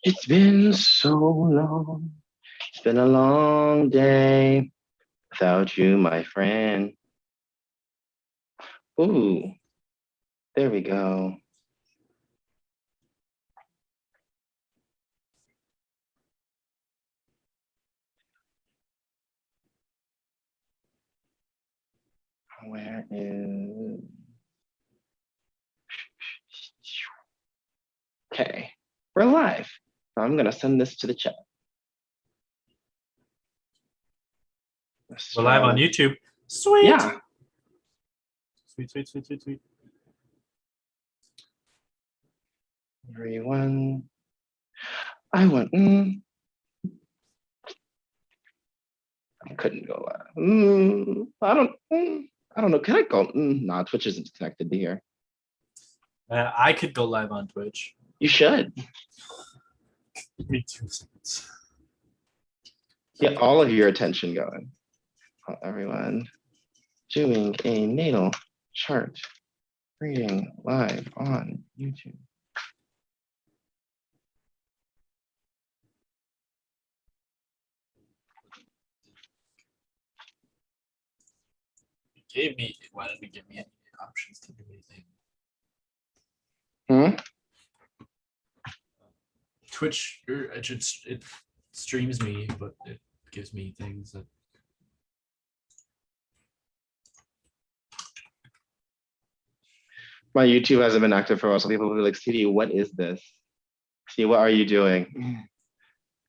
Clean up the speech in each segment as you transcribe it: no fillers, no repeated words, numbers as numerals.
It's been so long. It's been a long day without you, my friend. Ooh, there we go. Where is... Okay, we're live. I'm gonna send this to the chat. We're live on YouTube. Sweet. Yeah. Sweet, sweet, sweet, sweet, sweet. Everyone. I went, I couldn't go live. I don't know. Can I go? Nah, Twitch isn't connected to here. I could go live on Twitch. You should. Give me 2 seconds. Get all of your attention going. Everyone doing a natal chart reading live on YouTube. Why didn't it give me any options to do anything? Twitch, it streams me, but it gives me things that. My YouTube hasn't been active for a while, so people will be like, "CD, what is this? See, what are you doing?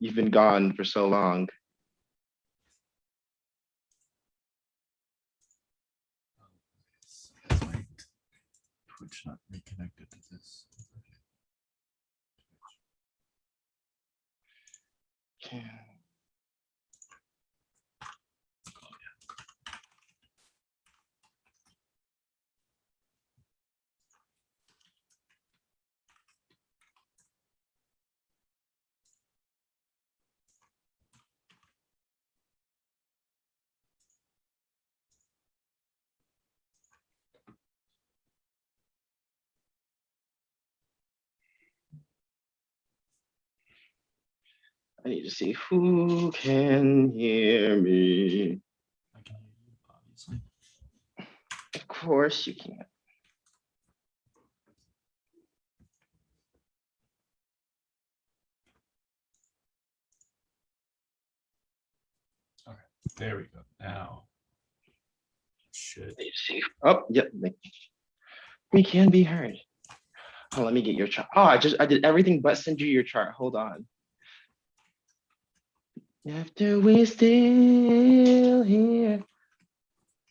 You've been gone for so long." Twitch not reconnected to this. Okay. I need to see who can hear me. I can hear you, obviously. Of course you can. All right, there we go. Now, should Oh, yep. We can be heard. Oh, let me get your chart. Oh, I did everything but send you your chart. Hold on. After we still here,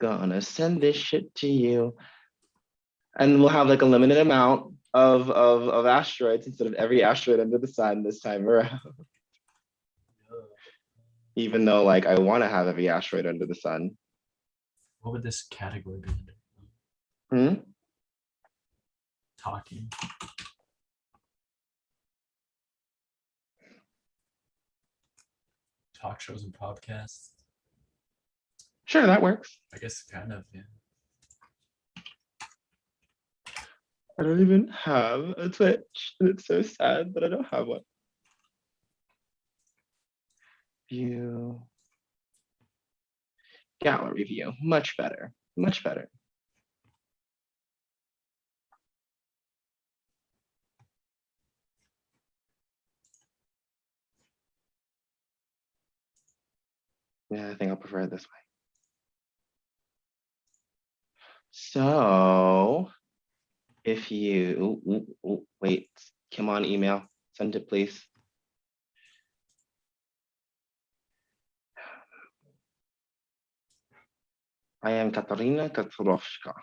gonna send this shit to you. And we'll have like a limited amount of asteroids instead of every asteroid under the sun this time around. Even though like I want to have every asteroid under the sun. What would this category be? Talking. Talk shows and podcasts. Sure, that works. I guess kind of, yeah. I don't even have a Twitch, and it's so sad that I don't have one. View. Gallery view, much better, much better. Yeah, I think I'll prefer it this way. So if you, wait, come on, email, send it, please. I am Katarina Katurovska.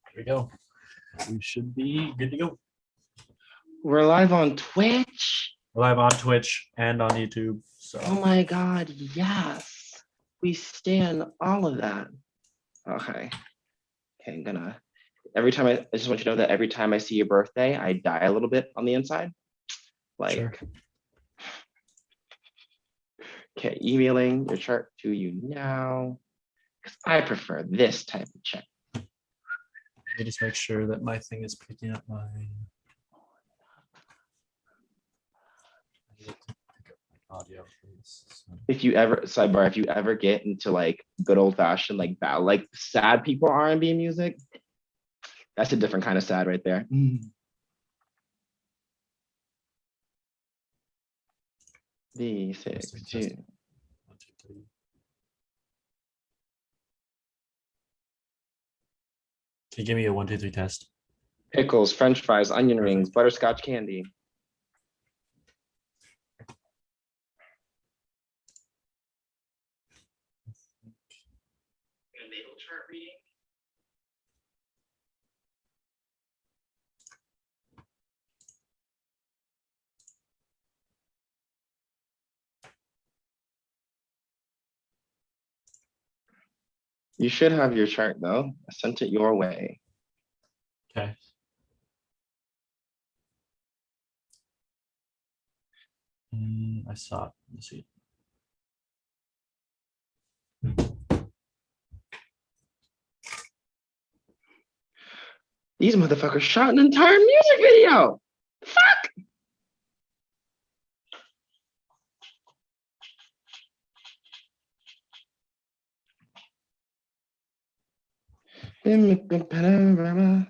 There we go. We should be good to go. We're live on Twitch. We're live on Twitch and on YouTube. So. Oh my God, yes. We stand all of that. Okay. Okay, I'm gonna, every time I just want you to know that every time I see your birthday, I die a little bit on the inside. Like, sure. Okay, emailing your chart to you now. Because I prefer this type of check. me just make sure that my thing is picking up my. I need to pick up my audio, please. So. If you ever sidebar, if you ever get into like good old fashioned like bad like sad people R&B music, that's a different kind of sad right there. D6 Testing, 2. testing. 1, 2, 3. Can you give me a 1, 2, 3 test? Pickles, French fries, onion Perfect. rings, butterscotch candy. Natal chart reading. You should have your chart though. I sent it your way. Okay. I saw it. Let's see. These motherfuckers shot an entire music video. Fuck. Panorama.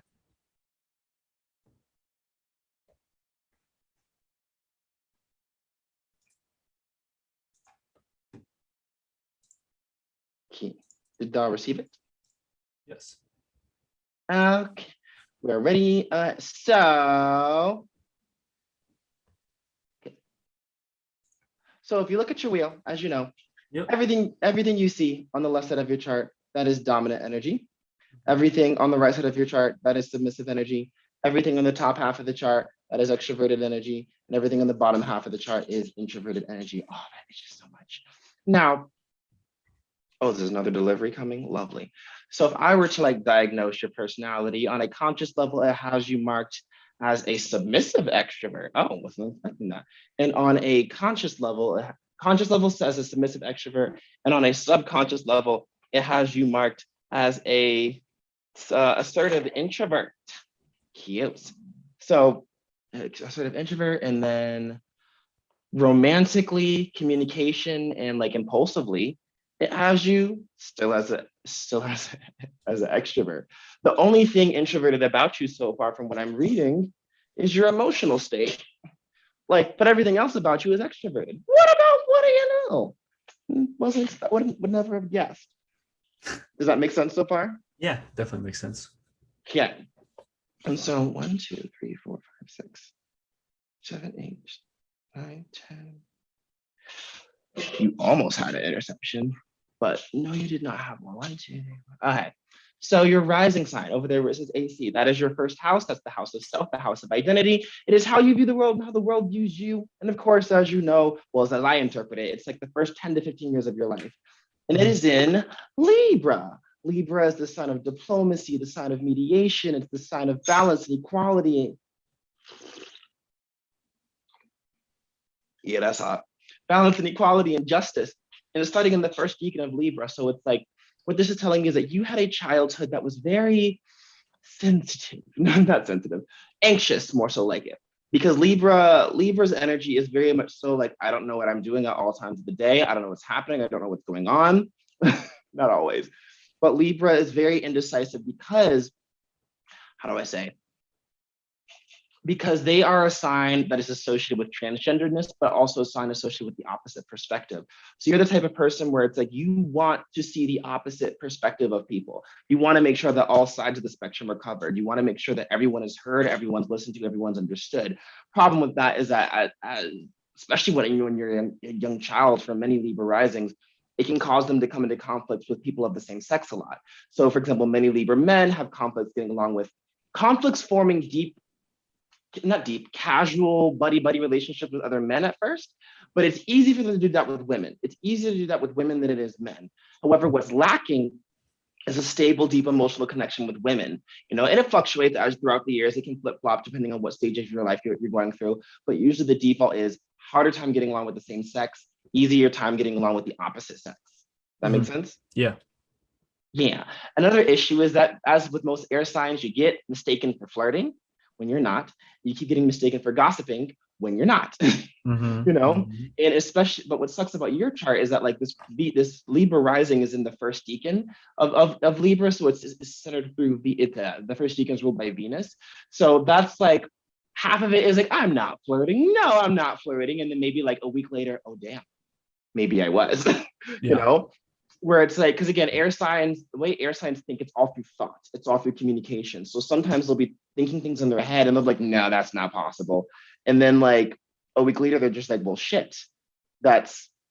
Okay. Did Dahl receive it? Yes. Okay. We're ready. So if you look at your wheel, as you know, Yep. everything you see on the left side of your chart, that is dominant energy. Everything on the right side of your chart, that is submissive energy. Everything on the top half of the chart, that is extroverted energy. And everything on the bottom half of the chart is introverted energy. Oh, that is just so much. Now, oh, there's another delivery coming. Lovely. So if I were to like diagnose your personality on a conscious level, it has you marked as a submissive extrovert. Oh, wasn't expecting that. And on a conscious level says a submissive extrovert. And on a subconscious level, it has you marked as a assertive introvert. Cute. So assertive introvert, and then romantically, communication, and like impulsively, it has you still as an extrovert. The only thing introverted about you so far from what I'm reading is your emotional state. Like, but everything else about you is extroverted. What do you know? Would never have guessed. Does that make sense so far? Yeah, definitely makes sense. Yeah. And so 1, 2, 3, 4, 5, 6, 7, 8, 9, 10. You almost had an interception, but no, you did not have one. 1, 2, 3, 4. Okay. So your rising sign over there where it says AC, that is your first house. That's the house of self, the house of identity. It is how you view the world and how the world views you. And of course, as you know, well, as I interpret it, it's like the first 10 to 15 years of your life. And it is in Libra. Libra is the sign of diplomacy, the sign of mediation. It's the sign of balance and equality. Yeah, that's hot. Balance and equality and justice. And it's starting in the first decan of Libra. So it's like, what this is telling you is that you had a childhood that was very sensitive, not sensitive, anxious, more so like it. Because Libra's energy is very much so like, I don't know what I'm doing at all times of the day. I don't know what's happening. I don't know what's going on. Not always. But Libra is very indecisive because, how do I say? Because they are a sign that is associated with transgenderedness, but also a sign associated with the opposite perspective. So you're the type of person where it's like you want to see the opposite perspective of people. You want to make sure that all sides of the spectrum are covered. You want to make sure that everyone is heard, everyone's listened to, everyone's understood. Problem with that is that, especially when you're a young child, for many Libra risings, it can cause them to come into conflicts with people of the same sex a lot. So, for example, many Libra men have conflicts forming casual buddy relationships with other men at first, but it's easy for them to do that with women. It's easier to do that with women than it is men. However, what's lacking is a stable, deep emotional connection with women, and it fluctuates as throughout the years. It can flip flop depending on what stage of your life you're going through, but usually the default is harder time getting along with the same sex, easier time getting along with the opposite sex. That makes sense? Yeah. Yeah. Another issue is that, as with most air signs, you get mistaken for flirting when you're not. You keep getting mistaken for gossiping when you're not. Mm-hmm. You know, Mm-hmm. and especially, but what sucks about your chart is that like this Libra rising is in the first decan of Libra, so it's centered through the first decan is ruled by Venus, so that's like half of it is like I'm not flirting, no, I'm not flirting, and then maybe like a week later, oh damn, maybe I was, you Yeah. know, where it's like, because again, air signs, the way air signs think, it's all through thoughts, it's all through communication. So sometimes they'll be thinking things in their head and they're like, no, that's not possible. And then like a week later, they're just like, well, shit,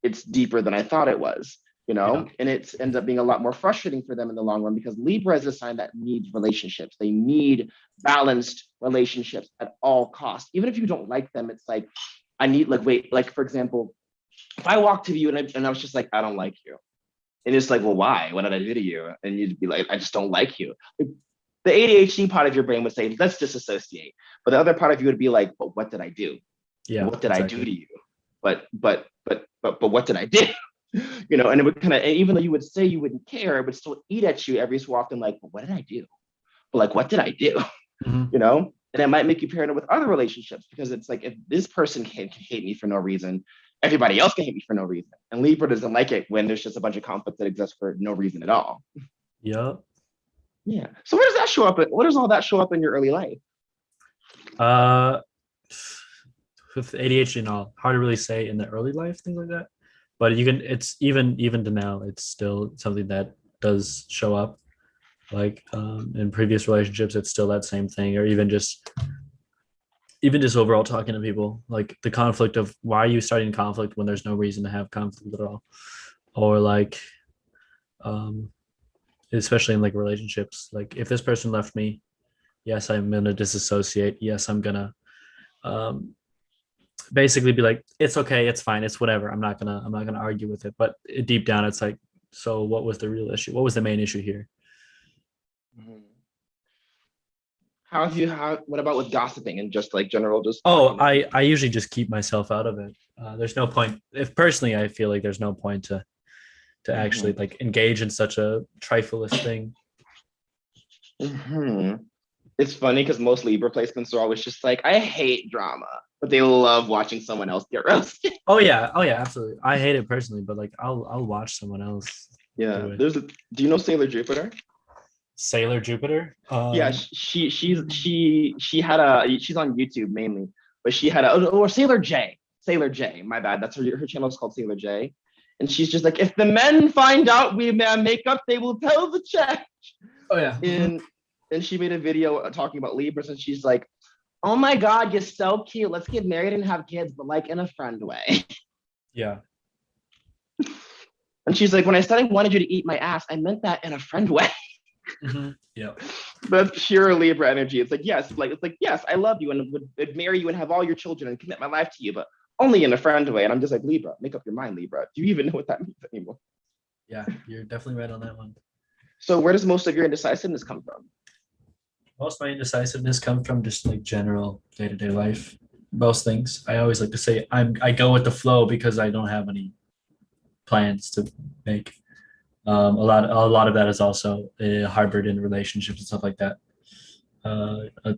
it's deeper than I thought it was, you Yeah. know? And it ends up being a lot more frustrating for them in the long run because Libra is a sign that needs relationships. They need balanced relationships at all costs. Even if you don't like them, it's like, I need, like, wait, like, for example, if I walked to you and I was just like, I don't like you. And it's like, well, why? What did I do to you? And you'd be like, I just don't like you. Like, the ADHD part of your brain would say, let's disassociate. But the other part of you would be like, but what did I do? Yeah. What did I do Exactly. to you? But what did I do? You know, and it would kind of, even though you would say you wouldn't care, it would still eat at you every so often, like, well, what did I do? But like, what did I do? Mm-hmm. You know? And it might make you paranoid with other relationships because it's like, if this person can hate me for no reason, everybody else can hate me for no reason. And Libra doesn't like it when there's just a bunch of conflict that exists for no reason at all. Yep. Yeah. So where does that show up? Where does all that show up in your early life? Uh, with ADHD and all, hard to really say in the early life, things like that. But you can, it's even to now, it's still something that does show up. Like in previous relationships, it's still that same thing, or even just overall talking to people, like the conflict of why are you starting conflict when there's no reason to have conflict at all, or like um, especially in like relationships, like if this person left me, yes, I'm gonna disassociate. Yes, I'm gonna um, basically be like, it's okay, it's fine, it's whatever. I'm not gonna argue with it. But deep down, it's like, so what was the real issue? What was the main issue here? Mhm. How have you? How? What about with gossiping and just like general, just Oh, talking to I people? usually just keep myself out of it. There's no point. If personally, I feel like there's no point to actually Hmm. like engage in such a trifleous thing. Hmm. It's funny because most Libra placements are always just like, I hate drama, but they love watching someone else get roasted. Oh yeah, absolutely. I hate it personally, but like I'll watch someone else Yeah. do it. There's a. Do you know Sailor Jupiter? Sailor Jupiter. Yeah. She had a. She's on YouTube mainly, but she had a. Or Sailor J. Sailor J. My bad. That's her channel is called Sailor J. And she's just like, if the men find out we make up, they will tell the check. Oh yeah. Mhm. And she made a video talking about Libras, and she's like, "Oh my God, you're so cute. Let's get married and have kids, but like in a friend way." Yeah. And she's like, "When I said I wanted you to eat my ass, I meant that in a friend way." Hmm. Yeah. That's pure Libra energy. It's like, yes, yes, I love you and would marry you and have all your children and commit my life to you, but only in a friend way. And I'm just like, Libra, make up your mind, Libra. Do you even know what that means anymore? Yeah. You're definitely right on that one. So where does most of your indecisiveness come from? Most of my indecisiveness comes from just like general day to day life. Most things. I always like to say I go with the flow because I don't have any plans to make. A lot of that is also harbored in relationships and stuff like that. A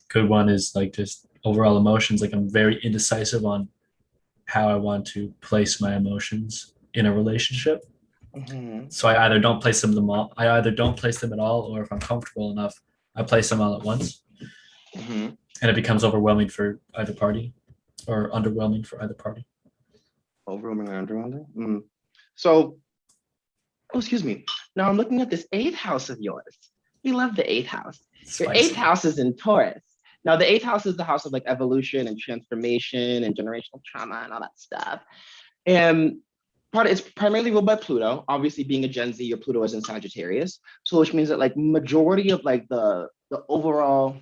good one is like just overall emotions. Like I'm very indecisive on how I want to place my emotions in a relationship. Mm-hmm. So I either don't place them all. I either don't place them at all, or if I'm comfortable enough, I place them all at once, Mm-hmm. and it becomes overwhelming for either party, or underwhelming for either party. Overwhelming or underwhelming? Mm. So, oh, excuse me. Now I'm looking at this eighth house of yours. We love the eighth house. Your eighth Spicy. house is in Taurus. Now, the eighth house is the house of like evolution and transformation and generational trauma and all that stuff. And it's primarily ruled by Pluto. Obviously, being a Gen Z, your Pluto is in Sagittarius. So, which means that like majority of like the overall,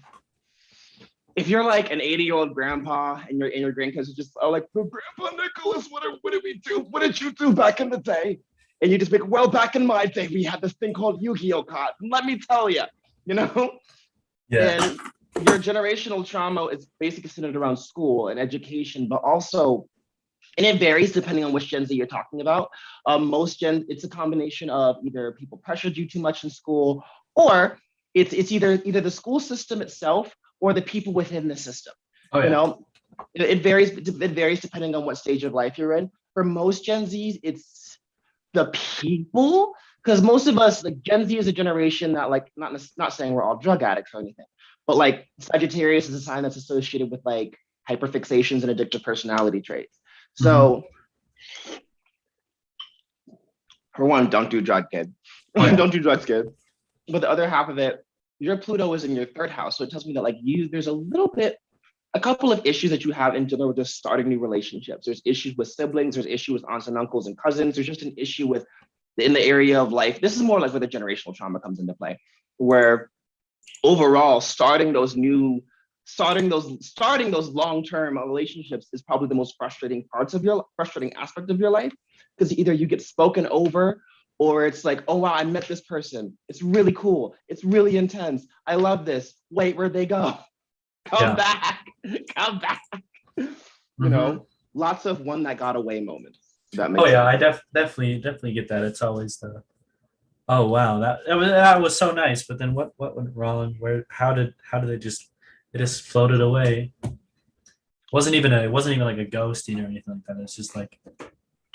if you're like an 80-year-old grandpa and your grandkids are just like, oh, Grandpa Nicholas, what did we do? What did you do back in the day? And you just make, well, back in my day, we had this thing called Yu-Gi-Oh cards. And let me tell you, you know, Yeah. and your generational trauma is basically centered around school and education, but also and it varies depending on which Gen Z you're talking about. Most Gen, it's a combination of either people pressured you too much in school, or it's either the school system itself or the people within the system. Oh You yeah. know, it varies. It varies depending on what stage of life you're in. For most Gen Zs, it's the people, because most of us, like Gen Z, is a generation that, like, not saying we're all drug addicts or anything, but like Sagittarius is a sign that's associated with like hyperfixations and addictive personality traits. Hmm. So for one, don't do drug, kid. Oh yeah. Don't do drugs, kid. But the other half of it, your Pluto is in your third house, so it tells me that like there's a couple of issues that you have in general with just starting new relationships. There's issues with siblings, there's issues with aunts and uncles and cousins. There's just an issue with in the area of life. This is more like where the generational trauma comes into play, where overall starting those long-term relationships is probably the most frustrating aspect of your life, because either you get spoken over, or it's like, oh wow, I met this person, it's really cool, it's really intense, I love this, wait, where'd they go? Come Yeah. back. Come back. You Hmm. know, lots of one that got away moments. If that Oh makes yeah. sense. I definitely get that. It's always the, oh wow, that was so nice, but then what went wrong? Where how did it just floated away? It wasn't even like a ghosting or anything like that. It's just like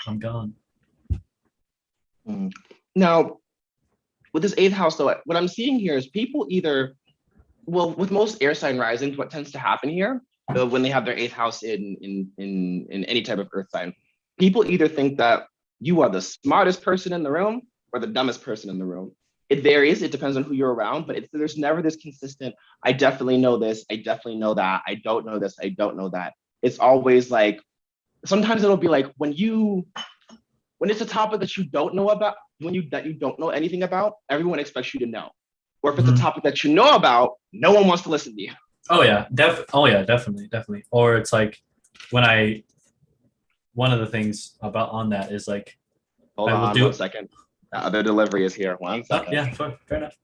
I'm gone. Mm. Now, with this eighth house, though, what I'm seeing here is people either, well, with most air sign risings, what tends to happen here, when they have their eighth house in any type of earth sign, people either think that you are the smartest person in the room or the dumbest person in the room. It varies. It depends on who you're around, but there's never this consistent. I definitely know this. I definitely know that. I don't know this. I don't know that. It's always like, sometimes it'll be like when it's a topic that you don't know about, that you don't know anything about, everyone expects you to know. Or if it's a Mhm. topic that you know about, no one wants to listen to you. Oh yeah, definitely. Or it's like when I one of the things about on that is like Hold I will on one do. second. The other delivery is here. One Oh second. yeah, fair enough.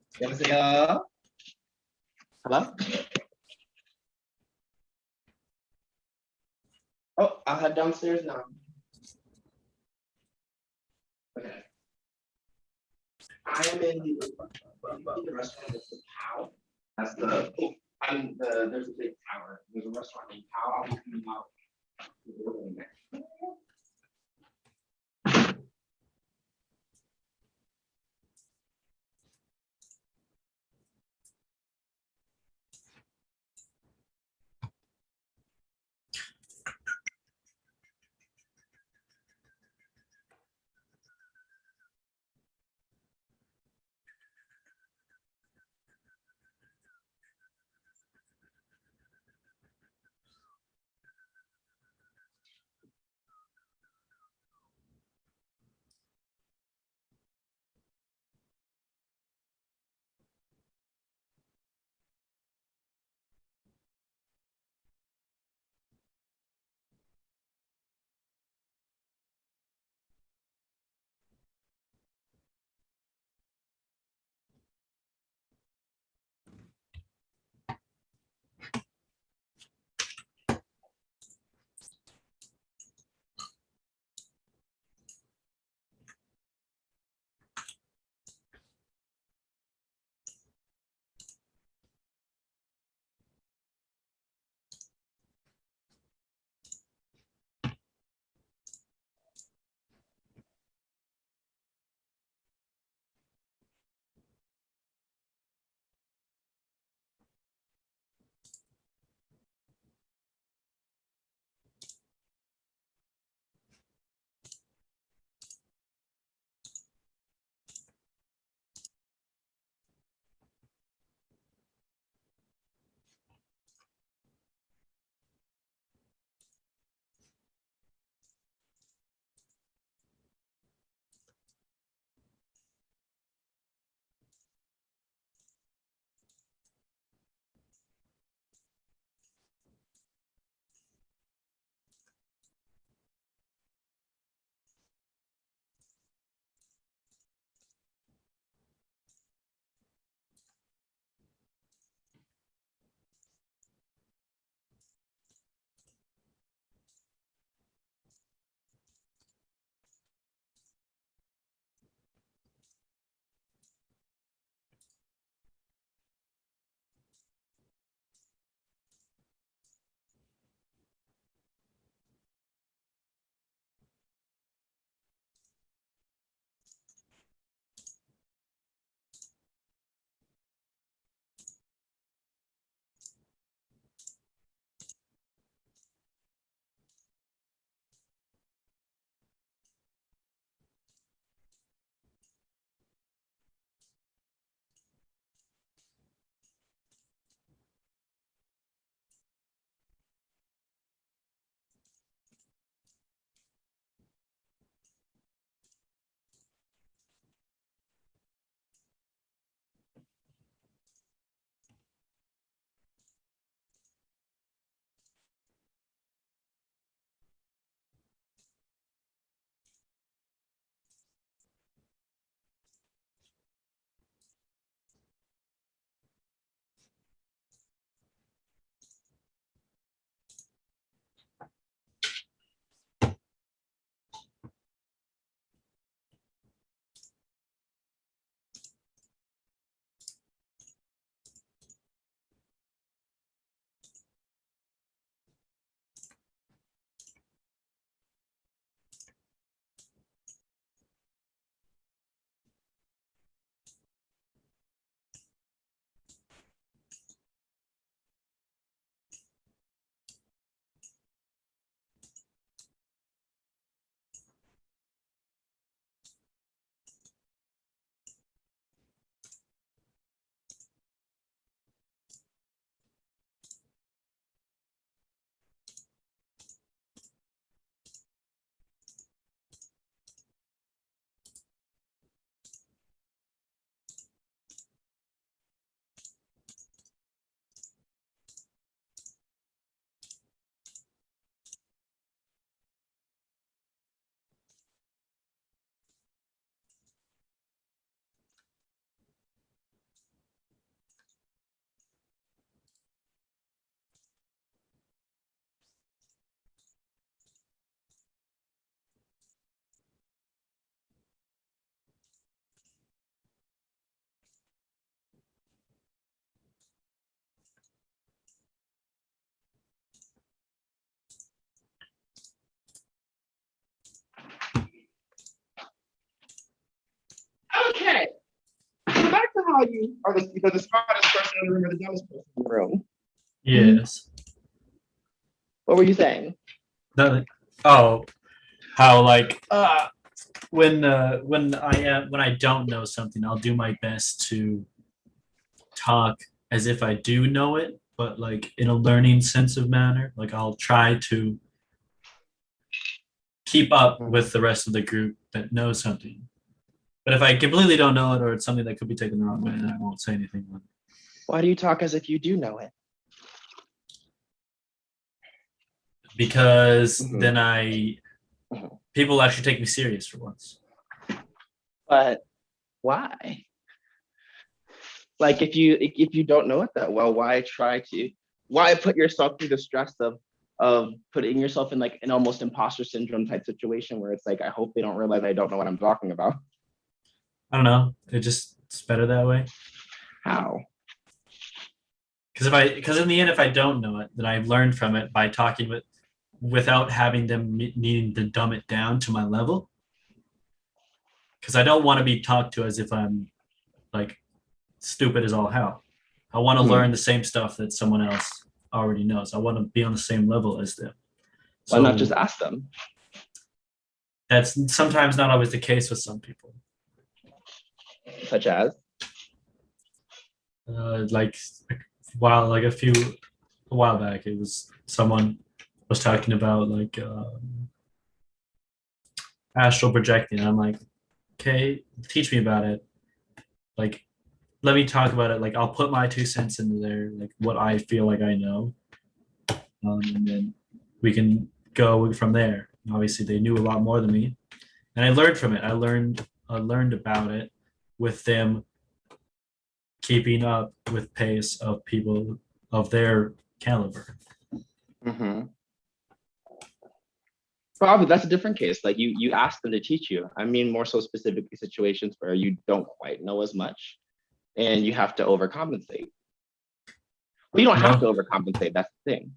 Hello? Oh, I'll head downstairs now. Okay. I am in the restaurant. It's the Pow. That's the. Oh, there's a big tower. There's a restaurant named Pow. I'll be coming out. how you are the smartest person in the room or the dumbest person in the room. Yes. What were you saying? Nothing. Oh, how like when I don't know something, I'll do my best to talk as if I do know it, but like in a learning sense of manner. Like I'll try to keep up with the rest of the group that knows something. But if I completely don't know it or it's something that could be taken the wrong way, then I won't say anything. Why do you talk as if you do know it? Because Mhm. then Mhm. people actually take me serious for once. But why? Like if you don't know it that well, why put yourself through the stress of putting yourself in like an almost imposter syndrome type situation where it's like, I hope they don't realize I don't know what I'm talking about. I don't know. It's better that way. How? Because in the end, if I don't know it, then I've learned from it by talking without having them needing to dumb it down to my level. Because I don't want to be talked to as if I'm like stupid as all hell. I want to learn the same stuff that someone else already knows. I want to be on the same level as them. Why So not just ask them? that's sometimes not always the case with some people. Such as? Like a while back, it was someone was talking about like astral projecting. And I'm like, okay, teach me about it. Like, let me talk about it. Like, I'll put my 2 cents into there, like what I feel like I know, and then we can go from there. Obviously, they knew a lot more than me, and I learned from it. I learned about it with them keeping up with pace of people of their caliber. Mm-hmm. Probably that's a different case. Like you ask them to teach you. I mean, more so specifically situations where you don't quite know as much and you have to overcompensate. Well, you don't have to No, overcompensate. That's the thing.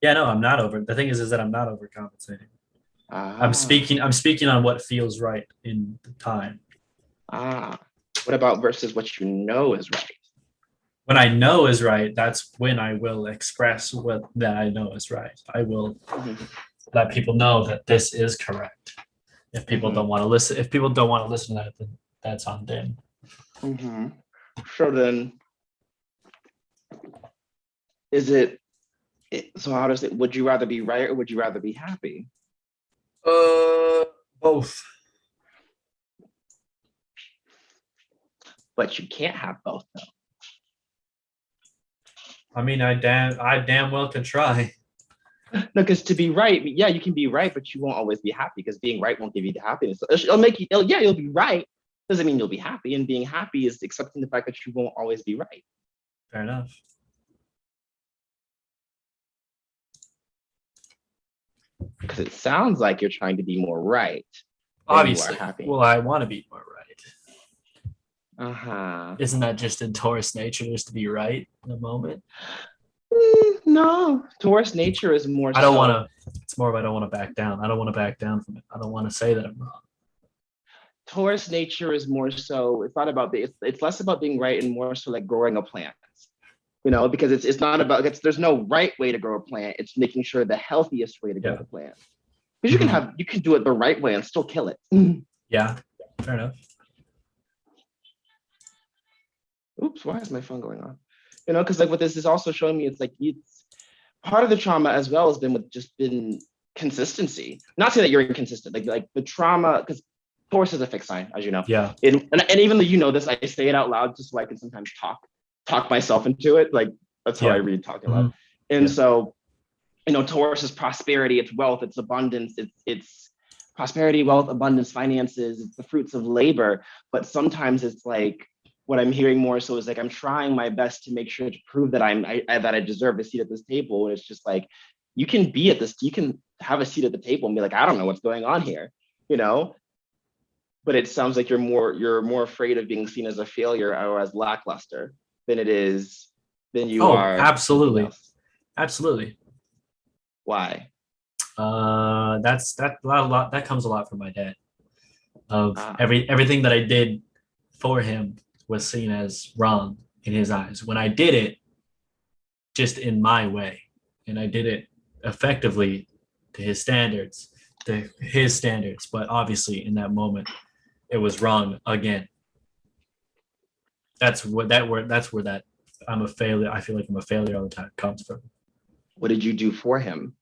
yeah, no, I'm not over. The thing is that I'm not overcompensating. Ah, I'm speaking on what feels right in the time. ah. What about versus what you know is right? When I know is right, that's when I will express what that I know is right. I will Mm-hmm. let people know that this is correct. If people Mm-hmm. don't want to listen, if people don't want to listen to that, then that's on them. Mm-hmm. So then, is it? So how does it? Would you rather be right or would you rather be happy? Both. But you can't have both though. I mean, I damn well can try. No, because to be right, yeah, you can be right, but you won't always be happy because being right won't give you the happiness. It'll make you, yeah, you'll be right. Doesn't mean you'll be happy. And being happy is accepting the fact that you won't always be right. Fair enough. Because it sounds like you're trying to be more right than you are Obviously. happy. Well, I want to be more right. Uh-huh. Isn't that just in Taurus nature, just to be right in the moment? No, Taurus nature is more I don't want so. to. It's more of I don't want to back down. I don't want to back down from it. I don't want to say that I'm wrong. Taurus nature is more so. It's not about it's less about being right and more so like growing a plant. You know, because it's not about there's no right way to grow a plant. It's making sure the healthiest way to grow Yeah. the plant. Because Mhm. you can do it the right way and still kill it. Yeah. Fair enough. Oops, why is my phone going on? You know, because like what this is also showing me, it's like it's part of the trauma as well has been with just been consistency. Not saying that you're inconsistent, like the trauma, because Taurus is a fixed sign, as you know. Yeah. And even though you know this, I say it out loud just so I can sometimes talk myself into it. Like that's how I Yeah. read talking Mhm. loud. And Yeah. so, you know, Taurus is prosperity, it's wealth, it's abundance, it's prosperity, wealth, abundance, finances, it's the fruits of labor. But sometimes it's like what I'm hearing more so is like I'm trying my best to make sure to prove that that I deserve a seat at this table. And it's just like you can have a seat at the table and be like, I don't know what's going on here, you know. But it sounds like you're more afraid of being seen as a failure or as lackluster than it is than you Oh, are something absolutely. else. Absolutely. Why? That's that a lot. That comes a lot from my dad. Of Ah, everything that I did for him was seen as wrong in his eyes when I did it just in my way, and I did it effectively to his standards, but obviously in that moment it was wrong again. That's where that I'm a failure. I feel like I'm a failure all the time comes from. What did you do for him?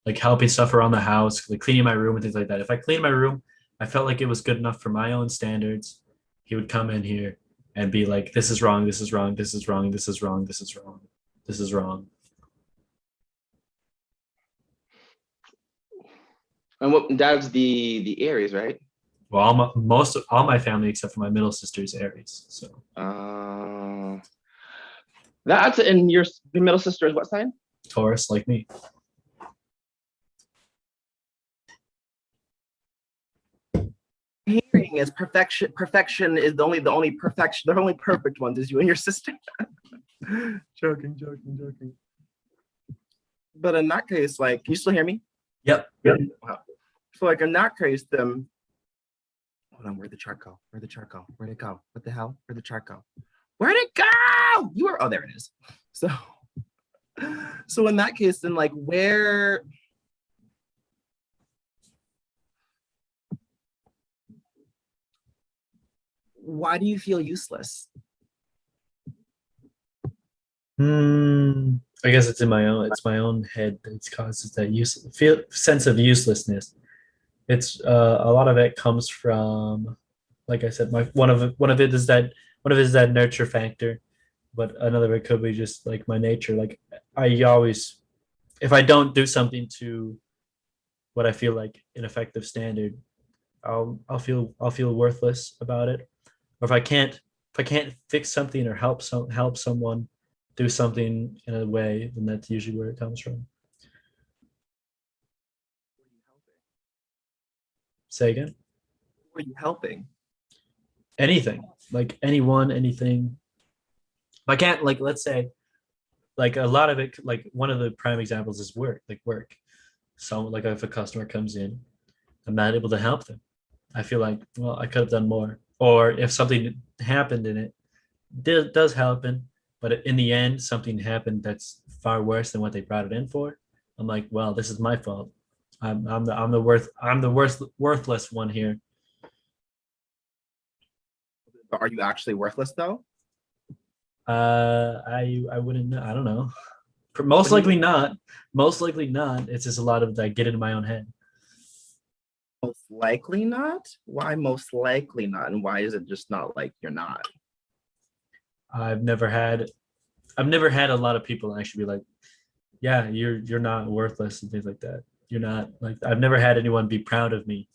Like helping stuff around the house, like cleaning my room and things like that. If I cleaned my room, I felt like it was good enough for my own standards. He would come in here and be like, "This is wrong. This is wrong. This is wrong. This is wrong. This is wrong. This is wrong." And what dad's the Aries, right? Well, all my family except for my middle sister's Aries. So That's and your middle sister is what sign? Taurus, like me. Hearing is perfection. Perfection is the only perfection. The only perfect ones is you and your sister. Joking. But in that case, like, can you still hear me? Yep. Wow. So like in that case, then hold on, where'd the chart go? Where'd it go? What the hell? Where'd the chart go? Where'd it go? Oh, there it is. So in that case, then like why do you feel useless? I guess it's my own head that causes that sense of uselessness. It's a lot of it comes from, like I said, one of it is that nurture factor, but another of it could be just like my nature. Like I always, if I don't do something to what I feel like an effective standard, I'll feel worthless about it. Or if I can't fix something or help someone do something in a way, then that's usually where it comes from. Say again. Who are you helping? Anything, like anyone, anything. If I can't, like, let's say, like a lot of it, like one of the prime examples is work. So like if a customer comes in, I'm not able to help them. I feel like, well, I could have done more. Or if something happened in it, does happen, but in the end, something happened that's far worse than what they brought it in for. I'm like, well, this is my fault. I'm the worthless one here. But are you actually worthless though? I wouldn't know. I don't know. Most likely not. Most likely not. It's just a lot of that get into my own head. Most likely not. Why most likely not? And why is it just not like you're not? I've never had a lot of people actually be like, yeah, you're not worthless and things like that. You're not like I've never had anyone be proud of me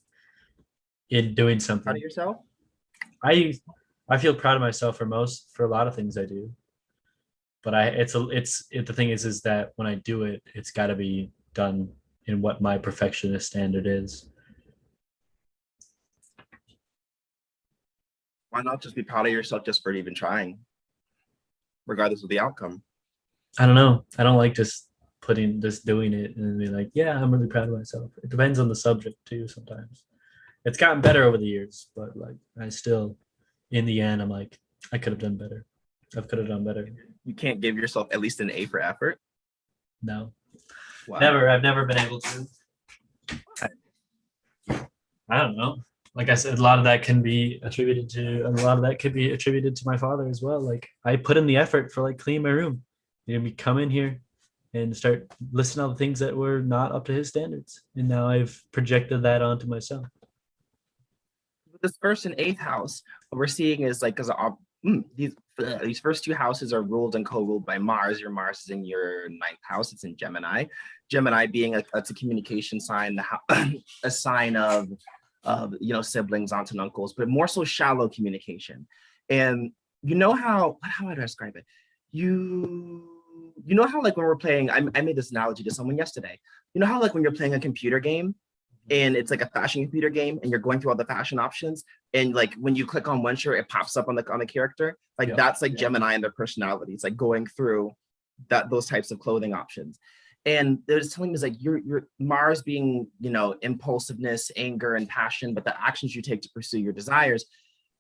in doing something. Proud of yourself? I feel proud of myself for a lot of things I do. But the thing is that when I do it, it's got to be done in what my perfectionist standard is. Why not just be proud of yourself just for even trying, regardless of the outcome? I don't know. I don't like just doing it and be like, yeah, I'm really proud of myself. It depends on the subject too. Sometimes it's gotten better over the years, but like I still, in the end, I'm like, I could have done better. I could have done better. You can't give yourself at least an A for effort? No. Wow. Never. I've never been able to. I don't know. Like I said, a lot of that could be attributed to my father as well. Like I put in the effort for like cleaning my room. We come in here and start listing all the things that were not up to his standards. And now I've projected that onto myself. This first and eighth house, what we're seeing is like, because these first two houses are ruled and co-ruled by Mars. Your Mars is in your ninth house. It's in Gemini. Gemini being it's a communication sign, a sign of siblings, aunts and uncles, but more so shallow communication. And you know how do I describe it? You know how like when we're playing, I made this analogy to someone yesterday. You know how like when you're playing a computer game and it's like a fashion computer game and you're going through all the fashion options and like when you click on one shirt, it pops up on the character. Like that's like Gemini and their personalities, like going through those types of clothing options. And they're just telling me is like your Mars being, impulsiveness, anger, and passion, but the actions you take to pursue your desires,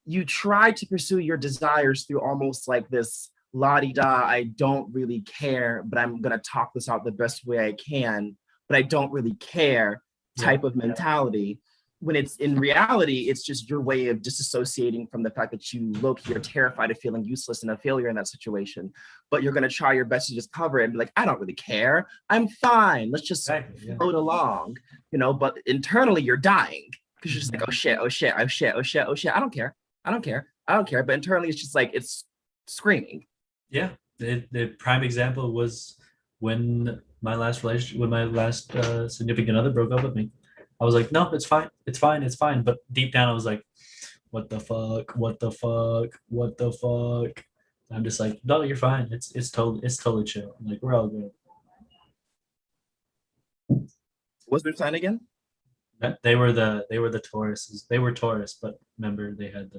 you try to pursue your desires through almost like this la-di-da, I don't really care, but I'm gonna talk this out the best way I can, but I don't really care type of mentality. When it's in reality, it's just your way of disassociating from the fact that you're terrified of feeling useless and a failure in that situation. But you're gonna try your best to just cover it and be like, I don't really care. I'm fine. Let's just float along, but internally you're dying because you're just like, oh shit, oh shit, oh shit, oh shit, oh shit. I don't care. I don't care. I don't care. But internally it's just like it's screaming. Yeah. The prime example was when my last significant other broke up with me. I was like, no, it's fine. It's fine. It's fine. But deep down, I was like, what the fuck? What the fuck? What the fuck? I'm just like, no, you're fine. It's totally chill. I'm like, we're all good. What's their sign again? They were the Tauruses. They were Taurus, but remember they had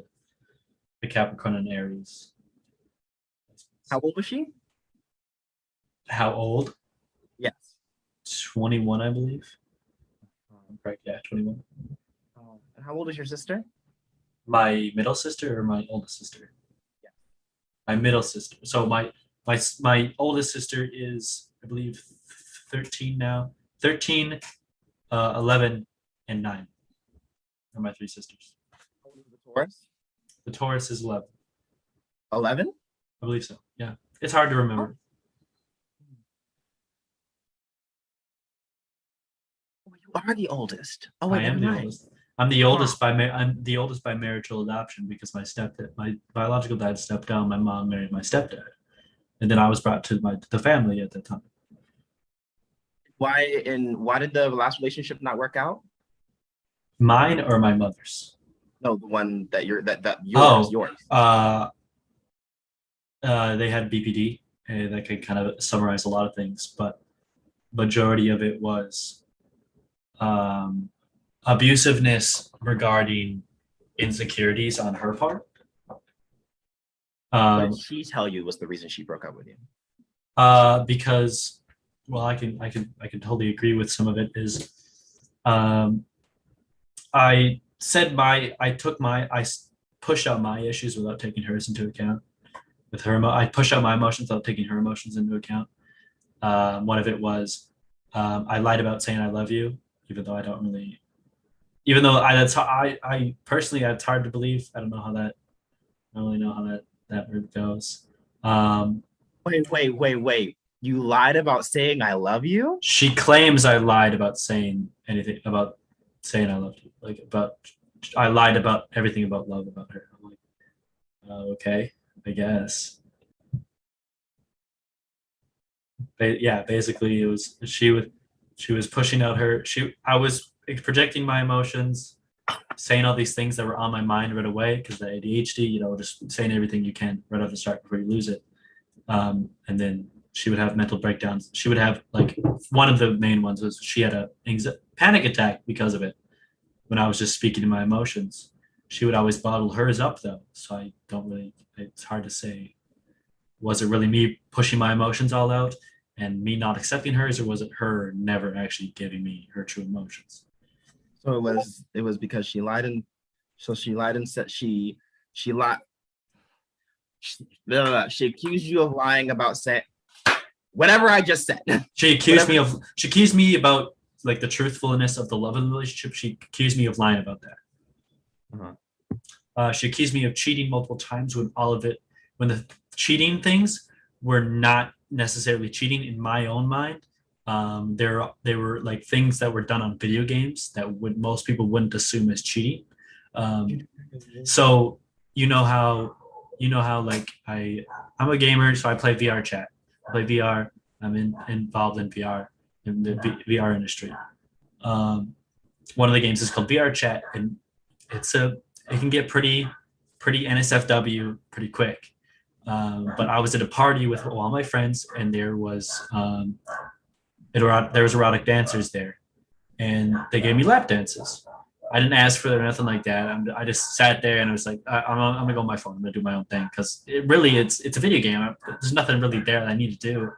the Capricorn and Aries. How old was she? How old? Yes. 21, I believe. Correct. Yeah, 21. And how old is your sister? My middle sister or my oldest sister? Yeah. My middle sister. So my oldest sister is, I believe, 13 now. 13, 11, and 9 are my three sisters. How old is the Taurus? The Taurus is 11. 11? I believe so. Yeah. It's hard to remember. Oh, you are the oldest. Oh, I am the oldest. I'm the oldest by marital adoption because my biological dad stepped down. My mom married my stepdad, and then I was brought to the family at that time. Why did the last relationship not work out? Mine or my mother's? No, the one that yours. They had BPD, and that could kind of summarize a lot of things, but majority of it was abusiveness regarding insecurities on her part. What did she tell you was the reason she broke up with you? Because, well, I can totally agree with some of it. Is I pushed out my issues without taking hers into account. With her, I pushed out my emotions without taking her emotions into account. One of it was I lied about saying I love you, even though I don't really. Even though I personally, it's hard to believe. I don't really know how that goes. Wait. You lied about saying I love you? She claims I lied about saying anything about saying I love you. I lied about everything about love about her. I'm like, okay, I guess. But yeah, basically it was she was pushing out I was projecting my emotions, saying all these things that were on my mind right away because the ADHD, just saying everything you can right off the start before you lose it. And then she would have mental breakdowns. She would have one of the main ones was she had a panic attack because of it. When I was just speaking to my emotions, she would always bottle hers up though. So it's hard to say. Was it really me pushing my emotions all out and me not accepting hers, or was it her never actually giving me her true emotions? So it was because she lied and said she lied. She accused you of lying about saying whatever I just said. She accused me about the truthfulness of the love of the relationship. She accused me of lying about that. Uh-huh. She accused me of cheating multiple times when the cheating things were not necessarily cheating in my own mind. They were things that were done on video games that most people wouldn't assume as cheating. So I'm a gamer, so I play VR chat. I play VR. I'm involved in VR in the VR industry. One of the games is called VR chat, and it can get pretty NSFW pretty quick. But I was at a party with all my friends, and there was erotic dancers there, and they gave me lap dances. I didn't ask for it or nothing like that. I just sat there and I was like, I'm gonna go on my phone. I'm gonna do my own thing because it's a video game. There's nothing really there that I need to do.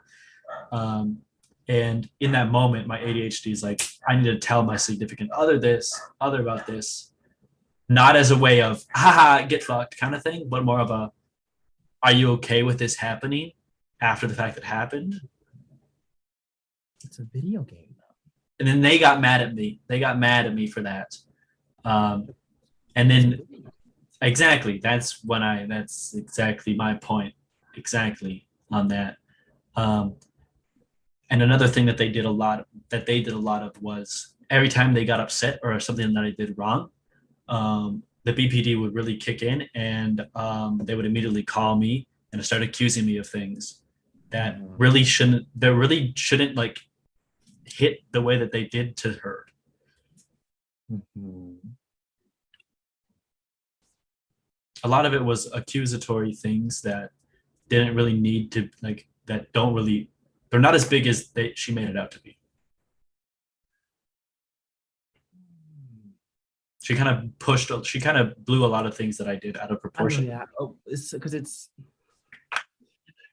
And in that moment, my ADHD is like, I need to tell my significant other about this not as a way of haha get fucked kind of thing, but more of a are you okay with this happening after the fact that happened? It's a video game. And then they got mad at me. They got mad at me for that. And then exactly, that's exactly my point. Exactly on that. And another thing that they did a lot of was every time they got upset or something that I did wrong, the BPD would really kick in and they would immediately call me and start accusing me of things that really shouldn't like hit the way that they did to her. Mm-hmm. A lot of it was accusatory things that didn't really need to like that don't really they're not as big as she made it out to be. She kind of blew a lot of things that I did out of proportion. Yeah. Oh, it's because it's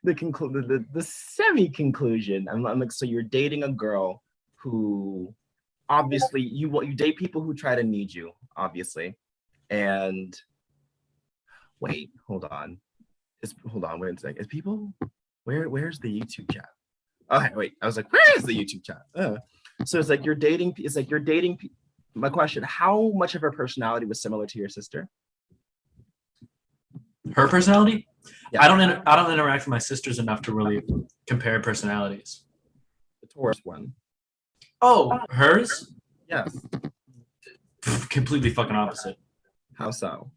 the semi-conclusion. I'm like, so you're dating a girl who obviously you date people who try to need you, obviously. And wait, hold on. Wait a second. Is people where's the YouTube chat? Okay, wait. I was like, where is the YouTube chat? So it's like you're dating. My question: how much of her personality was similar to your sister? Her personality? Yeah. I don't interact with my sisters enough to really compare personalities. The Taurus one. Oh, hers? Yes. Completely fucking opposite. How so?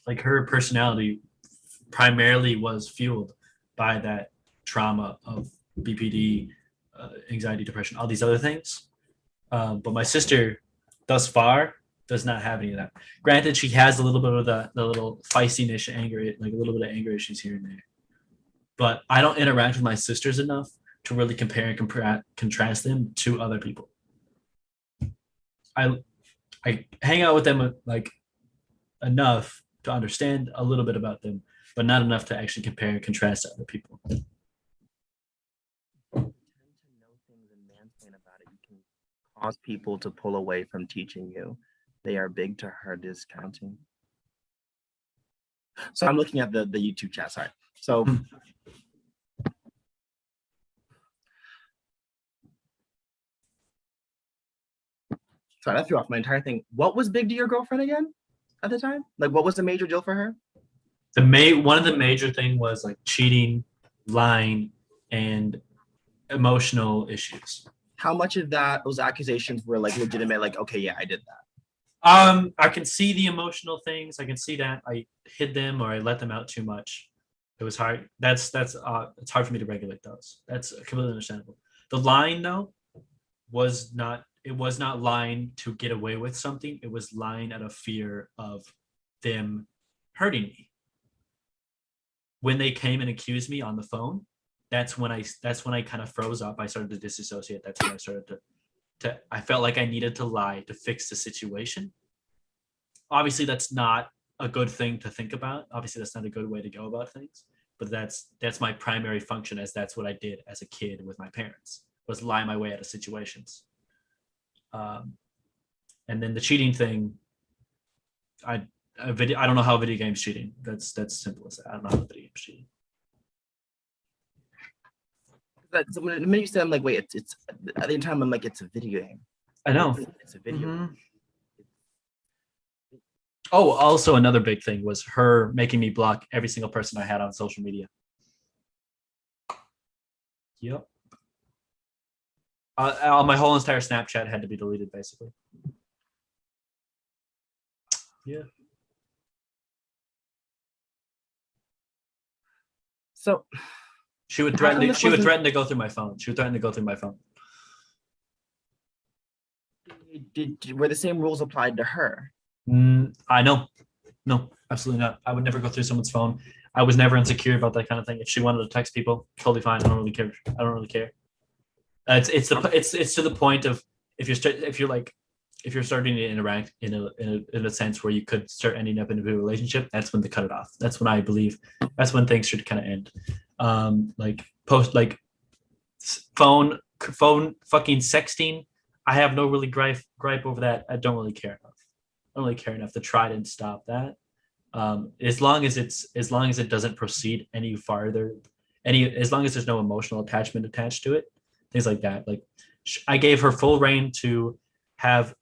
Like her personality primarily was fueled by that trauma of BPD, anxiety, depression, all these other things. But my sister, thus far, does not have any of that. Granted, she has a little bit of the little feistiness, anger, like a little bit of anger issues here and there. But I don't interact with my sisters enough to really compare and contrast them to other people. I hang out with them like enough to understand a little bit about them, but not enough to actually compare and contrast to other people. You tend to know things and mansplain about it. You can cause people to pull away from teaching you. They are big to her discounting. So I'm looking at the YouTube chat. Sorry. So sorry, that threw off my entire thing. What was big to your girlfriend again at the time? Like, what was the major deal for her? One of the major thing was like cheating, lying, and emotional issues. How much of those accusations were like legitimate? Like, okay, yeah, I did that. I can see the emotional things. I can see that I hid them or I let them out too much. It was hard. It's hard for me to regulate those. That's completely understandable. The lying though was not lying to get away with something. It was lying out of fear of them hurting me. When they came and accused me on the phone, that's when I kind of froze up. I started to disassociate. That's when I started to I felt like I needed to lie to fix the situation. Obviously, that's not a good thing to think about. Obviously, that's not a good way to go about things. But that's my primary function, as that's what I did as a kid with my parents, was lie my way out of situations. And then the cheating thing, I don't know how video games cheating. That's simple as that. I don't know how video games cheating. So when you said, I'm like, wait, it's at the time I'm like, it's a video game. I know. It's a video game. Oh, also another big thing was her making me block every single person I had on social media. Yep. My whole entire Snapchat had to be deleted, basically. Yeah. So she would threaten to go through my phone. Were the same rules applied to her? I know. No, absolutely not. I would never go through someone's phone. I was never insecure about that kind of thing. If she wanted to text people, totally fine. I don't really care. It's to the point of if you're starting to interact in a sense where you could start ending up in a relationship, that's when to cut it off. That's when I believe that's when things should kind of end. Phone fucking sexting. I have no really gripe over that. I don't really care enough. don't really care enough to try to stop that. As long as it doesn't proceed any farther, as long as there's no emotional attachment attached to it, things like that. Like I gave her full reign to have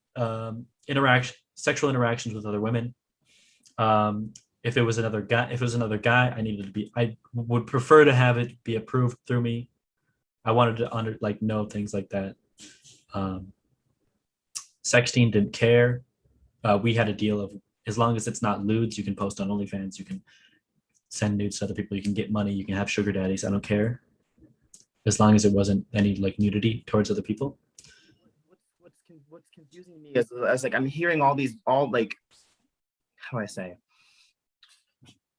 sexual interactions with other women. If it was another guy, I would prefer to have it be approved through me. I wanted to know things like that. Sexting, didn't care. We had a deal of, as long as it's not lewds, you can post on OnlyFans, you can send nudes to other people, you can get money, you can have sugar daddies. I don't care, as long as it wasn't any like nudity towards other people. What's confusing me is like I'm hearing all like, how do I say?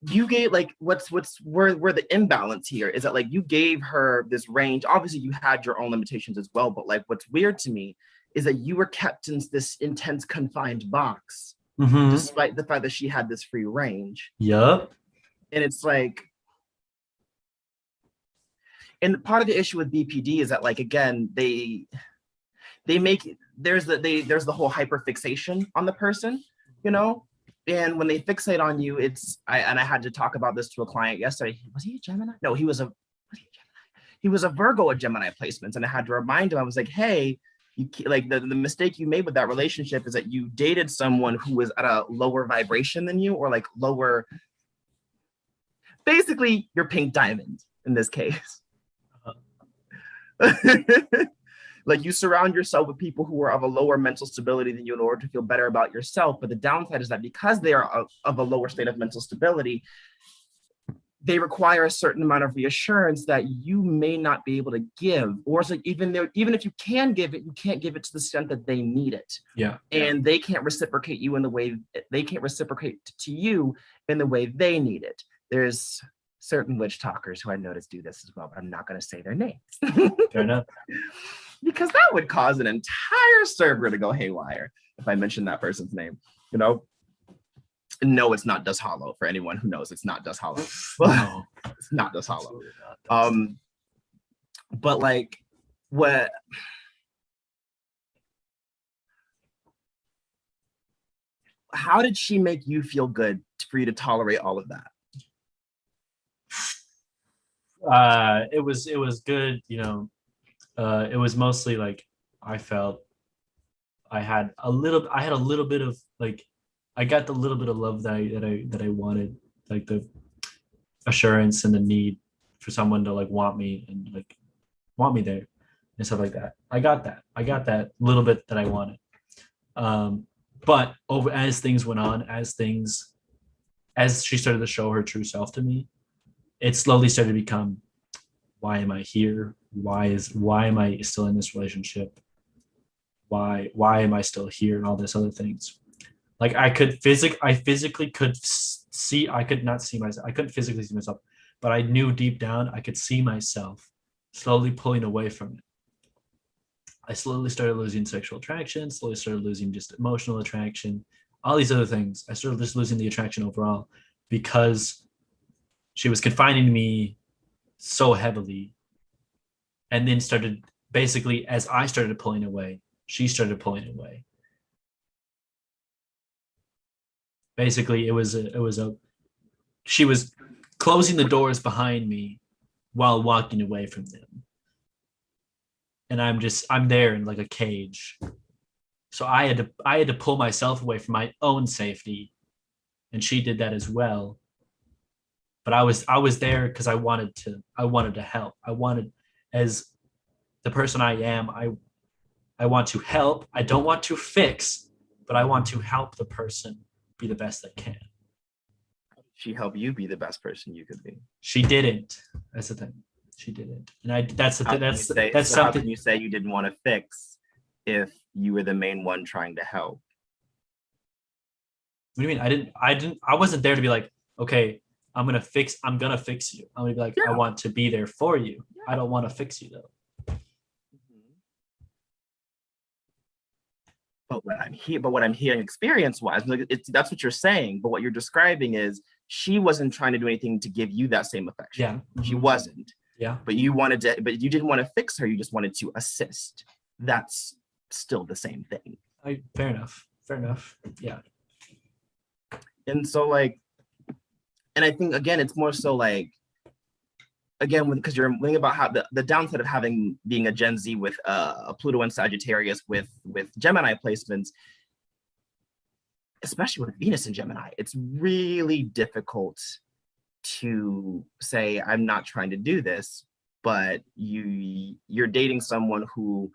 You gave like where the imbalance here is that like you gave her this range. Obviously, you had your own limitations as well, but like what's weird to me is that you were kept in this intense confined box, despite the fact that she had this free range. Yup. And it's like, and part of the issue with BPD is that like again there's the whole hyperfixation on the person, you know. And when they fixate on you, I had to talk about this to a client yesterday. Was he a Gemini? No, he was a Virgo at Gemini placements. And I had to remind him, I was like, hey, like the mistake you made with that relationship is that you dated someone who was at a lower vibration than you, or like lower, basically your pink diamond in this case. Like you surround yourself with people who are of a lower mental stability than you in order to feel better about yourself. But the downside is that because they are of a lower state of mental stability, they require a certain amount of reassurance that you may not be able to give. Or it's like even if you can give it, you can't give it to the extent that they need it. Yeah. And they can't reciprocate to you in the way they need it. There's certain witch talkers who I noticed do this as well, but I'm not going to say their names. Fair enough. Because that would cause an entire server to go haywire if I mentioned that person's name, you know? No, it's not Dust Hollow. For anyone who knows, it's not Dust Hollow. No. It's not Dust Hollow. But like, how did she make you feel good for you to tolerate all of that? It was good, you know. It was mostly like I felt I had a little bit of like, I got the little bit of love that I wanted, like the assurance and the need for someone to like want me and like want me there and stuff like that. I got that little bit that I wanted. But as things went on, as she started to show her true self to me, it slowly started to become, why am I here? Why am I still in this relationship? Why am I still here? And all this other things. Like I physically could see, I could not see myself. I couldn't physically see myself, but I knew deep down I could see myself slowly pulling away from it. I slowly started losing sexual attraction, slowly started losing just emotional attraction, all these other things. I started just losing the attraction overall because she was confining me so heavily. And then started, basically, as I started pulling away, she started pulling away. Basically, she was closing the doors behind me while walking away from them. And I'm there in like a cage. So I had to pull myself away from my own safety. And she did that as well. But I was there because I wanted to help. I wanted, as the person I am, I want to help. I don't want to fix, but I want to help the person be the best they can. She helped you be the best person you could be. She didn't. That's the thing. She didn't. And that's the thing. That's something. How can you say you didn't want to fix if you were the main one trying to help? What do you mean? I wasn't there to be like, okay, I'm gonna fix you. I'm gonna be like, I want to be there for you. I don't want to fix you though. But what I'm hearing experience-wise, that's what you're saying. But what you're describing is she wasn't trying to do anything to give you that same affection. Yeah, she wasn't. Yeah. But you didn't want to fix her. You just wanted to assist. That's still the same thing. Fair enough. Yeah. And so like, and I think again, it's more so like, again, because you're thinking about how the downside of having being a Gen Z with Pluto and Sagittarius with Gemini placements, especially with Venus and Gemini, it's really difficult to say I'm not trying to do this, but you're dating someone who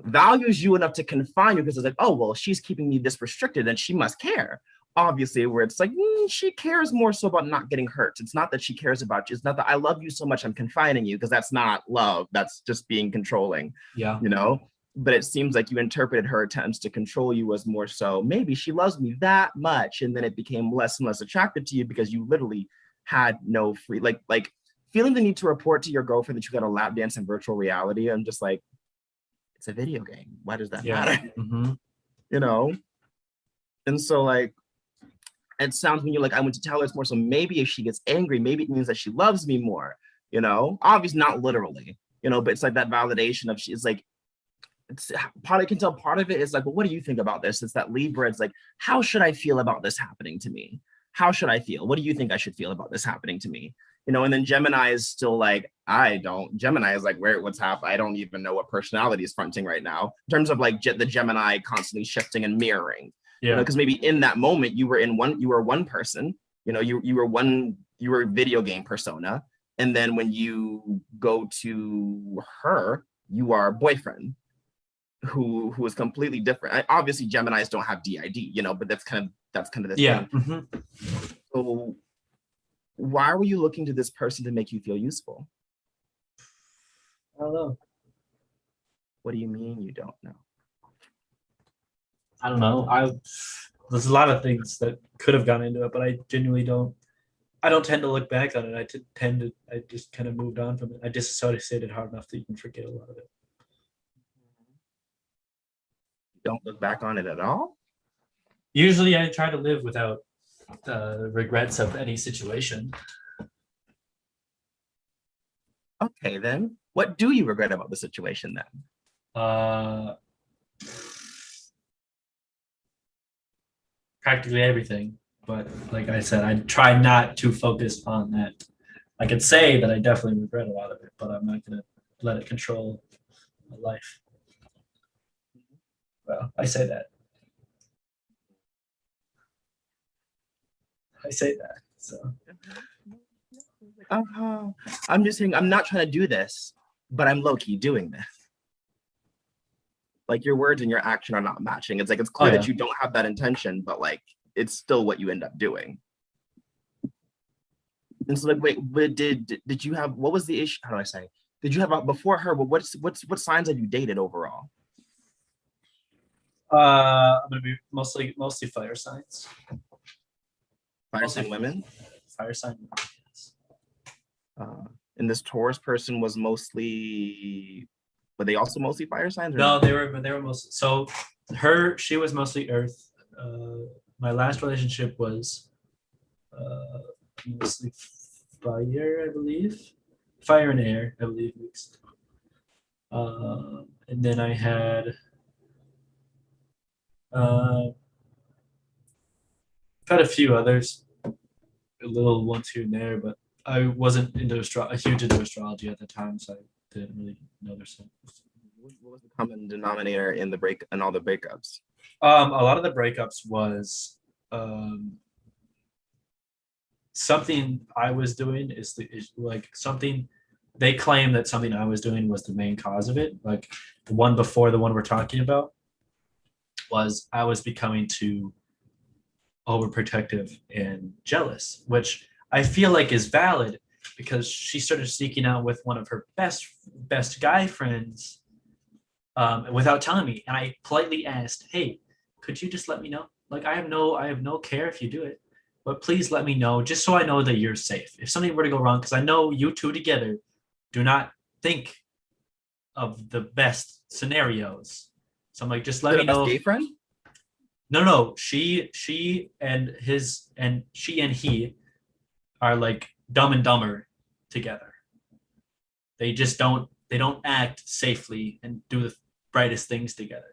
values you enough to confine you because it's like, oh well, she's keeping me this restricted and she must care. Obviously, where it's like she cares more so about not getting hurt. It's not that she cares about you. It's not that I love you so much I'm confining you, because that's not love. That's just being controlling. Yeah. You know. But it seems like you interpreted her attempts to control you as more so maybe she loves me that much, and then it became less and less attractive to you because you literally had no free like feeling the need to report to your girlfriend that you got a lap dance in virtual reality. I'm just like, it's a video game. Why does that matter? Mm-hmm. You know? And so like, it sounds when you're like, I went to tell her, it's more so maybe if she gets angry, maybe it means that she loves me more, you know? Obviously not literally, you know, but it's like that validation of she's like, it's part I can tell part of it is like, well, what do you think about this? It's that Libra, it's like, how should I feel about this happening to me? How should I feel? What do you think I should feel about this happening to me? You know, and then Gemini is still like, I don't. Gemini is like, what's happening? I don't even know what personality is fronting right now in terms of like the Gemini constantly shifting and mirroring. Yeah. You know, because maybe in that moment you were one person. You know, you were a video game persona, and then when you go to her, you are boyfriend who is completely different. Obviously, Geminis don't have DID, you know, but that's kind of the Yeah. thing. Mm-hmm. So why were you looking to this person to make you feel useful? I don't know. What do you mean you don't know? I don't know. There's a lot of things that could have gone into it, but I genuinely don't. I don't tend to look back on it. I just kind of moved on from it. I disassociated hard enough to even forget a lot of it. Don't look back on it at all? Usually I try to live without regrets of any situation. Okay, then. What do you regret about the situation then? Practically everything. But like I said, I try not to focus on that. I could say that I definitely regret a lot of it, but I'm not going to let it control my life. Well, I say that. So I'm just saying, I'm not trying to do this, but I'm low-key doing this. Like your words and your action are not matching. It's like, it's clear that you don't have that intention, but like, it's still what you end up doing. And so like, wait, but did you have, what was the issue? How do I say? Did you have before her, but what signs have you dated overall? I'm gonna be mostly fire signs. Fire sign women? Fire sign women, yes. And this Taurus person was mostly, were they also mostly fire signs? No, they were mostly, so she was mostly earth. My last relationship was mostly fire, I believe. Fire and air, I believe mixed. And then I had a few others, little ones here and there, but I wasn't into huge into astrology at the time, so I didn't really know their signs. What was the common denominator in all the breakups? A lot of the breakups was something I was doing is like something they claim that something I was doing was the main cause of it. Like the one before the one we're talking about was I was becoming too overprotective and jealous, which I feel like is valid because she started sneaking out with one of her best guy friends without telling me. And I politely asked, hey, could you just let me know? Like I have no care if you do it, but please let me know just so I know that you're safe. If something were to go wrong, because I know you two together do not think of the best scenarios. So I'm like, just let me know. Gay friend? No. She and he are like Dumb and Dumber together. They just don't act safely and do the brightest things together.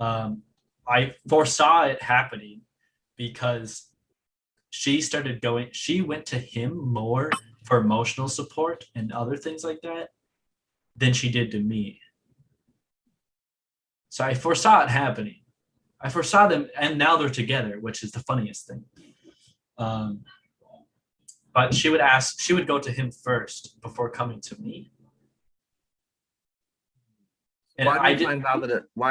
I foresaw it happening because she went to him more for emotional support and other things like that than she did to me. So I foresaw it happening. I foresaw them, and now they're together, which is the funniest thing. But she would go to him first before coming to me. And why do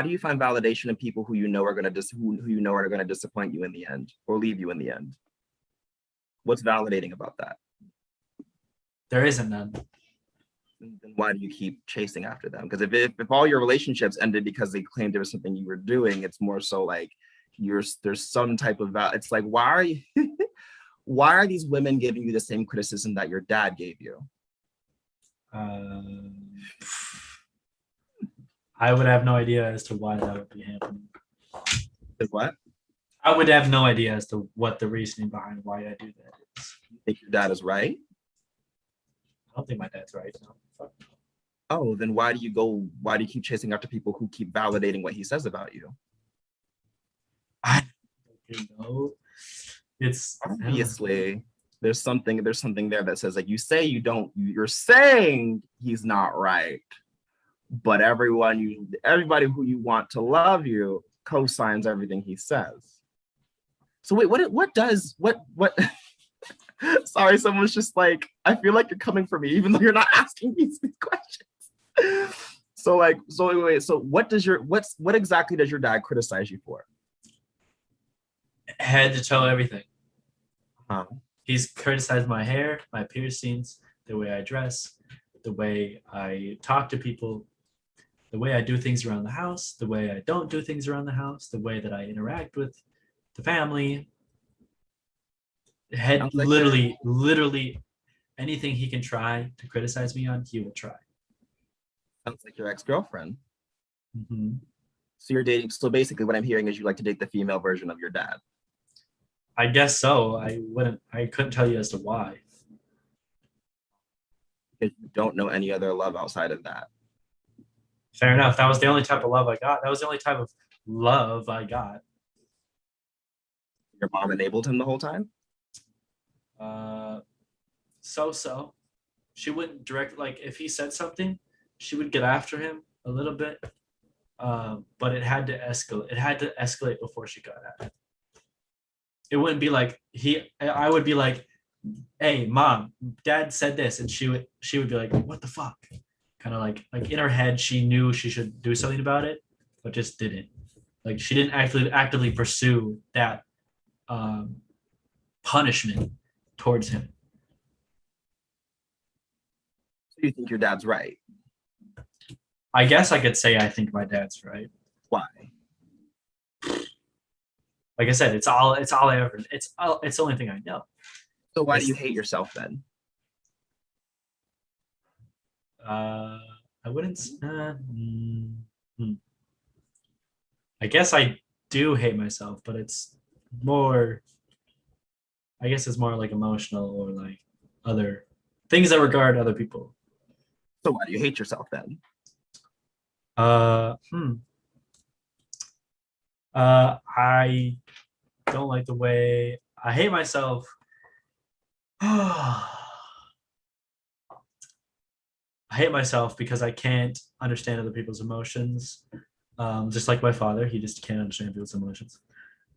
you find validation in people who you know are going to who you know are going to disappoint you in the end or leave you in the end? What's validating about that? There isn't none. Then why do you keep chasing after them? Because if all your relationships ended because they claimed there was something you were doing, it's more so like there's some type of it's like, why are you why are these women giving you the same criticism that your dad gave you? I would have no idea as to why that would be happening. What? I would have no idea as to what the reasoning behind why I do that is. You think your dad is right? I don't think my dad's right. No. Fuck. Oh, then why do you keep chasing after people who keep validating what he says about you? I don't know. It's obviously there's something there that says like you're saying he's not right, but everybody who you want to love you co-signs everything he says. So wait, what sorry, someone's just like, I feel like you're coming for me even though you're not asking me these questions. So what exactly does your dad criticize you for? Head to toe everything. Huh. He's criticized my hair, my piercings, the way I dress, the way I talk to people, the way I do things around the house, the way I don't do things around the house, the way that I interact with the family. Literally anything he can try to criticize me on, he will try. Sounds like your ex-girlfriend. Mm-hmm. So you're dating. So basically, what I'm hearing is you like to date the female version of your dad. I guess so. I couldn't tell you as to why. Because you don't know any other love outside of that. Fair enough. That was the only type of love I got. That was the only type of love I got. Your mom enabled him the whole time? So. She wouldn't direct, like if he said something, she would get after him a little bit. But it had to escalate. It had to escalate before she got at it. It wouldn't be like I would be like, hey mom, dad said this, and she would be like, what the fuck? Kind of like in her head she knew she should do something about it, but just didn't. Like she didn't actively pursue that punishment towards him. So you think your dad's right? I guess I could say I think my dad's right. Why? Like I said, it's all I ever. It's the only thing I know. So why do you hate yourself then? I wouldn't. I guess I do hate myself, but it's more. I guess it's more like emotional or like other things that regard other people. So why do you hate yourself then? I don't like the way I hate myself. I hate myself because I can't understand other people's emotions. Just like my father, he just can't understand people's emotions.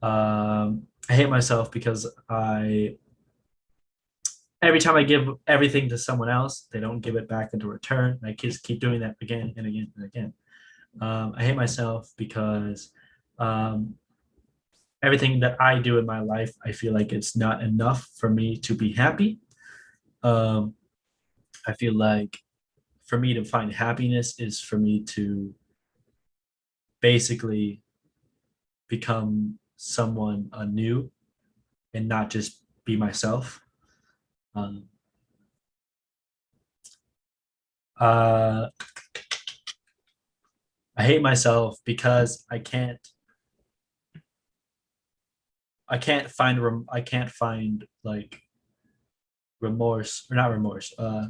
I hate myself because every time I give everything to someone else, they don't give it back into return. I just keep doing that again and again and again. I hate myself because everything that I do in my life, I feel like it's not enough for me to be happy. I feel like for me to find happiness is for me to basically become someone anew and not just be myself. I hate myself because I can't find like remorse, or not remorse. I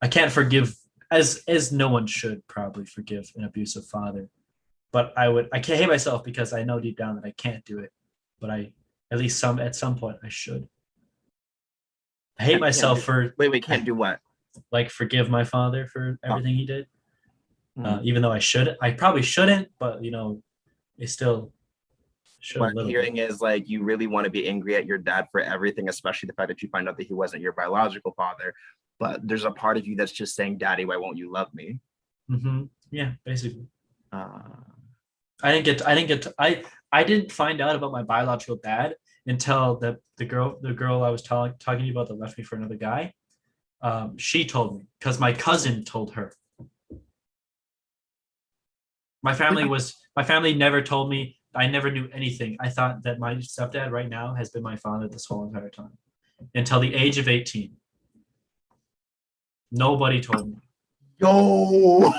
can't forgive, as no one should probably forgive an abusive father. But I can't hate myself because I know deep down that I can't do it. But I At least at some point I should. I hate Can't myself do- for Wait, can't do what? like forgive my father for everything he did. Mhm. Even though I probably shouldn't, but you know, it still should a What I'm little hearing bit. is like you really want to be angry at your dad for everything, especially the fact that you find out that he wasn't your biological father. But there's a part of you that's just saying, "Daddy, why won't you love me?" Yeah, basically. Uh, I didn't find out about my biological dad until the girl I was talking to you about that left me for another guy. She told me because my cousin told her. My family never told me. I never knew anything. I thought that my stepdad right now has been my father this whole entire time until the age of 18. Nobody told me. Yo,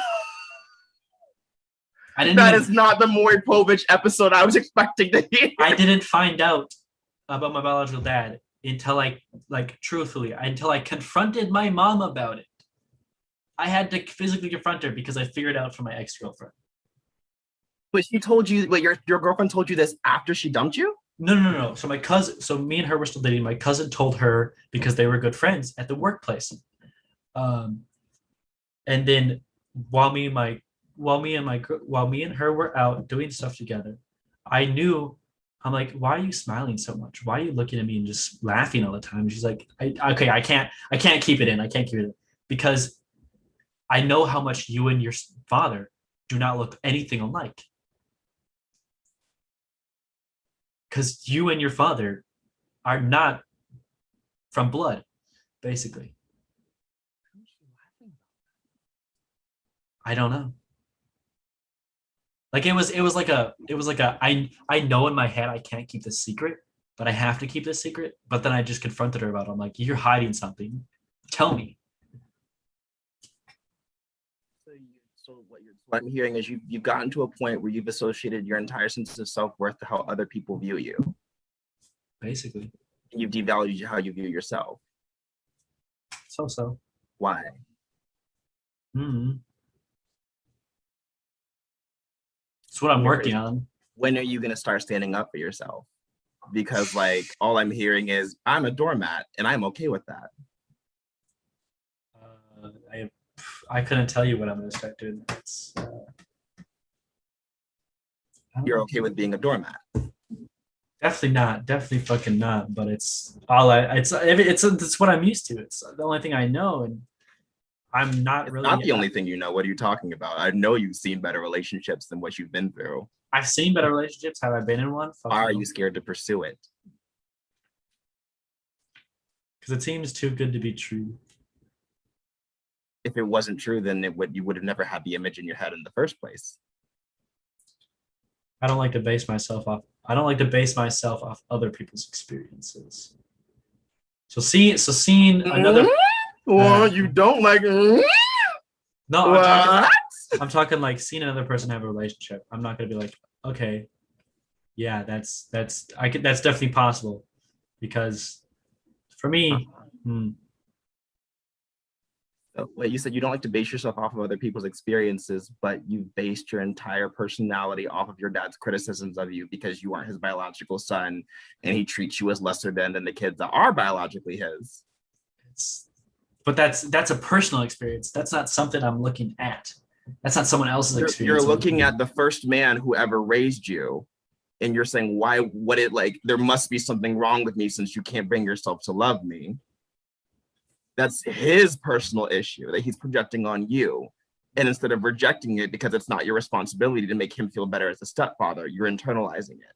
I didn't that even, is not the Maury Povich episode I was expecting to hear. I didn't find out about my biological dad until truthfully, until I confronted my mom about it. I had to physically confront her because I figured out from my ex-girlfriend. But she told you, but your girlfriend told you this after she dumped you? No. So my cousin, so me and her were still dating. My cousin told her because they were good friends at the workplace. And then while me and her were out doing stuff together, I knew. I'm like, why are you smiling so much? Why are you looking at me and just laughing all the time? She's like, I can't keep it in. I can't keep it in because I know how much you and your father do not look anything alike. Because you and your father are not from blood, basically. I don't know. Like it was like I know in my head I can't keep this secret, but I have to keep this secret. But then I just confronted her about it. I'm like, you're hiding something. Tell me. So what I'm hearing is you've gotten to a point where you've associated your entire sense of self-worth to how other people view you. Basically. You've devalued how you view yourself. So. Why? It's what I'm working on. When are you going to start standing up for yourself? Because like all I'm hearing is I'm a doormat and I'm okay with that. I couldn't tell you what I'm going to start doing. You're okay with being a doormat. Definitely not. Definitely fucking not. But it's what I'm used to. It's the only thing I know, and I'm not It's really. Not the only thing you know. What are you talking about? I know you've seen better relationships than what you've been through. I've seen better relationships. Have I been in one? Why are you scared to pursue it? Because it seems too good to be true. If it wasn't true, then you would have never had the image in your head in the first place. I don't like to base myself off other people's experiences. So seeing another. Well, you don't like. No, I'm talking like seeing another person have a relationship. I'm not gonna be like, okay, yeah, that's definitely possible, because for me, Wait, you said you don't like to base yourself off of other people's experiences, but you based your entire personality off of your dad's criticisms of you because you aren't his biological son, and he treats you as lesser than the kids that are biologically his. But that's a personal experience. That's not something I'm looking at. That's not someone else's experience. You're looking at the first man who ever raised you, and you're saying, there must be something wrong with me since you can't bring yourself to love me. That's his personal issue that he's projecting on you. And instead of rejecting it because it's not your responsibility to make him feel better as a stepfather, you're internalizing it.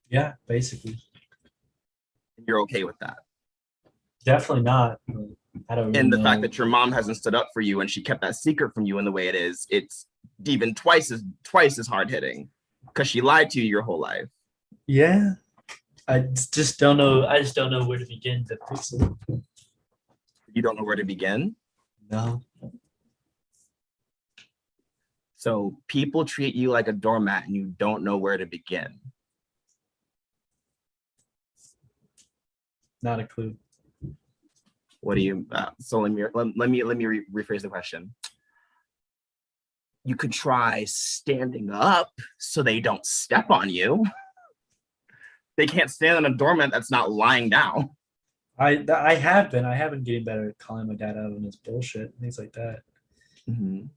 Yeah, basically. You're okay with that. Definitely not. I don't really And the know. fact that your mom hasn't stood up for you and she kept that secret from you in the way it is, it's even twice as hard hitting because she lied to you your whole life. Yeah. I just don't know where to begin to fix it. You don't know where to begin? No. So people treat you like a doormat and you don't know where to begin. Not a clue. What do you? So let me rephrase the question. You could try standing up so they don't step on you. They can't stand on a doormat that's not lying down. I have been getting better at calling my dad out on his bullshit, things like that. Mm-hmm.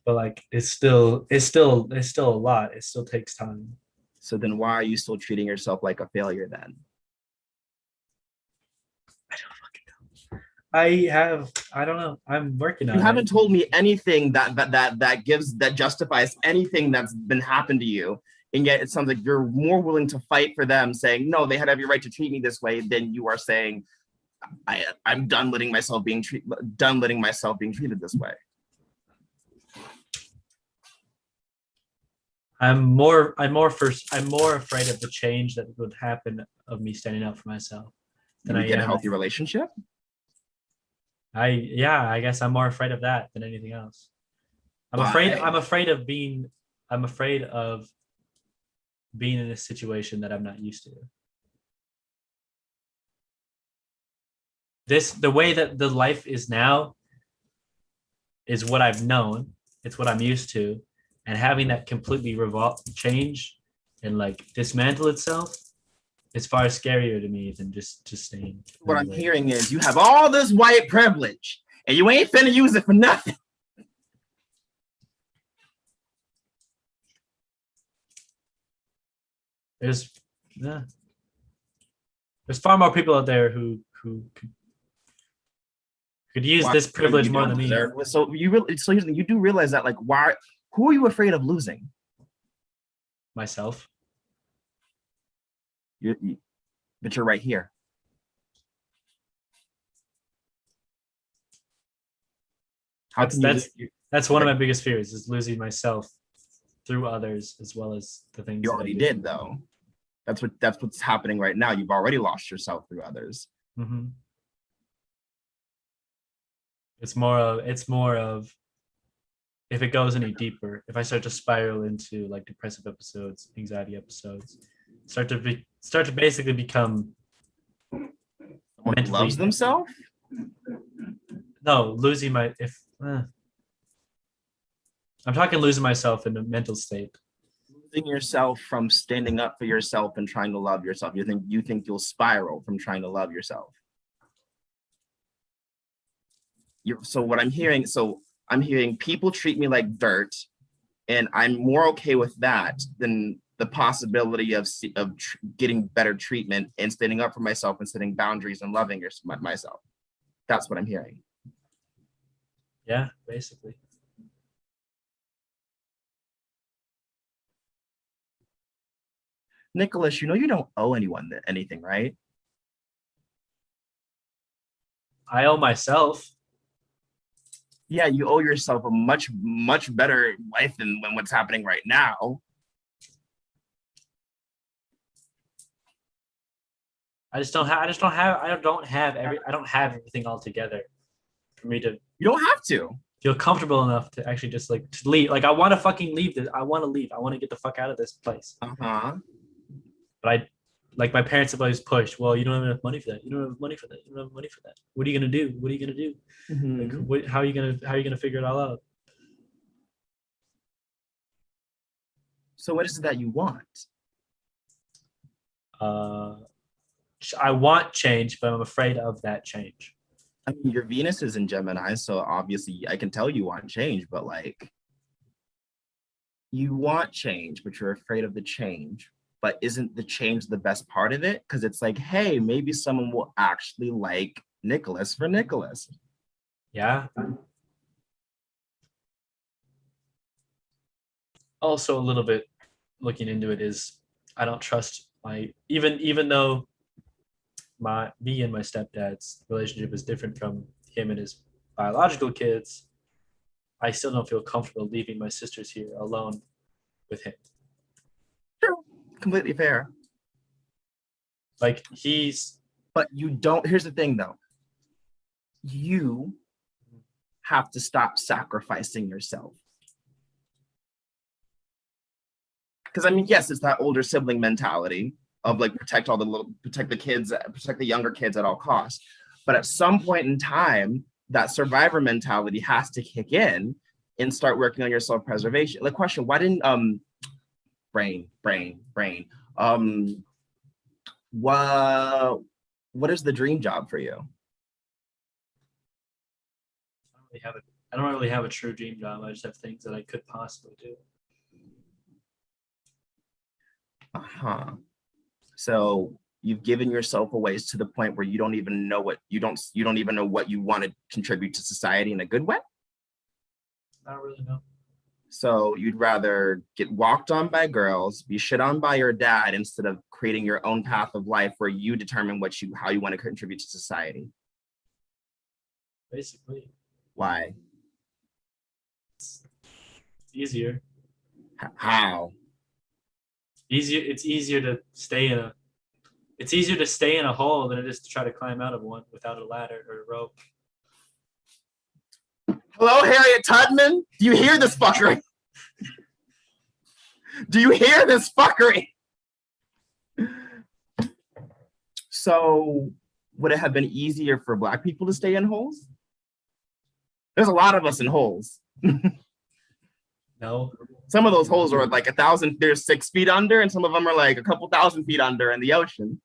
But like it's still a lot. It still takes time. So then why are you still treating yourself like a failure then? I don't know. I'm working on You it. haven't told me anything that justifies anything that's been happened to you. And yet it sounds like you're more willing to fight for them saying, no, they had every right to treat me this way than you are saying, I'm done letting myself being treated this way. I'm more afraid of the change that would happen of me standing up for myself than You I get a am. healthy relationship? I guess I'm more afraid of that than anything else. I'm afraid of being in a situation that I'm not used to. The way that the life is now is what I've known. It's what I'm used to. And having that completely change and like dismantle itself is far scarier to me than just staying. What I'm hearing is you have all this white privilege and you ain't finna use it for nothing. There's far more people out there who could use this privilege more than me. So here's the thing, you do realize that, like, who are you afraid of losing? Myself. But you're right here. That's one of my biggest fears, is losing myself through others as well as the things you already did, though. That's what's happening right now. You've already lost yourself through others. Mm-hmm. It's more of if it goes any deeper, if I start to spiral into like depressive episodes, anxiety episodes, start to basically become someone who loves themselves. No, losing my I'm talking losing myself in a mental state. Losing yourself from standing up for yourself and trying to love yourself. You think you'll spiral from trying to love yourself. I'm hearing people treat me like dirt, and I'm more okay with that than the possibility of getting better treatment and standing up for myself and setting boundaries and loving myself. That's what I'm hearing. Yeah, basically. Nicholas, you don't owe anyone anything, right? I owe myself. Yeah, you owe yourself a much, much better life than what's happening right now. I don't have everything all together for me to. You don't have to feel comfortable enough to actually just like to leave. Like I want to fucking leave this. I want to leave. I want to get the fuck out of this place. But like my parents have always pushed. Well, you don't have enough money for that. You don't have money for that. You don't have money for that. What are you gonna do? What are you gonna do? Mm-hmm. Like, how are you gonna figure it all out? So what is it that you want? I want change, but I'm afraid of that change. I mean, your Venus is in Gemini, so obviously I can tell you want change, but like you want change, but you're afraid of the change. But isn't the change the best part of it? Because it's like, hey, maybe someone will actually like Nicholas for Nicholas. Yeah. Also, a little bit looking into it is I don't trust even though me and my stepdad's relationship is different from him and his biological kids, I still don't feel comfortable leaving my sisters here alone with him. True. Completely fair. Like but you don't, here's the thing though. You have to stop sacrificing yourself. Because I mean, yes, it's that older sibling mentality of like protect the younger kids at all costs. But at some point in time, that survivor mentality has to kick in and start working on your self-preservation. Like question, why didn't brain. What is the dream job for you? I don't really have a true dream job. I just have things that I could possibly do. Uh-huh. So you've given yourself away to the point where you don't even know what you don't even know what you want to contribute to society in a good way. I don't really know. So you'd rather get walked on by girls, be shit on by your dad, instead of creating your own path of life where you determine how you want to contribute to society. Basically, Why? it's easier. How? It's easier to stay in a. It's easier to stay in a hole than it is to try to climb out of one without a ladder or a rope. Hello, Harriet Tubman? Do you hear this fuckery? Do you hear this fuckery? So, would it have been easier for Black people to stay in holes? There's a lot of us in holes. No, Some of those holes are like 1,000, they're 6 feet under, and some of them are like a couple thousand feet under in the ocean.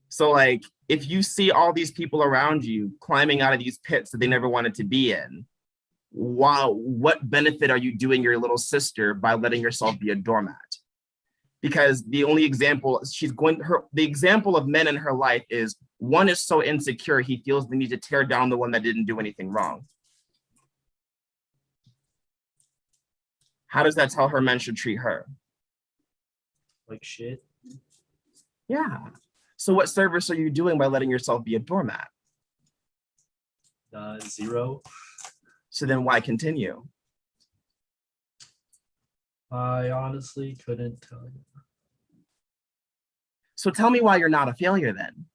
So, like, if you see all these people around you climbing out of these pits that they never wanted to be in, wow, what benefit are you doing your little sister by letting yourself be a doormat? Because the only example the example of men in her life is one is so insecure he feels the need to tear down the one that didn't do anything wrong. How does that tell her men should treat her? like shit. Yeah. So what service are you doing by letting yourself be a doormat? 0. So then why continue? I honestly couldn't tell you. So tell me why you're not a failure then.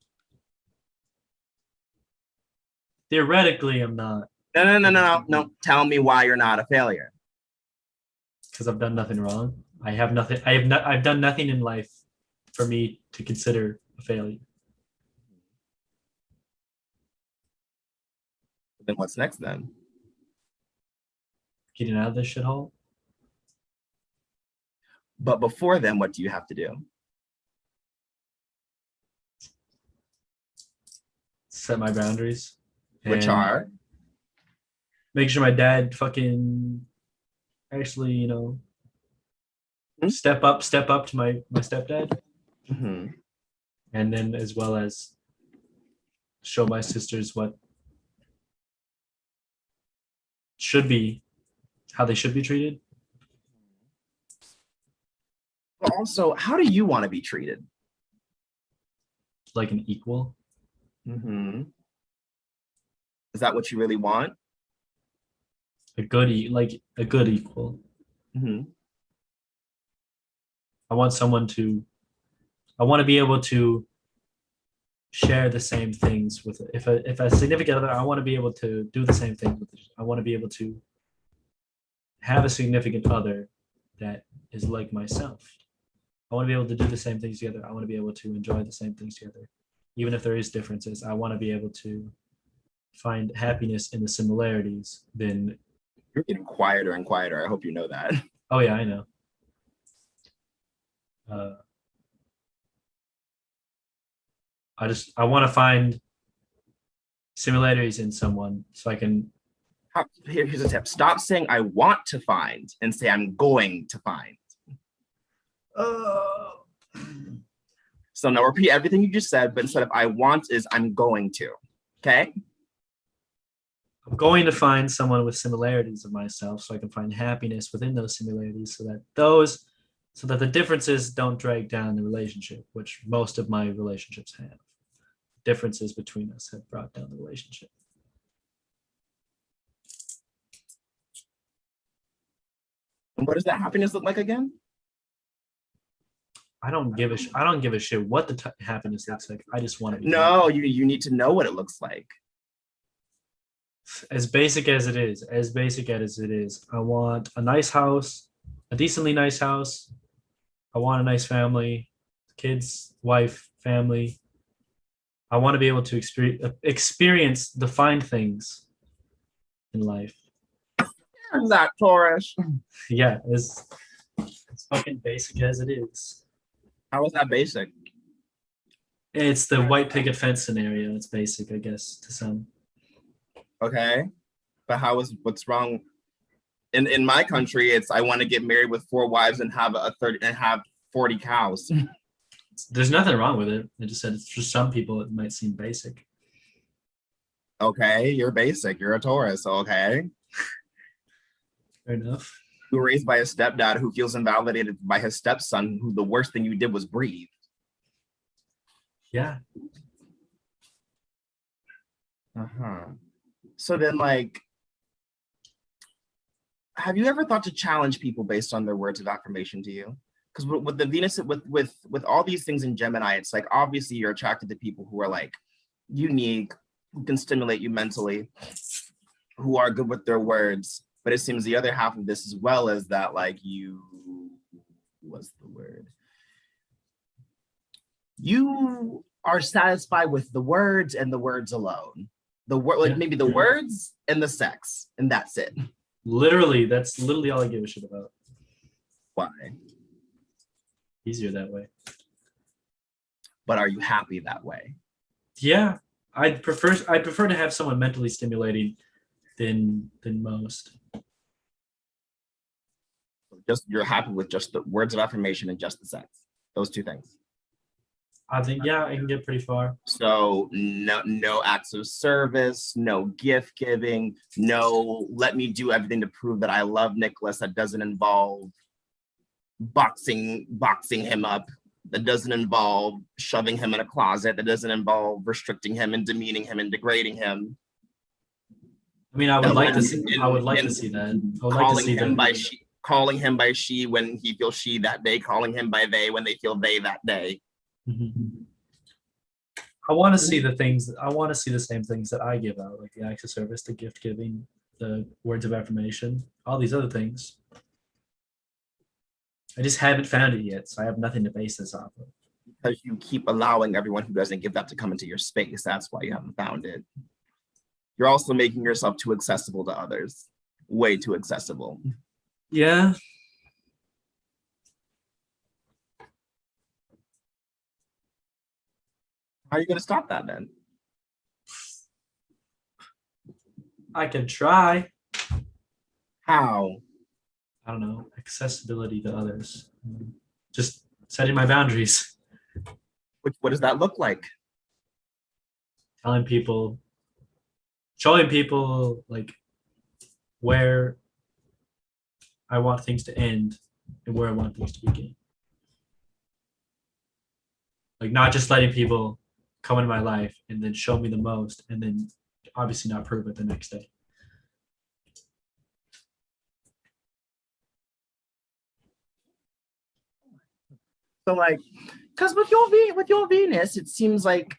Theoretically, I'm not, No. Tell me why you're not a failure. because I've done nothing wrong. I have nothing. I've done nothing in life for me to consider a failure. Then what's next then? Getting out of this shithole. But before then, what do you have to do? Set my boundaries. Which and are? make sure my dad fucking actually, step up to my stepdad, Mhm. and then as well as show my sisters what should be how they should be treated. But also, how do you want to be treated? Like an equal. Mhm. Is that what you really want? A good equal. Mhm. I want to be able to share the same things with if a significant other. I want to be able to do the same thing with. I want to be able to have a significant other that is like myself. I want to be able to do the same things together. I want to be able to enjoy the same things together, even if there is differences. I want to be able to find happiness in the similarities. Then, You're getting quieter and quieter. I hope you know that. oh yeah, I know. I want to find similarities in someone so I can. Here's a tip. Stop saying I want to find and say I'm going to find. So now repeat everything you just said, but instead of I want is I'm going to. Okay? I'm going to find someone with similarities of myself so I can find happiness within those similarities so that the differences don't drag down the relationship, which most of my relationships have. Differences between us have brought down the relationship. And what does that happiness look like again? I don't give a shit what the happiness looks like. I just want to be No, you need to know what it looks like. as basic as it is. I want a nice house, a decently nice house. I want a nice family, kids, wife, family. I want to be able to experience the fine things in life. There's that Taurus. Yeah, as fucking basic as it is. How is that basic? It's the white picket fence scenario. It's basic, I guess, to some. Okay. But what's wrong? In my country, it's I want to get married with 4 wives and have 40 cows. There's nothing wrong with it. I just said it's for some people it might seem basic. Okay, you're basic. You're a Taurus. Okay. Fair enough. You were raised by a stepdad who feels invalidated by his stepson, who the worst thing you did was breathe. Yeah. Uh-huh. So then, like, have you ever thought to challenge people based on their words of affirmation to you? Because with the Venus, with all these things in Gemini, it's like obviously you're attracted to people who are like unique, who can stimulate you mentally, who are good with their words. But it seems the other half of this as well is that like what's the word? You are satisfied with the words and the words alone. The word, like maybe the words and the sex, and that's it. Literally, that's literally all I give a shit about. Why? Easier that way. But are you happy that way? Yeah. I'd prefer to have someone mentally stimulating than most. Just you're happy with just the words of affirmation and just the sex. Those 2 things. I think I can get pretty far. So no acts of service, no gift giving, no let me do everything to prove that I love Nicholas. That doesn't involve boxing him up. That doesn't involve shoving him in a closet. That doesn't involve restricting him and demeaning him and degrading him. I mean, I would like to see that. I would like to see that. Calling him by she when he feels she that day, calling him by they when they feel they that day. I want to see the things. I want to see the same things that I give out, like the acts of service, the gift giving, the words of affirmation, all these other things. I just haven't found it yet, so I have nothing to base this off of. Because you keep allowing everyone who doesn't give that to come into your space. That's why you haven't found it. You're also making yourself too accessible to others. Way too accessible. Yeah. How are you going to stop that then? I could try. How? I don't know. Accessibility to others. Just setting my boundaries. What does that look like? Telling people, showing people like where I want things to end and where I want things to begin. Like not just letting people come into my life and then show me the most and then obviously not prove it the next day. So like, because with your Venus, it seems like,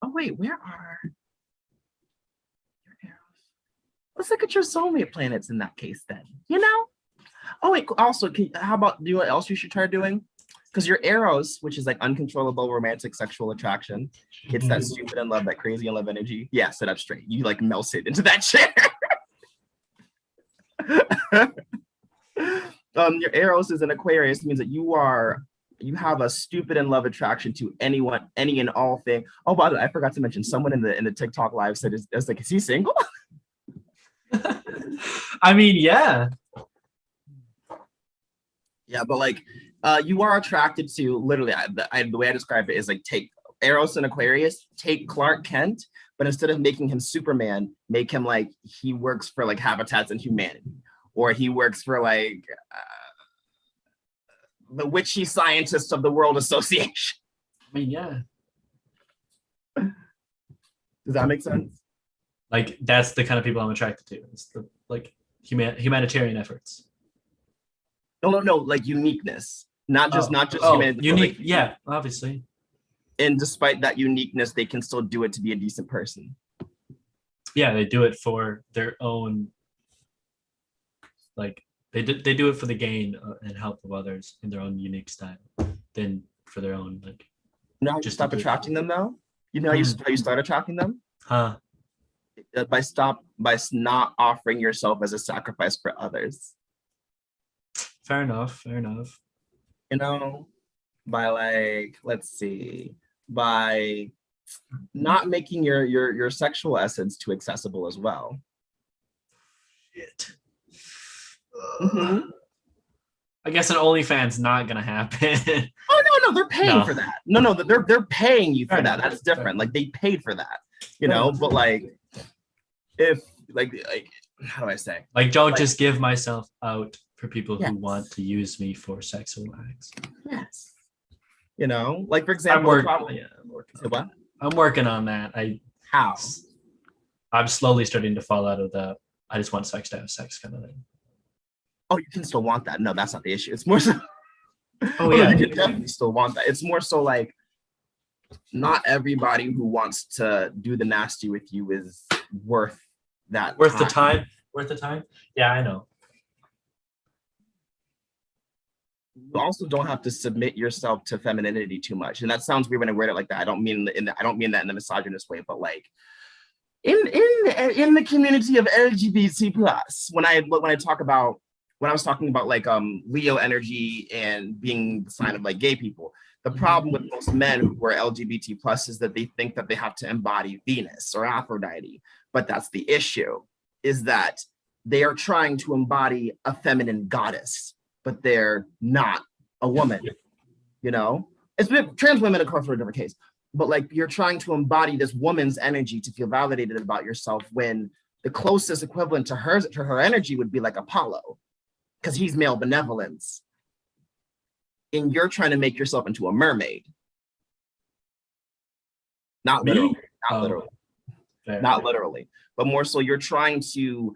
oh wait, where are your arrows? Let's look at your soulmate planets in that case then, you know? Oh wait, also, how about, do you know what else you should try doing? Because your Eros, which is like uncontrollable romantic sexual attraction, it's that stupid in love, that crazy in love energy. Yeah, sit up straight. You like melted into that chair. Your Eros is an Aquarius, means that you have a stupid in love attraction to anyone, any and all thing. Oh, by the way, I forgot to mention someone in the TikTok live said, is like, is he single? I mean, yeah. Yeah, but like, you are attracted to literally the way I describe it is like take Eros and Aquarius, take Clark Kent, but instead of making him Superman, make him like he works for like Habitats and Humanity, or he works for like the witchy scientists of the World Association. I mean, yeah. Does that make sense? Like that's the kind of people I'm attracted to. It's the like humanitarian efforts. No, like uniqueness. Not just humanity. Unique, like, yeah, obviously. And despite that uniqueness, they can still do it to be a decent person. Yeah, they do it for their own, like they do it for the gain and help of others in their own unique style, than for their own like. You know how you stop attracting them though? You know how you start attracting them? Huh? By not offering yourself as a sacrifice for others. Fair enough. you know, by like, let's see, by not making your sexual essence too accessible as well. Shit. Mhm. I guess an OnlyFans not gonna happen. Oh no, they're paying No. for that. No, they're paying you for Fair that. enough. That's different. Like they paid for that, you Fair know. enough. But like, if like how do I say? Like, don't Like- just give myself out for people Yes. who want to use me for sexual acts. Yes. You know, like for I'm example, working. probably, Yeah, I'm working. say what? I'm working on that. How? I'm slowly starting to fall out of the I just want sex to have sex kind of thing. Oh, you can still want that. No, that's not the issue. It's more so. Oh, no, yeah. you can definitely still want that. It's more so like not everybody who wants to do the nasty with you is worth that. Worth the time? Worth the time? Yeah, I know. You also don't have to submit yourself to femininity too much, and that sounds weird when I word it like that. I don't mean that in a misogynist way, but like in the community of LGBT plus, when I talk about when I was talking about like Leo energy and being the sign of like gay people, the problem with most men who are LGBT plus is that they think that they have to embody Venus or Aphrodite, but that's the issue, is that they are trying to embody a feminine goddess, but they're not a woman, you know? It's trans women, of course, are a different case, but like you're trying to embody this woman's energy to feel validated about yourself when the closest equivalent to her energy would be like Apollo, because he's male benevolence. And you're trying to make yourself into a mermaid. Not Me? literally, not Oh. literally. Fair. Not literally, but more so you're trying to,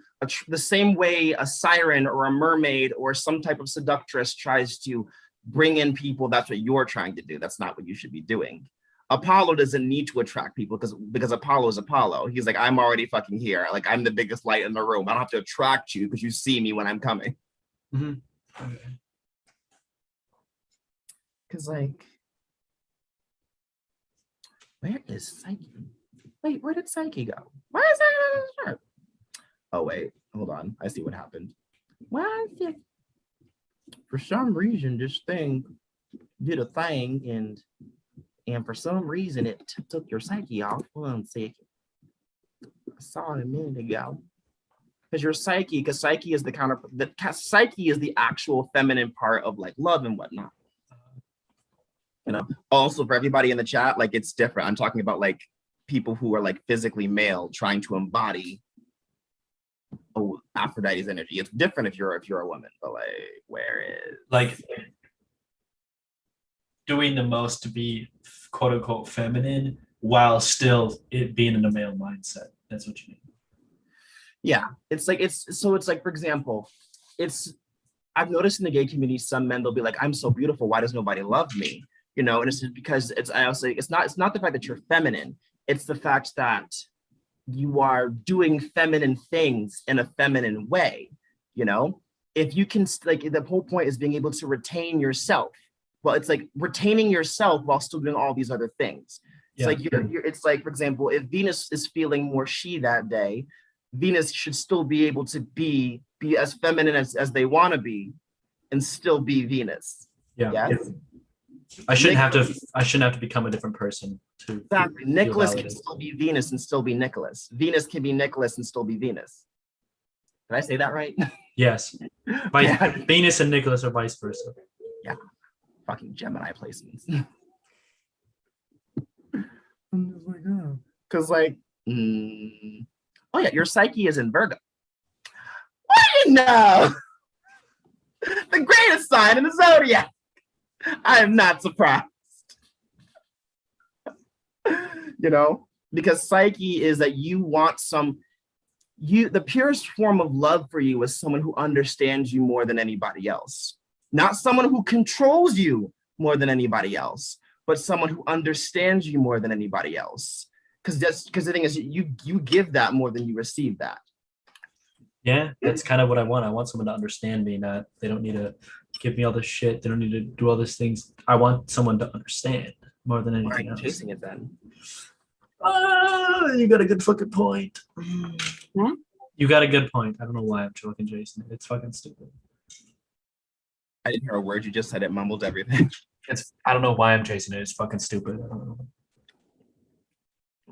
the same way a siren or a mermaid or some type of seductress tries to bring in people, that's what you're trying to do. That's not what you should be doing. Apollo doesn't need to attract people because Apollo is Apollo. He's like, I'm already fucking here. Like, I'm the biggest light in the room. I don't have to attract you because you see me when I'm coming. Mhm. Okay. Because like, where is Psyche? Wait, where did Psyche go? Why is that on his chart? Oh wait, hold on. I see what happened. Why is it? For some reason, this thing did a thing, and for some reason it took your Psyche off. Hold on a second. I saw it a minute ago. Because Psyche is Psyche is the actual feminine part of like love and whatnot. You know. Also, for everybody in the chat, like it's different. I'm talking about like people who are like physically male trying to embody Aphrodite's energy. It's different if you're a woman, but like where is Like doing the most to be quote unquote feminine while still it being in a male mindset. That's what you mean. yeah, it's like for example, I've noticed in the gay community, some men they'll be like, I'm so beautiful, why does nobody love me? You know, and it's just because it's not the fact that you're feminine, it's the fact that you are doing feminine things in a feminine way. You know, if you can, like, the whole point is being able to retain yourself. Well, it's like retaining yourself while still doing all these other things. It's like it's like, for example, if Venus is feeling more she that day, Venus should still be able to be as feminine as they want to be and still be Venus. Yeah. Yes? I shouldn't have to become a different person to Exactly. Nicholas can validated. still be Venus and still be Nicholas. Venus can be Nicholas and still be Venus. Did I say that right? Yes. Venus and Nicholas are vice versa. Yeah. Fucking Gemini placements. I'm just like, oh. Because like, oh yeah, your Psyche is in Virgo. What do you know? The greatest sign in the zodiac. I am not surprised. You know, because Psyche is that you want the purest form of love for you is someone who understands you more than anybody else. Not someone who controls you more than anybody else, but someone who understands you more than anybody else. Because the thing is, you give that more than you receive that. Yeah, that's kind of what I want. I want someone to understand me, not they don't need to give me all this shit. They don't need to do all these things. I want someone to understand more than anything else. Chasing it then. You got a good fucking point. Hmm? You got a good point. I don't know why I'm fucking chasing it. It's fucking stupid. I didn't hear a word you just said. It mumbled everything. I don't know why I'm chasing it. It's fucking stupid. I don't know.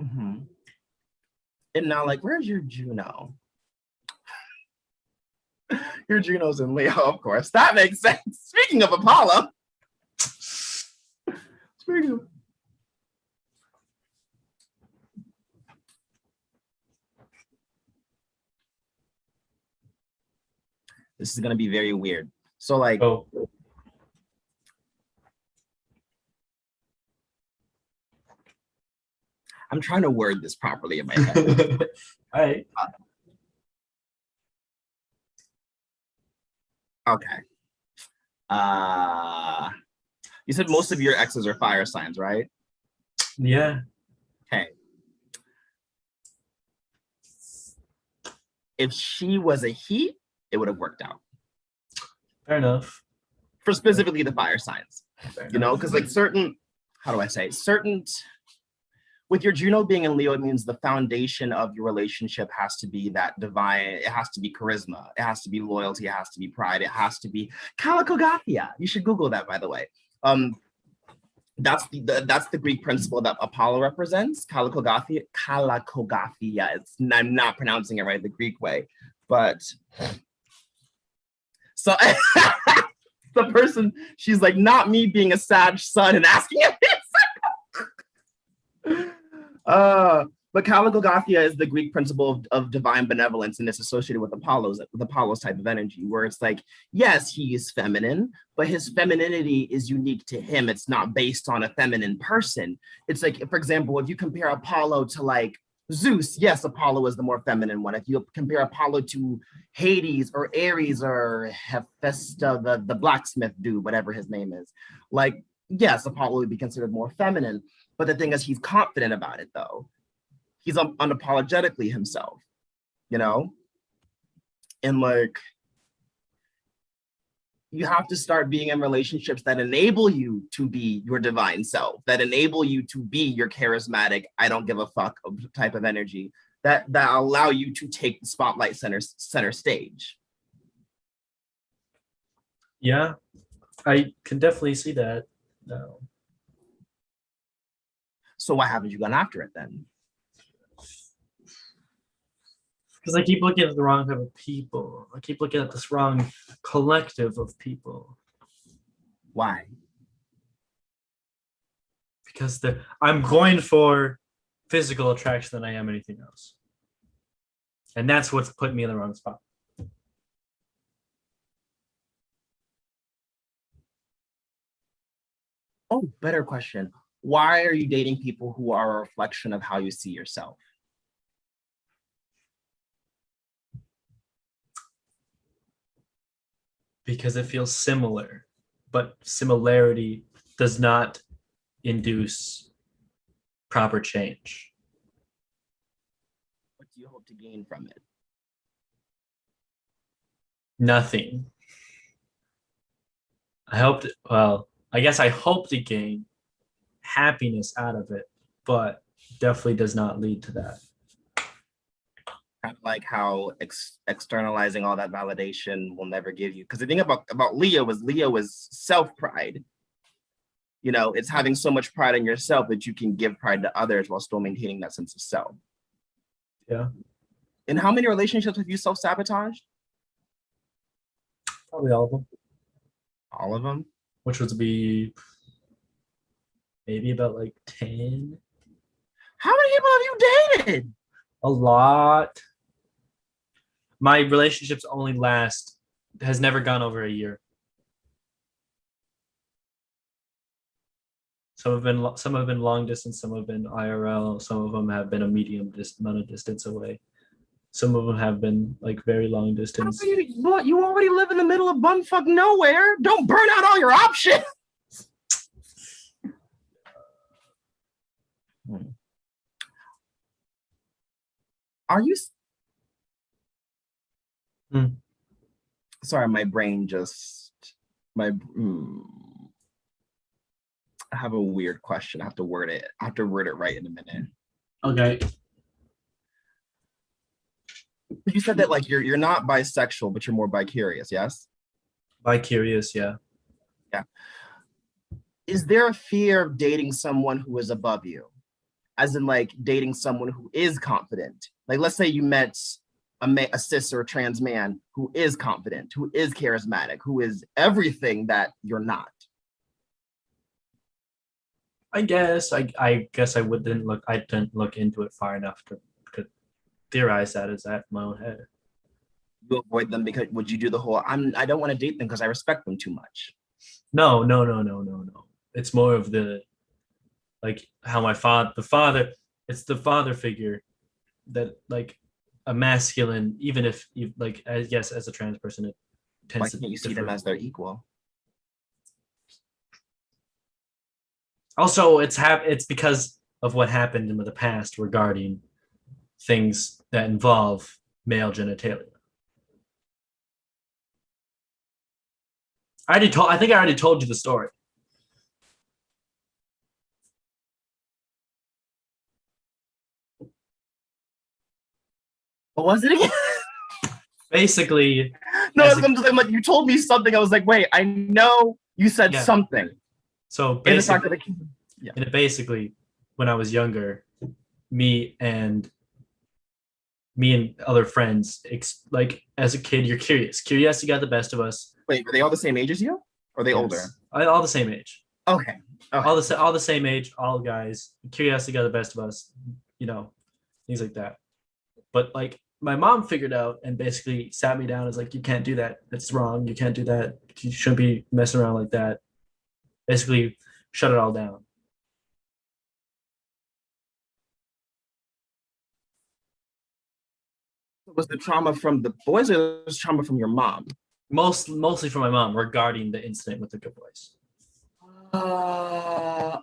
Mm-hmm. And now, like, where's your Juno? Your Juno's in Leo, of course. That makes sense. Speaking of Apollo. Speaking of... This is going to be very weird. So, like, Oh, I'm trying to word this properly in my head. all right. Okay. You said most of your exes are fire signs, right? Yeah. Okay. If she was a he, it would have worked out. Fair enough. For specifically the fire signs. Fair You know, enough. because like certain, how do I say, certain, with your Juno being in Leo, it means the foundation of your relationship has to be that divine, it has to be charisma, it has to be loyalty, it has to be pride, it has to be Kalikogathia. You should Google that, by the way. That's the Greek principle that Apollo represents. Kalikogathia. I'm not pronouncing it right the Greek way, but so the person, she's like, not me being a Sag sun and asking if but Kalikogathia is the Greek principle of divine benevolence, and it's associated with Apollo's type of energy, where it's like, yes, he is feminine, but his femininity is unique to him. It's not based on a feminine person. It's like, for example, if you compare Apollo to like Zeus, yes, Apollo is the more feminine one. If you compare Apollo to Hades or Ares or Hephaestus, the blacksmith dude, whatever his name is, like, yes, Apollo would be considered more feminine. But the thing is, he's confident about it, though. He's unapologetically himself, you know? And like, you have to start being in relationships that enable you to be your divine self, that enable you to be your charismatic, I don't give a fuck type of energy, that allow you to take the spotlight center stage. Yeah, I can definitely see that. No. So why haven't you gone after it then? Because I keep looking at the wrong type of people. I keep looking at this wrong collective of people. Why? Because I'm going for physical attraction than I am anything else. And that's what's put me in the wrong spot. Oh, better question. Why are you dating people who are a reflection of how you see yourself? Because it feels similar, but similarity does not induce proper change. What do you hope to gain from it? Nothing. I guess I hope to gain happiness out of it, but definitely does not lead to that. Kind of like how externalizing all that validation will never give you. Because the thing about Leo is self-pride. You know, it's having so much pride in yourself that you can give pride to others while still maintaining that sense of self. Yeah. In how many relationships have you self-sabotaged? Probably all of them. All of them? Which would be maybe about like 10. How many people have you dated? A lot. My relationships only has never gone over a year. Some have been long distance, some have been IRL, some of them have been a medium amount of distance away. Some of them have been like very long distance. You already live in the middle of bumfuck nowhere. Don't burn out all your options. Are you? Sorry, my brain just I have a weird question. I have to word it. I have to word it right in a minute. Okay. You said that like you're not bisexual, but you're more bicurious, yes? Bi-curious, yeah. Is there a fear of dating someone who is above you? As in like dating someone who is confident? Like let's say you met a cis or a trans man who is confident, who is charismatic, who is everything that you're not. I guess I didn't look into it far enough to theorize that as that in my own head. You avoid them because would you do the whole I don't want to date them because I respect them too much? No, no, no, no, no, no. It's more of the like how it's the father figure that like a masculine, even if you like I guess as a trans person it Why tends to can't you see differ. them as their equal? Also, it's because of what happened in the past regarding things that involve male genitalia. I think I already told you the story. What was it again? Basically, No, as a- I'm like, you told me something. I was like, wait, I know you said Yeah. something. so In the fact basically, that and basically, when I was younger, me and other friends, like as a kid, you're curious. Curiosity got the best of us. wait, were they all the same age as you? Or are they older? Yes. All the same age. Okay. All the same age, all guys. Curiosity got the best of us, you know, things like that. But like my mom figured out and basically sat me down as like, you can't do that. That's wrong. You can't do that. You shouldn't be messing around like that. Basically, shut it all down. Was the trauma from the boys or was trauma from your mom? Mostly from my mom regarding the incident with the good boys. Oh.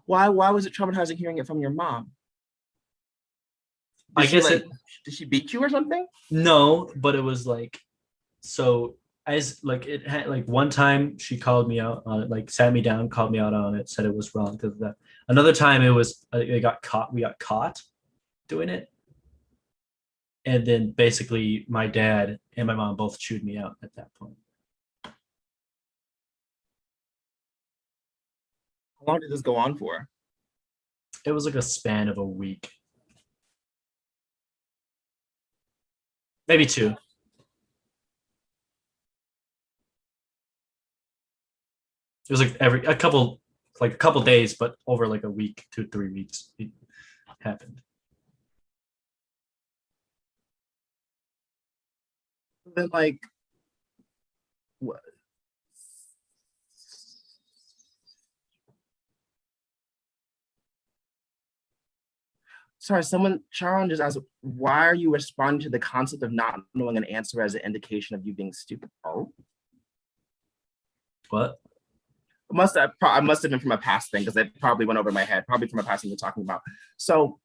Why was it traumatizing hearing it from your mom? I guess did she beat you or something? No, but it was like so as like it had like one time she called me out on it, like sat me down, called me out on it, said it was wrong because of that. Another time it was we got caught doing it. And then basically my dad and my mom both chewed me out at that point. How long did this go on for? It was like a span of a week. Maybe two. It was like a couple days, but over like a week, 2-3 weeks, it happened. Then like what? Sorry, Sharon just asked, why are you responding to the concept of not knowing an answer as an indication of you being stupid? Oh, What? I must have been from a past thing because it probably went over my head, probably from a past thing you're talking about. So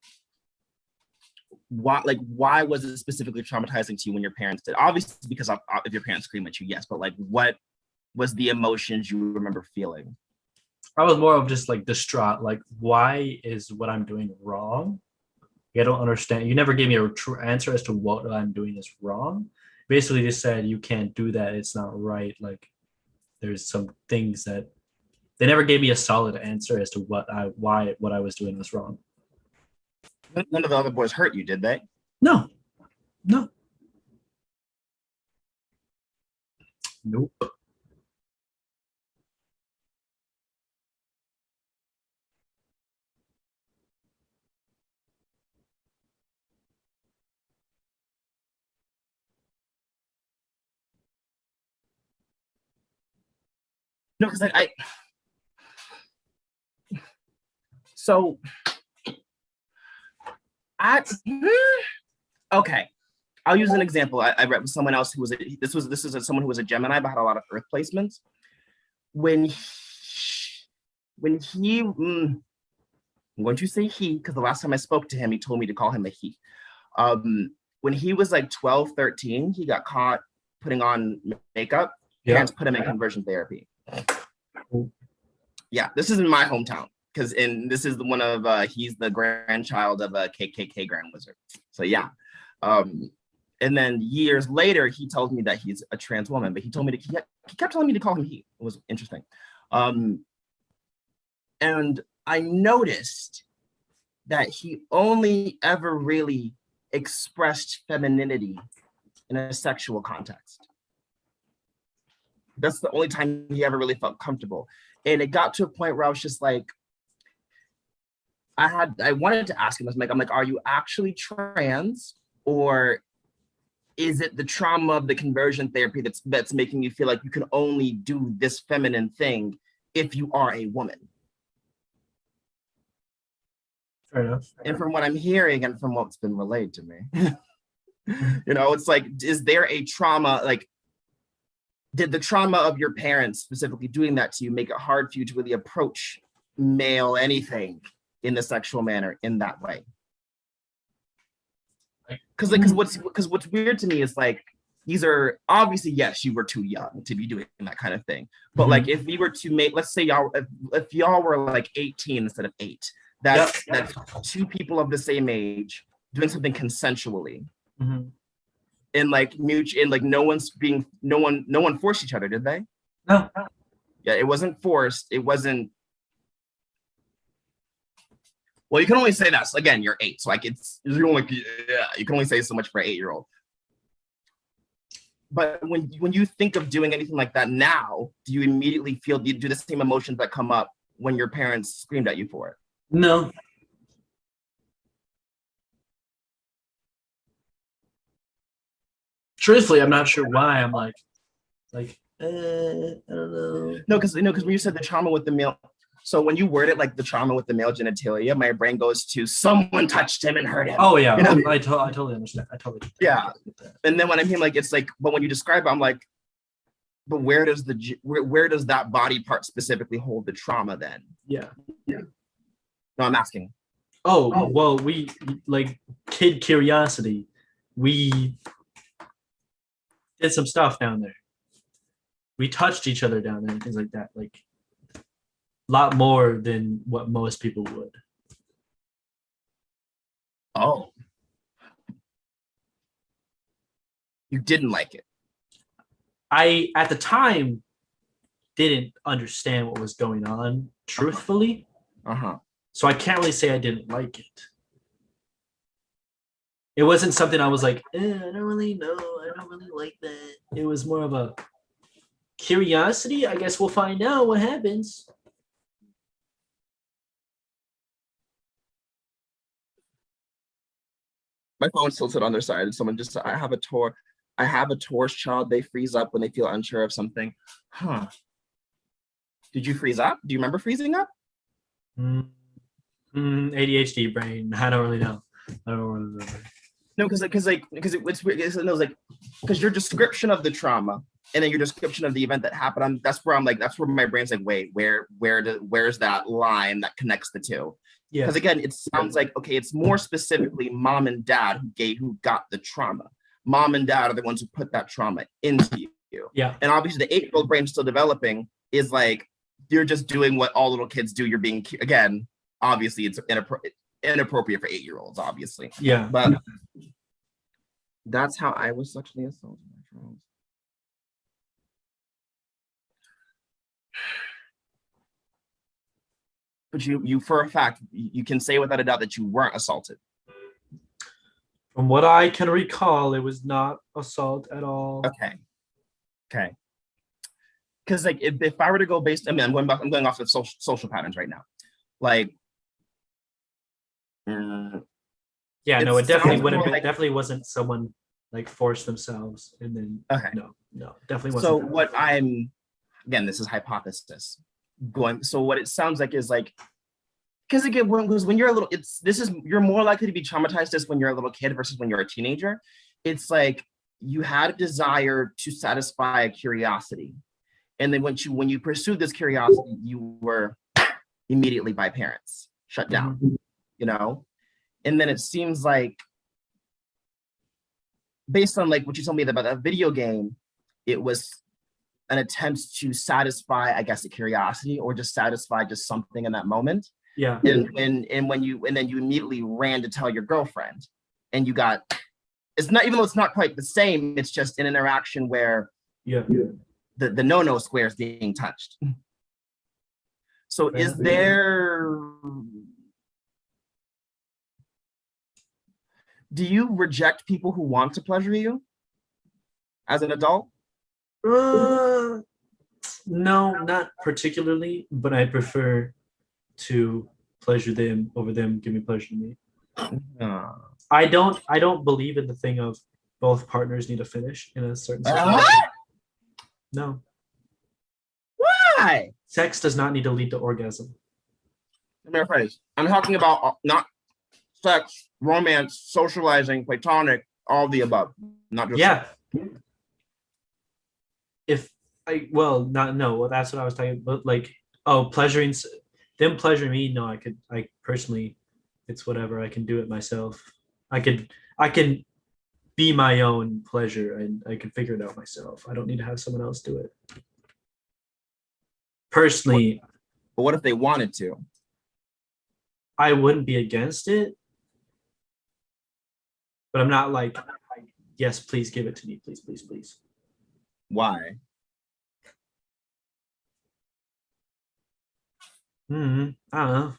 why was it specifically traumatizing to you when your parents did? Obviously, because if your parents scream at you, yes, but like what was the emotions you remember feeling? I was more of just like distraught. Like, why is what I'm doing wrong? I don't understand. You never gave me a true answer as to what I'm doing is wrong. Basically, just said you can't do that. It's not right. Like, there's some things that they never gave me a solid answer as to what I was doing was wrong. None of the other boys hurt you, did they? No, no, nope. No, because I so I okay. I'll use an example. I read with someone else who was someone who was a Gemini but had a lot of Earth placements. When I'm going to say he because the last time I spoke to him, he told me to call him a he. When he was like 12, 13, he got caught putting on makeup. Yeah. Parents put him in conversion therapy. Yeah, this is in my hometown this is one of he's the grandchild of a KKK Grand Wizard. So yeah, And then years later, he tells me that he's a trans woman, but he kept telling me to call him he. It was interesting. And I noticed that he only ever really expressed femininity in a sexual context. That's the only time he ever really felt comfortable. And it got to a point where I was just like, I wanted to ask him, I'm like, are you actually trans, or is it the trauma of the conversion therapy that's making you feel like you can only do this feminine thing if you are a woman? Fair enough. And from what I'm hearing and from what's been relayed to me, it's like, is there a trauma? Like, did the trauma of your parents specifically doing that to you make it hard for you to really approach male anything in the sexual manner in that way? Because what's weird to me is like, these are obviously, yes, you were too young to be doing that kind of thing. But like, if we were to make, let's say if y'all were like 18 instead of 8, that's two people of the same age doing something consensually. And like no one forced each other, did they? No. Yeah, it wasn't forced. It wasn't. Well, you can only say that. So again, you're 8, so like you can only say so much for an 8-year-old. But when you think of doing anything like that now, do you immediately do the same emotions that come up when your parents screamed at you for it? No. Truthfully, I'm not sure why. I'm like, I don't know. No, because when you said the trauma with the male, so when you word it like the trauma with the male genitalia, my brain goes to someone touched him and hurt him. Oh yeah, I totally understand. Yeah. And then when I'm hearing like, it's like, but when you describe it, I'm like, but where does that body part specifically hold the trauma then? Yeah. No, I'm asking. Oh, well, we like kid curiosity. We did some stuff down there. We touched each other down there and things like that. Like a lot more than what most people would. Oh. You didn't like it. I, at the time, didn't understand what was going on, truthfully. So I can't really say I didn't like it. It wasn't something I was like, I don't really know. I don't really like that. It was more of a curiosity. I guess we'll find out what happens. My phone's tilted on their side, and someone just said, I have a Taurus child. They freeze up when they feel unsure of something. Huh. Did you freeze up? Do you remember freezing up? ADHD brain. I don't really know. I don't really remember. No, because it's weird. It was like, because your description of the trauma and then your description of the event that happened, that's where my brain's like, wait, where's that line that connects the two? Yeah. Because again, it sounds like, okay, it's more specifically mom and dad who got the trauma. Mom and dad are the ones who put that trauma into you. Yeah. And obviously the 8-year-old brain still developing is like, you're just doing what all little kids do. You're being, again, obviously it's inappropriate for 8-year-olds, obviously. Yeah. But that's how I was sexually assaulted. But you for a fact, you can say without a doubt that you weren't assaulted. From what I can recall, it was not assault at all. Okay. Because like if I were to go based, I'm going off of social patterns right now. Like, yeah, no, it definitely wouldn't. Like, definitely wasn't someone like forced themselves and then. Okay. No, definitely wasn't. So what again, this is hypothesis. So what it sounds like is like, because again, when you're a little, you're more likely to be traumatized just when you're a little kid versus when you're a teenager. It's like you had a desire to satisfy a curiosity, and then when you pursued this curiosity, you were immediately by parents shut down. And then it seems like, based on like what you told me about that video game, it was an attempt to satisfy, I guess, a curiosity or just satisfy just something in that moment. Yeah. And then you immediately ran to tell your girlfriend, and you got it's not, even though it's not quite the same, it's just an interaction where Yeah. the no-no square is being touched. So is there, do you reject people who want to pleasure you as an adult? No, not particularly, but I prefer to pleasure them over them give me pleasure to me. I don't believe in the thing of both partners need to finish in a certain situation. No. Why? Sex does not need to lead to orgasm. Let me rephrase. I'm talking about not sex, romance, socializing, platonic, all the above. Not just Yeah. If I well not no well that's what I was talking about, like pleasuring them pleasuring me, no, I personally, it's whatever, I can do it myself. I can be my own pleasure and I can figure it out myself. I don't need to have someone else do it. Personally, But what if they wanted to? I wouldn't be against it, but I'm not like, yes, please give it to me, please, please, please. Why? I don't know.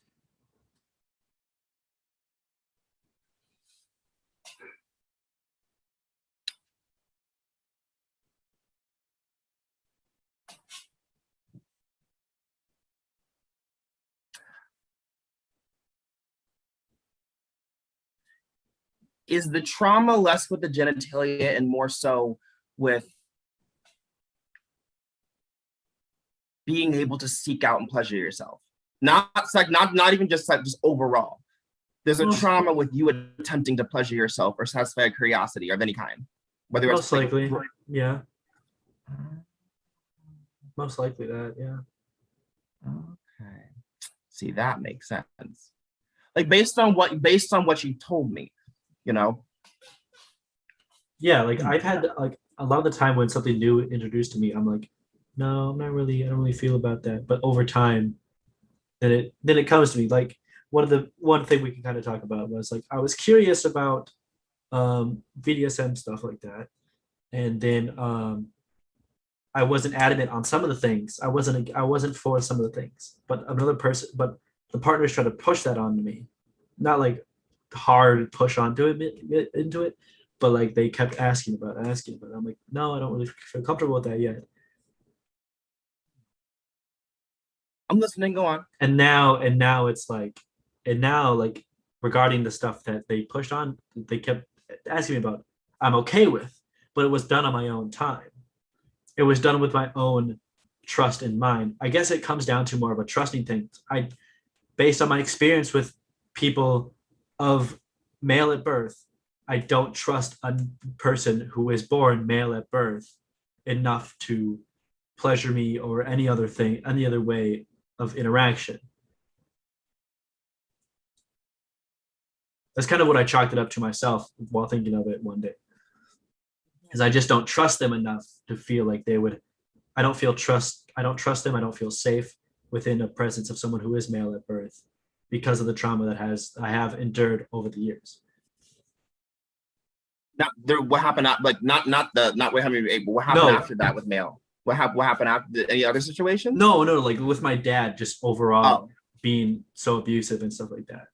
Is the trauma less with the genitalia and more so with being able to seek out and pleasure yourself? Not like not even just like just overall. There's a trauma with you attempting to pleasure yourself or satisfy a curiosity of any kind. Whether Most it's like, likely, yeah. Most likely that, yeah. okay. See, that makes sense. Like based on what you told me, you know. Yeah, like I've had like a lot of the time when something new introduced to me, I'm like, no, I'm not really, I don't really feel about that. But over time, then it comes to me. Like one thing we can kind of talk about was like I was curious about BDSM stuff like that. And then I wasn't adamant on some of the things. I wasn't for some of the things. But the partners tried to push that onto me. Not like hard push onto it into it, but like they kept asking about it. I'm like, no, I don't really feel comfortable with that yet. I'm listening, go on. And now it's like, regarding the stuff that they pushed on, they kept asking me about, I'm okay with, but it was done on my own time. It was done with my own trust in mind. I guess it comes down to more of a trusting thing. Based on my experience with people of male at birth, I don't trust a person who is born male at birth enough to pleasure me or any other way of interaction. That's kind of what I chalked it up to myself while thinking of it one day. Because I just don't trust them enough to feel like they would. I don't trust them. I don't feel safe within the presence of someone who is male at birth because of the trauma that I have endured over the years. Not there. What happened? Not what happened. But what happened after that with male? What happened after any other situation? No, like with my dad, just overall being so abusive and stuff like that.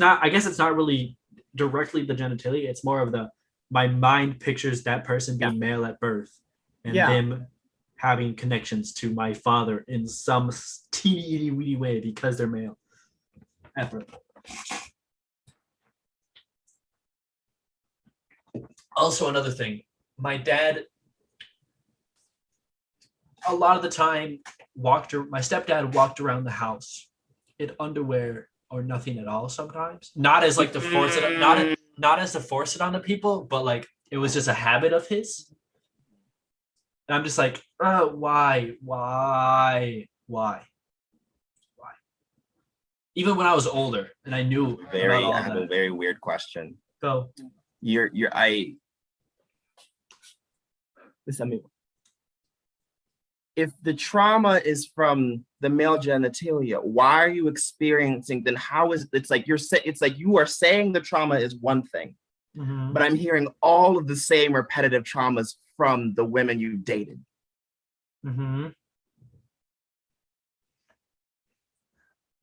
I guess it's not really directly the genitalia. It's more of my mind pictures that person being male at birth and them having connections to my father in some teeny weedy way because they're male at birth. Also, another thing, my dad, a lot of the time, my stepdad walked around the house in underwear or nothing at all sometimes. Not as like to force it, not as to force it on the people, but like it was just a habit of his. And I'm just like, why? Even when I was older and I knew I have a very weird question. Go. Listen, if the trauma is from the male genitalia, why are you experiencing? Then how is it's like it's like you are saying the trauma is one thing, but I'm hearing all of the same repetitive traumas from the women you dated. I don't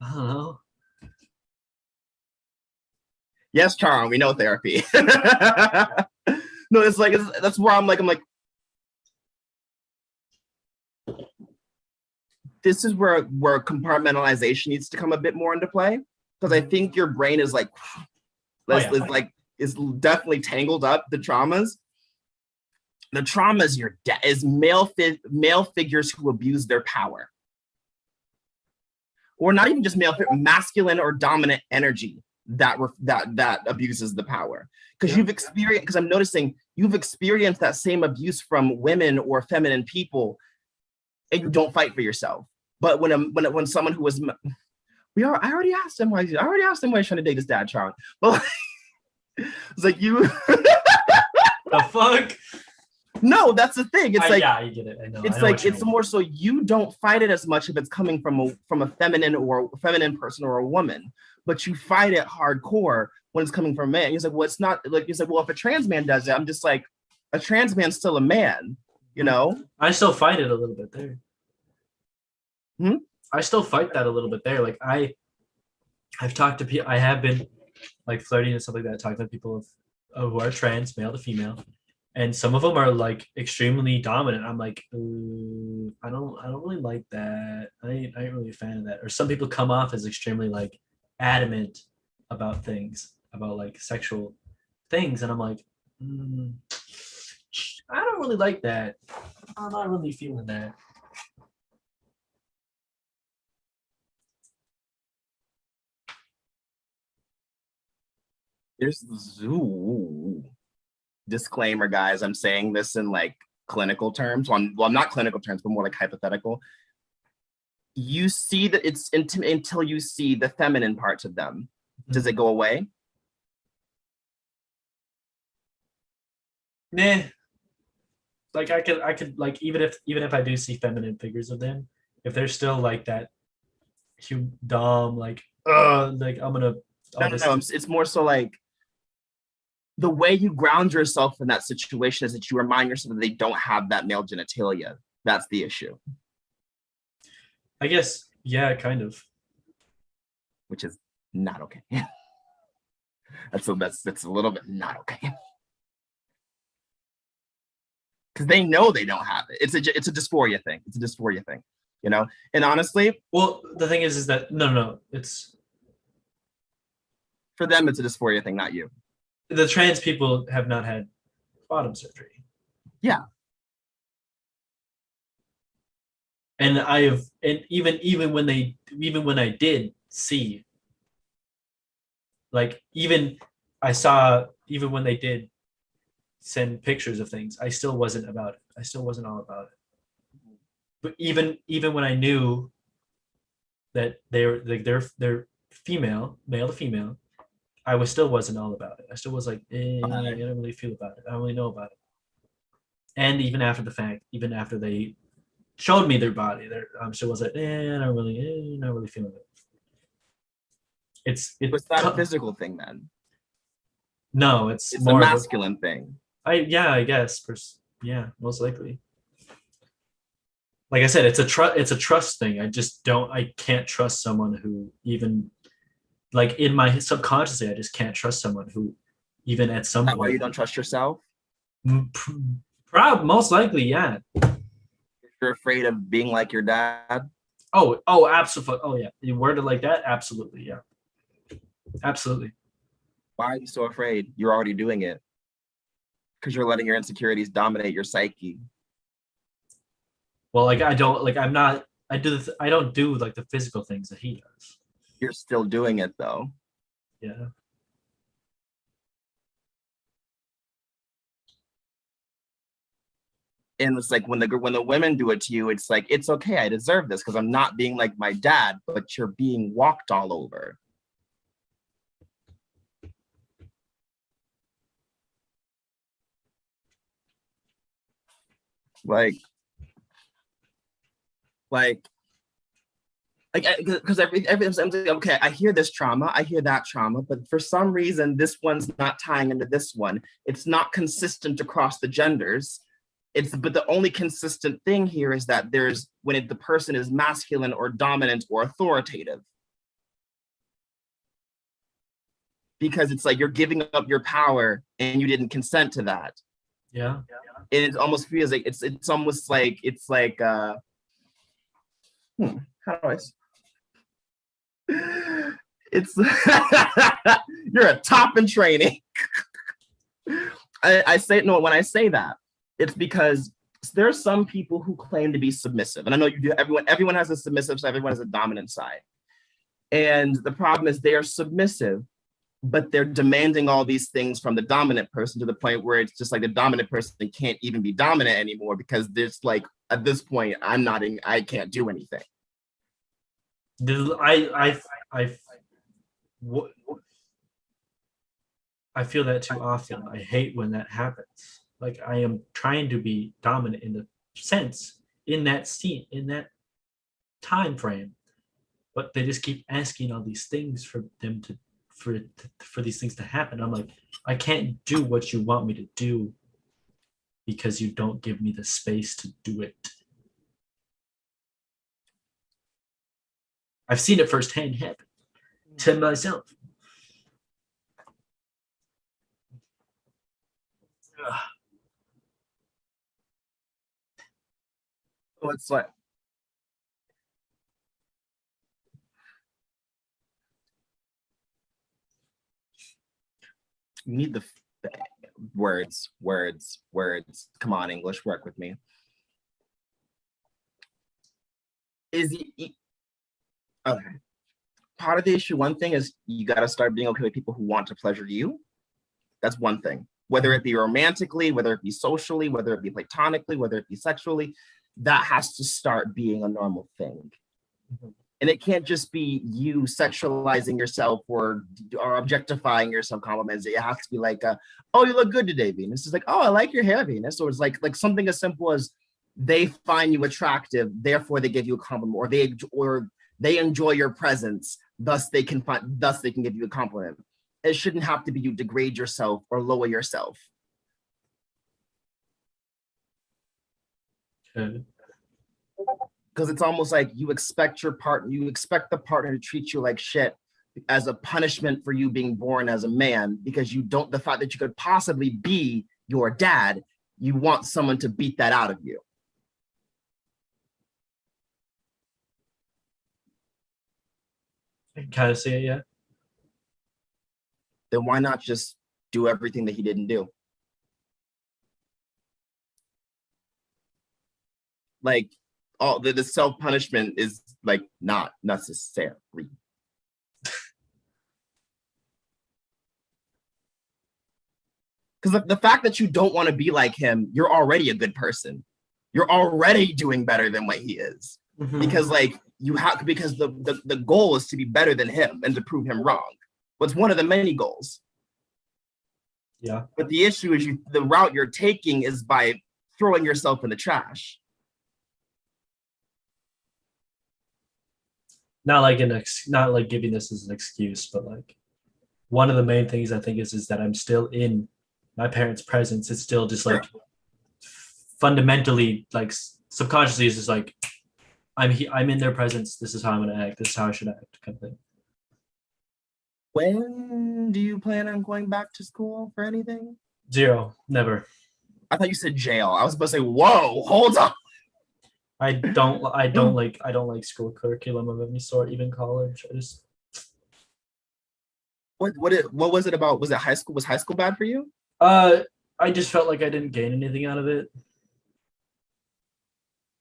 know. Yes, Charm, we know therapy. No, it's like that's where I'm like this is where compartmentalization needs to come a bit more into play, because I think your brain is like is definitely tangled up the traumas. The traumas is male figures who abuse their power, or not even just masculine or dominant energy that abuses the power. Because because I'm noticing you've experienced that same abuse from women or feminine people, and you don't fight for yourself. But when someone who was I already asked him why he's trying to date his dad, Charlie. But it's like you the fuck. No, that's the thing. It's like, yeah, you get it. I know. It's like it's more so you don't fight it as much if it's coming from a feminine person or a woman, but you fight it hardcore when it's coming from a man. He's like, well, it's not like he's like, well, if a trans man does it, I'm just like, a trans man's still a man, you know? I still fight it a little bit there. I still fight that a little bit there. Like I've talked to people. I have been like flirting and stuff like that, talking to people who are trans, male to female. And some of them are like extremely dominant. I'm like, I don't really like that. I ain't really a fan of that. Or some people come off as extremely like adamant about things, about like sexual things, and I'm like, I don't really like that. I'm not really feeling that. There's disclaimer, guys. I'm saying this in like clinical terms. Well, not clinical terms, but more like hypothetical. You see that it's until you see the feminine parts of them. Does it go away? Nah. Like I could like even if I do see feminine figures of them, if they're still like that dom, like like I'm gonna No. It's more so like the way you ground yourself in that situation is that you remind yourself that they don't have that male genitalia. That's the issue. I guess, yeah, kind of. Which is not okay. that's a little bit not okay. Because they know they don't have it. It's a dysphoria thing. It's a dysphoria thing, you know? And honestly, well, the thing is that no, it's for them, it's a dysphoria thing, not you. The trans people have not had bottom surgery. Yeah. And even when I did see, like even I saw, even when they did send pictures of things, I still wasn't about it. I still wasn't all about it. But even when I knew that they're female, male to female, I still wasn't all about it. I still was like, I don't really feel about it. I don't really know about it. And even after the fact, even after they showed me their body, I'm still was like, not really feeling it. It's not a physical thing then. No, it's more a masculine thing. I guess. Yeah, most likely. Like I said, it's a trust thing. I can't trust someone who even, like in my subconsciously, I just can't trust someone who even at some point. Why you don't trust yourself? Most likely, yeah. You're afraid of being like your dad? Oh, absolutely. Oh, yeah. You worded like that? Absolutely, yeah. Absolutely. Why are you so afraid? You're already doing it. Because you're letting your insecurities dominate your psyche. Well, like I don't do like the physical things that he does. You're still doing it though. Yeah. And it's like when the women do it to you, it's like, it's okay, I deserve this because I'm not being like my dad, but you're being walked all over. Like, Like because every I'm like, okay, I hear this trauma, I hear that trauma, but for some reason this one's not tying into this one. It's not consistent across the genders. But the only consistent thing here is that there's when the person is masculine or dominant or authoritative. Because it's like you're giving up your power and you didn't consent to that. Yeah. And it almost feels like it's almost like how do I it's you're a top in training. I say no when I say that, it's because there are some people who claim to be submissive. And I know you do, everyone has a submissive side, everyone has a dominant side. And the problem is they are submissive, but they're demanding all these things from the dominant person to the point where it's just like the dominant person can't even be dominant anymore because there's like, at this point, I can't do anything. I feel that too often. I hate when that happens. Like I am trying to be dominant in the sense in that scene, in that time frame, but they just keep asking all these things for them to for these things to happen. I'm like, I can't do what you want me to do because you don't give me the space to do it. I've seen it firsthand happen to myself. So it's like you need the words. Come on, English, work with me. Okay. Part of the issue, one thing is you got to start being okay with people who want to pleasure you. That's one thing. Whether it be romantically, whether it be socially, whether it be platonically, whether it be sexually, that has to start being a normal thing. Mm-hmm. And it can't just be you sexualizing yourself or objectifying yourself compliments. It has to be like, oh, you look good today, Venus. It's like, oh, I like your hair, Venus. Or it's like something as simple as they find you attractive, therefore they give you a compliment, or they enjoy your presence, thus they can give you a compliment. It shouldn't have to be you degrade yourself or lower yourself. Okay. Because it's almost like you expect the partner to treat you like shit as a punishment for you being born as a man, because the fact that you could possibly be your dad, you want someone to beat that out of you. I can kind of see it, yeah. Then why not just do everything that he didn't do? Like, all the self-punishment is like not necessary. Because the fact that you don't want to be like him, you're already a good person. You're already doing better than what he is. Mm-hmm. Because like because the goal is to be better than him and to prove him wrong. What's one of the many goals. Yeah. But the issue is the route you're taking is by throwing yourself in the trash. Not like giving this as an excuse, but like one of the main things I think is that I'm still in my parents' presence. It's still just like fundamentally, like subconsciously, it's just like I'm in their presence. This is how I'm gonna act. This is how I should act, kind of thing. When do you plan on going back to school for anything? Zero, never. I thought you said jail. I was about to say, whoa, hold on. I don't like school curriculum of any sort, even college. I just what was it about? Was it high school? Was high school bad for you? I just felt like I didn't gain anything out of it.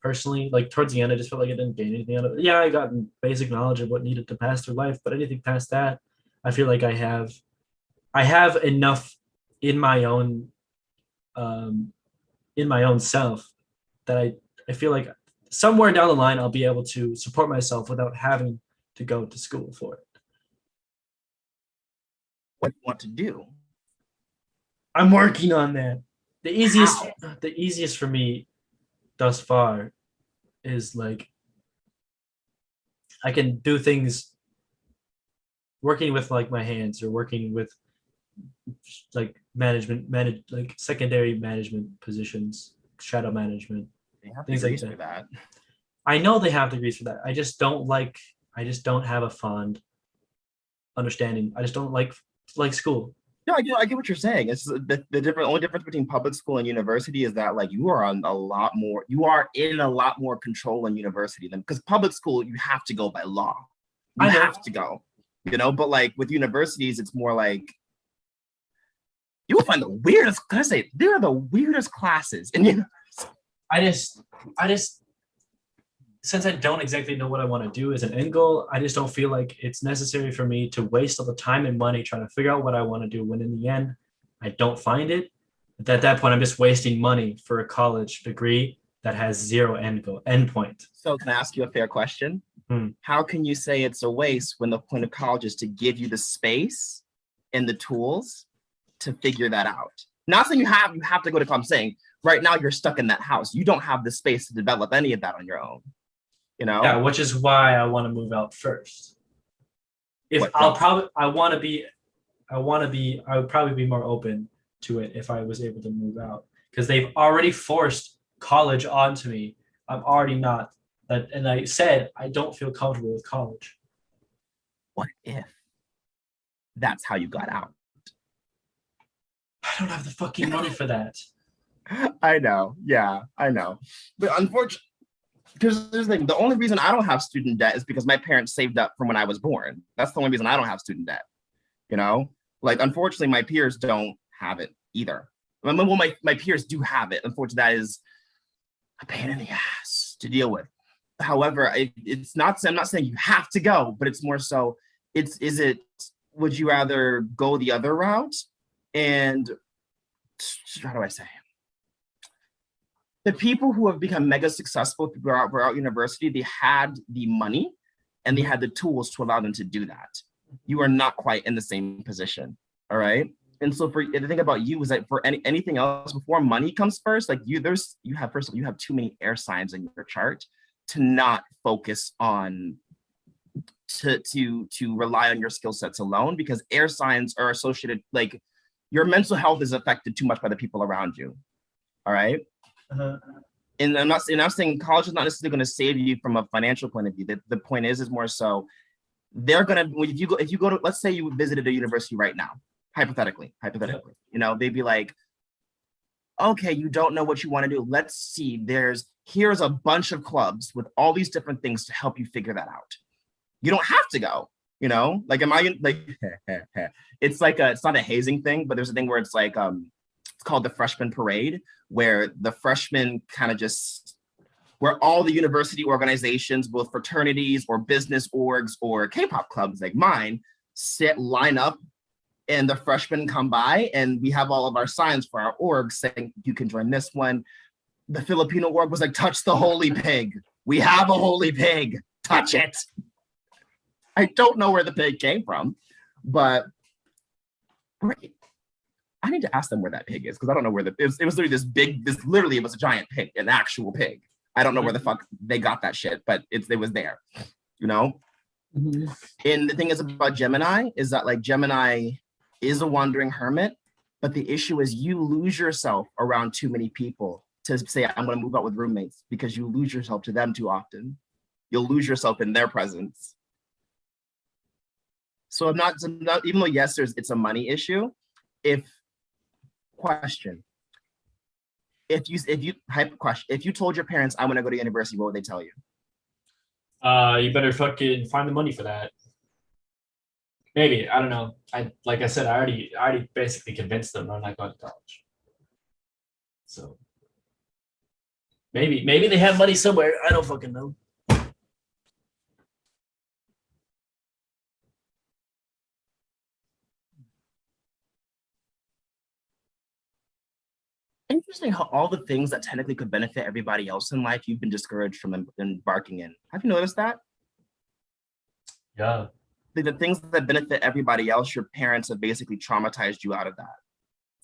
Personally, like towards the end, I just felt like I didn't gain anything out of it. Yeah, I got basic knowledge of what needed to pass through life, but anything past that, I feel like I have enough in my own self that I feel like somewhere down the line I'll be able to support myself without having to go to school for it. What do you want to do? I'm working on that. The easiest for me thus far is like I can do things working with like my hands or working with like like secondary management positions, shadow management, They have things like degrees for that. that. I know they have degrees for that. I just don't have a fond understanding. I just don't like school. No, I get what you're saying. It's the only difference between public school and university is that like you are in a lot more control in university than because public school you have to go by law. You I know. have to go, but like with universities, it's more like you will find the weirdest, can I say, they're the weirdest classes in university. I just since I don't exactly know what I want to do as an end goal, I just don't feel like it's necessary for me to waste all the time and money trying to figure out what I want to do when in the end, I don't find it. At that point, I'm just wasting money for a college degree that has zero end point. So can I ask you a fair question? Hmm. How can you say it's a waste when the point of college is to give you the space and the tools to figure that out? Not saying you have to go to college. I'm saying right now you're stuck in that house. You don't have the space to develop any of that on your own. Yeah, which is why I want to move out first. I would probably be more open to it if I was able to move out because they've already forced college onto me. I'm already not that, and I said I don't feel comfortable with college. What if that's how you got out? I don't have the fucking money for that. I know. Yeah, I know. But unfortunately, because the only reason I don't have student debt is because my parents saved up from when I was born. That's the only reason I don't have student debt. Like unfortunately, my peers don't have it either. Well, my peers do have it. Unfortunately, that is a pain in the ass to deal with. However, it's not. I'm not saying you have to go, but it's more so. Would you rather go the other route? And how do I say? The people who have become mega successful throughout university, they had the money and they had the tools to allow them to do that. You are not quite in the same position. All right. And so the thing about you is that for anything else before money comes first, like you have too many air signs in your chart to not focus on to rely on your skill sets alone, because air signs are associated, like your mental health is affected too much by the people around you. All right. Uh-huh. And I'm saying college is not necessarily going to save you from a financial point of view. The point is more so they're going to, if you go to, let's say you visited a university right now, hypothetically, they'd be like, okay, you don't know what you want to do. Let's see, here's a bunch of clubs with all these different things to help you figure that out. You don't have to go, like, it's like it's not a hazing thing, but there's a thing where it's like, it's called the freshman parade, where the freshmen kind of where all the university organizations, both fraternities or business orgs or K-pop clubs like mine, line up, and the freshmen come by, and we have all of our signs for our orgs saying you can join this one. The Filipino org was like, touch the holy pig. We have a holy pig. Touch it. I don't know where the pig came from, but I need to ask them where that pig is, because I don't know where it was literally it was a giant pig, an actual pig. I don't know where the fuck they got that shit, but it was there, Mm-hmm. And the thing is about Gemini is that like Gemini is a wandering hermit, but the issue is you lose yourself around too many people to say, I'm going to move out with roommates, because you lose yourself to them too often. You'll lose yourself in their presence. So I'm not, even though yes, it's a money issue. If you told your parents I want to go to university, what would they tell you? You better fucking find the money for that. Maybe, I don't know. Like I said, I already basically convinced them I'm not going to college. So maybe they have money somewhere. I don't fucking know. Interesting how all the things that technically could benefit everybody else in life, you've been discouraged from embarking in. Have you noticed that? Yeah. The things that benefit everybody else, your parents have basically traumatized you out of that.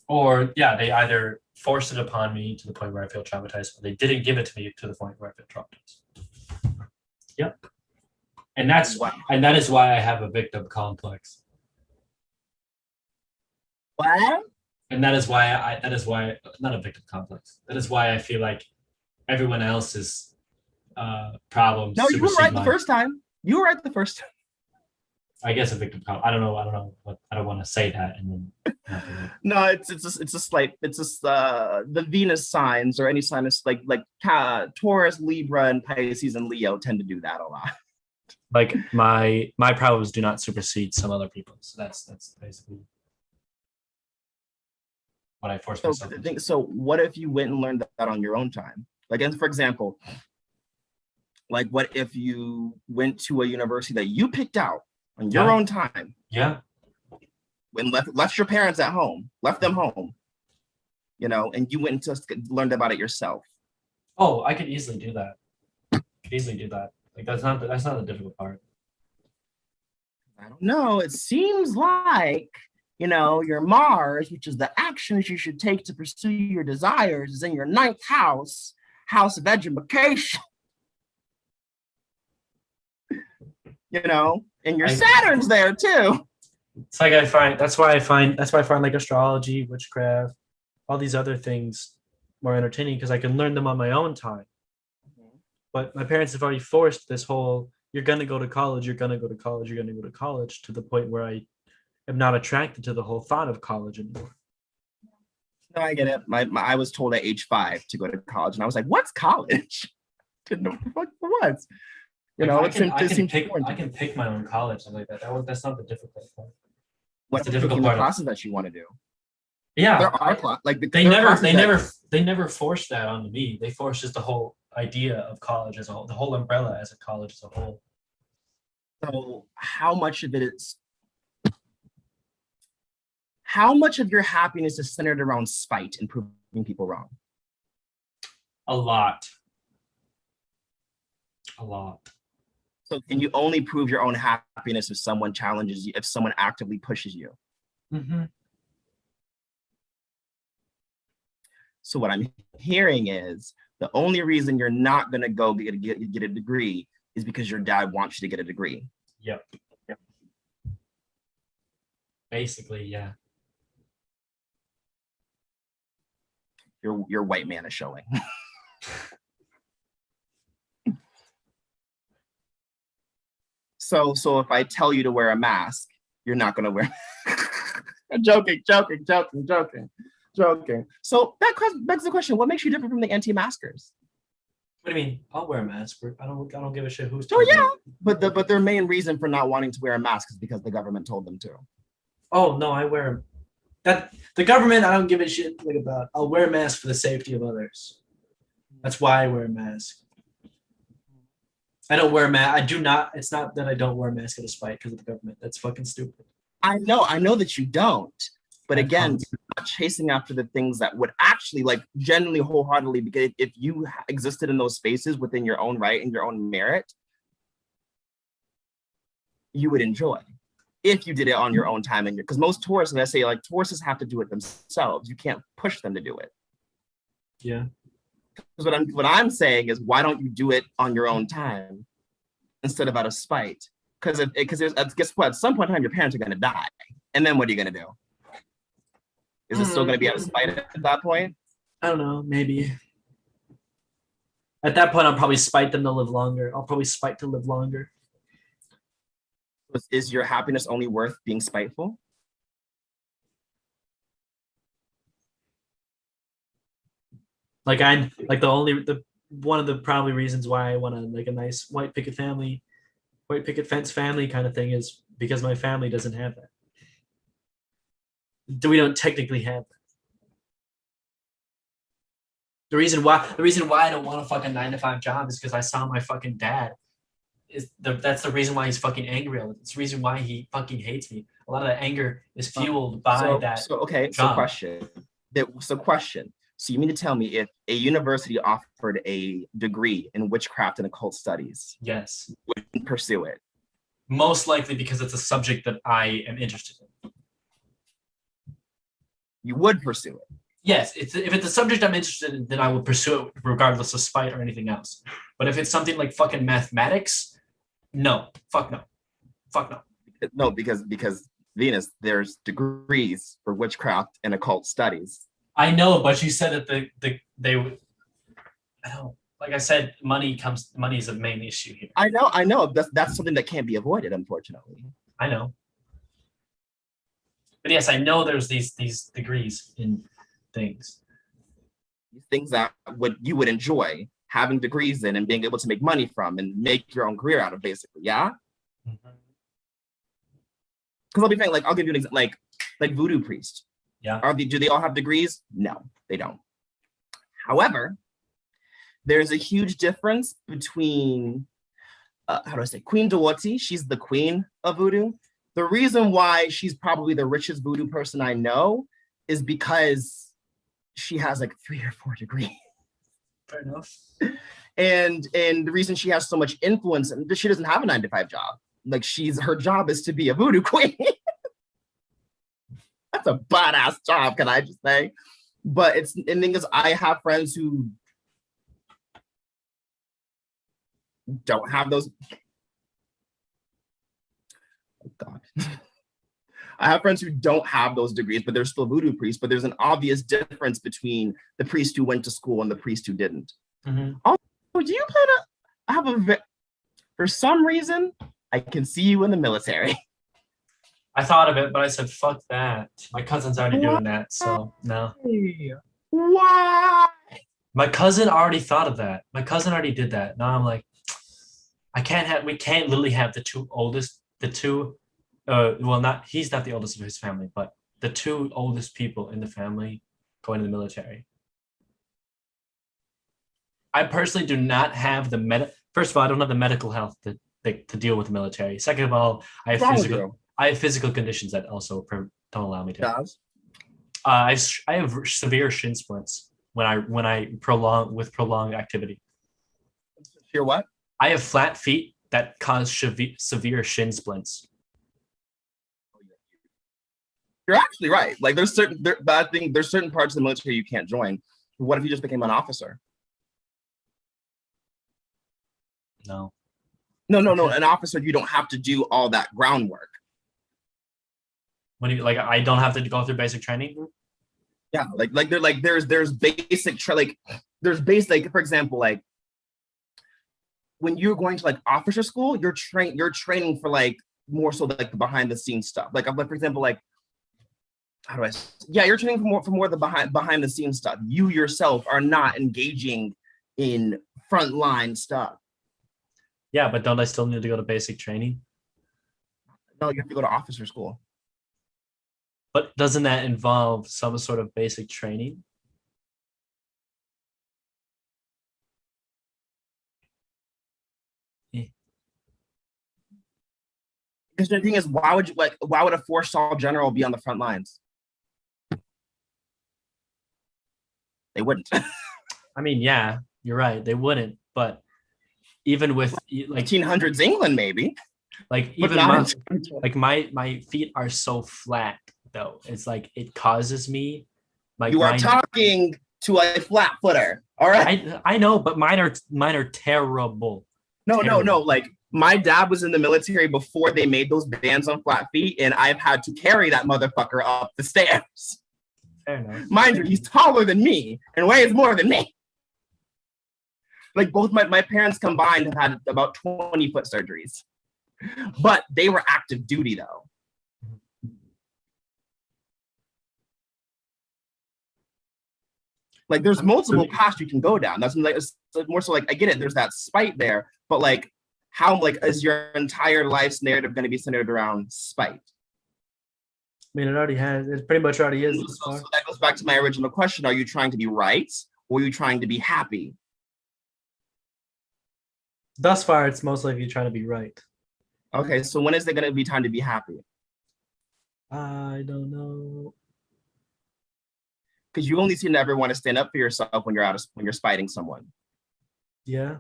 Or yeah, they either forced it upon me to the point where I feel traumatized, or they didn't give it to me to the point where I feel traumatized. Yep. And that is why I have a victim complex. What? And that is why not a victim complex. That is why I feel like everyone else's problems. No, you were supersede right the mine. first time. You were right the first time. I guess a victim complex. I don't know. I don't want to say that and then. No, it's just the Venus signs or any sign is like Taurus, Libra, and Pisces and Leo tend to do that a lot. Like my problems do not supersede some other people's. That's basically what I force myself. So what if you went and learned that on your own time? Like, for example, like what if you went to a university that you picked out on your own time? Yeah. When left your parents at home, left them home, and you went and learned about it yourself. Oh, I could easily do that. Like that's not the difficult part. I don't know. It seems like, your Mars, which is the actions you should take to pursue your desires, is in your 9th house of education. And your Saturn's there too. It's like that's why I find like astrology, witchcraft, all these other things more entertaining because I can learn them on my own time. But my parents have already forced this whole, you're going to go to college, you're going to go to college, you're going to go to college, to the point where I am not attracted to the whole thought of college anymore. No, I get it. I was told at age 5 to go to college, and I was like, what's college? Didn't know what the fuck it was. I can pick my own college, something like that. That's not the difficult part. What's the difficult part? Classes that you want to do? Yeah, there are classes. Like they never forced that onto me. They forced just the whole idea of college as a whole, the whole umbrella as a college as a whole. So how much of your happiness is centered around spite and proving people wrong? A lot. So can you only prove your own happiness if someone challenges you, if someone actively pushes you? Mm-hmm. So what I'm hearing is the only reason you're not going to go get a degree is because your dad wants you to get a degree. Yep. Basically, yeah. Your white man is showing. So if I tell you to wear a mask, you're not going to wear. I'm joking. So that begs the question: what makes you different from the anti-maskers? What do you mean? I'll wear a mask. I don't give a shit who's. Oh yeah, but their main reason for not wanting to wear a mask is because the government told them to. Oh no, I wear that. The government, I don't give a shit about. I'll wear a mask for the safety of others. That's why I wear a mask. I don't wear a mask. I do not. It's not that I don't wear a mask out of spite because of the government. That's fucking stupid. I know that you don't. But again, you're not chasing after the things that would actually, like, genuinely, wholeheartedly, because if you existed in those spaces within your own right and your own merit, you would enjoy if you did it on your own time. And because most Tauruses, and I say, like, Tauruses have to do it themselves. You can't push them to do it. Yeah. Because what I'm saying is, why don't you do it on your own time instead of out of spite? Because guess what? At some point in time, your parents are going to die, and then what are you going to do? Is it still going to be out of spite at that point? I don't know. Maybe. At that point, I'll probably spite them to live longer. Is your happiness only worth being spiteful? Like one of the probably reasons why I want a nice white picket fence family kind of thing is because my family doesn't have that. We don't technically have that. The reason why I don't want a fucking 9-to-5 job is because I saw my fucking dad. That's the reason why he's fucking angry. It's the reason why he fucking hates me. A lot of that anger is fueled by that. So question. So you mean to tell me if a university offered a degree in witchcraft and occult studies, yes, would you pursue it? Most likely because it's a subject that I am interested in. You would pursue it? Yes, if it's a subject I'm interested in, then I will pursue it regardless of spite or anything else. But if it's something like fucking mathematics, No, fuck no, fuck no. No, because Venus, there's degrees for witchcraft and occult studies. I know, but you said that they would. I don't. Like I said, money is the main issue here. I know. That's something that can't be avoided, unfortunately. I know. But yes, I know there's these degrees in things. Things that you would enjoy having degrees in and being able to make money from and make your own career out of, basically. Yeah. Mm-hmm. Because I'll be frank, like I'll give you an example, like voodoo priest. Yeah. Do they all have degrees? No, they don't. However, there's a huge difference between how do I say, Queen Dawati. She's the queen of voodoo. The reason why she's probably the richest voodoo person I know is because she has like 3 or 4 degrees. Fair enough. And the reason she has so much influence, and she doesn't have a 9-to-5 job. Like her job is to be a voodoo queen. That's a badass job, can I just say? But the thing is, I have friends who don't have those. Oh God. I have friends who don't have those degrees, but they're still voodoo priests. But there's an obvious difference between the priest who went to school and the priest who didn't. Mm-hmm. Also, do you plan to have for some reason, I can see you in the military. I thought of it, but I said, fuck that. My cousin's already doing that, so no. Why? My cousin already thought of that. My cousin already did that. Now I'm like, we can't literally have he's not the oldest of his family, but the 2 oldest people in the family going to the military. I personally do not have first of all, I don't have the medical health to deal with the military. Second of all, I have physical conditions that also don't allow me to. I have severe shin splints when I prolonged activity. You're what? I have flat feet that cause severe shin splints. You're actually right. Like there's certain parts of the military you can't join. What if you just became an officer? No. An officer, you don't have to do all that groundwork. When you I don't have to go through basic training. Yeah, there's basic for example, like when you're going to like officer school, you're training for like more so like the behind the scenes stuff. Like for example, like you're training for more of the behind the scenes stuff. You yourself are not engaging in frontline stuff. Yeah, but don't I still need to go to basic training? No, you have to go to officer school. But doesn't that involve some sort of basic training? Because the thing is, why would a 4-star general be on the front lines? They wouldn't. I mean, yeah, you're right. They wouldn't. But even with like 1800s England, maybe. Like even my feet are so flat though. It's like it causes me. You are talking to a flat footer. All right. I know, but mine are terrible. No. Like my dad was in the military before they made those bans on flat feet, and I've had to carry that motherfucker up the stairs. Fair enough. Mind you, he's taller than me and weighs more than me. Like both my parents combined have had about 20-foot surgeries, but they were active duty though. Like there's multiple paths you can go down. That's like it's more so like I get it. There's that spite there, but like how like is your entire life's narrative going to be centered around spite? I mean, it already has. It pretty much already is. So that goes back to my original question: are you trying to be right, or are you trying to be happy? Thus far, it's most likely trying to be right. Okay, so when is there going to be time to be happy? I don't know. Because you only seem to ever want to stand up for yourself when you're spiting someone. Yeah.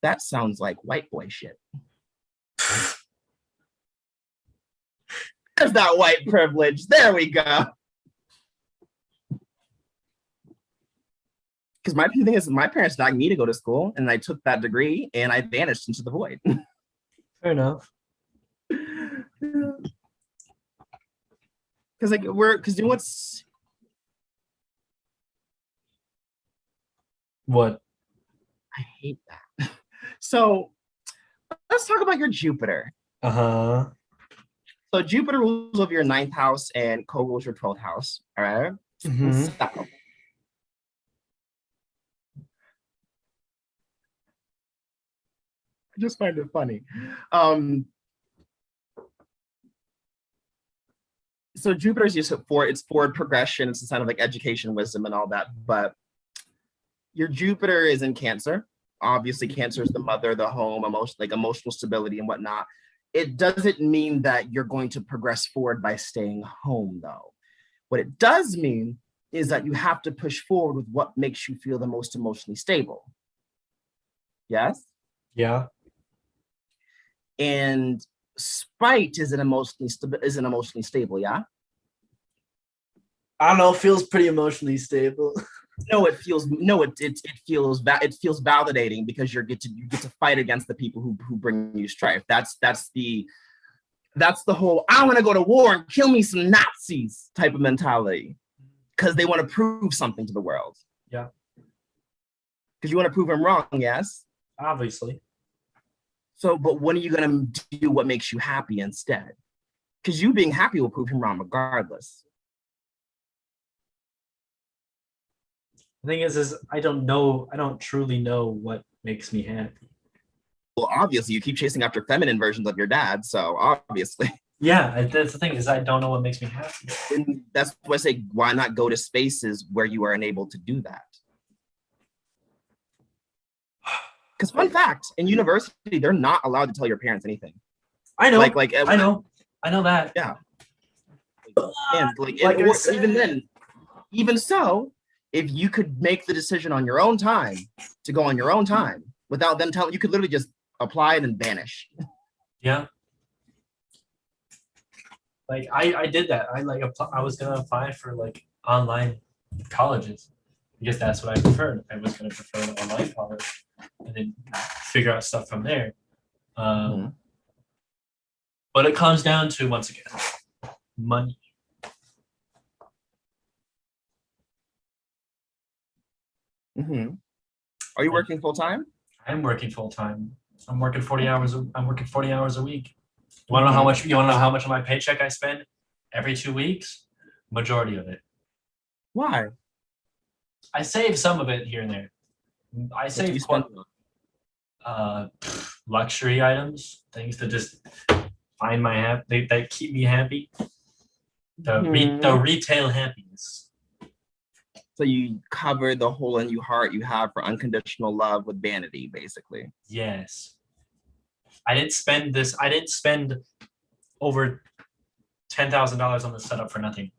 That sounds like white boy shit. There's that white privilege. There we go. Because my thing is, my parents nagged me to go to school, and I took that degree, and I vanished into the void. Fair enough. Because because you know what's What? I hate that. So let's talk about your Jupiter. Uh-huh. So Jupiter rules over your ninth house and co-rules your 12th house. All right. Mhm. So, I just find it funny. So Jupiter is used for it's forward progression. It's a sign of like education, wisdom, and all that. But your Jupiter is in Cancer. Obviously, Cancer is the mother, the home, emotional stability and whatnot. It doesn't mean that you're going to progress forward by staying home, though. What it does mean is that you have to push forward with what makes you feel the most emotionally stable. Yes? Yeah. And spite isn't emotionally stable, yeah? I don't know, feels pretty emotionally stable. No, it feels validating because you get to fight against the people who bring you strife. That's the whole I want to go to war and kill me some Nazis type of mentality because they want to prove something to the world. Yeah. Because you want to prove them wrong, yes? Obviously. So, but when are you going to do what makes you happy instead? Because you being happy will prove him wrong regardless. The thing is I don't truly know what makes me happy. Well, obviously, you keep chasing after feminine versions of your dad, so obviously. Yeah, that's the thing is I don't know what makes me happy. And that's why I say, why not go to spaces where you are unable to do that? Because fun fact, in university, they're not allowed to tell your parents anything. I know. Like I know that. Yeah. And even so, if you could make the decision on your own time to go on your own time without them telling, you could literally just apply it and vanish. Yeah. Like I did that. I was gonna apply for like online colleges because that's what I preferred. I was gonna prefer an online college and then figure out stuff from there. But it comes down to once again money. Mm-hmm. Are you working full time? I'm working full time. I'm working 40 hours. I'm working 40 hours a week. You want to know how much? You want to know how much of my paycheck I spend every 2 weeks? Majority of it. Why? I save some of it here and there. I save luxury items, things to just find my happy. That keep me happy. The retail happiness. So you cover the hole in your heart you have for unconditional love with vanity, basically. Yes. I didn't spend over $10,000 on the setup for nothing.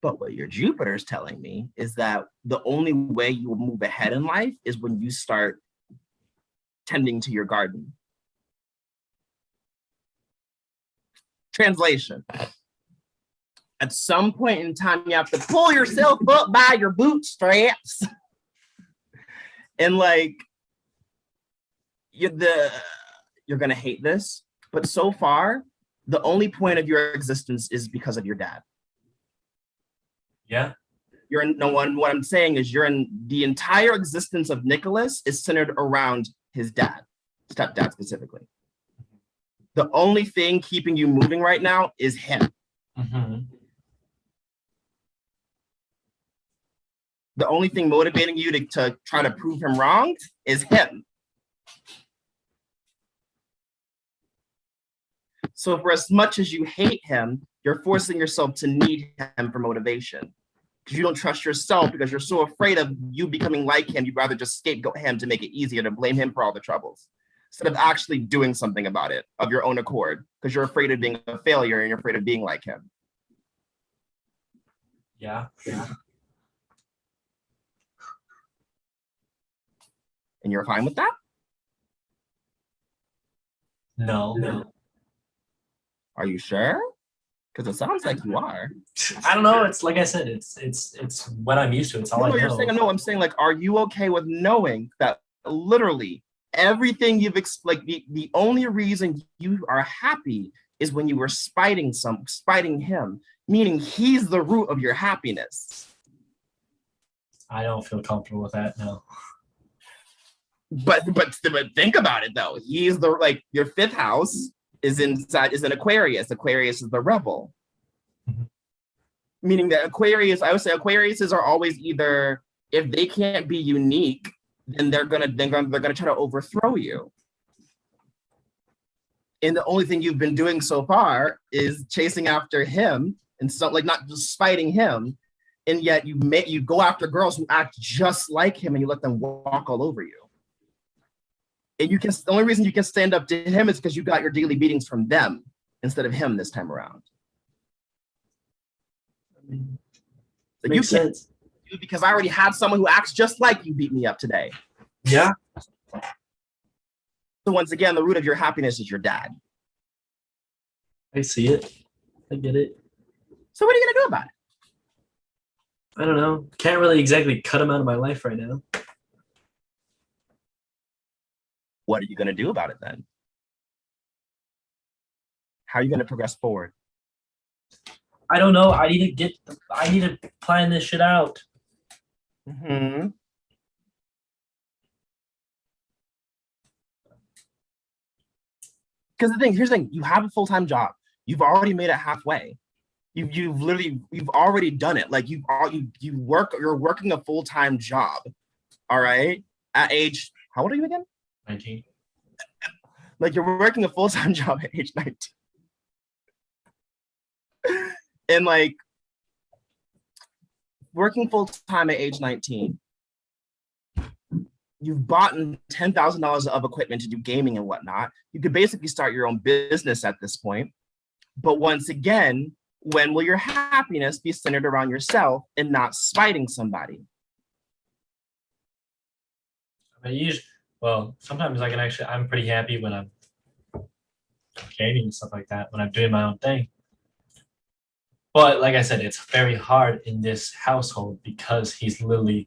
But what your Jupiter is telling me is that the only way you will move ahead in life is when you start tending to your garden. Translation. At some point in time, you have to pull yourself up by your bootstraps. And like, you're gonna hate this, but so far, the only point of your existence is because of your dad. Yeah. What I'm saying is the entire existence of Nicholas is centered around his dad, stepdad specifically. The only thing keeping you moving right now is him. Mm-hmm. The only thing motivating you to try to prove him wrong is him. So for as much as you hate him, you're forcing yourself to need him for motivation. Because you don't trust yourself because you're so afraid of you becoming like him, you'd rather just scapegoat him to make it easier to blame him for all the troubles. Instead of actually doing something about it of your own accord, because you're afraid of being a failure and you're afraid of being like him. Yeah. And you're fine with that? No. Are you sure? Because it sounds like you are. I don't know. It's like I said, it's what I'm used to. It's all I know. You're saying no. I'm saying like, are you okay with knowing that literally everything you've explained, the only reason you are happy is when you were spiting him, meaning he's the root of your happiness. I don't feel comfortable with that. No. But think about it though. He's the like your fifth house is in Aquarius. Aquarius is the rebel. Mm-hmm. Meaning that Aquarius, I would say Aquariuses are always either, if they can't be unique, then they're gonna try to overthrow you. And the only thing you've been doing so far is chasing after him, and so like not just fighting him, and yet you go after girls who act just like him, and you let them walk all over you. And the only reason you can stand up to him is because you got your daily beatings from them instead of him this time around. So makes sense. Because I already had someone who acts just like you beat me up today. Yeah. So once again, the root of your happiness is your dad. I see it. I get it. So what are you gonna do about it? I don't know. Can't really exactly cut him out of my life right now. What are you gonna do about it then? How are you gonna progress forward? I don't know. I need to plan this shit out. Mm-hmm. Because here's the thing, you have a full-time job. You've already made it halfway. You've already done it. Like you're working a full-time job. All right. At age, how old are you again? 19. Like you're working a full-time job at age 19. And like working full-time at age 19, you've bought $10,000 of equipment to do gaming and whatnot. You could basically start your own business at this point. But once again, when will your happiness be centered around yourself and not spiting somebody? Sometimes I can I'm pretty happy when I'm gaming and stuff like that, when I'm doing my own thing. But like I said, it's very hard in this household because he's literally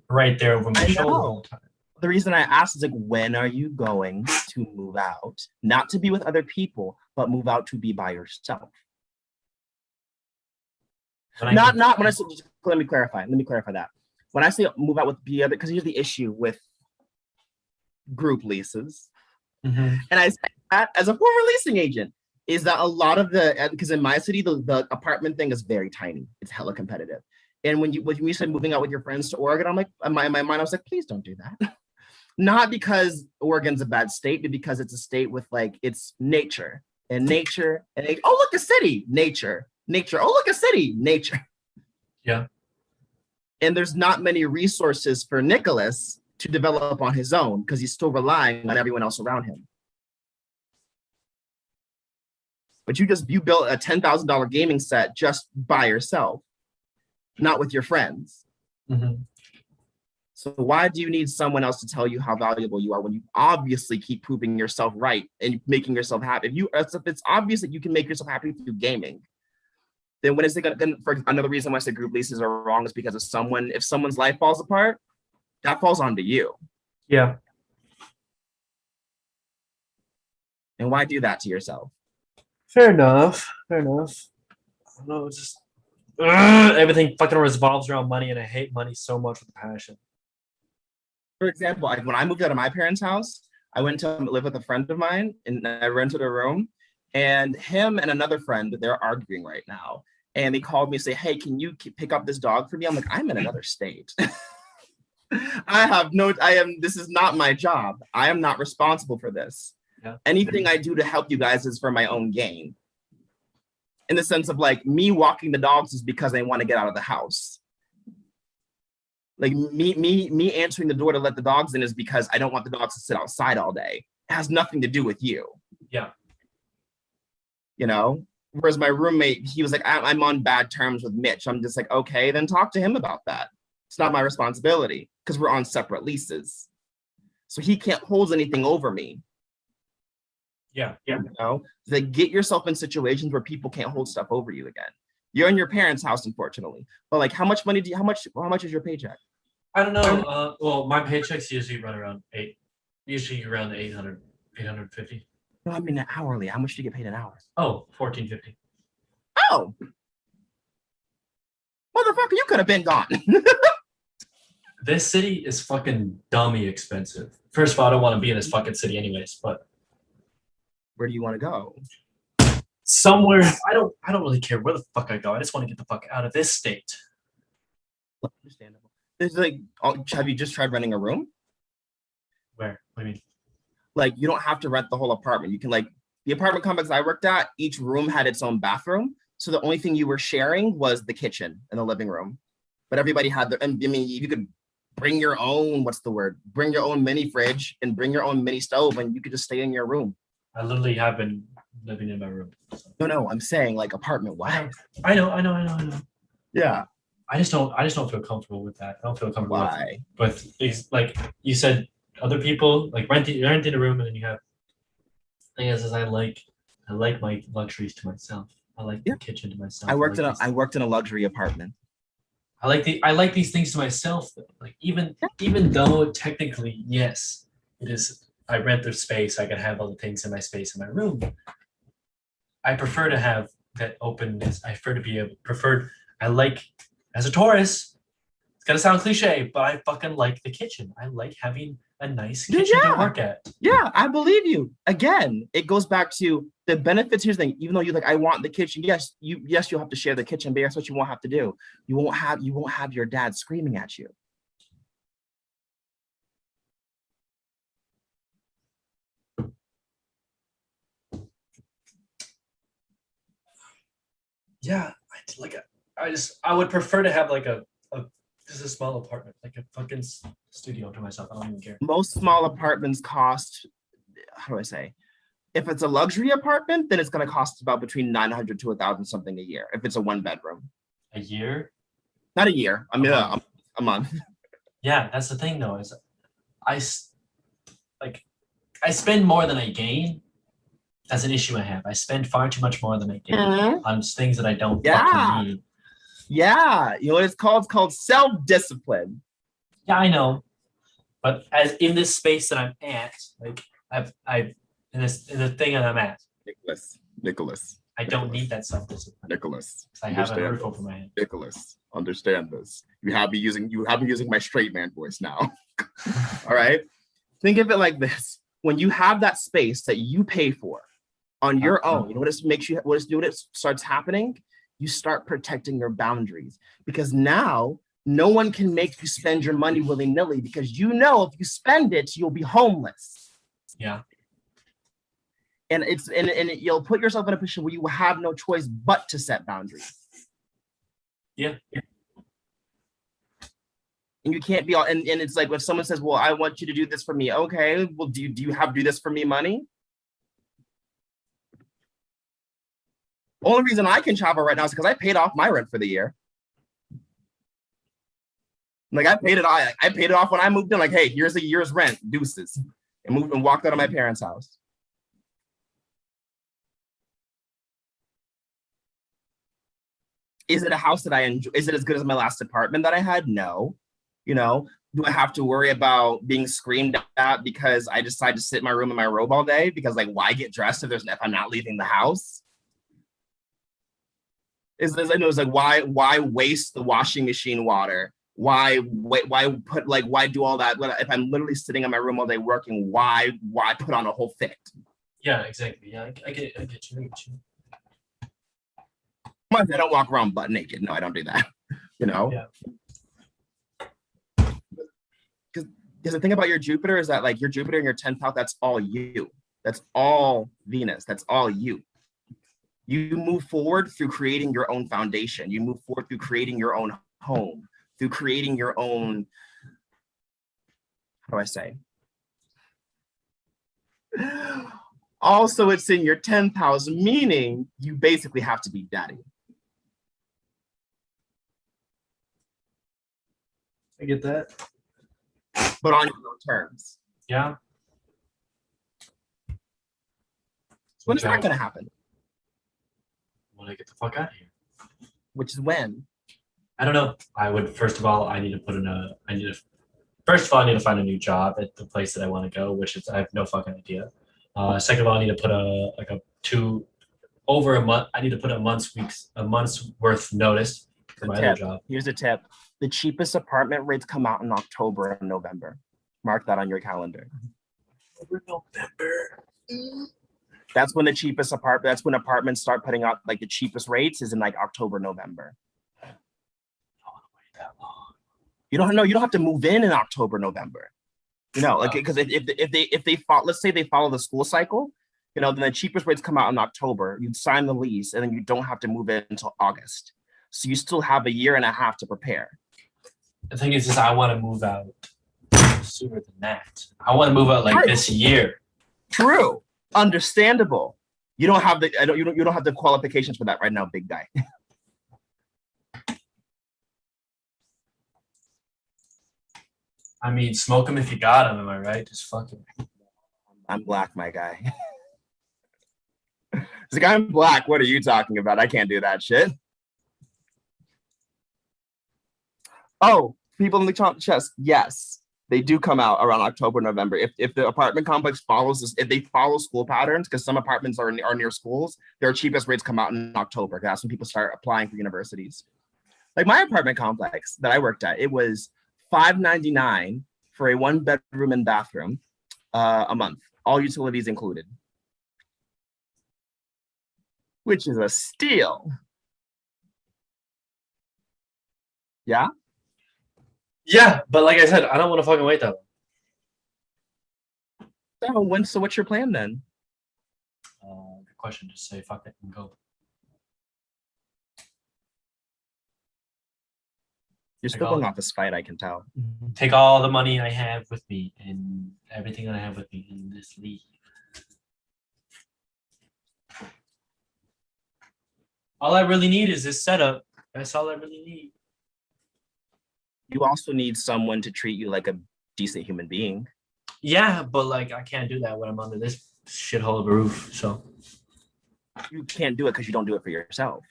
right there over my shoulder all the time. The reason I asked is like, when are you going to move out? Not to be with other people, but move out to be by yourself. Let me clarify that. When I say move out with the other, because here's the issue with group leases. Mm-hmm. And I say that as a former leasing agent, is that a lot of because in my city, the apartment thing is very tiny. It's hella competitive. And when you said moving out with your friends to Oregon, I'm like, in my mind, I was like, please don't do that. Not because Oregon's a bad state, but because it's a state with like, it's nature. Oh, look, a city, nature. Oh, look, a city, nature. Yeah. And there's not many resources for Nicholas to develop on his own because he's still relying on everyone else around him. But you built a $10,000 gaming set just by yourself, not with your friends. Mm-hmm. So why do you need someone else to tell you how valuable you are when you obviously keep proving yourself right and making yourself happy? If it's obvious that you can make yourself happy through gaming, then when is it gonna? For another reason why I say group leases are wrong is because if someone's life falls apart, that falls onto you. Yeah. And why do that to yourself? Fair enough. I don't know. It's just everything fucking revolves around money, and I hate money so much with a passion. For example, when I moved out of my parents' house, I went to live with a friend of mine, and I rented a room. And him and another friend, they're arguing right now. And they called me and say, hey, can you pick up this dog for me? I'm like, I'm in another state. This is not my job. I am not responsible for this. Yeah. Anything I do to help you guys is for my own gain. In the sense of like me walking the dogs is because I want to get out of the house. Like me answering the door to let the dogs in is because I don't want the dogs to sit outside all day. It has nothing to do with you. Yeah. You know? Whereas my roommate, he was like, I'm on bad terms with Mitch. I'm just like, okay, then talk to him about that. It's not my responsibility because we're on separate leases. So he can't hold anything over me. Yeah. You know, like get yourself in situations where people can't hold stuff over you again. You're in your parents' house, unfortunately. But like, how much money do you? How much is your paycheck? I don't know. Well, my paychecks usually run around usually around 800, 850. No, I mean hourly. How much do you get paid an hour? Oh, 1450. Oh, motherfucker, you could have been gone. This city is fucking dummy expensive. First of all, I don't want to be in this fucking city anyways, but Where do you want to go? somewhere I don't really care where the fuck I go. I just want to get the fuck out of this state. Understandable. There's like, have you just tried renting a room? Where? What do you mean? Like, you don't have to rent the whole apartment. You can like the apartment complex I worked at. Each room had its own bathroom, so the only thing you were sharing was the kitchen and the living room. But everybody had their. And I mean, you could bring your own. What's the word? Bring your own mini fridge and bring your own mini stove, and you could just stay in your room. I literally have been living in my room. So. No, I'm saying like apartment wise. I know. Yeah. I just don't feel comfortable with that. I don't feel comfortable Why? with these, like you said, other people like renting a room and then you have things as I like my luxuries to myself. I like the kitchen to myself. I worked in a luxury apartment. I like these things to myself though. Like even though technically, yes, it is I rent the space, I can have all the things in my space in my room. I prefer to have that openness. I like as a Taurus, it's gonna sound cliche, but I fucking like the kitchen. I like having a nice kitchen to work at. Yeah, I believe you. Again, it goes back to the benefits. Here's the thing: even though you like, I want the kitchen. Yes, you'll have to share the kitchen, but that's what you won't have to do. You won't have your dad screaming at you. Yeah, I would prefer to have like a just a small apartment, like a fucking studio to myself. I don't even care. Most small apartments cost, how do I say? If it's a luxury apartment, then it's going to cost about between 900 to 1,000 something a year. If it's a 1 bedroom. A year? Not a year. I mean, a month. Yeah, that's the thing though. Is I spend more than I gain. That's an issue I have. I spend far too much more than I gain on things that I don't fucking need. Yeah, you know what it's called? It's called self-discipline. Yeah, I know. But as in this space that I'm at, like I've in the thing that I'm at. Nicholas. I don't need that self-discipline. Nicholas. I have a roof over my head. Nicholas, understand this. You have me using my straight man voice now. All right. Think of it like this. When you have that space that you pay for on your own, you know what it starts happening? You start protecting your boundaries, because now no one can make you spend your money willy-nilly, because you know if you spend it, you'll be homeless. Yeah. And you'll put yourself in a position where you will have no choice but to set boundaries. Yeah. And you can't be all, and it's like if someone says, well, I want you to do this for me. Okay, well, do you have do this for me money? Only reason I can travel right now is because I paid off my rent for the year. Like I paid it off when I moved in. Like, hey, here's a year's rent, deuces, and moved and walked out of my parents' house. Is it a house that I enjoy? Is it as good as my last apartment that I had? No. You know, do I have to worry about being screamed at because I decide to sit in my room in my robe all day? Because like, why get dressed if I'm not leaving the house? It's like why waste the washing machine water? Why do all that? If I'm literally sitting in my room all day working, why put on a whole fit? Yeah, exactly. Yeah, I get you. I don't walk around butt naked. No, I don't do that. You know? Yeah. Because the thing about your Jupiter is that like your Jupiter in your 10th house, that's all you. That's all Venus. That's all you. You move forward through creating your own foundation. You move forward through creating your own home, through creating your own, how do I say? Also, it's in your 10th house, meaning you basically have to be daddy. I get that. But on your own terms. Yeah. When is that gonna happen? When I get the fuck out of here. Which is when? I don't know. I would first of all, I need to put in a. I need to. First of all, I need to find a new job at the place that I want to go, which is I have no fucking idea. Second of all, I need to put over a month. I need to put a month's worth notice for my other job. Here's a tip: the cheapest apartment rates come out in October and November. Mark that on your calendar. November. That's when the cheapest apartment. That's when apartments start putting out like the cheapest rates is in like October, November. That long. You don't know. You don't have to move in October, November. You know, like because if they follow, let's say they follow the school cycle, you know, then the cheapest rates come out in October. You sign the lease, and then you don't have to move in until August. So you still have a year and a half to prepare. The thing is I want to move out sooner than that. I want to move out like this year. True, understandable. You don't have the you don't have the qualifications for that right now, big guy. I mean, smoke them if you got them. Am I right? Just fucking. I'm black, my guy. It's like, I'm black. What are you talking about? I can't do that shit. Oh, people in the top chest. Yes, they do come out around October, November. If the apartment complex follows this, if they follow school patterns, because some apartments are near schools, their cheapest rates come out in October. That's when people start applying for universities. Like my apartment complex that I worked at, it was $5.99 for a 1-bedroom and bathroom a month, all utilities included, which is a steal. Yeah. Yeah, but like I said, I don't want to fucking wait that long. So what's your plan then? Good question. Just say fuck it and go. You're still going off this fight, I can tell. Take all the money I have with me and everything that I have with me and just leave. All I really need is this setup. That's all I really need. You also need someone to treat you like a decent human being. Yeah, but like I can't do that when I'm under this shithole of a roof. So you can't do it because you don't do it for yourself.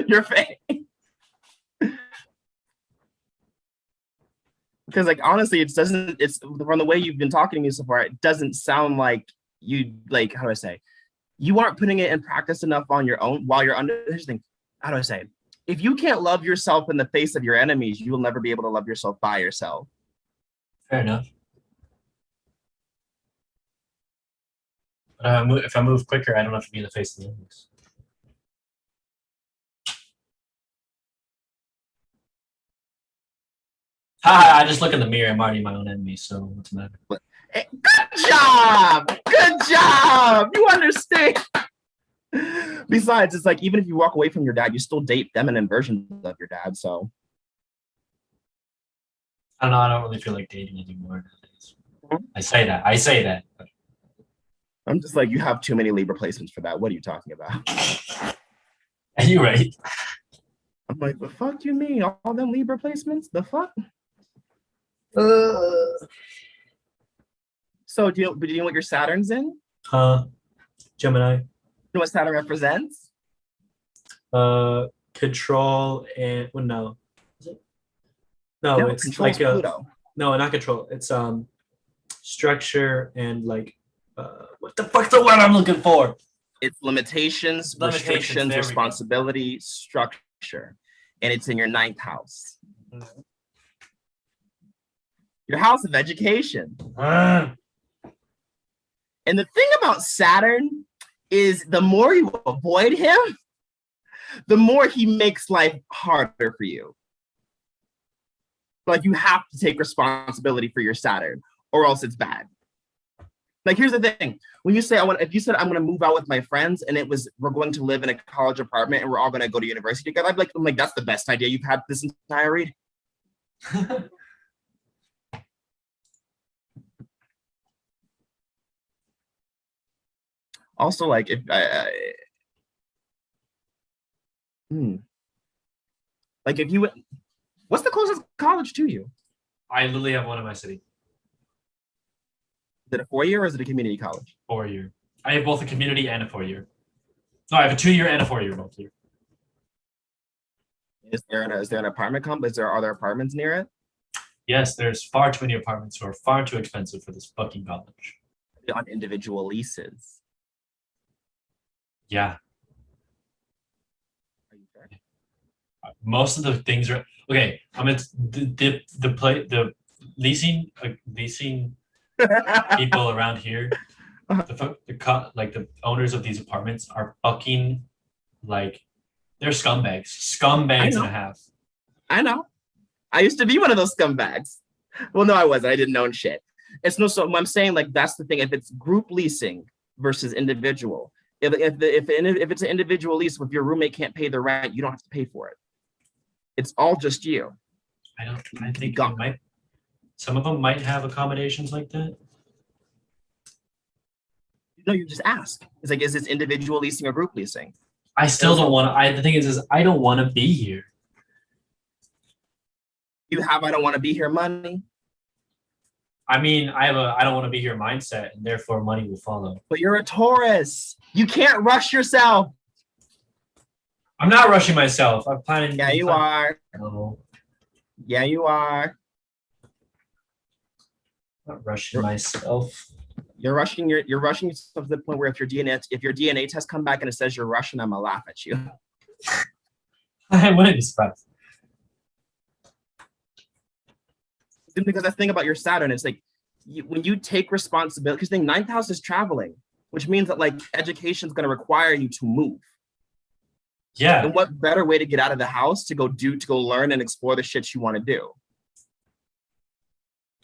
Your face. Because like honestly, it's from the way you've been talking to me so far, it doesn't sound like you like, how do I say, you aren't putting it in practice enough on your own while you're under this thing. How do I say? If you can't love yourself in the face of your enemies, you will never be able to love yourself by yourself. Fair enough. But if I move quicker, I don't have to be in the face of the enemies. I just look in the mirror. I'm already my own enemy, so what's the matter? Good job! Good job! You understand. Besides, it's like even if you walk away from your dad, you still date feminine versions of your dad. So I don't know. I don't really feel like dating anymore. I say that. I'm just like, you have too many Libra placements for that. What are you talking about? Are you right? I'm like, the fuck you mean? All them Libra placements? The fuck? So do you know what your Saturn's in? Gemini. You know what Saturn represents? Control and no. Is it? No, it's like Pluto. No, not control. It's structure and like what the fuck's the word I'm looking for? It's limitations, restrictions, responsibility, structure, and it's in your 9th house. Mm-hmm. Your house of education. And the thing about Saturn is the more you avoid him, the more he makes life harder for you. Like you have to take responsibility for your Saturn or else it's bad. Like here's the thing. When you say if you said I'm gonna move out with my friends and we're going to live in a college apartment and we're all gonna go to university together, I'm like, that's the best idea you've had this entire read. Also, like if like if you What's the closest college to you? I literally have one in my city. Is it a 4-year or is it a community college? 4-year. I have both a community and a 4-year. No, I have a 2-year and a 4-year both here. Is there an apartment complex? Are there apartments near it? Yes, there's far too many apartments who are far too expensive for this fucking college. On individual leases. Yeah. Are you sure? Most of the things are okay. I mean, the leasing people around here, the owners of these apartments are fucking like they're scumbags and a half. I know. I used to be one of those scumbags. Well, no, I wasn't. I didn't own shit. It's no. So I'm saying like that's the thing. If it's group leasing versus individual, if it's an individual lease, if your roommate can't pay the rent, you don't have to pay for it. It's all just you. I think some of them might have accommodations like that. No, you just ask. It's like, is this individual leasing or group leasing? I still don't want to. The thing is I don't want to be here. You have I don't want to be here money. I mean, I don't want to be here mindset, and therefore money will follow. But you're a Taurus. You can't rush yourself. I'm not rushing myself. I'm planning. Yeah, you are. No, Yeah, you are. I'm not rushing myself. You're rushing yourself to the point where if your DNA test come back and it says you're Russian, I'm gonna laugh at you. I wouldn't be surprised. Because the thing about your Saturn, it's like when you take responsibility, because the ninth house is traveling, which means that like education is going to require you to move. Yeah. And what better way to get out of the house to go learn and explore the shit you want to do?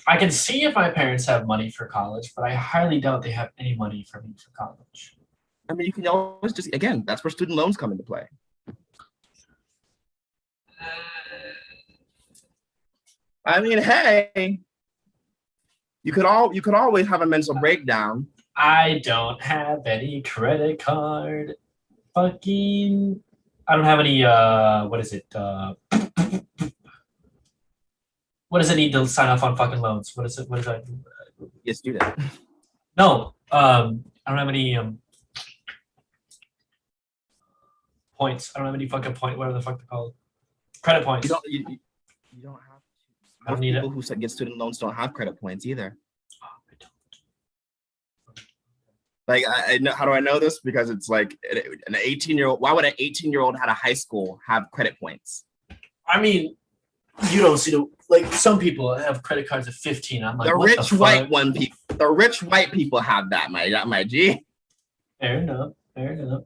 I can see if my parents have money for college, but I highly doubt they have any money for me for college. I mean, you can always just, again, that's where student loans come into play. I mean, hey, you could always have a mental breakdown. I don't have any credit card. Fucking, I don't have any. What is it? What does it need to sign off on fucking loans? What is it? What is that? Be a student. No, I don't have any points. I don't have any fucking point. Whatever the fuck they're called. Credit points. You don't have. I don't need people who get student loans don't have credit points either. Oh, I don't. Like I know. How do I know this? Because it's like an 18-year-old. Why would an 18-year-old out of high school have credit points? I mean, you don't see some people have credit cards at 15. I'm like, the what rich the white fuck? one people. The rich white people have that. My G. Fair enough. Fair enough.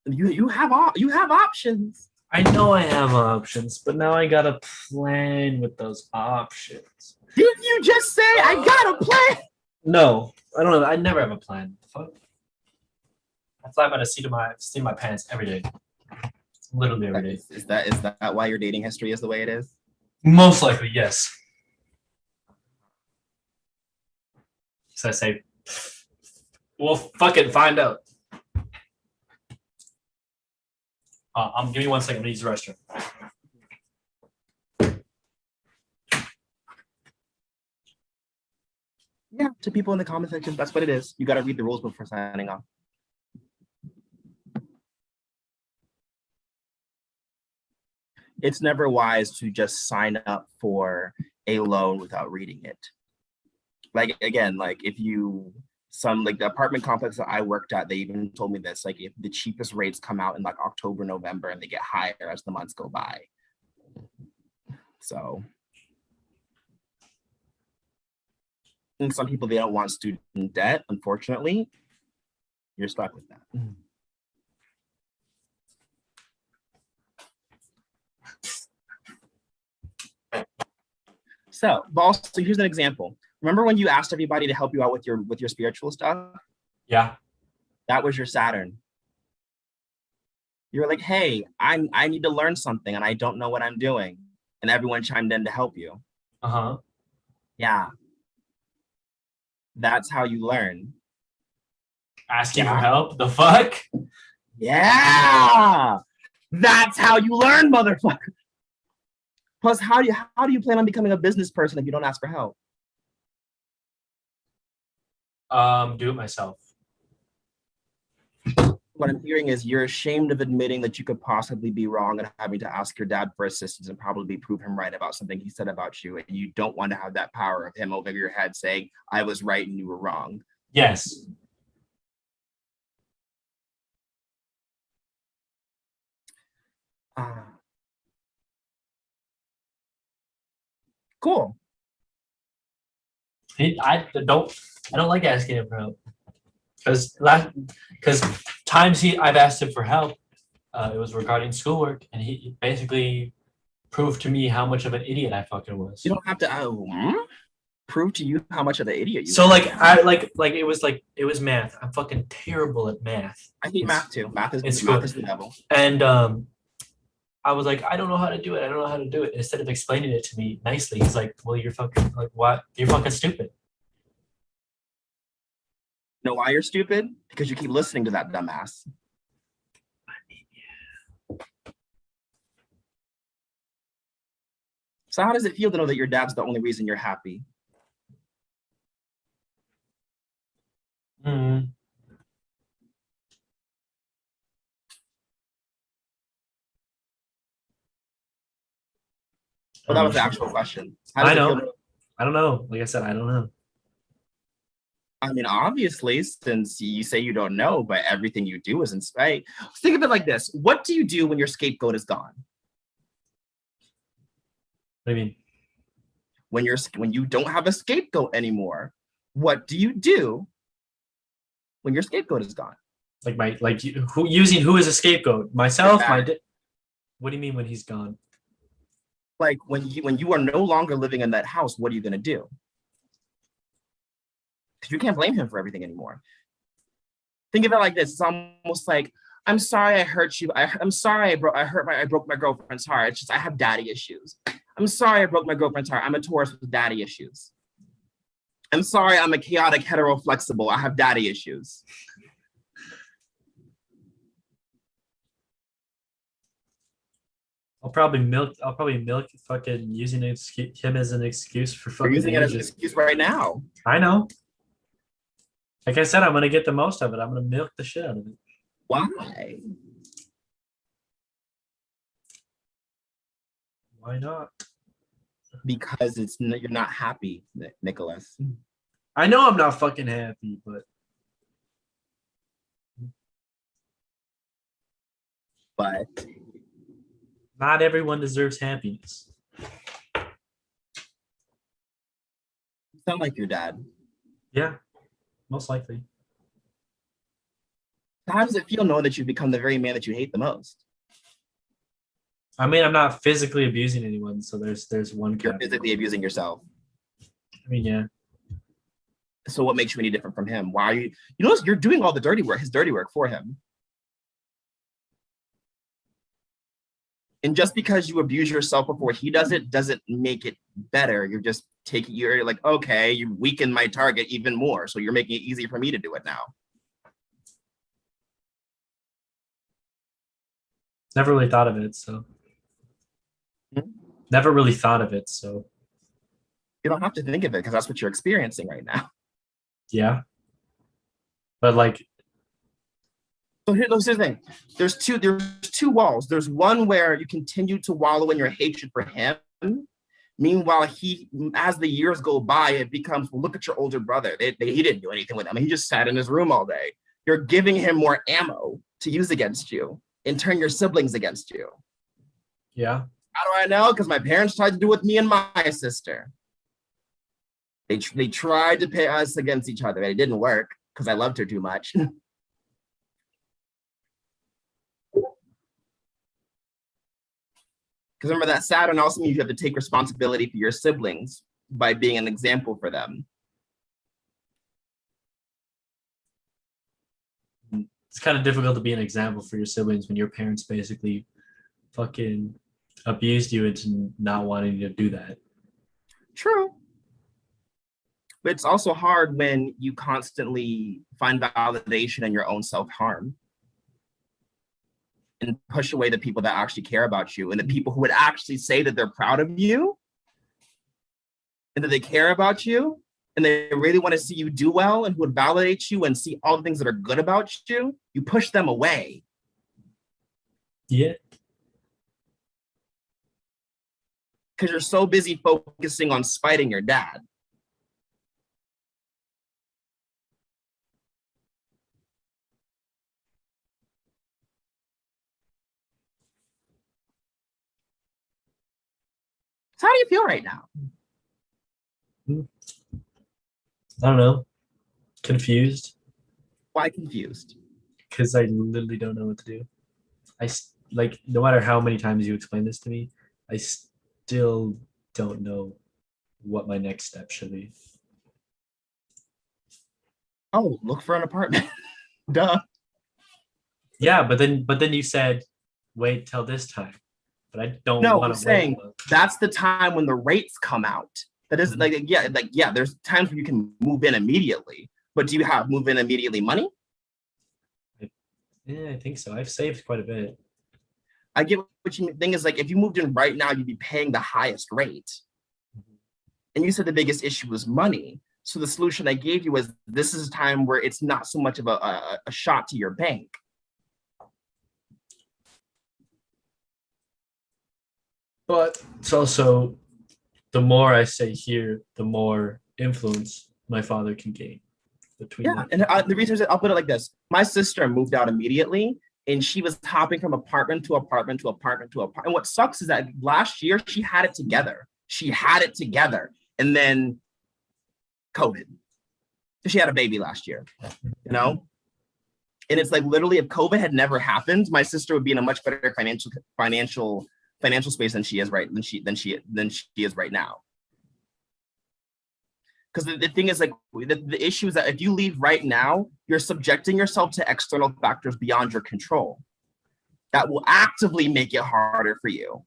You have options. I know I have options, but now I gotta plan with those options. Didn't you just say I got a plan? No, I don't know. I never have a plan. Fuck. I fly by the seat of my pants every day. Literally every day. Is that why your dating history is the way it is? Most likely, yes. So I say, well, fuck it, find out. Give me 1 second. I'm gonna use the restroom. Yeah, to people in the comment section, that's what it is. You got to read the rules before signing off. It's never wise to just sign up for a loan without reading it. Like, again, like if the apartment complex that I worked at, they even told me this, like if the cheapest rates come out in like October, November, and they get higher as the months go by. So, and some people, they don't want student debt, unfortunately. You're stuck with that. So, but also here's an example. Remember when you asked everybody to help you out with your spiritual stuff? Yeah. That was your Saturn. You were like, hey, I need to learn something and I don't know what I'm doing. And everyone chimed in to help you. Uh-huh. Yeah. That's how you learn. Asking Yeah. for help? The fuck? Yeah. That's how you learn, motherfucker. Plus, how do you plan on becoming a business person if you don't ask for help? Do it myself. What I'm hearing is you're ashamed of admitting that you could possibly be wrong and having to ask your dad for assistance and probably prove him right about something he said about you. And you don't want to have that power of him over your head saying, I was right and you were wrong. Yes. Cool. I don't like asking him for help. Because times I've asked him for help, it was regarding schoolwork, and he basically proved to me how much of an idiot I fucking was. You don't have to prove to you how much of an idiot you So are. it was math. I'm fucking terrible at math. I hate math too. Math is the devil. And I was like, I don't know how to do it. I don't know how to do it. Instead of explaining it to me nicely, he's like, well, you're fucking like what? You're fucking stupid. You know why you're stupid? Because you keep listening to that dumbass. So how does it feel to know that your dad's the only reason you're happy? Mm-hmm. Well, that was the actual question. I know. I don't know. Like I said, I don't know. I mean, obviously, since you say you don't know, but everything you do is in spite. Think of it like this. What do you do when your scapegoat is gone? What do you mean? When you don't have a scapegoat anymore, what do you do when your scapegoat is gone? Using who as a scapegoat? Myself, what do you mean when he's gone? Like when you are no longer living in that house, what are you gonna do? Because you can't blame him for everything anymore. Think of it like this. It's almost like, I'm sorry I hurt you. I'm sorry I broke my girlfriend's heart. It's just I have daddy issues. I'm sorry I broke my girlfriend's heart. I'm a Taurus with daddy issues. I'm sorry I'm a chaotic hetero flexible. I have daddy issues. I'll probably milk fucking using him as an excuse for fucking. You're using it as an excuse right now. I know. Like I said, I'm gonna get the most of it. I'm gonna milk the shit out of it. Why? Why not? Because you're not happy, Nicholas. I know I'm not fucking happy, but not everyone deserves happiness. You sound like your dad. Yeah, most likely. How does it feel knowing that you've become the very man that you hate the most? I mean, I'm not physically abusing anyone, so there's one. You're physically abusing yourself. I mean, yeah. So what makes you any different from him? Why are you? You know, you're doing all the dirty work, his dirty work for him. And just because you abuse yourself before he does it, doesn't make it better. You're like, okay, you weaken my target even more. So you're making it easy for me to do it now. Never really thought of it, so. Never really thought of it, so. You don't have to think of it because that's what you're experiencing right now. Yeah. But like. So here's the thing. There's two walls. There's one where you continue to wallow in your hatred for him. Meanwhile, as the years go by, it becomes, well, look at your older brother. He didn't do anything with him. He just sat in his room all day. You're giving him more ammo to use against you and turn your siblings against you. Yeah. How do I know? Because my parents tried to do it with me and my sister. They tried to pit us against each other. It didn't work because I loved her too much. Because remember that Saturn also means you have to take responsibility for your siblings by being an example for them. It's kind of difficult to be an example for your siblings when your parents basically fucking abused you into not wanting to do that. True. But it's also hard when you constantly find validation in your own self-harm and push away the people that actually care about you and the people who would actually say that they're proud of you and that they care about you and they really want to see you do well and who would validate you and see all the things that are good about you. You push them away. Yeah. Because you're so busy focusing on spiting your dad. So how do you feel right now? I don't know. Confused. Why confused? Because I literally don't know what to do. Like, no matter how many times you explain this to me, I still don't know what my next step should be. Oh, look for an apartment. Duh. Yeah, but then you said wait till this time. But I don't No, want I'm to saying wait. that's the time when the rates come out. That is yeah, there's times where you can move in immediately. But do you have move in immediately money? Yeah, I think so. I've saved quite a bit. I get what you mean. Thing is, like, if you moved in right now, you'd be paying the highest rate. And you said the biggest issue was money. So the solution I gave you was this is a time where it's not so much of a shot to your bank. But it's also the more I say here, the more influence my father can gain. Yeah, and the reason is I'll put it like this. My sister moved out immediately, and she was hopping from apartment to apartment to apartment to apartment. And what sucks is that last year she had it together. She had it together. And then COVID. She had a baby last year, you know? And it's like literally if COVID had never happened, my sister would be in a much better financial space than she is right than she is right now. Because the thing is, like, the issue is that if you leave right now, you're subjecting yourself to external factors beyond your control that will actively make it harder for you.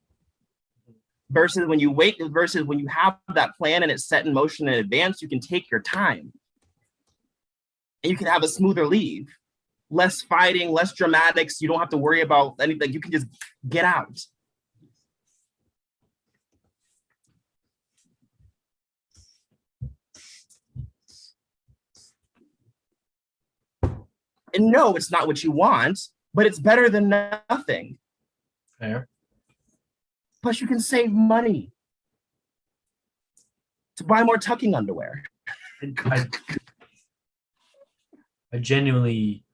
Versus when you wait, versus when you have that plan and it's set in motion in advance, you can take your time. And you can have a smoother leave. Less fighting, less dramatics. You don't have to worry about anything. You can just get out. And no, it's not what you want, but it's better than nothing. Fair. Plus, you can save money to buy more tucking underwear. I genuinely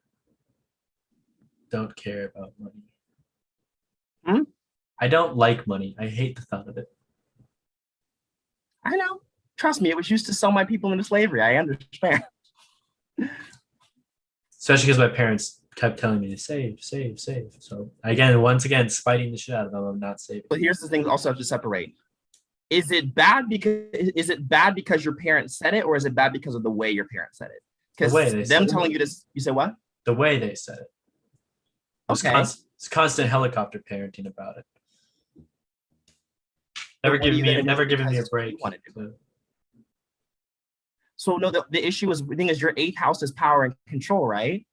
don't care about money. I don't like money. I hate the thought of it. I know. Trust me, it was used to sell my people into slavery. I understand. Especially because my parents kept telling me to save. So once again, spiting the shit out of them. I'm not saving. But here's the thing: also have to separate. Is it bad because your parents said it, or is it bad because of the way your parents said it? Because them telling you this, you said what? The way they said it. Okay. It's constant helicopter parenting about it. Never giving me a break. So no, the issue is, the thing is, your 8th house is power and control, right?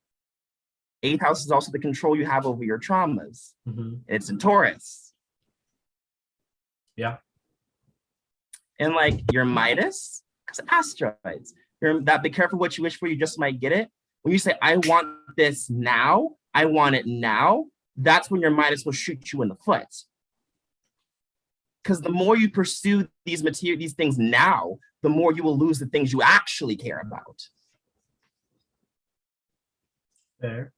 8th house is also the control you have over your traumas. Mm-hmm. It's in Taurus. Yeah. And like your Midas, because asteroids. Be careful what you wish for, you just might get it. When you say, I want this now, I want it now, that's when your Midas will shoot you in the foot. Because the more you pursue these things now, the more you will lose the things you actually care about. Fair.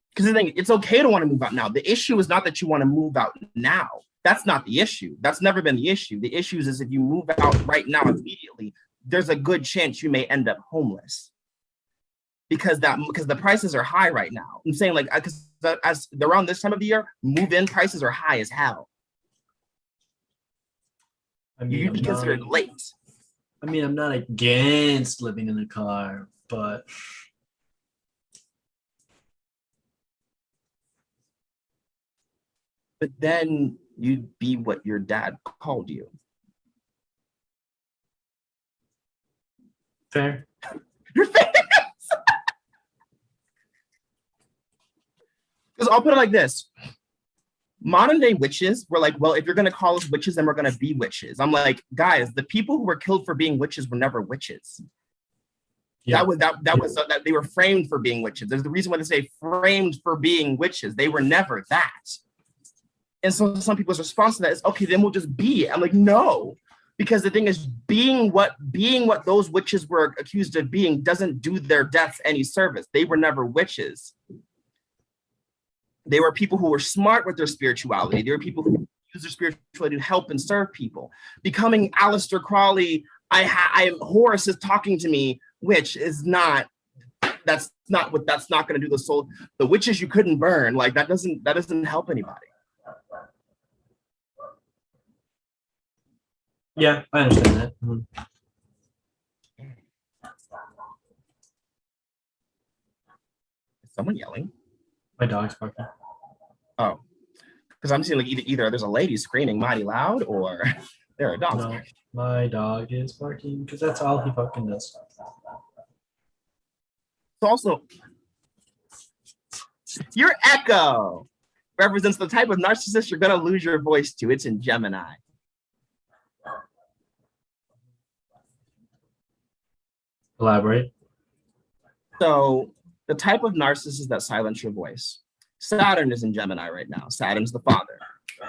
Because the thing, it's okay to want to move out now. The issue is not that you want to move out now. That's not the issue. That's never been the issue. The issue is if you move out right now immediately, there's a good chance you may end up homeless. Because the prices are high right now. I'm saying, like, because as around this time of the year, move-in prices are high as hell. I mean, You'd be considered late. I mean, I'm not against living in a car, but But then you'd be what your dad called you. Fair. Your face. Because I'll put it like this. Modern day witches were like, well, if you're going to call us witches, then we're going to be witches. I'm like, guys, the people who were killed for being witches were never witches. Yeah. That was that they were framed for being witches. There's the reason why they say framed for being witches. They were never that. And so some people's response to that is, okay, then we'll just be it. I'm like, no, because the thing is, being what those witches were accused of being doesn't do their deaths any service. They were never witches. They were people who were smart with their spirituality. They were people who used their spirituality to help and serve people. Becoming Aleister Crowley, Horus is talking to me, which is not, that's not going to do the soul. The witches you couldn't burn, like that doesn't help anybody. Yeah, I understand that. Mm-hmm. Is someone yelling? My dog's barking. Oh, because I'm seeing like either there's a lady screaming mighty loud or there are dogs. No, my dog is barking because that's all he fucking does. So also, your echo represents the type of narcissist you're gonna lose your voice to. It's in Gemini. Elaborate. So the type of narcissist that silence your voice. Saturn is in Gemini right now. Saturn's the father,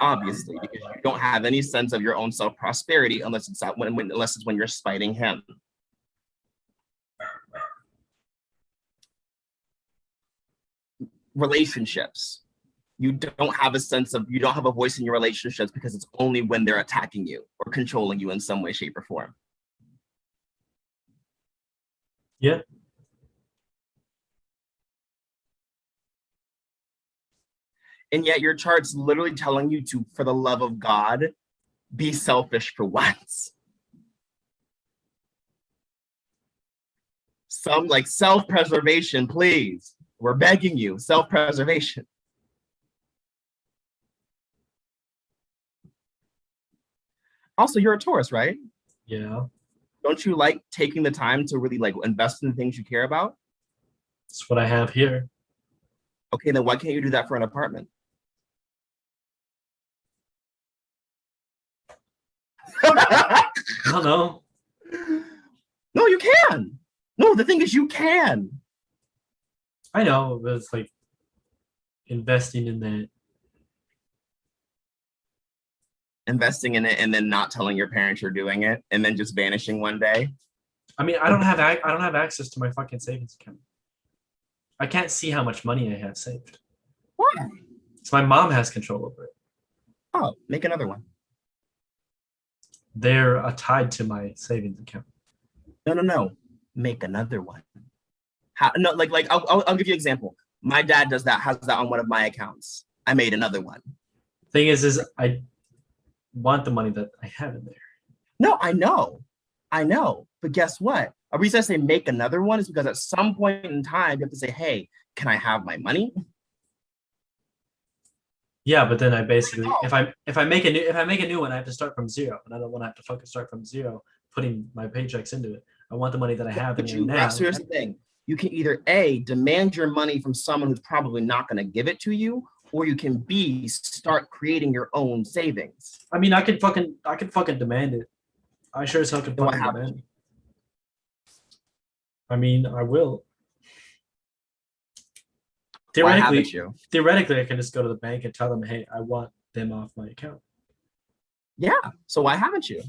obviously, because you don't have any sense of your own self-prosperity unless it's when you're spiting him. Relationships. You don't have a voice in your relationships because it's only when they're attacking you or controlling you in some way, shape, or form. Yeah. And yet your chart's literally telling you to, for the love of God, be selfish for once. Some like self-preservation, please. We're begging you, self-preservation. Also, you're a Taurus, right? Yeah. Don't you like taking the time to really like invest in the things you care about? That's what I have here. Okay, then why can't you do that for an apartment? I don't know. No, you can. No, the thing is you can. I know, but it's like investing in that. Investing in it and then not telling your parents you're doing it and then just vanishing one day. I mean, I don't have access to my fucking savings account. I can't see how much money I have saved. What? So my mom has control over it. Oh, make another one. They're tied to my savings account. No. Make another one. How? No, like I'll give you an example. My dad has that on one of my accounts. I made another one. Thing is I want the money that I have in there. No, I know. But guess what? A reason I say make another one is because at some point in time you have to say, hey, can I have my money? Yeah, but then I basically if I make a new one, I have to start from zero, and I don't want to have to fucking start from zero, putting my paychecks into it. I want the money that I have in there now. So here's the thing: you can either A, demand your money from someone who's probably not going to give it to you, or you can B, start creating your own savings. I mean, I could fucking demand it. I sure as hell can fucking demand it. I mean, I will. Theoretically, I can just go to the bank and tell them, hey, I want them off my account. Yeah. So why haven't you?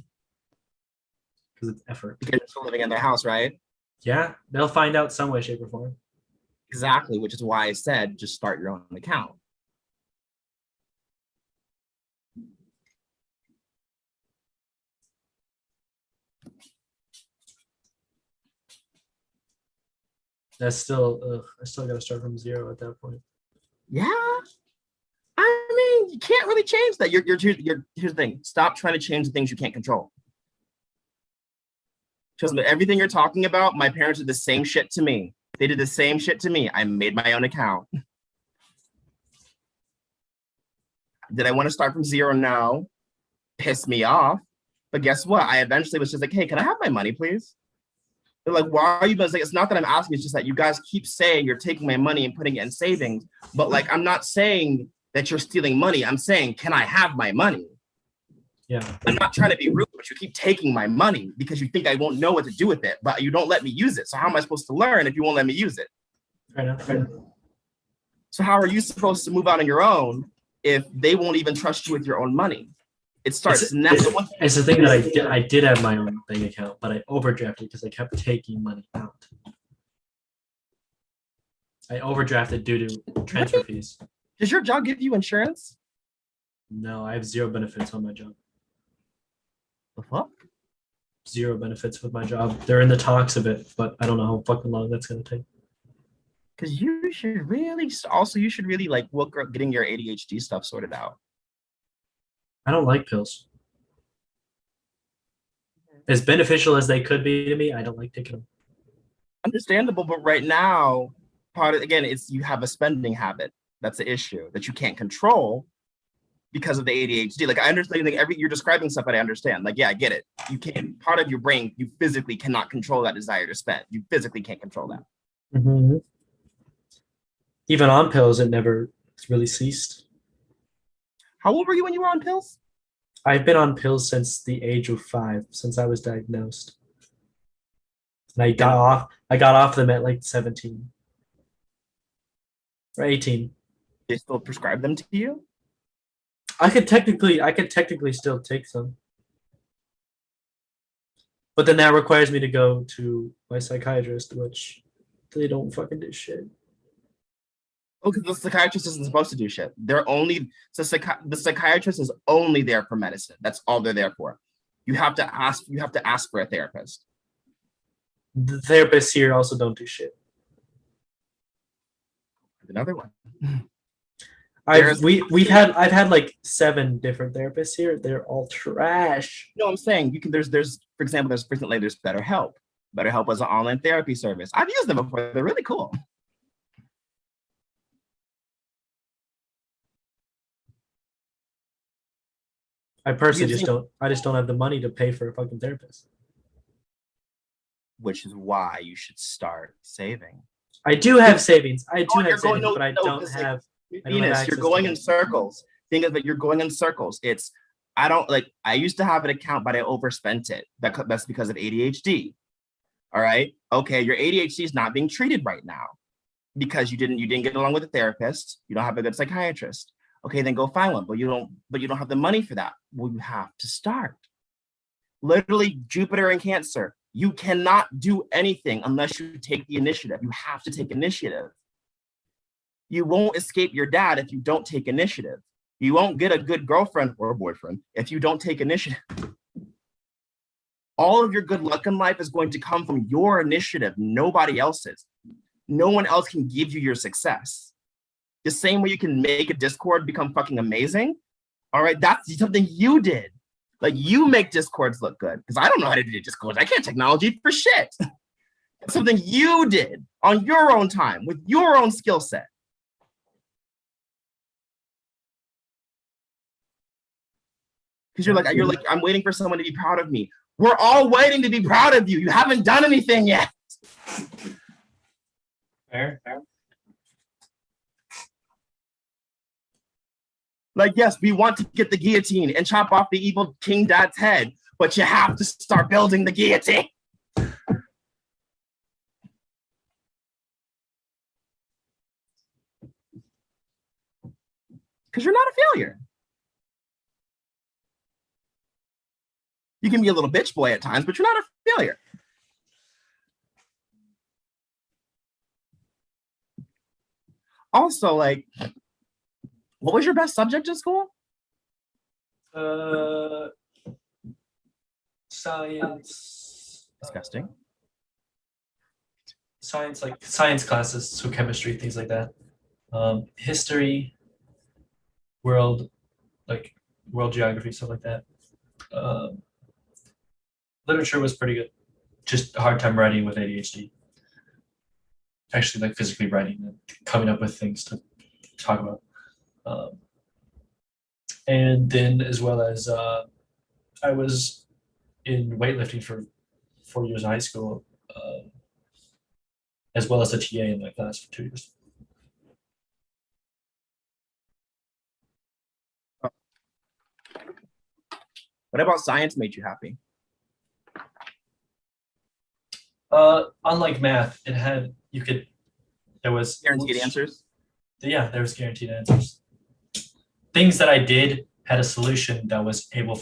Because it's effort. Because you're still living in their house, right? Yeah. They'll find out some way, shape, or form. Exactly, which is why I said just start your own account. That's still, I still got to start from zero at that point. Yeah. I mean, you can't really change that. Here's the thing. Stop trying to change the things you can't control. Trust me, everything you're talking about, my parents did the same shit to me. They did the same shit to me. I made my own account. Did I want to start from zero? No. Pissed me off. But guess what? I eventually was just like, hey, can I have my money, please? They're like, why are you guys like, it's not that I'm asking, it's just that you guys keep saying you're taking my money and putting it in savings. But like, I'm not saying that you're stealing money. I'm saying, can I have my money? Yeah. I'm not trying to be rude, but you keep taking my money because you think I won't know what to do with it, but you don't let me use it. So how am I supposed to learn if you won't let me use it? Fair enough. Fair enough. So how are you supposed to move out on your own if they won't even trust you with your own money? It starts now. It's the thing that I did have my own bank account, but I overdrafted because I kept taking money out. I overdrafted due to transfer fees. Does your job give you insurance? No, I have zero benefits on my job. The fuck? Zero benefits with my job. They're in the talks of it, but I don't know how fucking long that's gonna take. Because you should really also like work on getting your ADHD stuff sorted out. I don't like pills. As beneficial as they could be to me, I don't like taking them. Understandable, but right now, part of again, it's you have a spending habit. That's the issue that you can't control because of the ADHD. Like I understand, like you're describing stuff that I understand. Like, yeah, I get it. You can't. Part of your brain, you physically cannot control that desire to spend. You physically can't control that. Mm-hmm. Even on pills, it never really ceased. How old were you when you were on pills? I've been on pills since the age of 5, since I was diagnosed. And I got off them at like 17 or 18. They still prescribe them to you? I could technically still take some. But then that requires me to go to my psychiatrist, which they don't fucking do shit. Oh, because the psychiatrist isn't supposed to do shit. The psychiatrist is only there for medicine. That's all they're there for. You have to ask for a therapist. The therapists here also don't do shit. Another one. I've had like 7 different therapists here. They're all trash. No, I'm saying there's for example, there's BetterHelp. BetterHelp is an online therapy service. I've used them before. They're really cool. I personally just don't have the money to pay for a fucking therapist. Which is why you should start saving. I do have savings. I do have savings, but I don't have. Venus, you're going in circles. Think of it, you're going in circles. I used to have an account, but I overspent it. That's because of ADHD. All right. Okay, your ADHD is not being treated right now because you didn't get along with a therapist. You don't have a good psychiatrist. Okay, then go find one. But you don't have the money for that. Well, you have to start. Literally, Jupiter and Cancer. You cannot do anything unless you take the initiative. You have to take initiative. You won't escape your dad if you don't take initiative. You won't get a good girlfriend or boyfriend if you don't take initiative. All of your good luck in life is going to come from your initiative, nobody else's. No one else can give you your success. The same way you can make a Discord become fucking amazing. All right, that's something you did. Like you make Discords look good because I don't know how to do Discords. I can't technology for shit. It's something you did on your own time with your own skill set. Because you're like, I'm waiting for someone to be proud of me. We're all waiting to be proud of you. You haven't done anything yet. Fair. Like, yes, we want to get the guillotine and chop off the evil King Dad's head, but you have to start building the guillotine. Because you're not a failure. You can be a little bitch boy at times, but you're not a failure. Also, like, what was your best subject in school? Science. Disgusting. Science classes, so chemistry, things like that. History, world geography, stuff like that. Literature was pretty good. Just a hard time writing with ADHD. Actually, like physically writing and coming up with things to talk about. And then as well as I was in weightlifting for 4 years in high school, as well as a TA in my class for 2 years. What about science made you happy? Unlike math, it had there was Guaranteed answers. Yeah, there was guaranteed answers. Things that I did had a solution that was able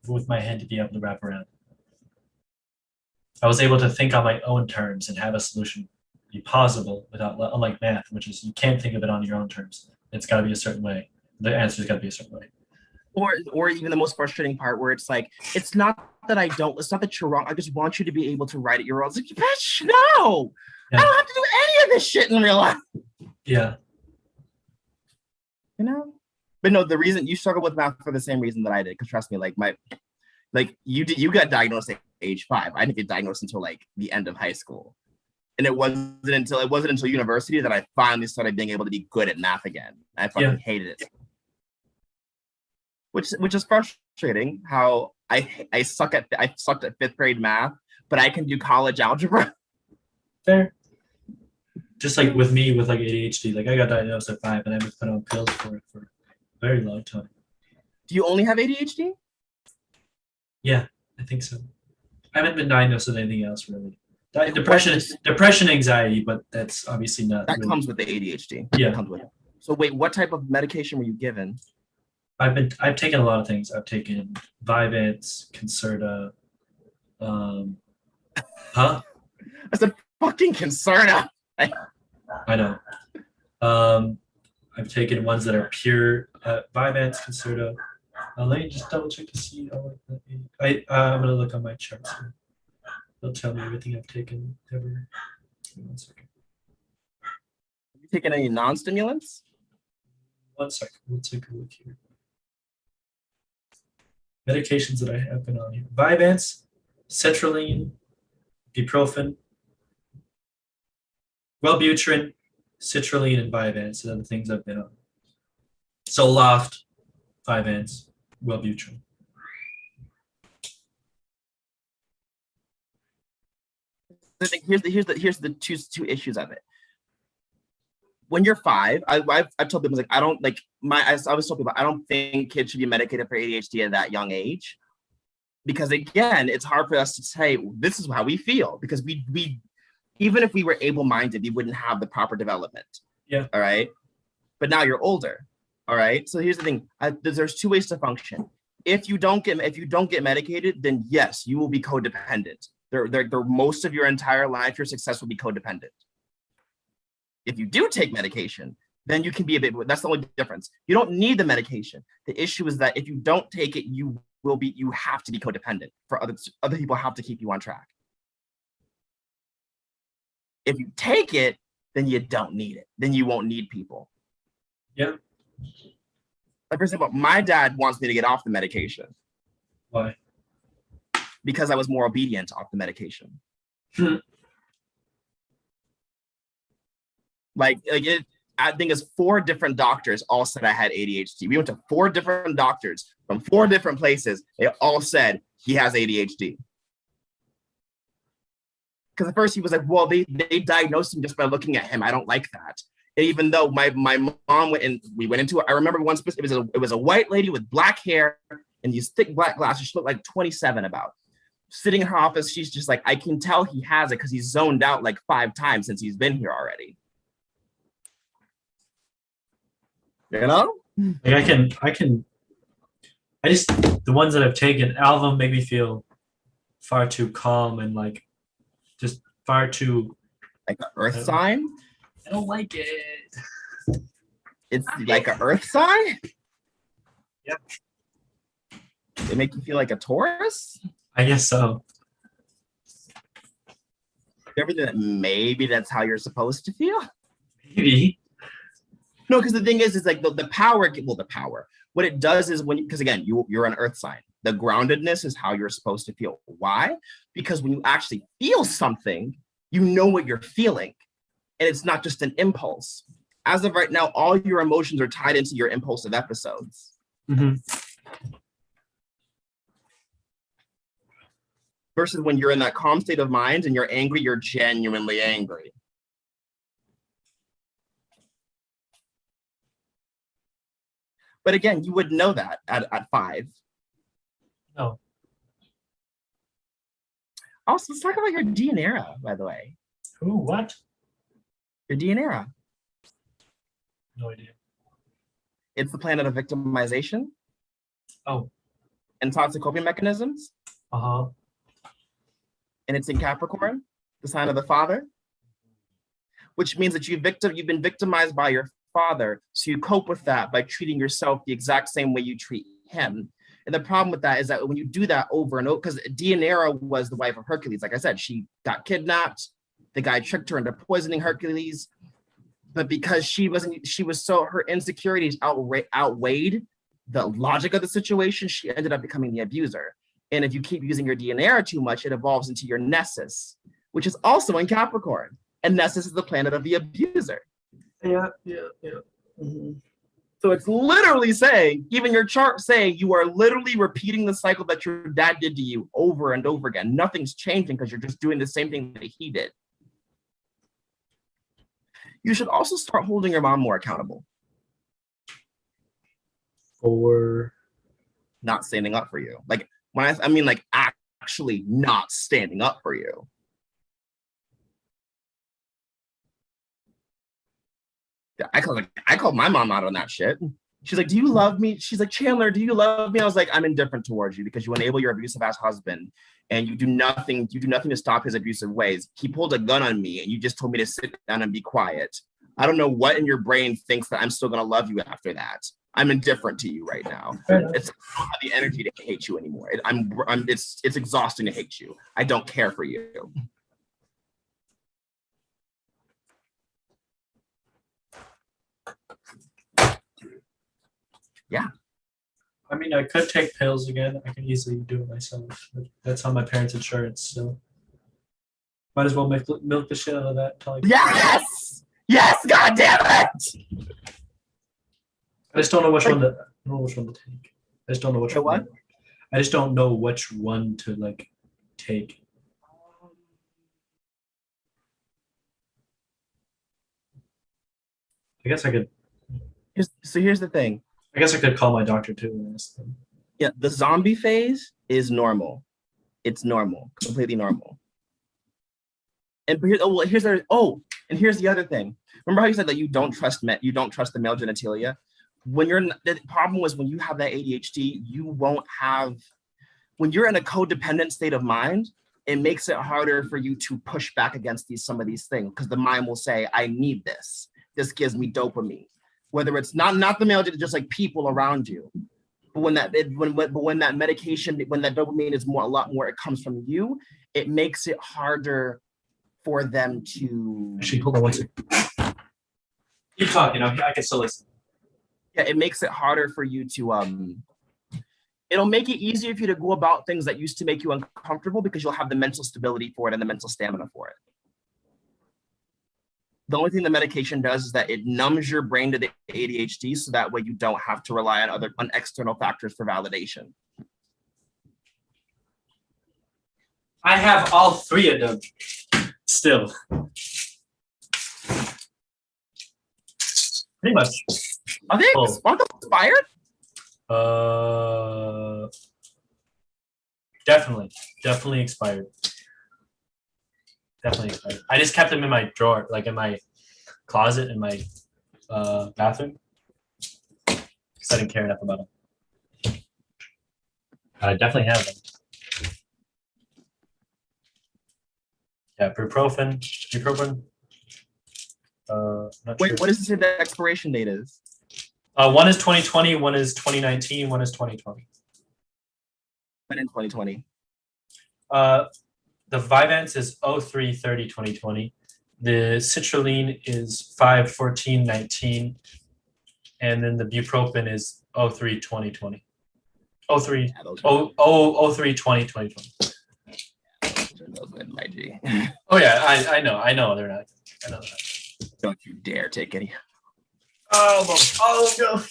with my head to be able to wrap around. I was able to think on my own terms and have a solution be possible unlike math, which is you can't think of it on your own terms. It's got to be a certain way. The answer's got to be a certain way. Or even the most frustrating part where it's like, it's not that you're wrong. I just want you to be able to write it. You're all like, bitch, no, Yeah. I don't have to do any of this shit in real life. Yeah. You know? But no, the reason you struggle with math for the same reason that I did, because trust me, you got diagnosed at age 5. I didn't get diagnosed until like the end of high school. And it wasn't until university that I finally started being able to be good at math again. I fucking hated it. Which is frustrating. How I sucked at 5th grade math, but I can do college algebra. Fair. Just like with me with like ADHD, like I got diagnosed at 5 and I've been put on pills for it for a very long time. Do you only have ADHD? Yeah, I think so. I haven't been diagnosed with anything else really. Depression, anxiety, but that's obviously not. That really. comes with the ADHD. Yeah. Comes with it. So wait, what type of medication were you given? I've taken a lot of things. I've taken Vyvanse, Concerta. Huh? I said fucking Concerta. I know. I've taken ones that are pure Vyvanse, Concerta. Let me just double check to see. I'm gonna look on my charts here. They'll tell me everything I've taken ever. Give me 1 second. Have you taken any non-stimulants? 1 second. We'll take a look here. Medications that I have been on here: Vyvanse, sertraline, ibuprofen, Wellbutrin, sertraline, and Vyvanse are the things I've been on. Zoloft, Vyvanse, Wellbutrin. Here's the two issues of it. When you're 5, I've told people, like, I don't like I always tell people I don't think kids should be medicated for ADHD at that young age, because again, it's hard for us to say this is how we feel, because we even if we were able-minded, we wouldn't have the proper development. Yeah. All right. But now you're older. All right. So here's the thing. There's 2 ways to function. If you don't get medicated, then yes, you will be codependent. They're most of your entire life, your success will be codependent. If you do take medication, then you can be a bit. That's the only difference. You don't need the medication. The issue is that if you don't take it, you have to be codependent. For other people have to keep you on track. If you take it, then you don't need it. Then you won't need people. Yeah. Like, for example, my dad wants me to get off the medication. Why? Because I was more obedient off the medication. I think it's 4 different doctors all said I had ADHD. We went to 4 different doctors from 4 different places. They all said he has ADHD. Because at first he was like, well, they diagnosed him just by looking at him. I don't like that. And even though my mom went and we went into it, I remember one specific, it was a white lady with black hair and these thick black glasses. She looked like 27 about. Sitting in her office, she's just like, I can tell he has it because he's zoned out like 5 times since he's been here already. You know? Like the ones that I've taken, all of them make me feel far too calm and like just far too like an earth sign. I don't like it. It's like an earth sign. Yep. They make you feel like a Taurus. I guess so. Everything that maybe that's how you're supposed to feel. Maybe. No, because the thing is like the power. Well, the power. What it does is because again, you're an earth sign. The groundedness is how you're supposed to feel. Why? Because when you actually feel something, you know what you're feeling. And it's not just an impulse. As of right now, all your emotions are tied into your impulsive episodes. Mm-hmm. Versus when you're in that calm state of mind and you're angry, you're genuinely angry. But again, you would know that at 5. No. Also, let's talk about your Deianira, by the way. Ooh, what? Your Deianira. No idea. It's the planet of victimization. Oh. And toxic coping mechanisms. Uh-huh. And it's in Capricorn, the sign of the father, which means that you've been victimized by your father, so you cope with that by treating yourself the exact same way you treat him. And the problem with that is that when you do that over and over, because Deianira was the wife of Hercules, like I said, she got kidnapped. The guy tricked her into poisoning Hercules, but because her insecurities outweighed the logic of the situation, she ended up becoming the abuser. And if you keep using your Deianira too much, it evolves into your Nessus, which is also in Capricorn. And Nessus is the planet of the abuser. Yeah. Mm-hmm. So it's literally saying, even your chart saying, you are literally repeating the cycle that your dad did to you over and over again. Nothing's changing because you're just doing the same thing that he did. You should also start holding your mom more accountable. For not standing up for you. Like, when I mean like actually not standing up for you. I called my mom out on that shit. She's like, do you love me? She's like, Chandler, do you love me? I was like, I'm indifferent towards you because you enable your abusive ass husband and you do nothing to stop his abusive ways. He pulled a gun on me and you just told me to sit down and be quiet. I don't know what in your brain thinks that I'm still gonna love you after that. I'm indifferent to you right now. I don't have the energy to hate you anymore. It's exhausting to hate you. I don't care for you. Yeah. I mean, I could take pills again. I can easily do it myself. But that's on my parents' insurance, so might as well milk the shit out of that. Yes! Yes! God damn it! I just don't know which one to. I don't know which one to take. I just don't know which one. I just don't know which one to like take. I guess I could. Here's the thing. I guess I could call my doctor too and ask them. Yeah, the zombie phase is normal. It's normal, completely normal. And here's the other thing. Remember how you said that you don't trust the male genitalia? The problem was when you have that ADHD, when you're in a codependent state of mind, it makes it harder for you to push back against some of these things because the mind will say, I need this. This gives me dopamine. Whether it's not the male, just like people around you. But when that medication, when that dopamine is a lot more, it comes from you, it makes it harder for them to. Actually, hold on one second. Keep talking. I can still listen. Yeah, it makes it harder for you to it'll make it easier for you to go about things that used to make you uncomfortable because you'll have the mental stability for it and the mental stamina for it. The only thing the medication does is that it numbs your brain to the ADHD so that way you don't have to rely on external factors for validation. I have all 3 of them still. Pretty much. Aren't they expired? Definitely expired. Definitely expired. I just kept them in my drawer, like in my closet in my bathroom, because I didn't care enough about them. I definitely have them. Yeah, ibuprofen. Wait, sure. What does it say the expiration date is? One is 2020, one is 2019, one is 2020. When in 2020? The Vyvanse is 03/30/2020. The citrulline is 5/14/19, and then the bupropion is 03/2020. 03/20/2020. Oh yeah, I know they're not. I know that. Don't you dare take any. Oh no.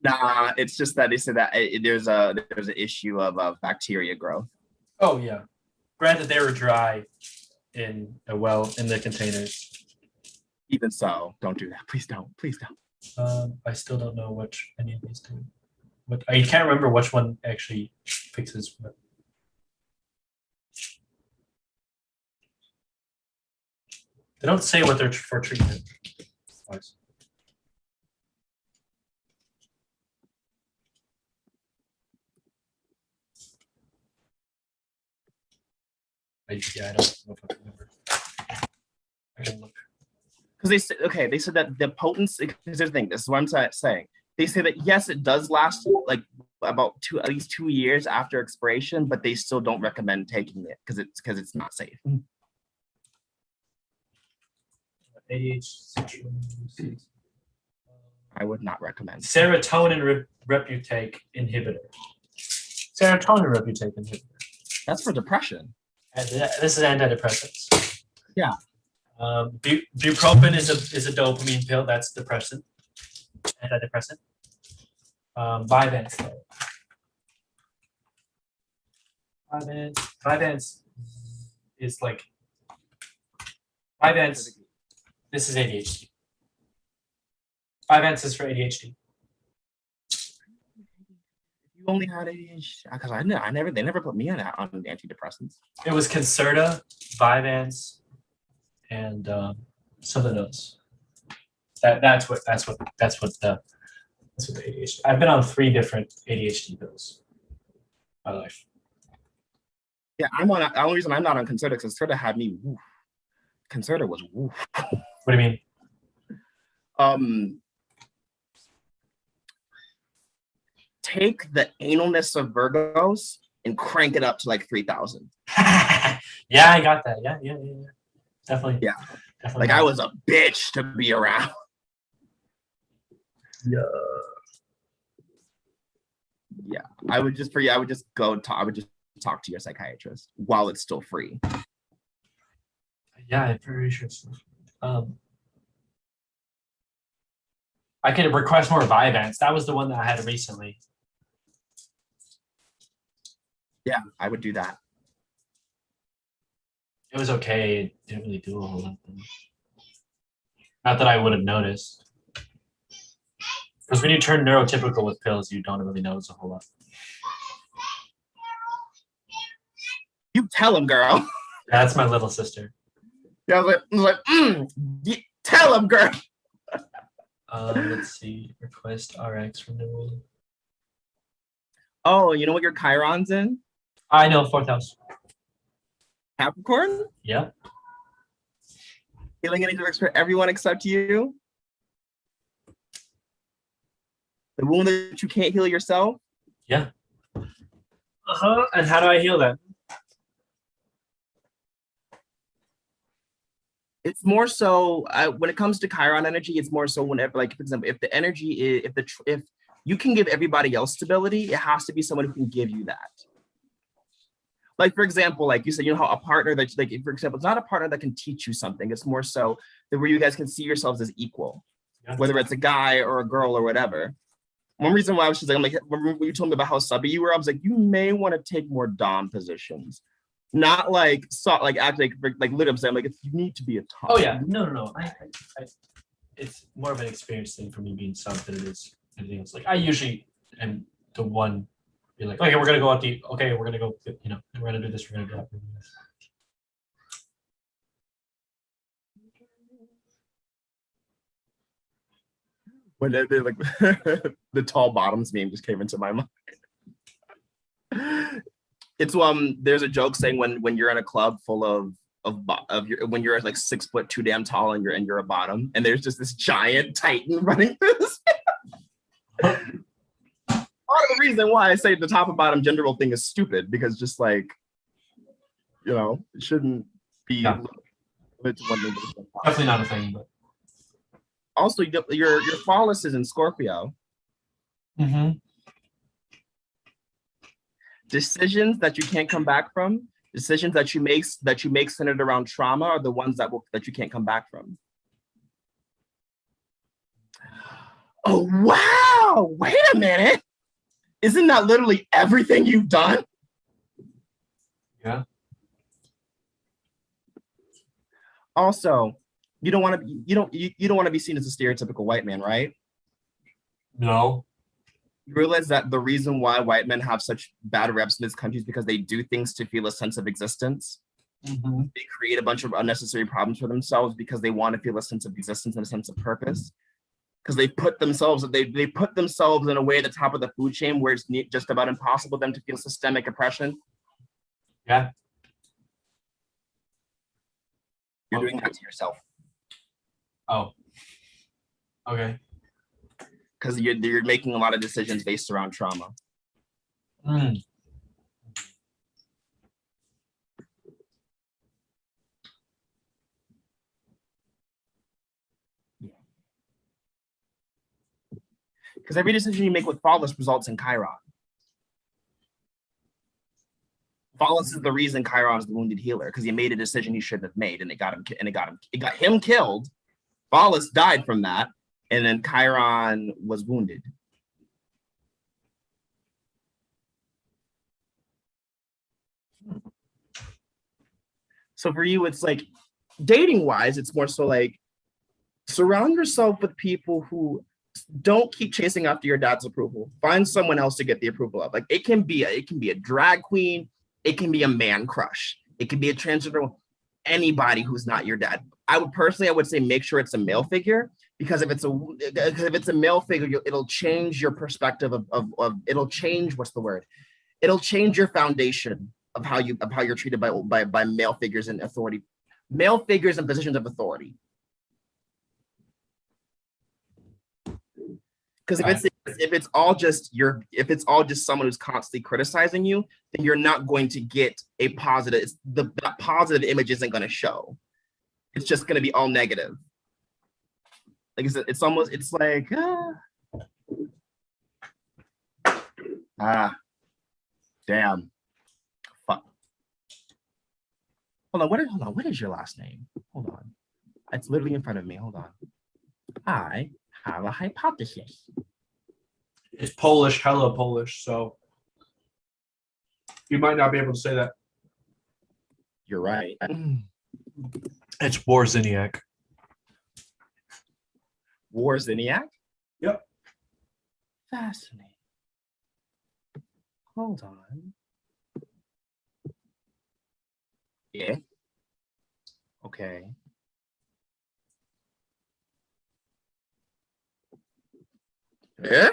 Nah, it's just that they said that there's an issue of bacteria growth. Oh yeah. Granted, they were dry in the containers. Even so, don't do that. Please don't. Please don't. I still don't know which any of these do. But I can't remember which one actually fixes what. They don't say what they're for treatment. Yeah, I don't know if I remember. I can look. Because they said that the potency, because there's the thing, this is what I'm saying. They say that yes, it does last like about at least 2 years after expiration, but they still don't recommend taking it because it's not safe. ADHD. I would not recommend. Serotonin reuptake inhibitor. Serotonin reuptake inhibitor. That's for depression. And this is antidepressants. Yeah. Bupropion is a dopamine pill. That's depressant. Antidepressant. Vyvanse though. Vyvanse is like Vyvanse. This is ADHD. Vyvanse is for ADHD. You only had ADHD because they never put me on antidepressants. It was Concerta, Vyvanse, and something else. That's what the ADHD. I've been on 3 different ADHD pills. My life. Yeah, the only reason I'm not on Concerta because Concerta had me. Woof. Concerta was woof. What do you mean? Take the analness of Virgos and crank it up to like 3,000. Yeah, I got that. Yeah. Definitely. Yeah. Definitely. Like I was a bitch to be around. Yeah. Yeah. I would just talk to your psychiatrist while it's still free. Yeah, I'm pretty sure. I could request more Vyvanse. That was the one that I had recently. Yeah, I would do that. It was okay. It didn't really do a whole lot. Not that I would have noticed. Because when you turn neurotypical with pills, you don't really notice a whole lot. You tell him, girl. Yeah, that's my little sister. Yeah, I was like, tell him, girl. Let's see. Request RX renewal. Oh, you know what your Chiron's in? I know, 4th house. Capricorn? Yeah. Healing energy for everyone except you. The wound that you can't heal yourself. Yeah. And how do I heal that? It's more so when it comes to Chiron energy, it's more so whenever, like, for example, if the energy is, if you can give everybody else stability, it has to be someone who can give you that. Like, for example, like you said, you know how a partner that, like, for example, it's not a partner that can teach you something. It's more so that where you guys can see yourselves as equal, whether it's a guy or a girl or whatever. One reason why I was just like, I'm like, remember when you told me about how subby you were? I was like, you may want to take more dom positions, not like act like literally. I'm saying like you need to be a top. Oh yeah, no. I it's more of an experience thing for me being sub than it is anything else. Like I usually am the one be like, okay, we're gonna go we're gonna go, we're gonna do this, we're gonna do that. When they like the tall bottoms meme just came into my mind. It's there's a joke saying when you're in a club full of when you're like 6 foot too damn tall and you're a bottom and there's just this giant titan running through this. Part of the reason why I say the top and bottom gender role thing is stupid because just like it shouldn't be definitely not a thing, but also your flawless is in Scorpio. Mm-hmm. Decisions that you can't come back from, decisions that you make centered around trauma are the ones that you can't come back from. Oh, wow. Wait a minute. Isn't that literally everything you've done? Yeah. Also, you don't want to be, you don't want to be seen as a stereotypical white man, right? No. You realize that the reason why white men have such bad reps in this country is because they do things to feel a sense of existence. Mm-hmm. They create a bunch of unnecessary problems for themselves because they want to feel a sense of existence and a sense of purpose. Because they put themselves in a way at the top of the food chain where it's just about impossible for them to feel systemic oppression. Yeah. You're doing that to yourself. Oh. Okay. Because you're making a lot of decisions based around trauma. Mm. Because every decision you make with Flawless results in Chiron. Flawless is the reason Chiron is the wounded healer, because he made a decision he shouldn't have made, and it got him killed. Flawless died from that, and then Chiron was wounded. So for you, it's like dating wise, it's more so like surround yourself with people who don't keep chasing after your dad's approval. Find someone else to get the approval of. Like it can be a drag queen, it can be a man crush, it can be a transgender, anybody who's not your dad. I would say make sure it's a male figure, because if it's a male figure, it'll change your perspective of it'll change it'll change your foundation of how you're treated by male figures in authority, male figures in positions of authority. Because if it's all just someone who's constantly criticizing you, then you're not going to get a positive. That positive image isn't going to show. It's just going to be all negative. Like I said, it's like damn. Fuck. Hold on. What is your last name? Hold on. It's literally in front of me. Hold on. I have a hypothesis. It's Polish, hella Polish, so you might not be able to say that. You're right. It's Warziniak. Warziniak? Yep. Fascinating. Hold on. Yeah. Okay. Yeah.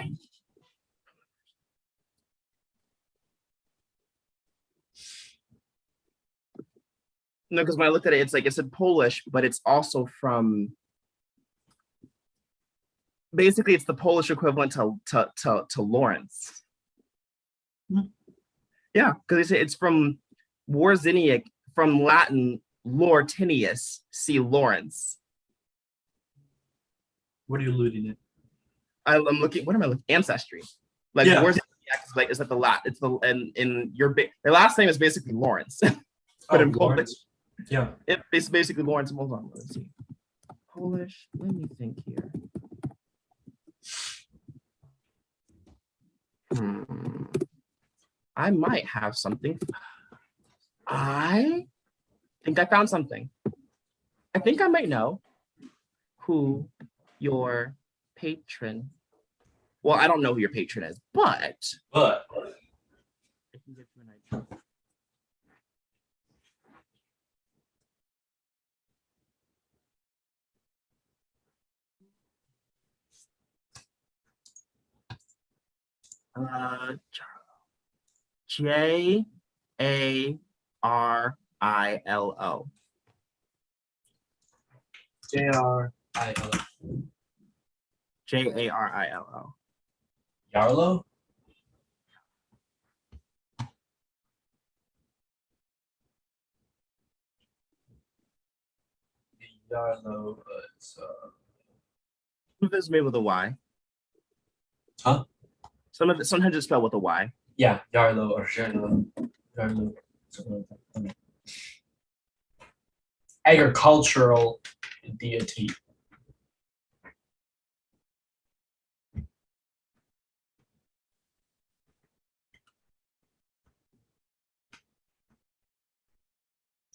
No, because when I looked at it, it's like it said Polish, but it's also from. Basically, it's the Polish equivalent to Lawrence. Hmm. Yeah, because they say it's from Warziniak, from Latin Lortinius, see Lawrence. What are you alluding at? I'm looking. What am I looking? Ancestry. Like Yeah. Warziniak is like the Latin. It's the and in your their last name is basically Lawrence. But in Lawrence. Yeah. It's basically Lawrence. Hold on, let's see. Polish. Let me think here. I might have something. I think I found something. I think I might know who your patron. Well, I don't know who your patron is, but I can give you an idea. Jarilo. Jarilo. Jarilo. Yarlo? Yarlo is Some of it's made with a Y. Huh? Sometimes it's spelled with a Y. Yeah, Yarlo or Yarlo. Yarlo. Agricultural deity.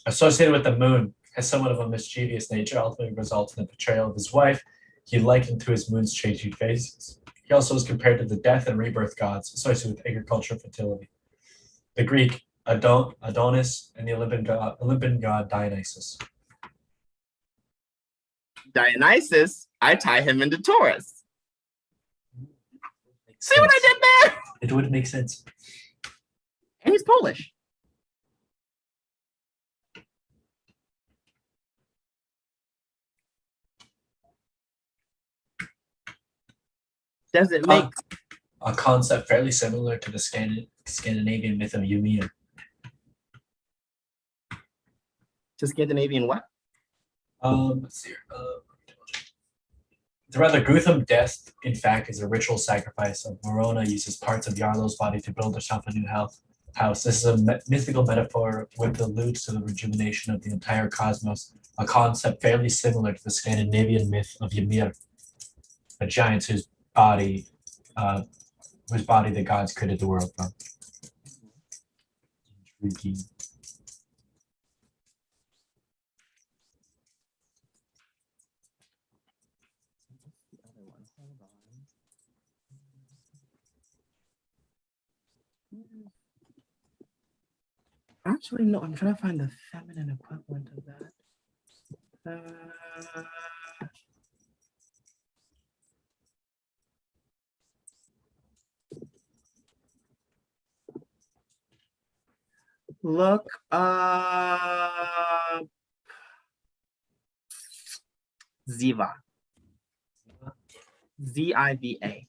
Associated with the moon, has somewhat of a mischievous nature, ultimately results in the betrayal of his wife. He likened to his moon's changing phases. He also is compared to the death and rebirth gods associated with agriculture and fertility. The Greek Adonis and the Olympian god Dionysus. Dionysus, I tie him into Taurus. Makes See what I sense. did there? It would make sense. And he's Polish. Does it make A concept fairly similar to the Scandinavian myth of Ymir. to Scandinavian what? Let's see here. The rather gruesome death, in fact, is a ritual sacrifice of Morona uses parts of Yarlo's body to build herself a new house. This is a mythical metaphor which alludes to the rejuvenation of the entire cosmos, a concept fairly similar to the Scandinavian myth of Ymir, a giant whose body the gods created the world from. Intriguing. Actually, no, I'm trying to find the feminine equivalent of that. Look up Ziva. Z-I-V-A.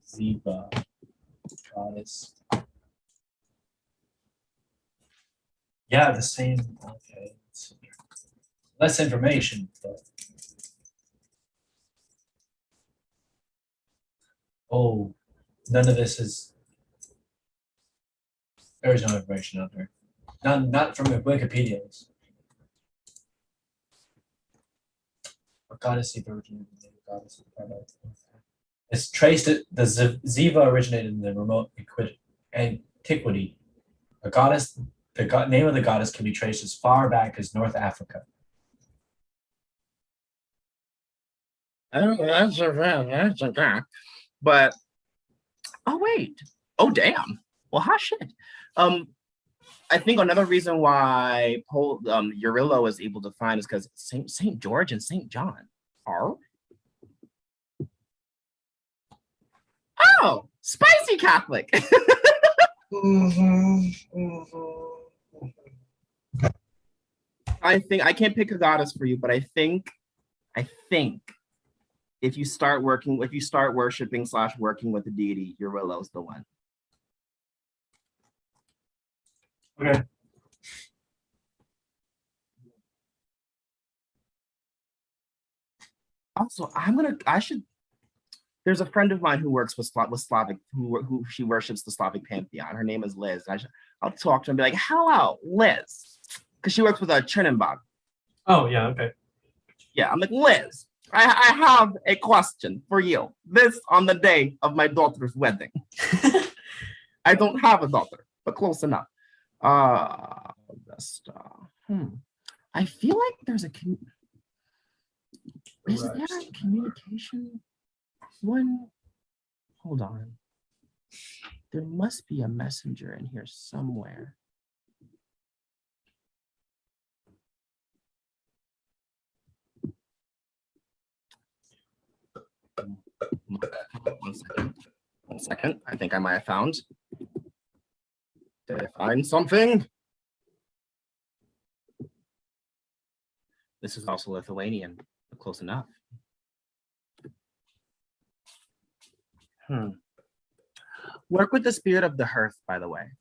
Ziva, goddess. Yeah, the same. Okay. Less information, but oh, none of this is. There is no information out there. Not from Wikipedia. A goddess of origin, goddess of paradise. It's traced it. The Ziva originated in the remote antiquity. A goddess. The name of the goddess can be traced as far back as North Africa. Oh, that's a fact. But oh wait. Oh damn. Well, hot shit. I think another reason why Urillo is able to find is because Saint George and Saint John are. Oh, spicy Catholic. I think I can't pick a goddess for you, but I think if you start worshiping / working with the deity, Urillo's the one. Okay. Also, there's a friend of mine who works with Slavic, who she worships the Slavic pantheon. Her name is Liz. I'll talk to her and be like, hello, Liz. Because she works with a Chernenbach. Oh yeah. Okay. Yeah, I'm like, Liz, I have a question for you. This on the day of my daughter's wedding. I don't have a daughter, but close enough. I feel like there's a is there a communication one? Hold on. There must be a messenger in here somewhere. One second. I think I might have found. Did I find something? This is also Lithuanian, but close enough. Work with the spirit of the hearth, by the way.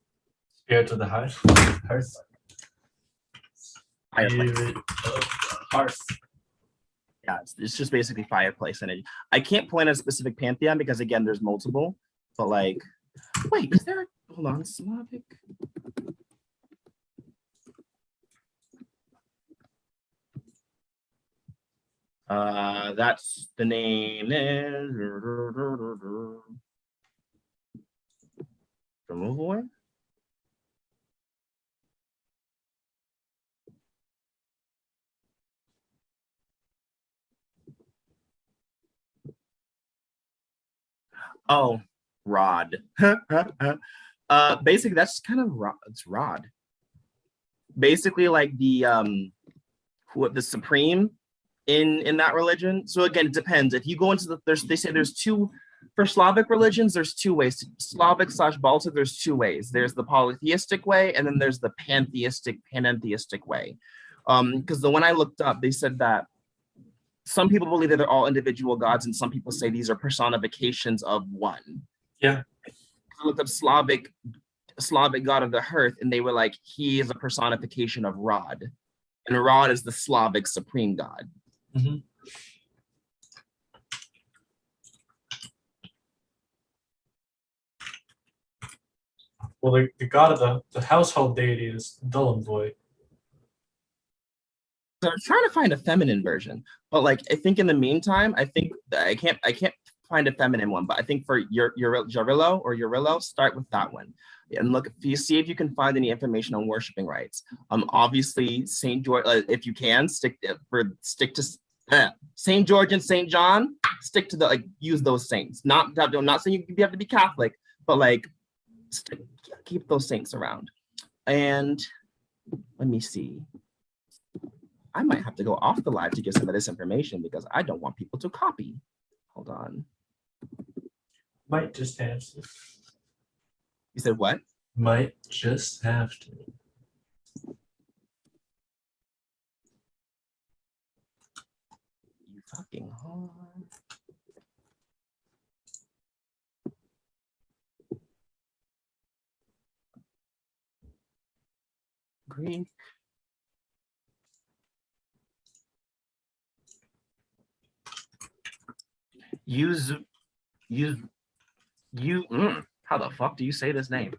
Spirit of the hearth. Hearth. Fireplace. Spirit of the hearth. Yeah, it's just basically fireplace energy. I can't point at a specific pantheon because again, there's multiple. But like, wait, is there? Hold on, Slavic. That's the name is Removal. Oh, Rod. Basically, that's kind of Rod. It's Rod. Basically, like the supreme in that religion. So again, it depends. If you go into they say there's two for Slavic religions. There's two ways. Slavic/Baltic. There's two ways. There's the polytheistic way, and then there's the panentheistic way. Because the one I looked up, they said that some people believe that they're all individual gods, and some people say these are personifications of one. Yeah. I looked up Slavic god of the hearth, and they were like, he is a personification of Rod, and Rod is the Slavic supreme god. Mm-hmm. Well, the god of the household deity is Dullum Boy. So I'm trying to find a feminine version, but like I think in the meantime, I think I can't find a feminine one, but I think for Eurillo, start with that one. And look, if you see if you can find any information on worshiping rites. Obviously Saint George, if you can stick to Saint George and Saint John, stick to use those saints. Not saying you have to be Catholic, but like keep those saints around. And let me see. I might have to go off the live to get some of this information because I don't want people to copy. Hold on. Might just have to. You said what? Might just have to. You fucking hard. Greek. How the fuck do you say this name?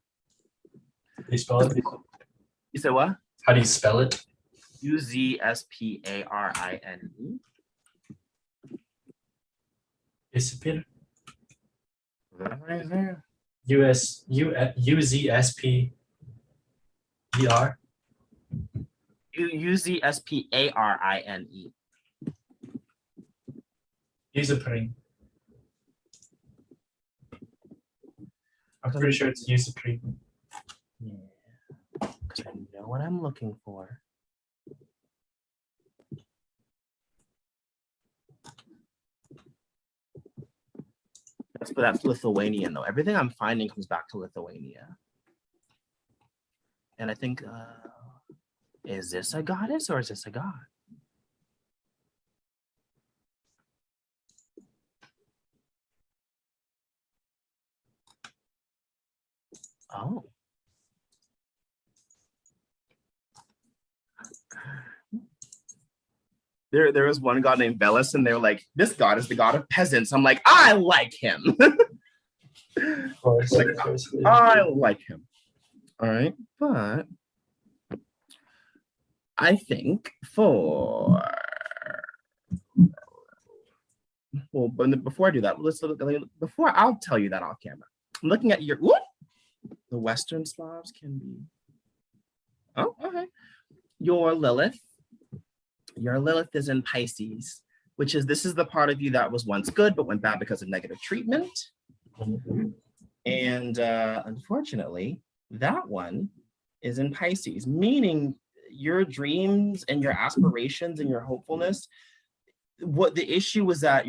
How do you spell it? You said what? How do you spell it? Uzsparine. Isipir? Right there. UZSPER? Uzsparine. Usipring. I'm pretty sure it's Usipring. Yeah. Because I know what I'm looking for. That's Lithuanian though. Everything I'm finding comes back to Lithuania. And I think, is this a goddess or is this a god? Oh. There was one god named Velis, and they were like, this god is the god of peasants. I'm like, I like him. Of course. I like him. All right. But I think but before I do that, before I'll tell you that off camera. I'm looking at the Western Slavs can be. Oh, okay. Your Lilith is in Pisces, this is the part of you that was once good but went bad because of negative treatment. Mm-hmm. And unfortunately, that one is in Pisces, meaning your dreams and your aspirations and your hopefulness. What the issue was that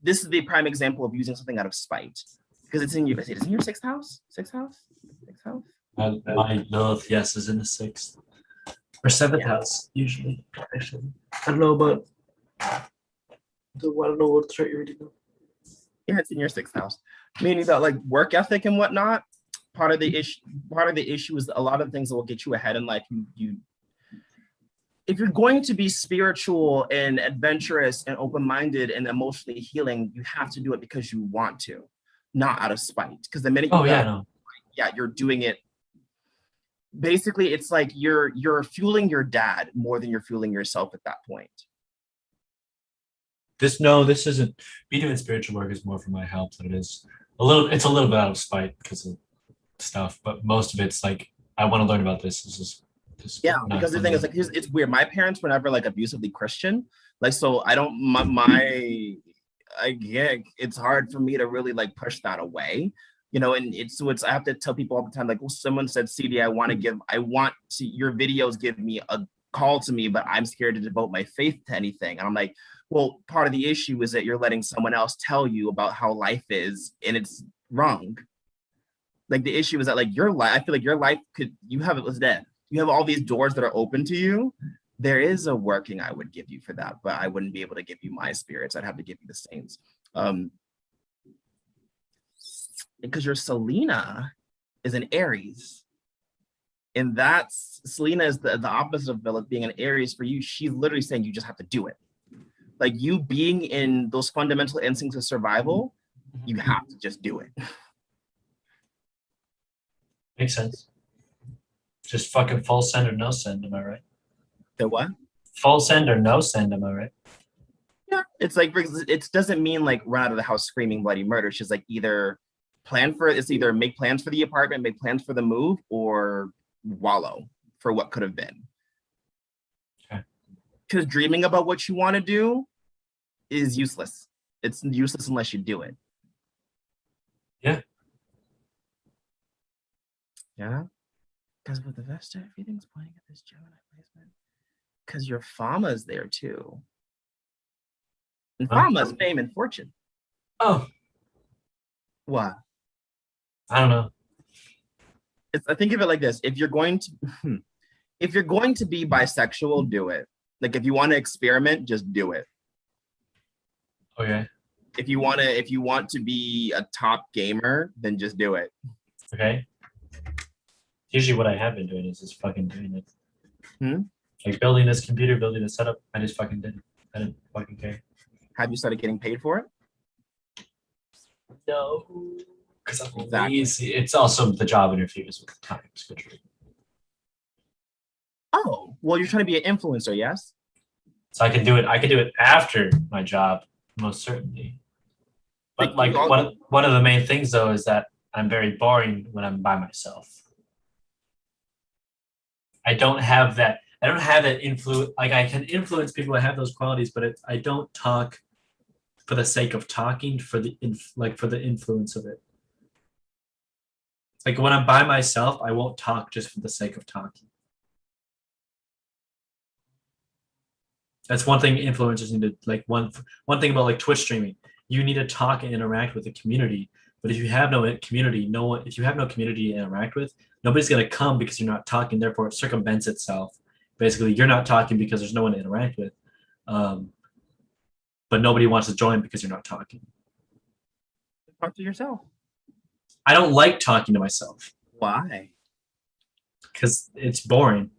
this is the prime example of using something out of spite because it's in your sixth house. My Lilith, yes, is in the 6th or 7th house usually. Actually, I don't know about. I don't know what chart you're reading. Yeah, it's in your 6th house, meaning that like work ethic and whatnot. Part of the issue is a lot of things that will get you ahead in life. If you're going to be spiritual and adventurous and open-minded and emotionally healing, you have to do it because you want to, not out of spite. Because the minute you're doing it. Basically, it's like you're fueling your dad more than you're fueling yourself at that point. This isn't. Me doing spiritual work is more for my health than it is it's a little bit out of spite because of stuff, but most of it's like I want to learn about this. This is because the thing is like it's weird. My parents were never like abusively Christian, like so I don't my again, it's hard for me to really like push that away, you know, and it's I have to tell people all the time, like, well, someone said, CD, I want to your videos give me a call to me, but I'm scared to devote my faith to anything. And I'm like, well, part of the issue is that you're letting someone else tell you about how life is, and it's wrong. Like the issue is that like your life, I feel like your life you have all these doors that are open to you. There is a working I would give you for that, but I wouldn't be able to give you my spirits. I'd have to give you the saints. Because your Selena is an Aries. And that's Selena is the opposite of Lilith being an Aries for you. She's literally saying you just have to do it. Like you being in those fundamental instincts of survival, you have to just do it. Makes sense. Just fucking full send or no send, am I right? The what? Full send or no send, am I right? Yeah, it's like it doesn't mean like run out of the house screaming bloody murder. It's just like either make plans for the apartment, make plans for the move, or wallow for what could have been. Okay. Because dreaming about what you want to do is useless. It's useless unless you do it. Yeah. Yeah. Because with the Vesta, everything's pointing at this Gemini placement. Because your Fama's there too. And Fama's fame and fortune. Oh. What? I don't know. I think of it like this: if you're going to be bisexual, do it. Like if you want to experiment, just do it. Okay. If you want to be a top gamer, then just do it. Okay. Usually what I have been doing is just fucking doing it. Like building this computer, building this setup, I just fucking did it. I didn't fucking care. Have you started getting paid for it? No. Because I'm lazy. It's also the job interferes with the time schedule. Oh, well, you're trying to be an influencer, yes? So I can do it after my job, most certainly. But like one of the main things though is that I'm very boring when I'm by myself. I don't have that influence. Like I can influence people. I have those qualities, but I don't talk for the sake of talking, for the influence of it. Like when I'm by myself, I won't talk just for the sake of talking. That's one thing influencers need to like. One thing about like Twitch streaming, you need to talk and interact with the community. But if you have no community, if you have no community to interact with, nobody's gonna come because you're not talking. Therefore, it circumvents itself. Basically, you're not talking because there's no one to interact with, but nobody wants to join because you're not talking. Talk to yourself. I don't like talking to myself. Why? Because it's boring.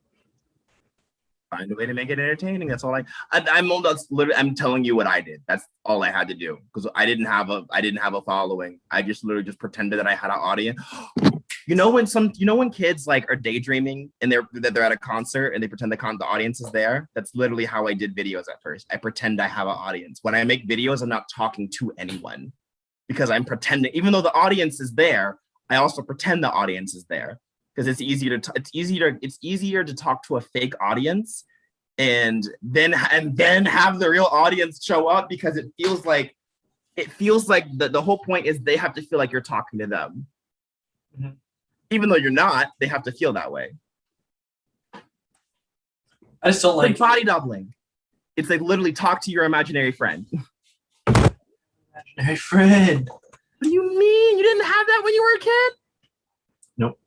Find a way to make it entertaining. That's all I'm telling you what I did. That's all I had to do because I didn't have a following. I just literally just pretended that I had an audience. You know when kids like are daydreaming and they're at a concert and they pretend the audience is there. That's literally how I did videos at first. I pretend I have an audience. When I make videos, I'm not talking to anyone because I'm pretending. Even though the audience is there, I also pretend the audience is there because it's easier to talk to a fake audience and then have the real audience show up because it feels like the whole point is they have to feel like you're talking to them. Mm-hmm. Even though you're not, they have to feel that way. I just don't like body doubling. It's like literally talk to your imaginary friend. Imaginary friend. What do you mean? You didn't have that when you were a kid? Nope.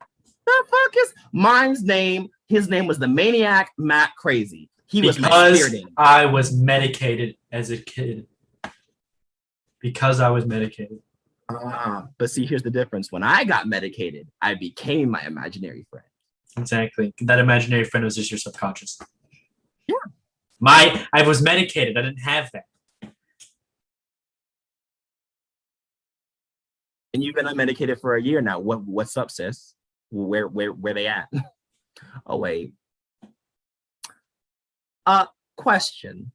The fuck is mine's name? His name was the Maniac Matt Crazy. He was because I was medicated as a kid. Because I was medicated. But see, here's the difference. When I got medicated, I became my imaginary friend. Exactly. That imaginary friend was just your subconscious. Yeah. I was medicated. I didn't have that. And you've been unmedicated for a year now. What's up, sis? Where they at? Oh wait. Question.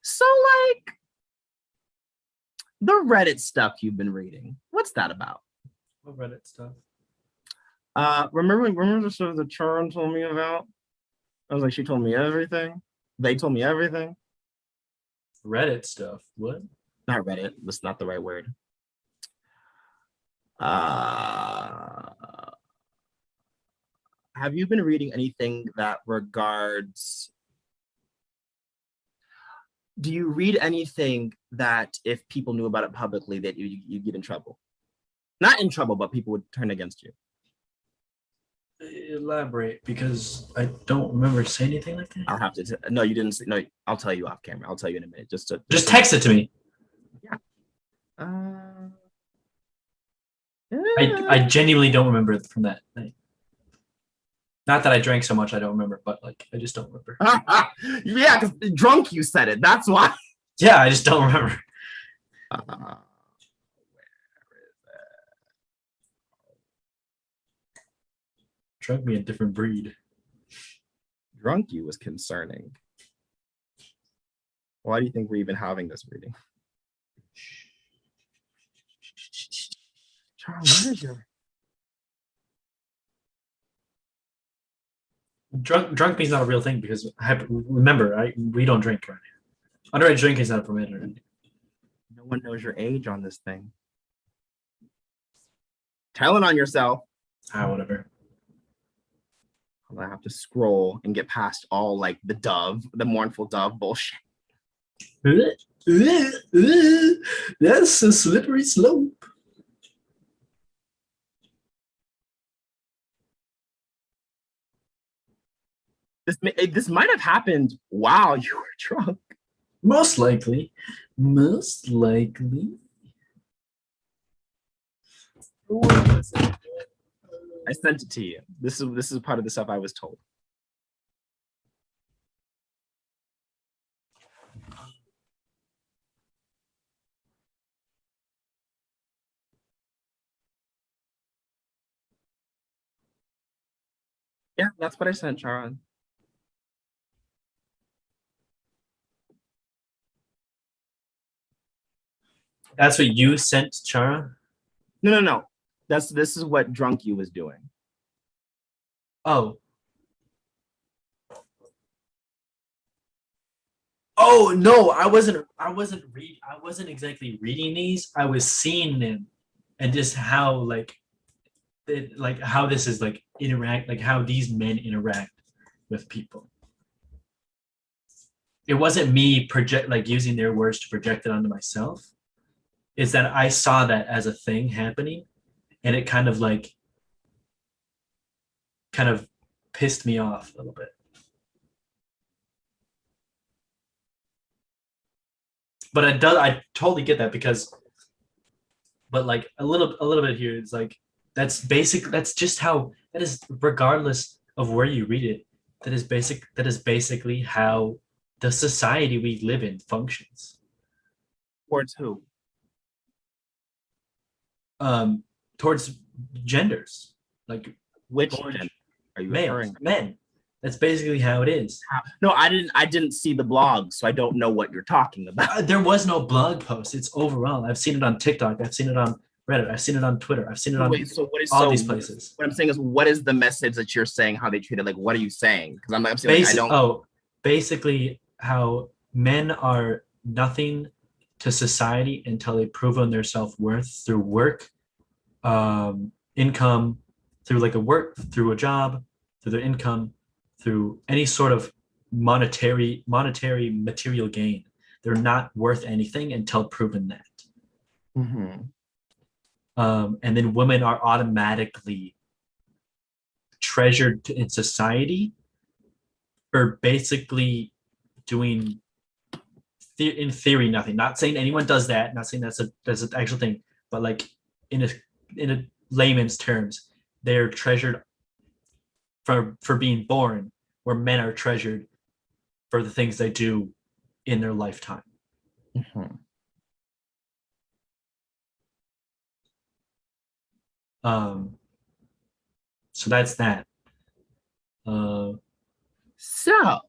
So like the Reddit stuff you've been reading, what's that about? What Reddit stuff? Remember the stuff that Churn told me about? I was like, she told me everything. They told me everything. Reddit stuff. What? Not Reddit. That's not the right word. Have you been reading anything that regards? Do you read anything that if people knew about it publicly that you get in trouble? Not in trouble, but people would turn against you. Elaborate, because I don't remember saying anything like that. I'll have to. No, you didn't. No, I'll tell you off camera. I'll tell you in a minute. Just text it to me. I genuinely don't remember it from that night. Not that I drank so much, I don't remember, but like I just don't remember. Yeah, because drunk you said it. That's why. Yeah, I just don't remember. Where is Drunk me a different breed. it? Drunk you was concerning. Why do you think we're even having this reading? Charles, where is your? Drunk me is not a real thing because remember, we don't drink right now. Underage drinking is not permitted. No one knows your age on this thing. Telling on yourself. Whatever. I'm gonna have to scroll and get past all like the mournful dove bullshit. That's a slippery slope. This might have happened while you were drunk. Most likely. Most likely. I sent it to you. This is part of the stuff I was told. Yeah, that's what I sent, Charon. That's what you sent, Chara? No. This is what drunk you was doing. Oh, no, I wasn't exactly reading these. I was seeing them and just how how this is like interact, like how these men interact with people. It wasn't me using their words to project it onto myself. It's that I saw that as a thing happening, and it kind of pissed me off a little bit. But I totally get that but like a little bit here is like that's just how that is, regardless of where you read it, that is basically how the society we live in functions. Towards who? Towards genders, like Which gender are you males, referring to? men. That's basically how it is. No, I didn't see the blog, so I don't know what you're talking about. There was no blog post. It's overall. I've seen it on TikTok. I've seen it on Reddit. I've seen it on Twitter. I've seen it on all these places. What I'm saying is, what is the message that you're saying? How they treat it? Like, what are you saying? Because I'm saying like, I don't. Basically, how men are nothing to society until they prove on their self-worth through work, income, through through a job, through their income, through any sort of monetary material gain. They're not worth anything until proven that. Mm-hmm. And then women are automatically treasured in society for basically doing in theory nothing. Not saying anyone does that, not saying that's an actual thing, but like in a layman's terms, they're treasured for being born, where men are treasured for the things they do in their lifetime. Mm-hmm. So that's that. So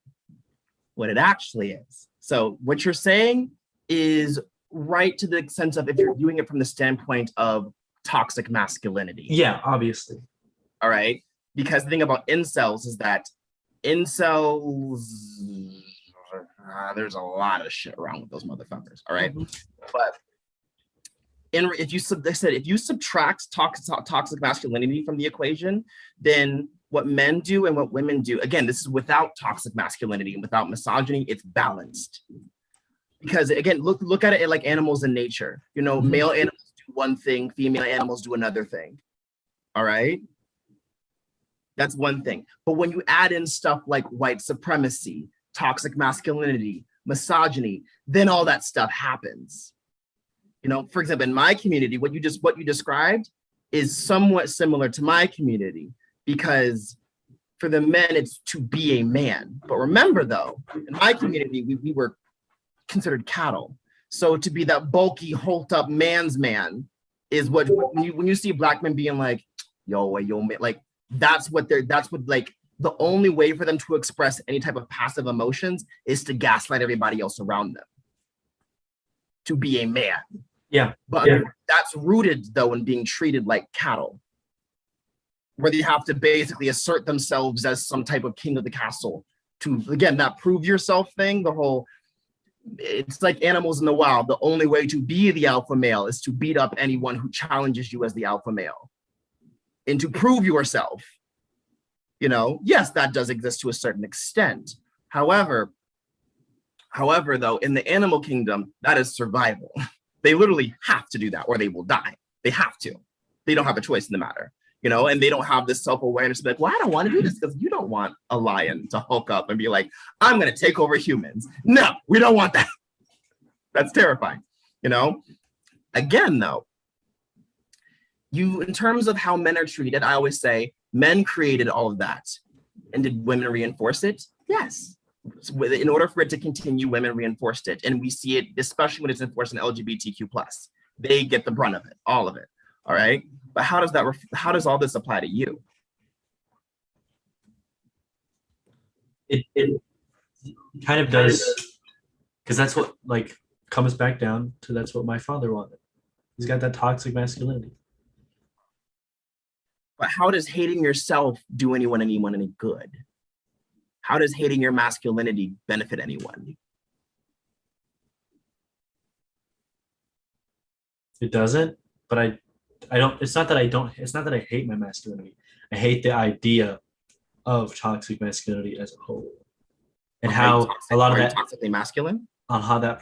what it actually is. So what you're saying is right to the sense of if you're viewing it from the standpoint of toxic masculinity. Yeah, obviously. All right. Because the thing about incels is that incels, there's a lot of shit wrong with those motherfuckers. All right. But if you subtract toxic masculinity from the equation, then what men do and what women do, again, this is without toxic masculinity and without misogyny, it's balanced. Because again, look at it like animals in nature. You know, male animals do one thing, female animals do another thing. All right. That's one thing. But when you add in stuff like white supremacy, toxic masculinity, misogyny, then all that stuff happens. You know, for example, in my community, what you described is somewhat similar to my community, because for the men, it's to be a man. But remember though, in my community, we were considered cattle. So to be that bulky, hulked up man's man is what, when you see black men being like, yo, like, that's what like, the only way for them to express any type of passive emotions is to gaslight everybody else around them. To be a man. Yeah. But that's rooted though in being treated like cattle, where they have to basically assert themselves as some type of king of the castle to, again, that prove yourself thing, the whole, it's like animals in the wild. The only way to be the alpha male is to beat up anyone who challenges you as the alpha male and to prove yourself. You know, yes, that does exist to a certain extent. However, though, in the animal kingdom, that is survival. They literally have to do that or they will die. They have to. They don't have a choice in the matter, you know, and they don't have this self-awareness to be like, well, I don't want to do this, because you don't want a lion to hulk up and be like, I'm going to take over humans. No, we don't want that. That's terrifying, you know? Again, though, in terms of how men are treated, I always say men created all of that. And did women reinforce it? Yes. In order for it to continue, women reinforced it. And we see it, especially when it's enforced in LGBTQ+. They get the brunt of it, all of it. All right. But how does all this apply to you? It kind of does, because that's what like comes back down to, that's what my father wanted. He's got that toxic masculinity. But how does hating yourself do anyone any good? How does hating your masculinity benefit anyone? It doesn't, but I don't, it's not that I hate my masculinity. I hate the idea of toxic masculinity as a whole. And how a lot of that toxically masculine, on how that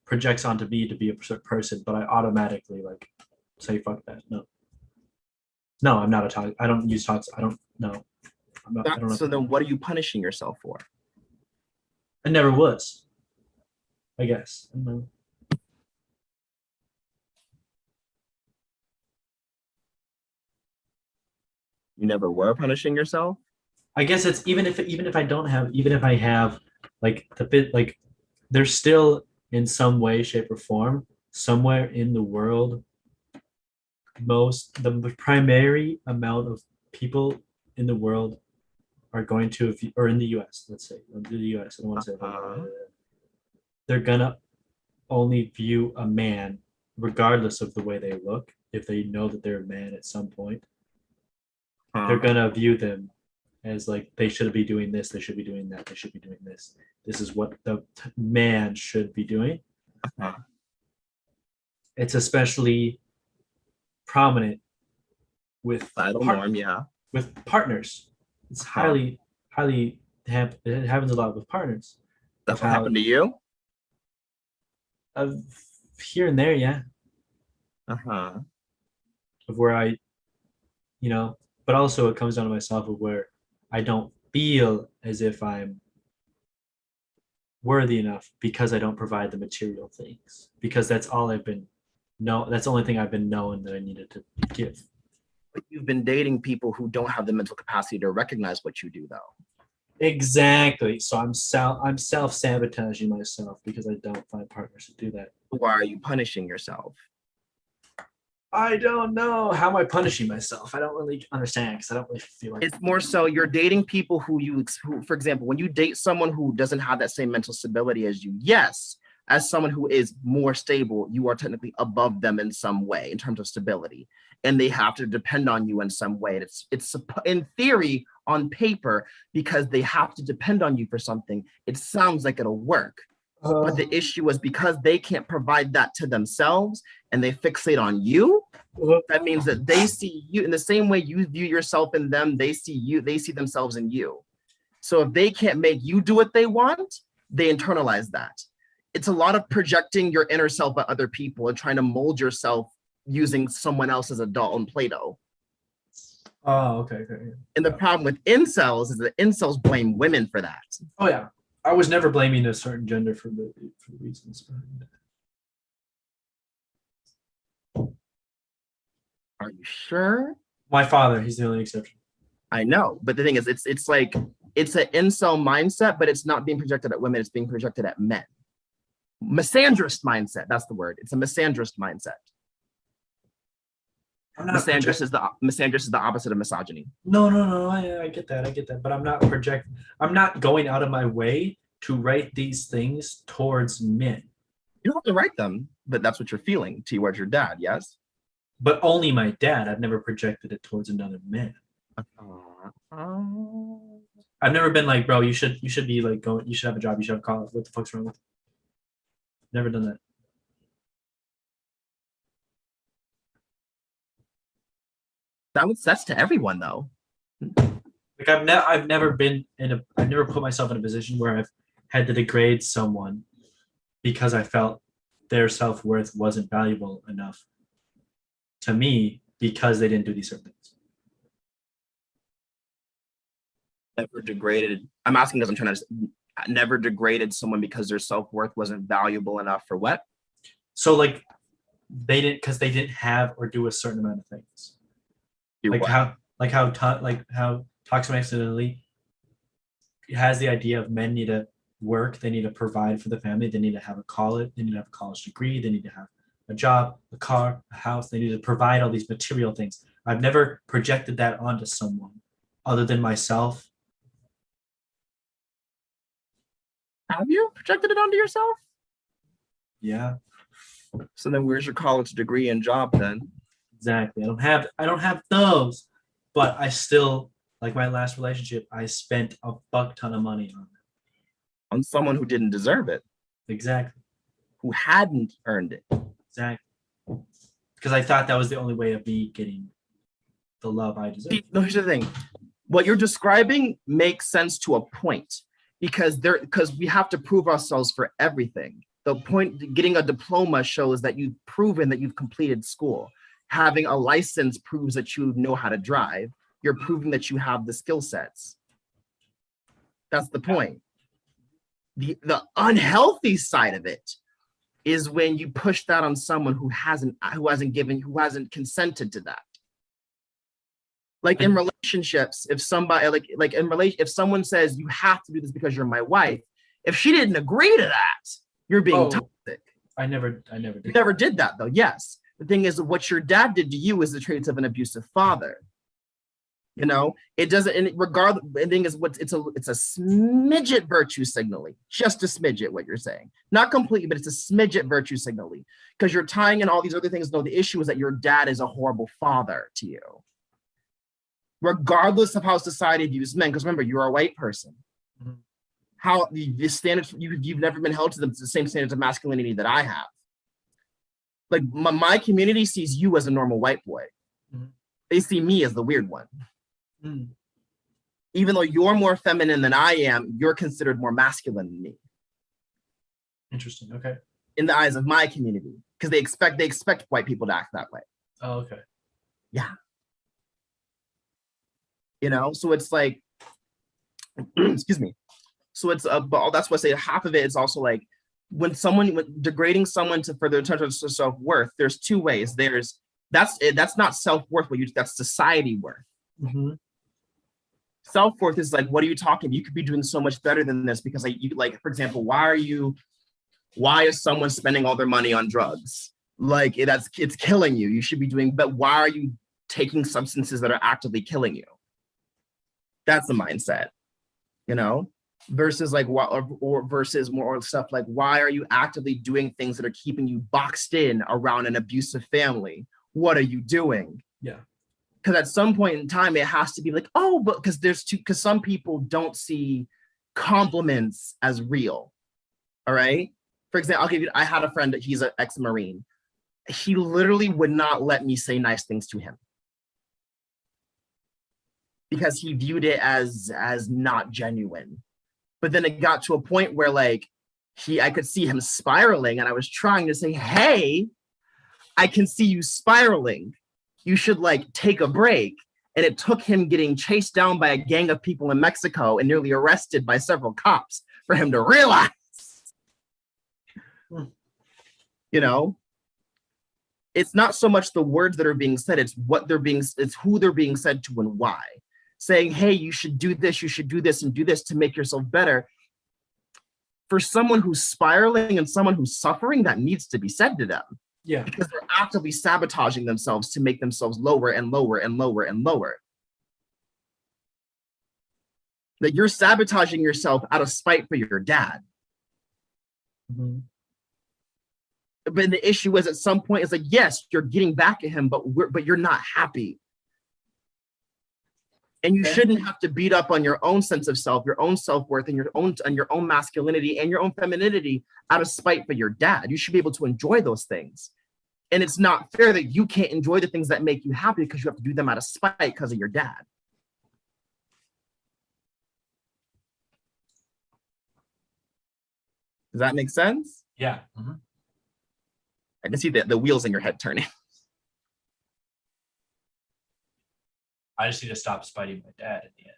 projects onto me to be a certain person, but I automatically like say fuck that. No, I'm not a toxic. I don't use toxic. I don't know. So then what are you punishing yourself for? I never was, I guess. I don't know. You never were punishing yourself? I guess it's even if I have like the bit, like there's still in some way, shape, or form somewhere in the world, the primary amount of people in the world are going to, or in the US, let's say, in the US, I don't want to say they're gonna only view a man, regardless of the way they look, if they know that they're a man at some point, they're gonna view them as like, they should be doing this, they should be doing that, they should be doing this. This is what the man should be doing. It's especially prominent with with partners. It's highly it happens a lot with partners. That's what happened to you? Here and there, yeah. Uh-huh. Of where I, you know, but also it comes down to myself of where I don't feel as if I'm worthy enough because I don't provide the material things. Because that's all that's the only thing I've been known that I needed to give. But you've been dating people who don't have the mental capacity to recognize what you do, though. Exactly. So I'm self-sabotaging myself because I don't find partners to do that. Why are you punishing yourself? I don't know. How am I punishing myself? I don't really understand, because I don't really feel like it's more so you're dating people who, for example, when you date someone who doesn't have that same mental stability as you, yes, as someone who is more stable, you are technically above them in some way in terms of stability, and they have to depend on you in some way. It's in theory, on paper, because they have to depend on you for something, it sounds like it'll work. But the issue was because they can't provide that to themselves and they fixate on you. That means that they see you in the same way you view yourself in them. They see themselves in you. So if they can't make you do what they want, they internalize that. It's a lot of projecting your inner self at other people and trying to mold yourself using someone else as a doll and Play-Doh. Oh, okay. And the problem with incels is that incels blame women for that. Oh yeah, I was never blaming a certain gender for the reasons behind it. Are you sure? My father, he's the only exception. I know, but the thing is, it's like it's an incel mindset, but it's not being projected at women; it's being projected at men. Misandrist mindset. That's the word. It's a misandrist mindset. Misandrist is the opposite of misogyny. No. I get that. But I'm not going out of my way to write these things towards men. You don't have to write them, but that's what you're feeling towards your dad. Yes. But only my dad. I've never projected it towards another man. I've never been like, bro, you should be like going. You should have a job. You should have college. What the fuck's wrong with you? Never done that. That's to everyone though. Like I've never put myself in a position where I've had to degrade someone because I felt their self-worth wasn't valuable enough to me because they didn't do these certain things. Never degraded. I'm asking because I'm trying to never degraded someone because their self-worth wasn't valuable enough for what? So like they didn't have or do a certain amount of things. How toxic masculinity has the idea of men need to work, they need to provide for the family, they need to have a college degree, they need to have a job, a car, a house, they need to provide all these material things. I've never projected that onto someone other than myself. Have you projected it onto yourself? Yeah. So then where's your college degree and job then? Exactly. I don't have those, but I still, like my last relationship, I spent a fuck ton of money on it. On someone who didn't deserve it. Exactly. Who hadn't earned it. Exactly. Because I thought that was the only way of me getting the love I deserve. No, here's the thing. What you're describing makes sense to a point because we have to prove ourselves for everything. The point, getting a diploma shows that you've proven that you've completed school. Having a license proves that you know how to drive. You're proving that you have the skill sets. That's the point. The unhealthy side of it is when you push that on someone who hasn't consented to that. Like in relationships, if somebody if someone says you have to do this because you're my wife, if she didn't agree to that, you're being toxic. I never did. You never did that though. Yes. The thing is, what your dad did to you is the traits of an abusive father. You know, it doesn't. And regardless, the thing is, it's a smidget virtue signaling, just a smidget. What you're saying, not completely, but it's a smidget virtue signaling because you're tying in all these other things. No, the issue is that your dad is a horrible father to you, regardless of how society views men. Because remember, you're a white person. Mm-hmm. How the standards you've never been held to the same standards of masculinity that I have. Like my community sees you as a normal white boy. Mm-hmm. They see me as the weird one. Mm. Even though you're more feminine than I am, you're considered more masculine than me. Interesting. Okay. In the eyes of my community, because they expect white people to act that way. Oh, okay. Yeah. You know, so it's like, excuse me. So it's but that's what I say. Half of it is also like when degrading someone for their self-worth. There's two ways. That's not self-worth. That's society worth. Mm-hmm. Self-worth is like, what are you talking? You could be doing so much better than this because for example, why is someone spending all their money on drugs? Like it's killing you. You should be doing, but why are you taking substances that are actively killing you? That's the mindset, you know, versus like versus more stuff like, why are you actively doing things that are keeping you boxed in around an abusive family? What are you doing? Yeah. Because at some point in time, it has to be like, oh, but because some people don't see compliments as real. All right. For example, I had a friend that he's an ex-Marine. He literally would not let me say nice things to him because he viewed it as not genuine. But then it got to a point where like I could see him spiraling, and I was trying to say, hey, I can see you spiraling. You should like take a break. And it took him getting chased down by a gang of people in Mexico and nearly arrested by several cops for him to realize, you know, it's not so much the words that are being said, it's who they're being said to and why. Saying, hey, you should do this and do this to make yourself better. For someone who's spiraling and someone who's suffering, that needs to be said to them. Yeah. Because they're actively sabotaging themselves to make themselves lower and lower and lower and lower. That you're sabotaging yourself out of spite for your dad. Mm-hmm. But the issue is at some point, it's like, yes, you're getting back at him, but you're not happy. And you shouldn't have to beat up on your own sense of self, your own self-worth, and your own masculinity and your own femininity out of spite for your dad. You should be able to enjoy those things. And it's not fair that you can't enjoy the things that make you happy because you have to do them out of spite because of your dad. Does that make sense? Yeah. Mm-hmm. I can see the wheels in your head turning. I just need to stop spiting my dad at the end.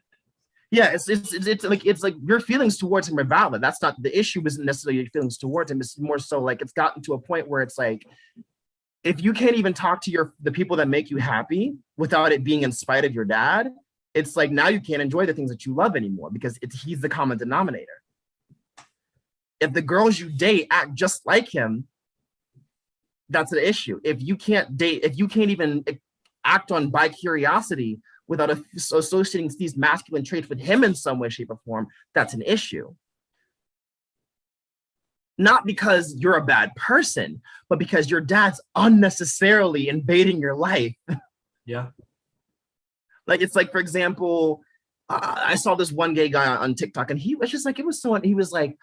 Yeah, it's like your feelings towards him are valid. That's not the issue. Isn't necessarily your feelings towards him. It's more so like it's gotten to a point where it's like, if you can't even talk to the people that make you happy without it being in spite of your dad, it's like now you can't enjoy the things that you love anymore because he's the common denominator. If the girls you date act just like him, that's an issue. If you can't even act on by curiosity without associating these masculine traits with him in some way, shape, or form, that's an issue. Not because you're a bad person, but because your dad's unnecessarily invading your life. Yeah. Like, it's like, for example, I saw this one gay guy on TikTok, and he was just like, he was like,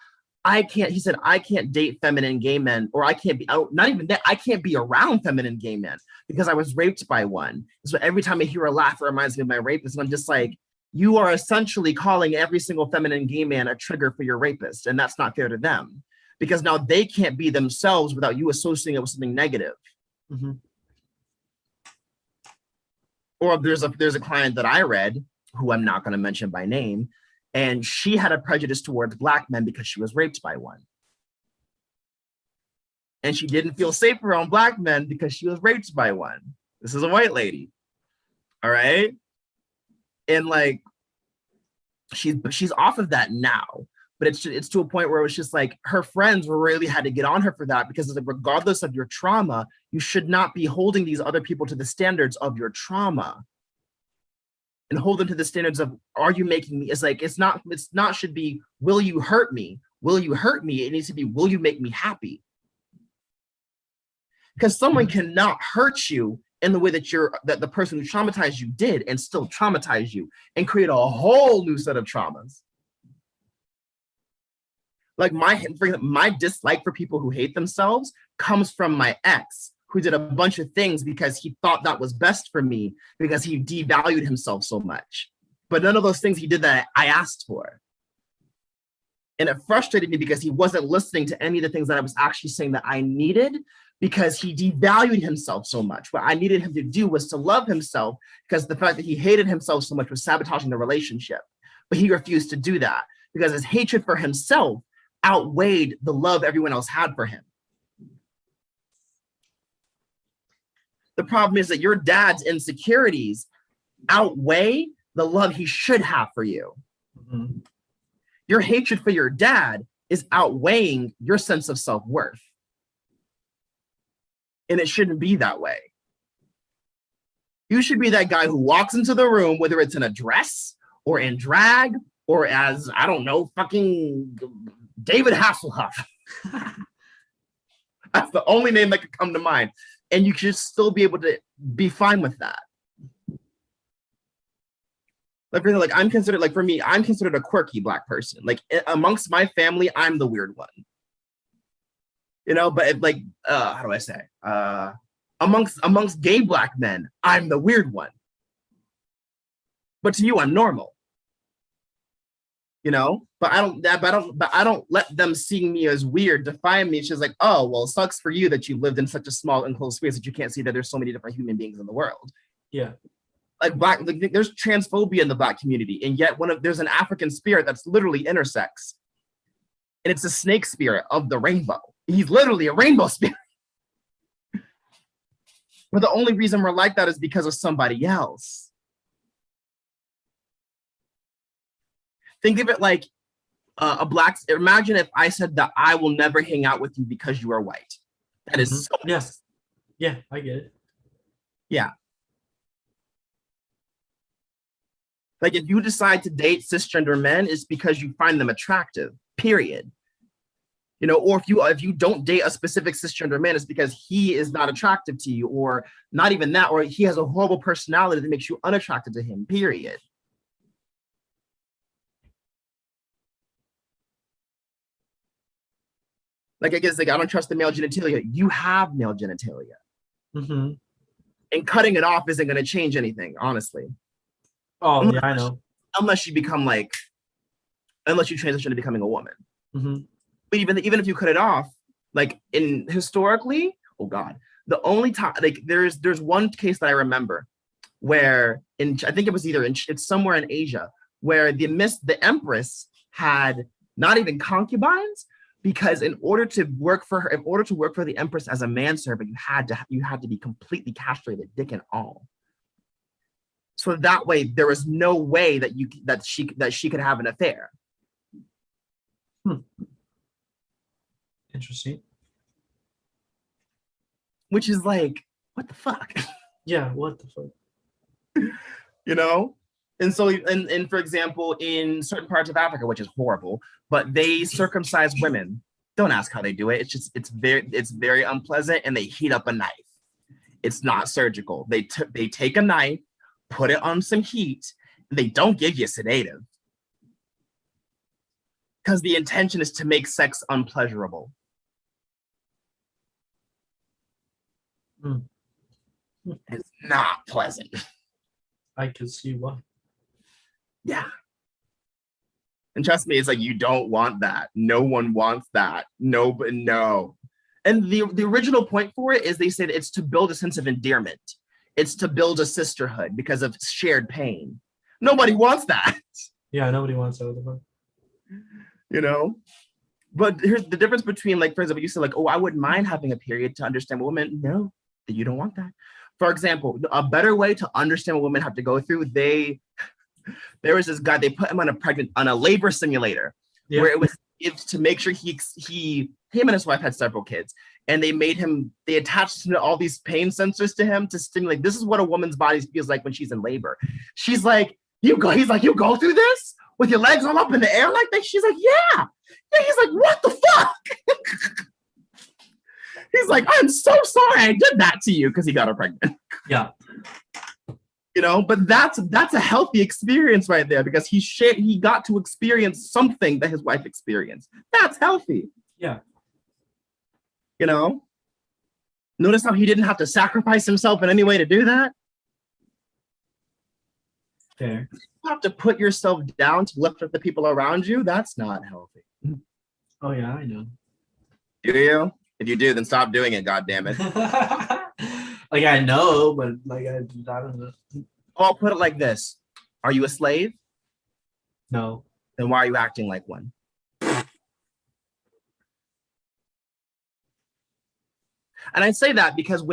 I can't date feminine gay men, or I can't be around feminine gay men because I was raped by one. So every time I hear a laugh, it reminds me of my rapist. And I'm just like, you are essentially calling every single feminine gay man a trigger for your rapist. And that's not fair to them because now they can't be themselves without you associating it with something negative. Mm-hmm. Or there's a client that I read, who I'm not going to mention by name, and she had a prejudice towards Black men because she was raped by one. And she didn't feel safe around Black men because she was raped by one. This is a white lady. All right. And like, she's off of that now, but it's to a point where it was just like her friends really had to get on her for that because like, regardless of your trauma, you should not be holding these other people to the standards of your trauma. And hold them to the standards of, are you making me? It's like, it's not should be, will you hurt me? Will you hurt me? It needs to be, will you make me happy? Because someone cannot hurt you in the way that the person who traumatized you did and still traumatize you and create a whole new set of traumas. Like my dislike for people who hate themselves comes from my ex, who did a bunch of things because he thought that was best for me because he devalued himself so much. But none of those things he did that I asked for. And it frustrated me because he wasn't listening to any of the things that I was actually saying that I needed because he devalued himself so much. What I needed him to do was to love himself because the fact that he hated himself so much was sabotaging the relationship. But he refused to do that because his hatred for himself outweighed the love everyone else had for him. The problem is that your dad's insecurities outweigh the love he should have for you. Mm-hmm. Your hatred for your dad is outweighing your sense of self-worth. And it shouldn't be that way. You should be that guy who walks into the room, whether it's in a dress or in drag or as, I don't know, fucking David Hasselhoff. That's the only name that could come to mind. And you should still be able to be fine with that. Like I'm considered, like for me, I'm considered a quirky Black person. Like amongst my family, I'm the weird one. You know, but it, like, how do I say? Amongst gay Black men, I'm the weird one. But to you, I'm normal. You know, but I don't let them seeing me as weird define me. She's like, oh, well, it sucks for you that you lived in such a small enclosed space that you can't see that there's so many different human beings in the world. Yeah. Like there's transphobia in the Black community, and yet there's an African spirit that's literally intersex, and it's a snake spirit of the rainbow. He's literally a rainbow spirit. But the only reason we're like that is because of somebody else. Think of it like a Black. Imagine if I said that I will never hang out with you because you are white. That is so. Yes. Yeah, I get it. Yeah. Like if you decide to date cisgender men, it's because you find them attractive, period. You know, or if you don't date a specific cisgender man, it's because he is not attractive to you, or not even that, or he has a horrible personality that makes you unattracted to him, period. Like I guess like I don't trust the male genitalia. You have male genitalia. Mm-hmm. And cutting it off isn't going to change anything, honestly. Oh, yeah, I know. Unless you transition to becoming a woman. Mm-hmm. But even if you cut it off, like historically, oh God, the only time, like there's one case that I remember where I think it was it's somewhere in Asia, where the empress had not even concubines, because in order to work for the empress as a manservant, you had to be completely castrated, dick and all. So that way there was no way that she could have an affair. Interesting. Which is like, what the fuck? Yeah, what the fuck? You know? And so, and for example, in certain parts of Africa, which is horrible, but they circumcise women. Don't ask how they do it. It's very unpleasant, and they heat up a knife. It's not surgical. They take a knife, put it on some heat. They don't give you sedative, because the intention is to make sex unpleasurable. It's not pleasant. I can see why. Yeah. And trust me, it's like, you don't want that. No one wants that. No. And the original point for it is they said it's to build a sense of endearment. It's to build a sisterhood because of shared pain. Nobody wants that. Yeah, nobody wants that. You know? But here's the difference between, like, for example, you said, like, oh, I wouldn't mind having a period to understand what women. No, you don't want that. For example, a better way to understand what women have to go through, there was this guy, they put him on a labor simulator, where it's to make sure him and his wife had several kids, and they attached all these pain sensors to him to stimulate. This is what a woman's body feels like when she's in labor. He's like, you go through this with your legs all up in the air like that? She's like, yeah. He's like, what the fuck? He's like, I'm so sorry I did that to you, because he got her pregnant. Yeah. You know, but that's a healthy experience right there, because he got to experience something that his wife experienced. That's healthy. Yeah. You know, notice how he didn't have to sacrifice himself in any way to do that. Fair. You have to put yourself down to lift up the people around you. That's not healthy. Oh yeah, I know. Do you? If you do, then stop doing it. God damn it. Like I know, but like I don't know. I'll put it like this: are you a slave? No. Then why are you acting like one? And I say that because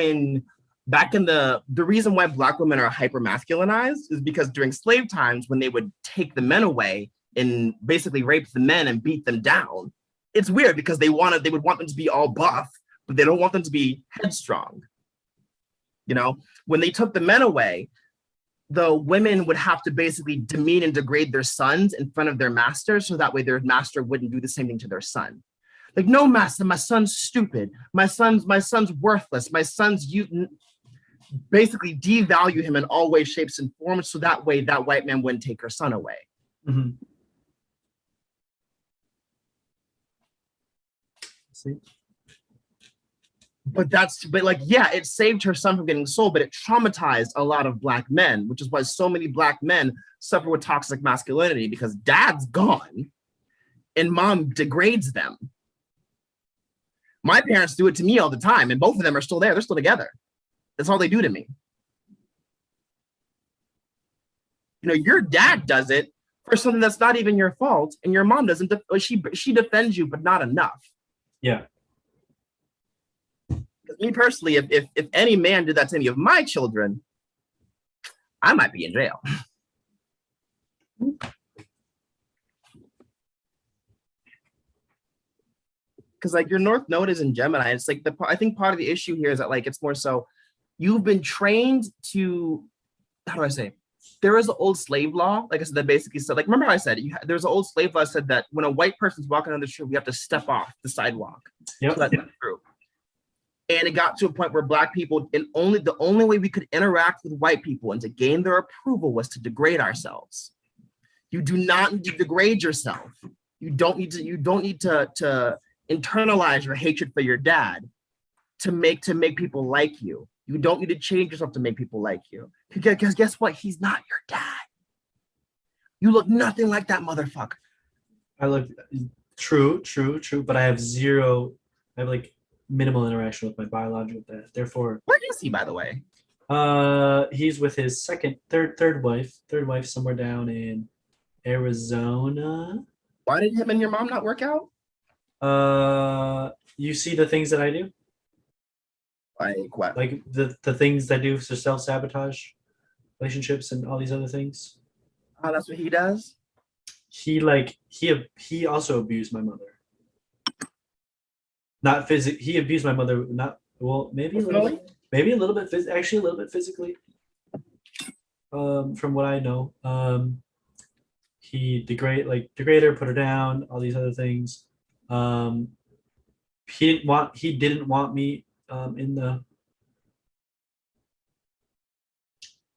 back in the reason why Black women are hyper masculinized is because during slave times, when they would take the men away and basically rape the men and beat them down, it's weird because they would want them to be all buff, but they don't want them to be headstrong. You know, when they took the men away, the women would have to basically demean and degrade their sons in front of their masters, so that way their master wouldn't do the same thing to their son. Like, no, master, my son's stupid. My son's worthless. My son's, you basically devalue him in all ways, shapes, and forms, so that way that white man wouldn't take her son away. Mm-hmm. See? but like, yeah, it saved her son from getting sold, but it traumatized a lot of Black men, which is why so many Black men suffer with toxic masculinity, because dad's gone and mom degrades them. My parents do it to me all the time, and both of them are still there. They're still together. That's all they do to me. You know, your dad does it for something that's not even your fault, and your mom doesn't. She defends you, but not enough. Yeah. Because me personally, if any man did that to any of my children, I might be in jail. Because like your North Node is in Gemini. It's like I think part of the issue here is that like it's more so you've been trained to, how do I say? There is an old slave law, like I said, that basically said, like, remember how I said there's an old slave law that said that when a white person's walking on the street, we have to step off the sidewalk to let them through. And it got to a point where Black people, and the only way we could interact with white people and to gain their approval was to degrade ourselves. You do not need to degrade yourself. You don't need to internalize your hatred for your dad to make people like you. You don't need to change yourself to make people like you. Because guess what? He's not your dad. You look nothing like that motherfucker. I look true, but I have like minimal interaction with my biological dad. Therefore, Where is he, by the way? He's with his third wife somewhere down in Arizona. Why did him and your mom not work out? You see the things that I do? Like what? Like the things I do to self-sabotage relationships and all these other things. Oh, that's what he does? He also abused my mother. Not physically. He abused my mother. Not well. Maybe a little bit. Maybe a little bit. Actually, a little bit physically. From what I know, he degraded her, put her down, all these other things. He didn't want me in the.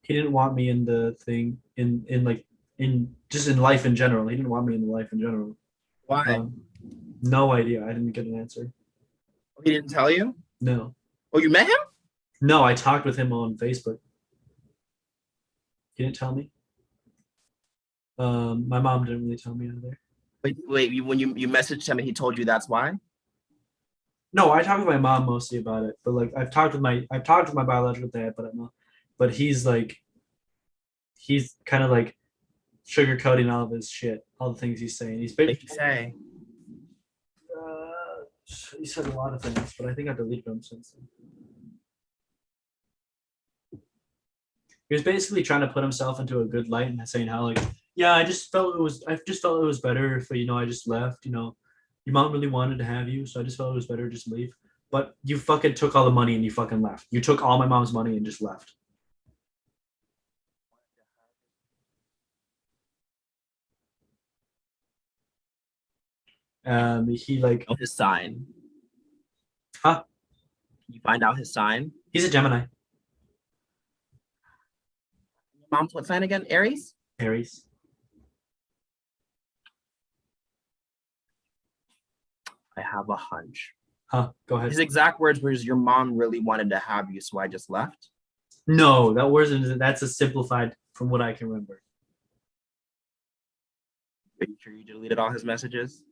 He didn't want me in the thing in just in life in general. He didn't want me in life in general. Why? No idea. I didn't get an answer. He didn't tell you? No. Oh, you met him? No, I talked with him on Facebook. He didn't tell me. My mom didn't really tell me either. Wait, when you messaged him and he told you that's why? No, I talked with my mom mostly about it, but like I've talked with my biological dad, but he's kind of like sugarcoating all of his shit, all the things he's saying. He's basically say. He said a lot of things, but I think I deleted them since then. He was basically trying to put himself into a good light and saying how like, yeah, I just felt it was better if I just left. Your mom really wanted to have you, so I just felt it was better to just leave. But you fucking took all the money and you fucking left. You took all my mom's money and just left. He like his sign. Huh? Can you find out his sign? He's a Gemini. Mom's what sign again? Aries? Aries. I have a hunch. Huh? Go ahead. His exact words were, your mom really wanted to have you, so I just left. No, that's a simplified from what I can remember. Are you sure you deleted all his messages?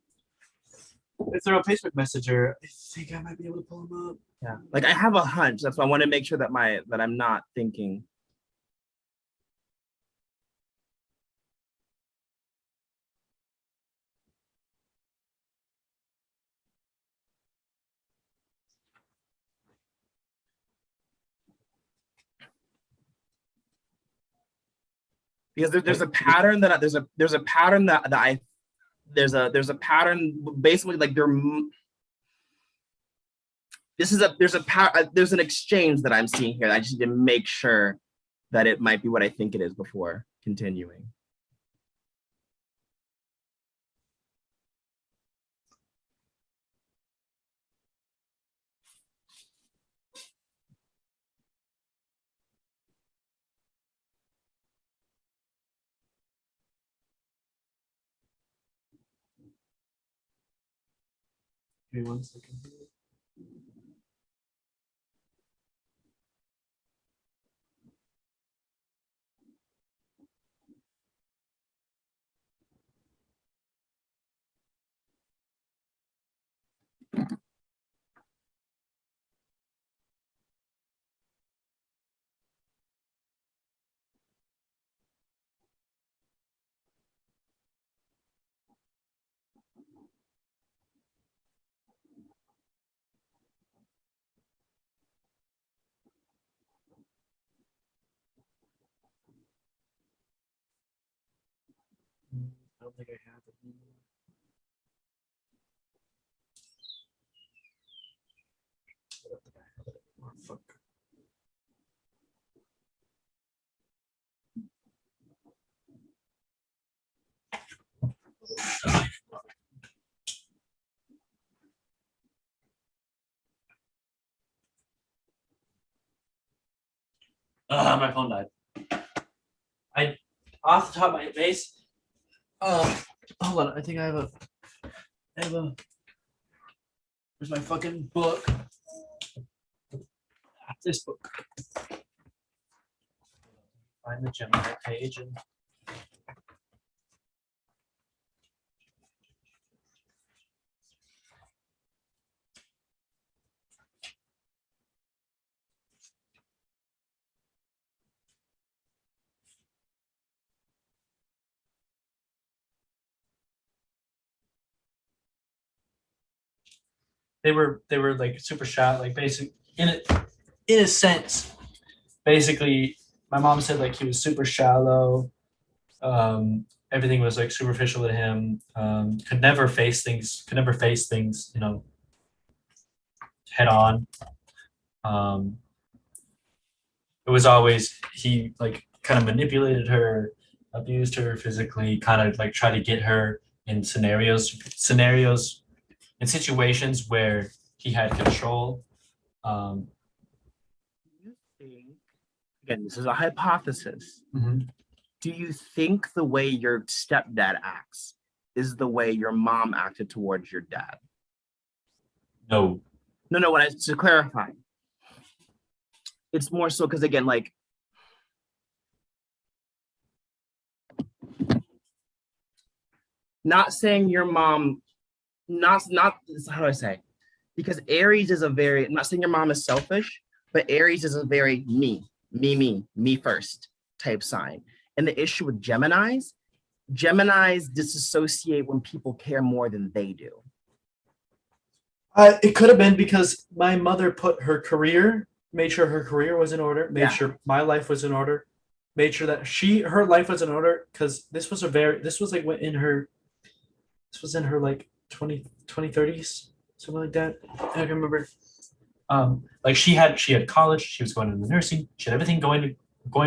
If they're on Facebook Messenger, I think I might be able to pull them up. Yeah. Like I have a hunch. That's why I want to make sure that I'm not thinking. Because there's a pattern that there's a pattern that I there's a pattern basically like there's an exchange that I'm seeing here. I just need to make sure that it might be what I think it is before continuing. Give me 1 second. I don't think I have it anymore. Oh, fuck. My phone died. I off the top of my base. Hold on. I think I have a. Where's my fucking book? This book. Find the Gemini page and. They were like super shy, like basic in a sense. Basically, my mom said like he was super shallow. Everything was like superficial to him. Could never face things. You know, head on. It was always he like kind of manipulated her, abused her physically, kind of like try to get her in scenarios in situations where he had control. Do you think, again, this is a hypothesis. Mhm. Do you think the way your stepdad acts is the way your mom acted towards your dad? No. No, what I to clarify. It's more so because again, like not saying your mom, not how do I say? Because Aries is a very, I'm not saying your mom is selfish, but Aries is a very me first type sign. And the issue with Geminis disassociate when people care more than they do. It could have been because my mother made sure her career was in order, made sure my life was in order, made sure that her life was in order. Because this was like this was in her like 30s, something like that. I can remember. Like she had college, she was going into nursing, she had everything going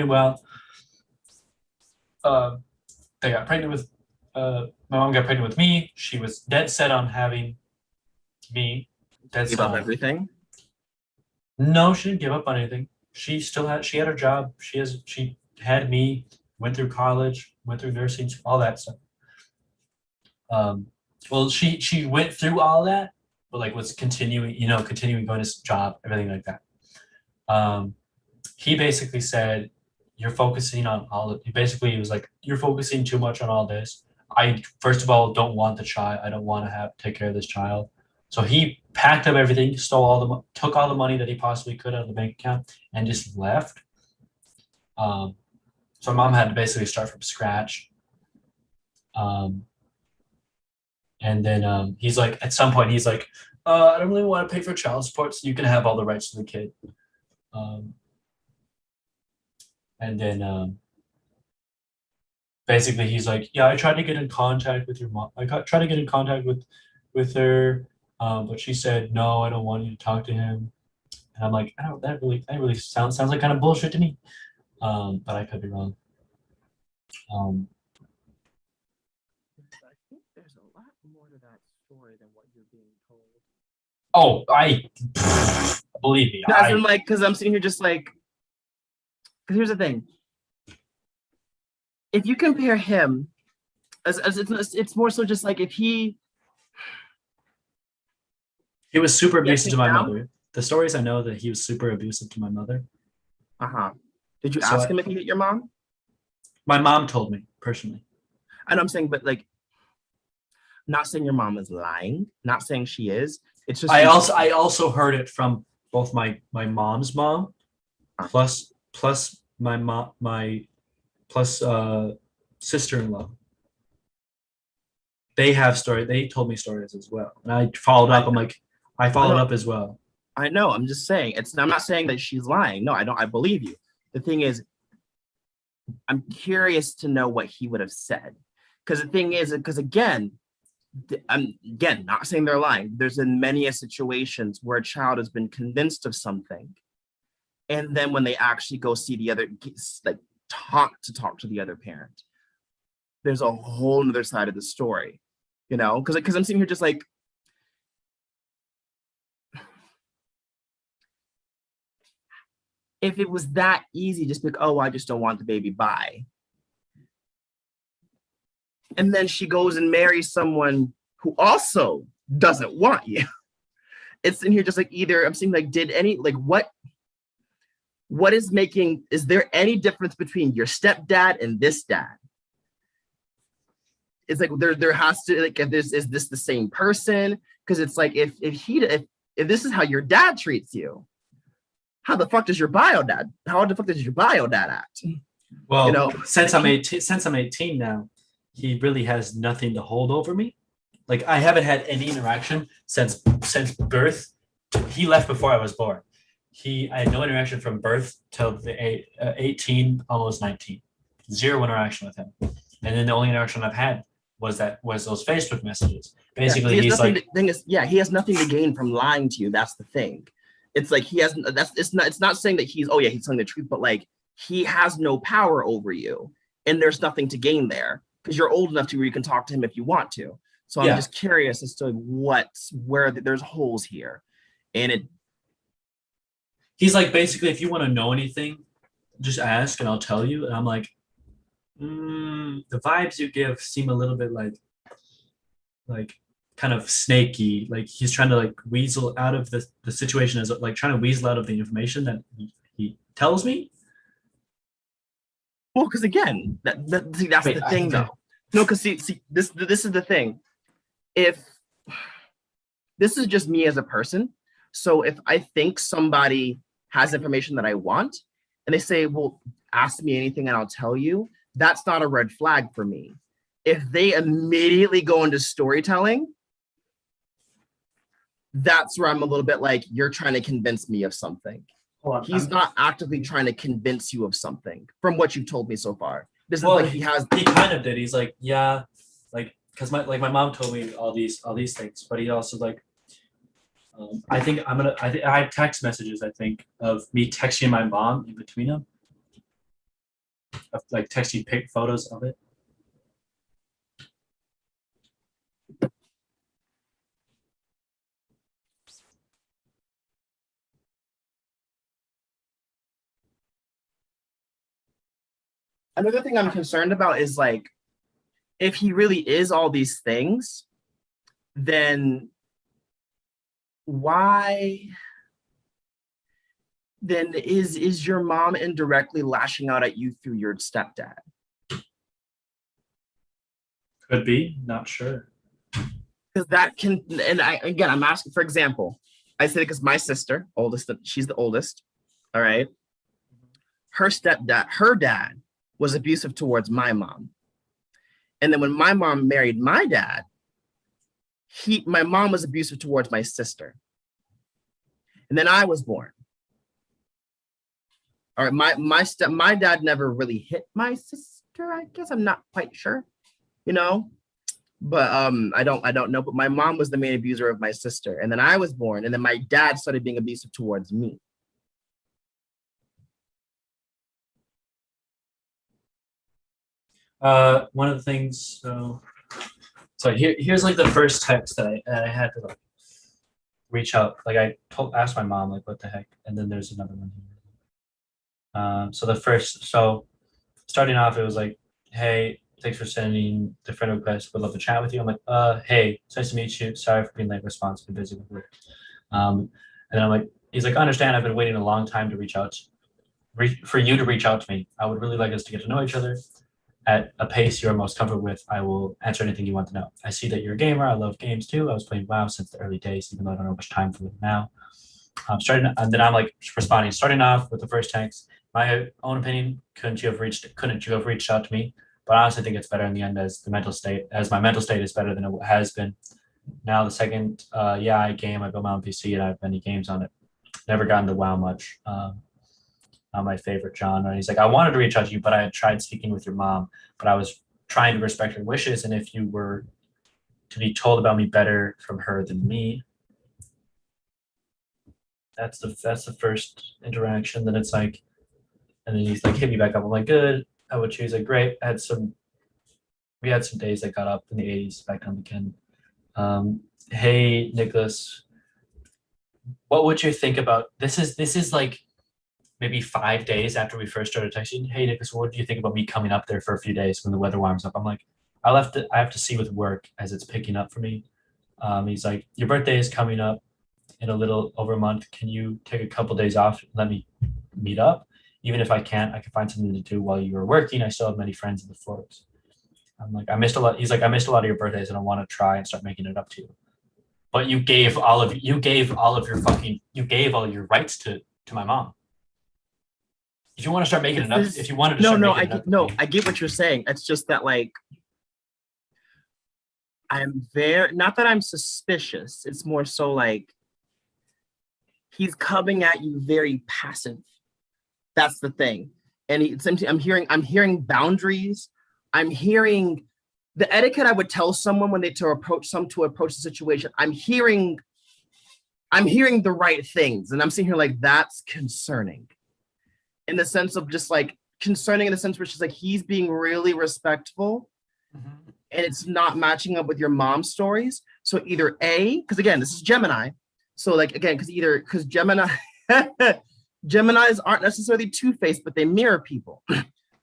well. They got pregnant with my mom got pregnant with me. She was dead set on having me. Dead Give set up on everything. No, she didn't give up on anything. She had her job. She had me, went through college, went through nursing, all that stuff. Well, she went through all that, but like was continuing going to his job, everything like that. He basically said, "You're focusing on all of." He was like, "You're focusing too much on all this. I first of all don't want the child. I don't want to take care of this child." So he packed up everything, took all the money that he possibly could out of the bank account, and just left. So mom had to basically start from scratch. And then he's like, at some point, he's like, I don't really want to pay for child support, so you can have all the rights to the kid. And then basically, he's like, yeah, I tried to get in contact with your mom. Tried to get in contact with her, but she said, no, I don't want you to talk to him. And I'm like, that really sounds like kind of bullshit to me. But I could be wrong. I think there's a lot more to that story than what you're being told. Oh, believe me. No, as in like, because I'm sitting here just like, because here's the thing. If you compare him, as it's more so just like if he was super abusive to my now? mother. The stories I know that he was super abusive to my mother. Did you So ask him if he hit your mom? My mom told me personally. I know I'm saying, but like, not saying your mom is lying, not saying she is. It's just I also heard it from both my mom's mom, plus my mom plus sister-in-law. They have story. They told me stories as well, and I followed up. I'm like, I followed up as well. I know. I'm just saying. I'm not saying that she's lying. No, I don't. I believe you. The thing is, I'm curious to know what he would have said, because the thing is, because again, I'm not saying they're lying. There's been many situations where a child has been convinced of something, and then when they actually go see the other, like talk to the other parent, there's a whole other side of the story, because I'm sitting here just like, if it was that easy, just be like, oh, I just don't want the baby, bye. And then she goes and marries someone who also doesn't want you. It's in here just like, either I'm saying like, what is there any difference between your stepdad and this dad? It's like there has to, like, is this the same person? Because it's like, if this is how your dad treats you, how the fuck does your bio dad act? Well, since I'm 18 now, he really has nothing to hold over me. Like, I haven't had any interaction since birth. He left before I was born. I had no interaction from birth till the 18, almost 19. Zero interaction with him. And then the only interaction I've had was those Facebook messages. Basically, he has nothing to gain from lying to you. That's the thing. It's like it's not saying that he's telling the truth, but like, he has no power over you, and there's nothing to gain there, because you're old enough to where you can talk to him if you want to. So I'm just curious as to where there's holes here. And he's like, basically, if you want to know anything, just ask and I'll tell you. And I'm like, the vibes you give seem a little bit like kind of snaky. Like, he's trying to like weasel out of the situation, as like trying to weasel out of the information that he tells me. Well, because again, that's the thing, though. No, because see, this is the thing. If this is just me as a person, so if I think somebody has information that I want, and they say, well, ask me anything and I'll tell you, that's not a red flag for me. If they immediately go into storytelling, that's where I'm a little bit like, you're trying to convince me of something. He's not actively trying to convince you of something from what you've told me so far. This is like he kind of did. He's like, yeah, like, because my mom told me all these things, but he also like, I have text messages, I think, of me texting my mom in between them, of like texting pic photos of it. Another thing I'm concerned about is like, if he really is all these things, then why then is your mom indirectly lashing out at you through your stepdad? Could be, not sure. Because that can, and I'm asking, for example, I said it because my sister, she's the oldest, all right? Her dad was abusive towards my mom. And then when my mom married my dad, my mom was abusive towards my sister. And then I was born. All right, my dad never really hit my sister, I guess. I'm not quite sure, but I don't know. But my mom was the main abuser of my sister. And then I was born, and then my dad started being abusive towards me. One of the things, so here's like the first text that I had to like reach out. Like, I asked my mom, like, what the heck, and then there's another one here. So starting off, it was like, hey, thanks for sending the friend request. Would love to chat with you. I'm like, hey, it's nice to meet you. Sorry for being late response. Been busy with work. And then I'm like, he's like, I understand. I've been waiting a long time to for you to reach out to me. I would really like us to get to know each other. at a pace you're most comfortable with, I will answer anything you want to know. I see that you're a gamer. I love games too. I was playing WoW since the early days, even though I don't have much time for it now. And then I'm like responding, starting off with the first text. My own opinion, couldn't you have reached out to me? But I honestly think it's better in the end as my mental state is better than it has been. Now the second, I game, I built my own PC and I have many games on it. Never gotten to WoW much. Not my favorite genre. And he's like, I wanted to reach out to you, but I had tried speaking with your mom, but I was trying to respect her wishes. And if you were to be told about me better from her than me, that's the first interaction. Then it's like, and then he's like, hit me back up. I'm like, good. How about you? He's like, great. We had some days that got up in the 80s back on weekend. Hey, Nicholas, what would you think about this? Is like maybe 5 days after we first started texting. Hey, Nicholas, what do you think about me coming up there for a few days when the weather warms up? I'm like, I have to see with work as it's picking up for me. He's like, your birthday is coming up in a little over a month. Can you take a couple days off and let me meet up? Even if I can't, I can find something to do while you're working. I still have many friends in the forest. I'm like, I missed a lot. He's like, I missed a lot of your birthdays and I want to try and start making it up to you. But you gave all of your rights to my mom. If you want to start making it up, if you wanted to I get what you're saying. It's just that like I'm not that I'm suspicious. It's more so like he's coming at you very passive. That's the thing. And I'm hearing boundaries. I'm hearing the etiquette I would tell someone when to approach the situation. I'm hearing the right things. And I'm sitting here like, that's concerning. In the sense of just like concerning in the sense where she's like, he's being really respectful and it's not matching up with your mom's stories. So either because again, this is Gemini. So like, again, because Geminis aren't necessarily two-faced, but they mirror people.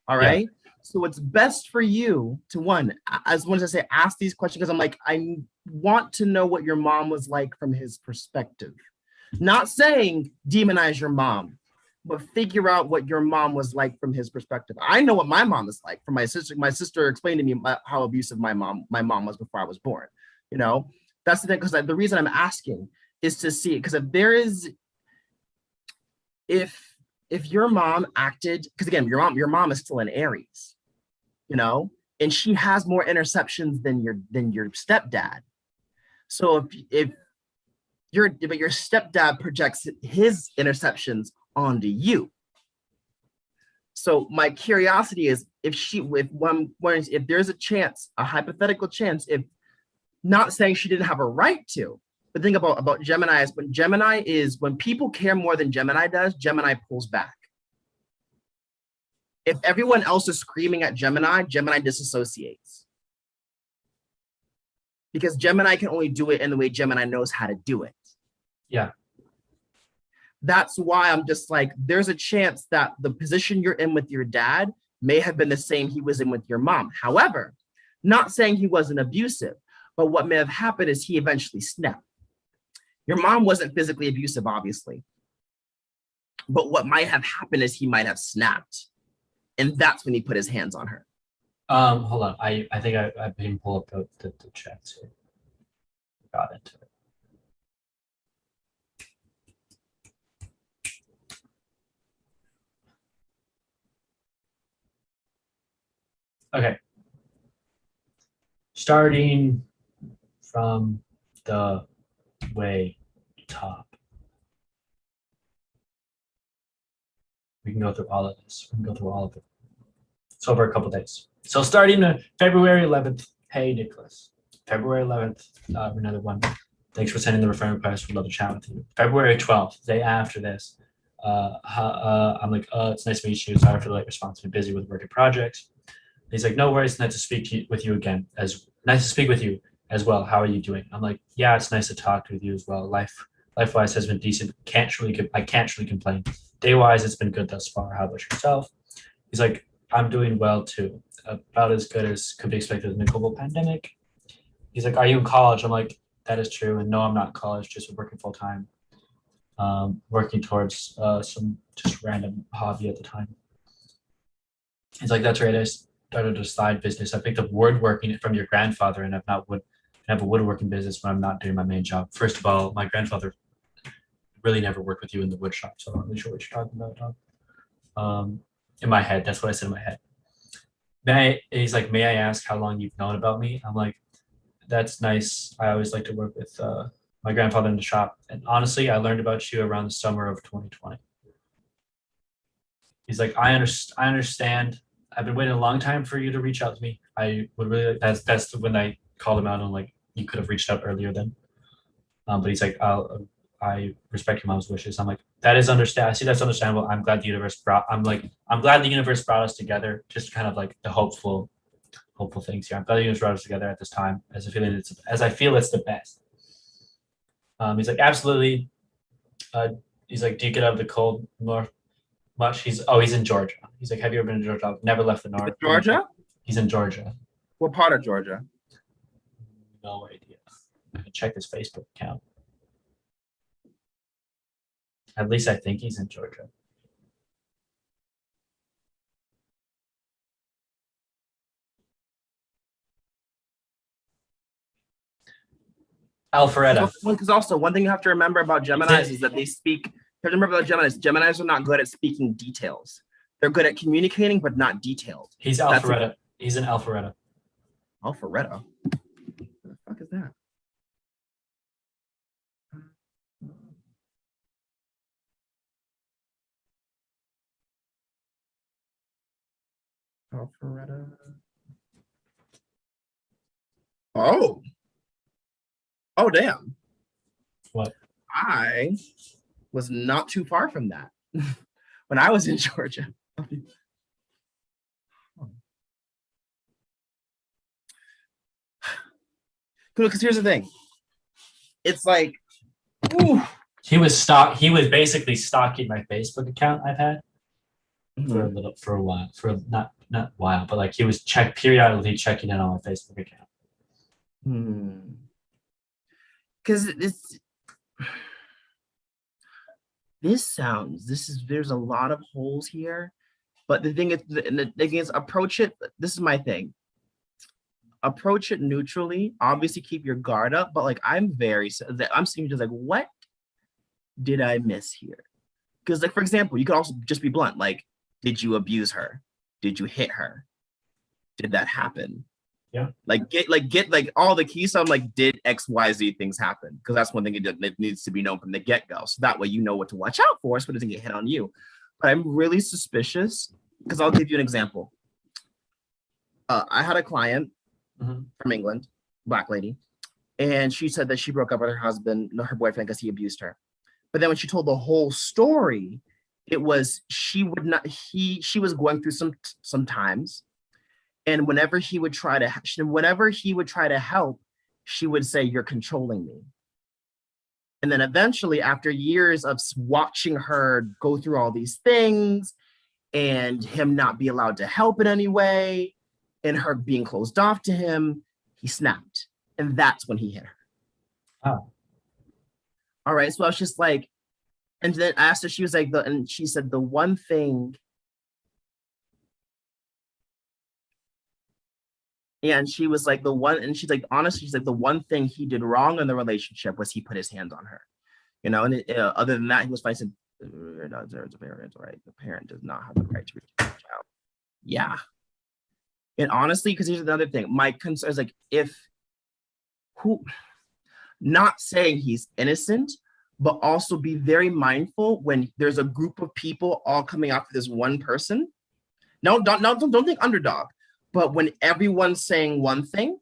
All right. Yeah. So it's best for you to ask these questions because I'm like, I want to know what your mom was like from his perspective. Not saying demonize your mom, but figure out what your mom was like from his perspective. I know what my mom is like from my sister. My sister explained to me how abusive my mom was before I was born. You know, that's the thing. Because the reason I'm asking is to see, because if your mom acted, because again, your mom is still in Aries, you know, and she has more interceptions than your stepdad. So if your stepdad projects his interceptions onto you. So my curiosity is if there's a chance, a hypothetical chance, if not saying she didn't have a right to, but think about Gemini is when people care more than Gemini does, Gemini pulls back. If everyone else is screaming at Gemini disassociates. Because Gemini can only do it in the way Gemini knows how to do it. Yeah. That's why I'm just like, there's a chance that the position you're in with your dad may have been the same he was in with your mom. However, not saying he wasn't abusive, but what may have happened is he eventually snapped. Your mom wasn't physically abusive, obviously. But what might have happened is he might have snapped. And that's when he put his hands on her. Hold on. I think I can pull up the chats here. Got into it. Okay. Starting from the way top. We can go through all of this. We can go through all of it. It's over a couple days. So starting February 11th. Hey, Nicholas. February 11th. Another one. Thanks for sending the referral request. We'd love to chat with you. February 12th, day after this. I'm like, it's nice to meet you. Sorry for the late response. I'm busy with work and projects. He's like, no worries. Nice to speak with you again. Nice to speak with you as well. How are you doing? I'm like, yeah, it's nice to talk with you as well. Life-wise has been decent. I can't really complain. Day-wise, it's been good thus far. How about yourself? He's like, I'm doing well too. About as good as could be expected in a global pandemic. He's like, are you in college? I'm like, that is true. And no, I'm not in college, just working full time. Working towards some just random hobby at the time. He's like, that's right. started a side business. I picked up woodworking from your grandfather, and have a woodworking business when I'm not doing my main job. First of all, my grandfather really never worked with you in the wood shop, so I'm not really sure what you're talking about, Tom. In my head, that's what I said in my head. He's like, may I ask how long you've known about me? I'm like, that's nice. I always like to work with my grandfather in the shop. And honestly, I learned about you around the summer of 2020. He's like, I understand. I've been waiting a long time for you to reach out to me. I would really, that's when I called him out and like, you could have reached out earlier then. But he's like, I respect your mom's wishes. I'm like, that is understand. I see that's understandable. I'm glad the universe brought us together. Just kind of like the hopeful things here. I'm glad the universe brought us together at this time as I feel it's the best. He's like, absolutely. He's like, do you get out of the cold north much? He's in Georgia. He's like, have you ever been to Georgia? I've never left the north. Georgia? He's in Georgia. What part of Georgia? No idea. I can check his Facebook account. At least I think he's in Georgia. Alpharetta. Because also one thing you have to remember about Geminis is that they speak. You have to remember about Geminis. Geminis are not good at speaking details. They're good at communicating, but not detailed. He's Alpharetta. He's in Alpharetta. Alpharetta? What the fuck is that? Alpharetta. Oh. Oh, damn. What? I was not too far from that when I was in Georgia. Because here's the thing. It's like, ooh. He was basically stalking my Facebook account I've had for a while. For not while, but like he was periodically checking in on my Facebook account. Because there's a lot of holes here, but the thing is approach it. This is my thing. Approach it neutrally. Obviously, keep your guard up. But like, I'm seeing just like, what did I miss here? Because like, for example, you could also just be blunt. Like, did you abuse her? Did you hit her? Did that happen? Yeah. Get all the key stuff. Like, did XYZ things happen? Because that's one thing that needs to be known from the get-go. So that way you know what to watch out for so it doesn't get hit on you. But I'm really suspicious because I'll give you an example. I had a client from England, Black lady, and she said that she broke up with her husband, her boyfriend, because he abused her. But then when she told the whole story, it was she was going through some times. And whenever he would try to help, she would say, "You're controlling me." And then eventually, after years of watching her go through all these things and him not be allowed to help in any way and her being closed off to him, he snapped. And that's when he hit her. Oh. All right. So I was just like, and then I asked her, she was like, and she said, the one thing. And she was like, she's like, honestly, she's like, the one thing he did wrong in the relationship was he put his hands on her, and other than that, he was fine. There's a parent, right? The parent does not have the right to reach out to the child. Yeah. And honestly, because here's another thing, my concern is like, not saying he's innocent, but also be very mindful when there's a group of people all coming after this one person. No, don't think underdog. But when everyone's saying one thing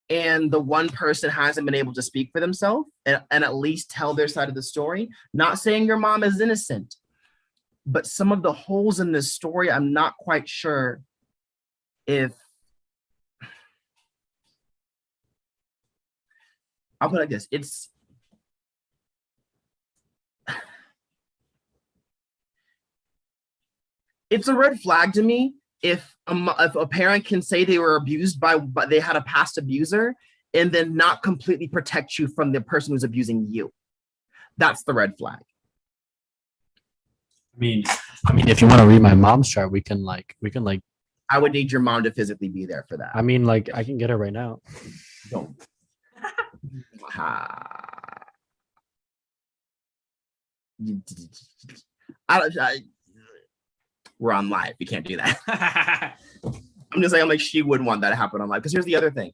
and the one person hasn't been able to speak for themselves and at least tell their side of the story, not saying your mom is innocent, but some of the holes in this story, I'm not quite sure if, I'll put it like this, it's a red flag to me if a parent can say they were abused but they had a past abuser and then not completely protect you from the person who's abusing you. That's the red flag. I mean, if you want to read my mom's chart, we can like. I would need your mom to physically be there for that. I mean, like, I can get her right now. Don't. Ah. We're on live. We can't do that. I'm just saying, I'm like, she wouldn't want that to happen on live. Because here's the other thing.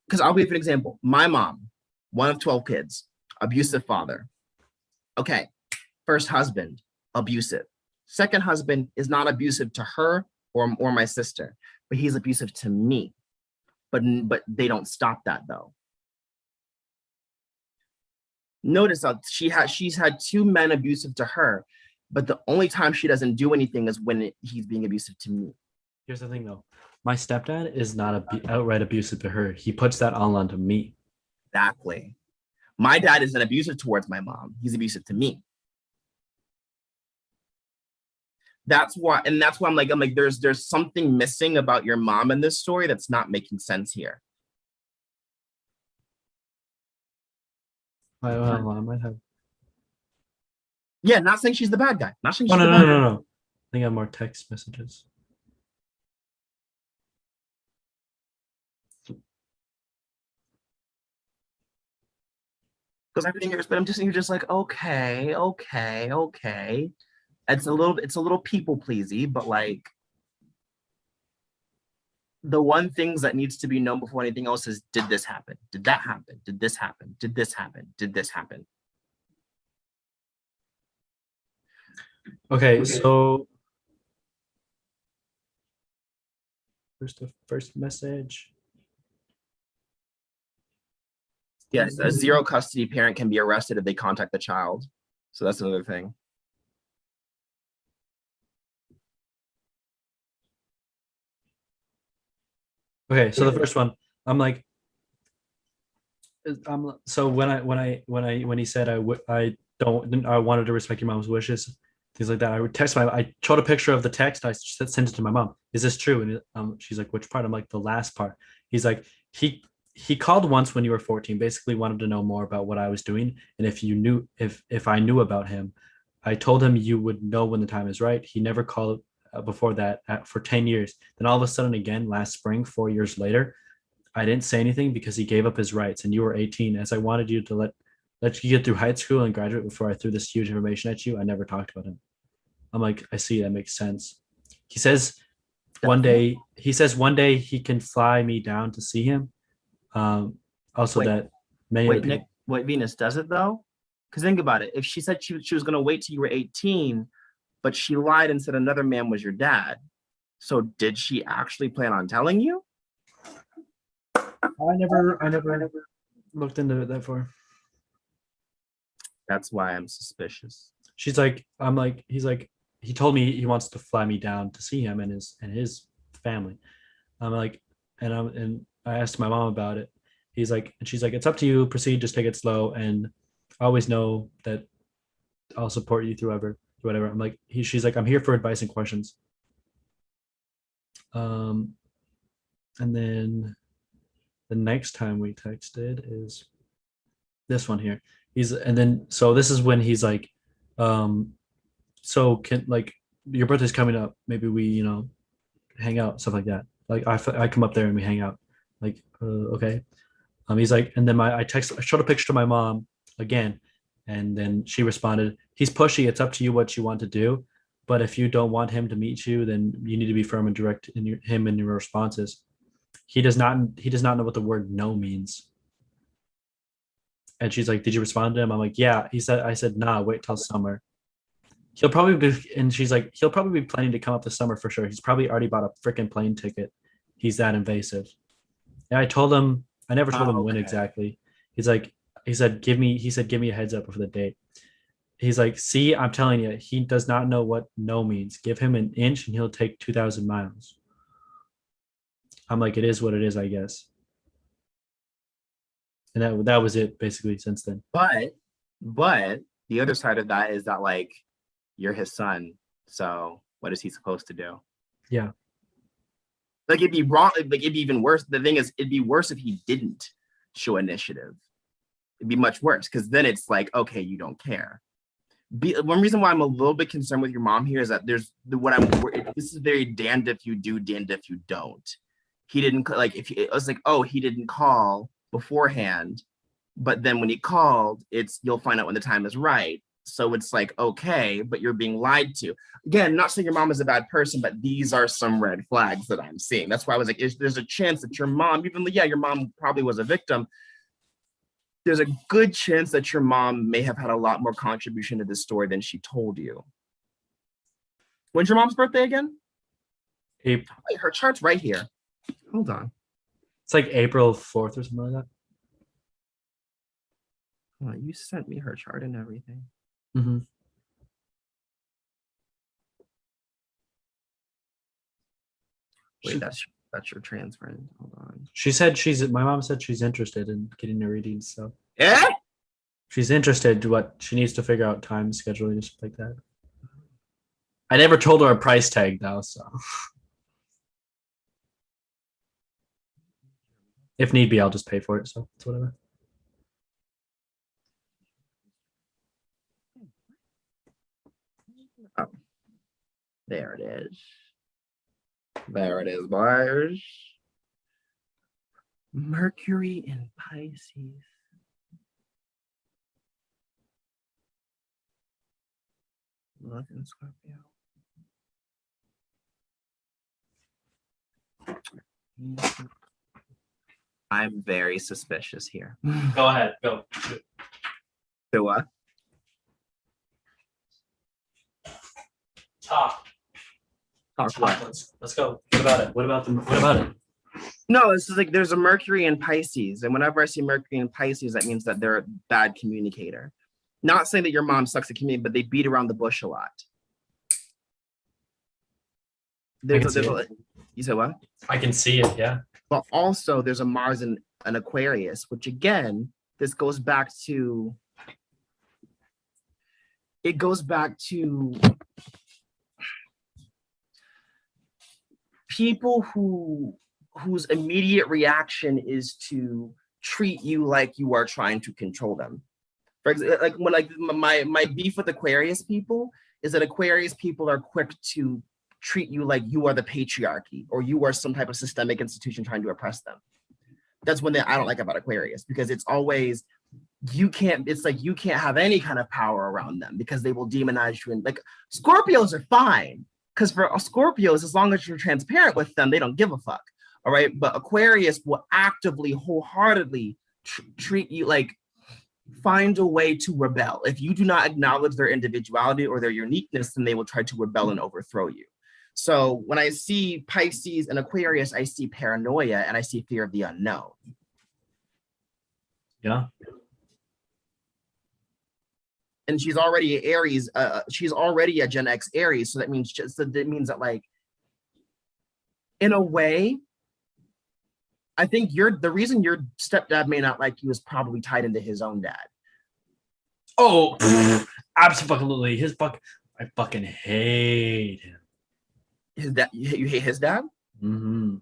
Because I'll give you an example. My mom, one of 12 kids, abusive father. Okay. First husband, abusive. Second husband is not abusive to her or my sister, but he's abusive to me. But they don't stop that though. Notice that she's had two men abusive to her, but the only time she doesn't do anything is when he's being abusive to me. Here's the thing though. My stepdad is not outright abusive to her. He puts that all onto me. Exactly. My dad isn't abusive towards my mom. He's abusive to me. That's why I'm like, there's something missing about your mom in this story that's not making sense here. I might have. Yeah, not saying she's the bad guy. Not saying she's Oh, the no, bad no, guy. no, no. I think I have more text messages. Because everything but you're just like, okay. It's a little people pleasy, but like the one things that needs to be known before anything else is, did this happen? Did that happen? Did this happen? Did this happen? Did this happen? Okay, so here's the first message. Yes, a zero custody parent can be arrested if they contact the child. So that's another thing. Okay, so the first one, I'm like, so when he said I wanted to respect your mom's wishes, things like that. I showed a picture of the text. I sent it to my mom. Is this true? And she's like, which part? I'm like, the last part. He's like, he called once when you were 14, basically wanted to know more about what I was doing, and if I knew about him. I told him you would know when the time is right. He never called before that for 10 years. Then all of a sudden again last spring, 4 years later, I didn't say anything because he gave up his rights and you were 18. As I wanted you to let you get through high school and graduate before I threw this huge information at you, I never talked about him. I'm like, I see, that makes sense. He says one day he can fly me down to see him. Also, Wait, that many wait, Nick, wait, Venus, does it though? Because think about it. If she said she was going to wait till you were 18, but she lied and said another man was your dad. So did she actually plan on telling you? I never looked into that far. That's why I'm suspicious. He's like, he told me he wants to fly me down to see him and his family. I'm like, and I asked my mom about it. He's like, and she's like, it's up to you. Proceed, just take it slow, and always know that I'll support you through whatever. I'm like, she's like, I'm here for advice and questions. And then the next time we texted is this one here. So this is when he's like, so can, like, your birthday's coming up, maybe we hang out, stuff like that. Like I come up there and we hang out. Like okay. He's like, and then I showed a picture to my mom again, and then she responded, he's pushy, it's up to you what you want to do, but if you don't want him to meet you, then you need to be firm and direct in him in your responses. He does not know what the word no means. And she's like, did you respond to him? I'm like, yeah. I said, nah, wait till summer. And she's like, he'll probably be planning to come up this summer for sure. He's probably already bought a freaking plane ticket. He's that invasive. And I told him, I never told him when exactly. He said, give me a heads up before the date. He's like, see, I'm telling you, he does not know what no means. Give him an inch and he'll take 2,000 miles. I'm like, it is what it is, I guess. And that was it basically since then. But the other side of that is that, like, you're his son. So what is he supposed to do? Yeah. Like, it'd be wrong. Like, it'd be even worse. The thing is, it'd be worse if he didn't show initiative. It'd be much worse because then it's like, okay, you don't care. One reason why I'm a little bit concerned with your mom here is that this is very damned if you do, damned if you don't. He didn't like if it was like, oh, he didn't call beforehand, but then when he called, you'll find out when the time is right. So it's like, okay, but you're being lied to. Again, not saying your mom is a bad person, but these are some red flags that I'm seeing. That's why I was like, there's a chance that your mom, even though, yeah, your mom probably was a victim, there's a good chance that your mom may have had a lot more contribution to this story than she told you. When's your mom's birthday again? Wait, her chart's right here. Hold on. it's like April 4th or something like that. Oh, you sent me her chart and everything. Mm-hmm. Wait, that's your trans friend. Hold on. My mom said she's interested in getting a reading, so Yeah? she's interested. What she needs to figure out time scheduling and stuff like that. I never told her a price tag though, so if need be, I'll just pay for it. So it's whatever. Oh, there it is. There it is, boys. Mercury in Pisces. Look in Scorpio. I'm very suspicious here. Go ahead, go. So what? Talk. Let's go. What about it? What about it? No, this is like there's a Mercury in Pisces, and whenever I see Mercury in Pisces, that means that they're a bad communicator. Not saying that your mom sucks at communicating, but they beat around the bush a lot. You said what? I can see it, yeah. But also there's a Mars in an Aquarius, which again, this goes back to people whose immediate reaction is to treat you like you are trying to control them. For example, my beef with Aquarius people is that Aquarius people are quick to treat you like you are the patriarchy or you are some type of systemic institution trying to oppress them. That's one thing I don't like about Aquarius, because it's always you can't have any kind of power around them because they will demonize you. And like Scorpios are fine, because for Scorpios, as long as you're transparent with them, they don't give a fuck. All right. But Aquarius will actively, wholeheartedly treat you like, find a way to rebel. If you do not acknowledge their individuality or their uniqueness, then they will try to rebel and overthrow you. So when I see Pisces and Aquarius, I see paranoia and I see fear of the unknown. Yeah. And she's already an Aries. She's already a Gen X Aries. So that means that like, in a way, I think the reason your stepdad may not like you is probably tied into his own dad. Oh, absolutely. I fucking hate him. His dad, you hate his dad? Mm-hmm.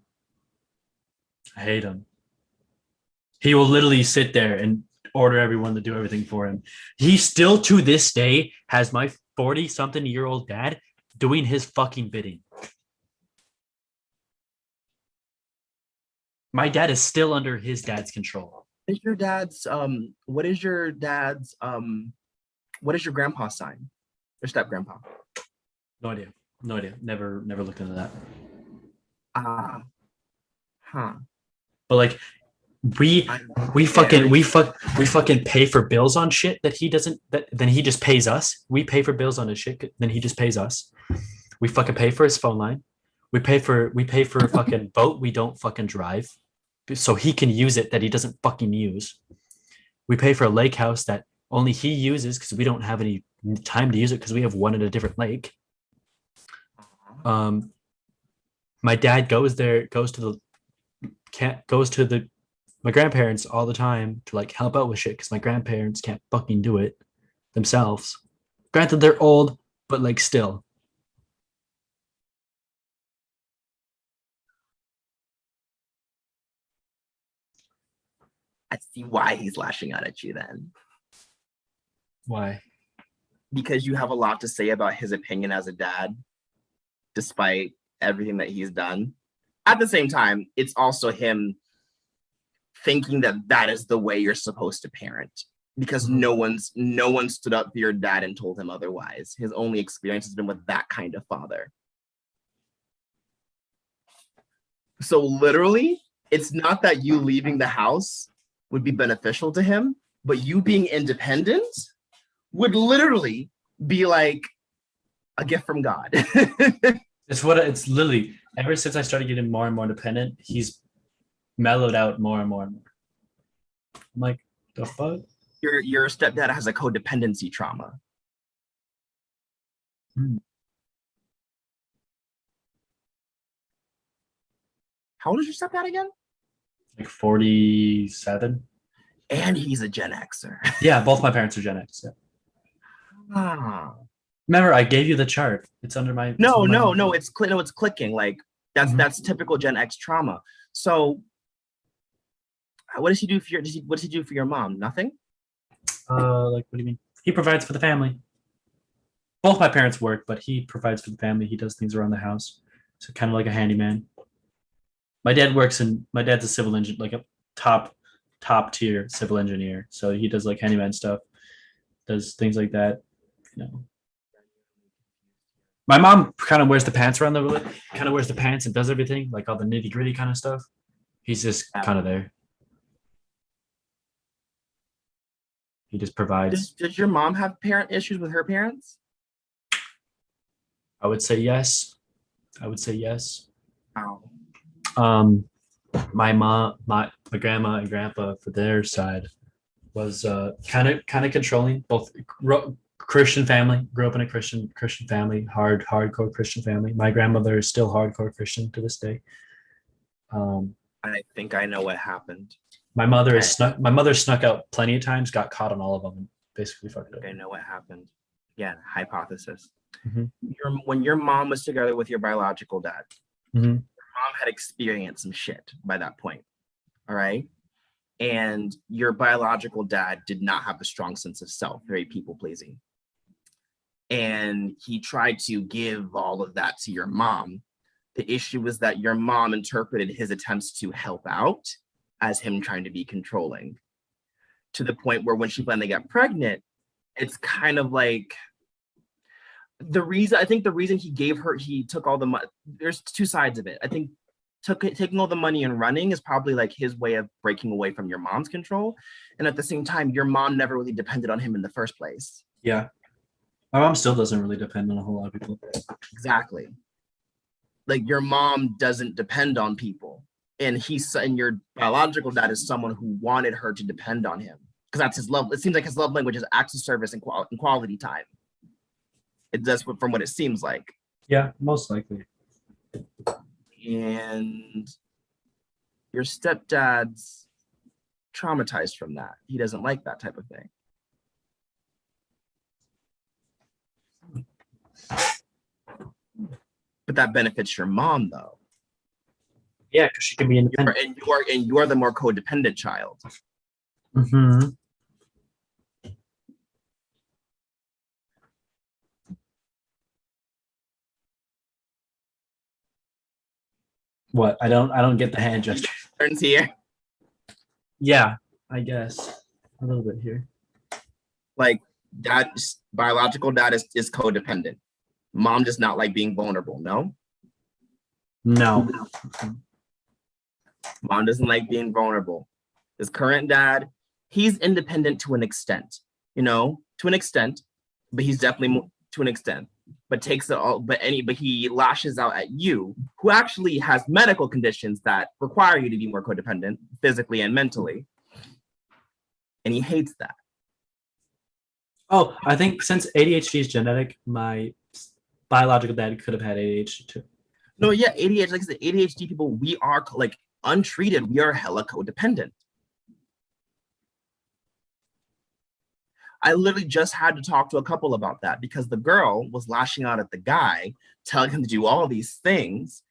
I hate him. He will literally sit there and order everyone to do everything for him. He still to this day has my 40-something-year-old dad doing his fucking bidding. My dad is still under his dad's control. What is your grandpa's sign? Your step grandpa? No idea. Never looked into that. But like we fucking pay for bills on shit that he doesn't, then he just pays us. We pay for bills on his shit, then he just pays us. We fucking pay for his phone line. We pay for a fucking boat we don't fucking drive, so he can use it that he doesn't fucking use. We pay for a lake house that only he uses because we don't have any time to use it because we have one at a different lake. My dad goes to my grandparents all the time to like help out with shit because my grandparents can't fucking do it themselves. Granted, they're old, but like still. I see why he's lashing out at you then. Why? because you have a lot to say about his opinion as a dad, despite everything that he's done. At the same time, it's also him thinking that that is the way you're supposed to parent, because no one stood up for your dad and told him otherwise. His only experience has been with that kind of father. So literally, it's not that you leaving the house would be beneficial to him, but you being independent would literally be like a gift from God. It's literally ever since I started getting more and more independent, he's mellowed out more and more and more. I'm like, the fuck? Your stepdad has a codependency trauma. How old is your stepdad again? Like 47. And he's a Gen Xer. Yeah, both my parents are Gen X. Yeah. Ah. Remember, I gave you the chart. It's under my. No, it's clicking. Like that's typical Gen X trauma. So, what does he do for your? What does he do for your mom? Nothing. Like, what do you mean? He provides for the family. Both my parents work, but he provides for the family. He does things around the house, so kind of like a handyman. My dad's a civil engineer, like a top tier civil engineer. So he does like handyman stuff, does things like that. You know. My mom kind of wears the pants and does everything, like all the nitty gritty kind of stuff. He's just kind of there. He just provides. Does your mom have parent issues with her parents? I would say yes. Oh. My mom, my grandma and grandpa for their side was kind of controlling. Both Christian family, grew up in a Christian family, hardcore Christian family. My grandmother is still hardcore Christian to this day. I think I know what happened. My mother snuck out plenty of times, got caught on all of them, and basically fucked up. I know what happened. Yeah, hypothesis. Mm-hmm. When your mom was together with your biological dad, mm-hmm. your mom had experienced some shit by that point. All right. And your biological dad did not have a strong sense of self, very people pleasing. And he tried to give all of that to your mom. The issue was that your mom interpreted his attempts to help out as him trying to be controlling, to the point where when she finally got pregnant, it's kind of like the reason he took all the money. There's two sides of it. I think taking all the money and running is probably like his way of breaking away from your mom's control. And at the same time, your mom never really depended on him in the first place. Yeah. My mom still doesn't really depend on a whole lot of people. Exactly. Like your mom doesn't depend on people. And your biological dad is someone who wanted her to depend on him. Because that's his love. It seems like his love language is acts of service and quality time. It does from what it seems like. Yeah, most likely. And your stepdad's traumatized from that. He doesn't like that type of thing. But that benefits your mom, though. Yeah, because she can be independent. And you are the more codependent child. Mm-hmm. What? I don't get the hand gesture. Turns here. Yeah, I guess a little bit here. Like biological dad is codependent. Mom does not like being vulnerable. No. Mom doesn't like being vulnerable. His current dad, he's independent to an extent, but he's definitely to an extent, but takes it all, but he lashes out at you, who actually has medical conditions that require you to be more codependent physically and mentally. And he hates that. Oh, I think since ADHD is genetic, my biological dad could have had ADHD too. No, yeah, ADHD, like I said, ADHD people, we are like untreated, we are hella codependent. I literally just had to talk to a couple about that because the girl was lashing out at the guy, telling him to do all these things,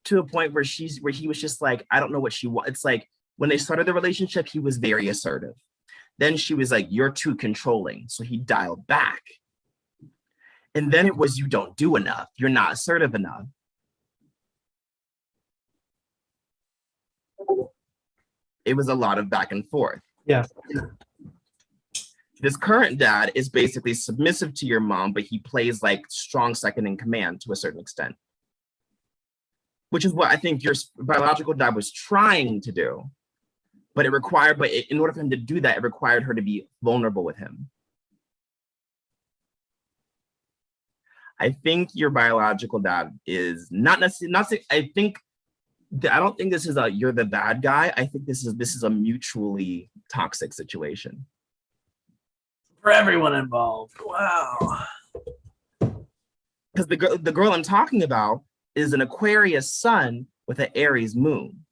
to a point where he was just like, I don't know what she wants. It's like when they started the relationship, he was very assertive. Then she was like, you're too controlling. So he dialed back. And then it was, you don't do enough. You're not assertive enough. It was a lot of back and forth. Yeah. This current dad is basically submissive to your mom, but he plays like strong second in command to a certain extent, which is what I think your biological dad was trying to do. But in order for him to do that, it required her to be vulnerable with him. I think your biological dad is not necessarily, I don't think this is you're the bad guy. I think this is a mutually toxic situation. For everyone involved. Wow. Because the girl I'm talking about is an Aquarius sun with an Aries moon.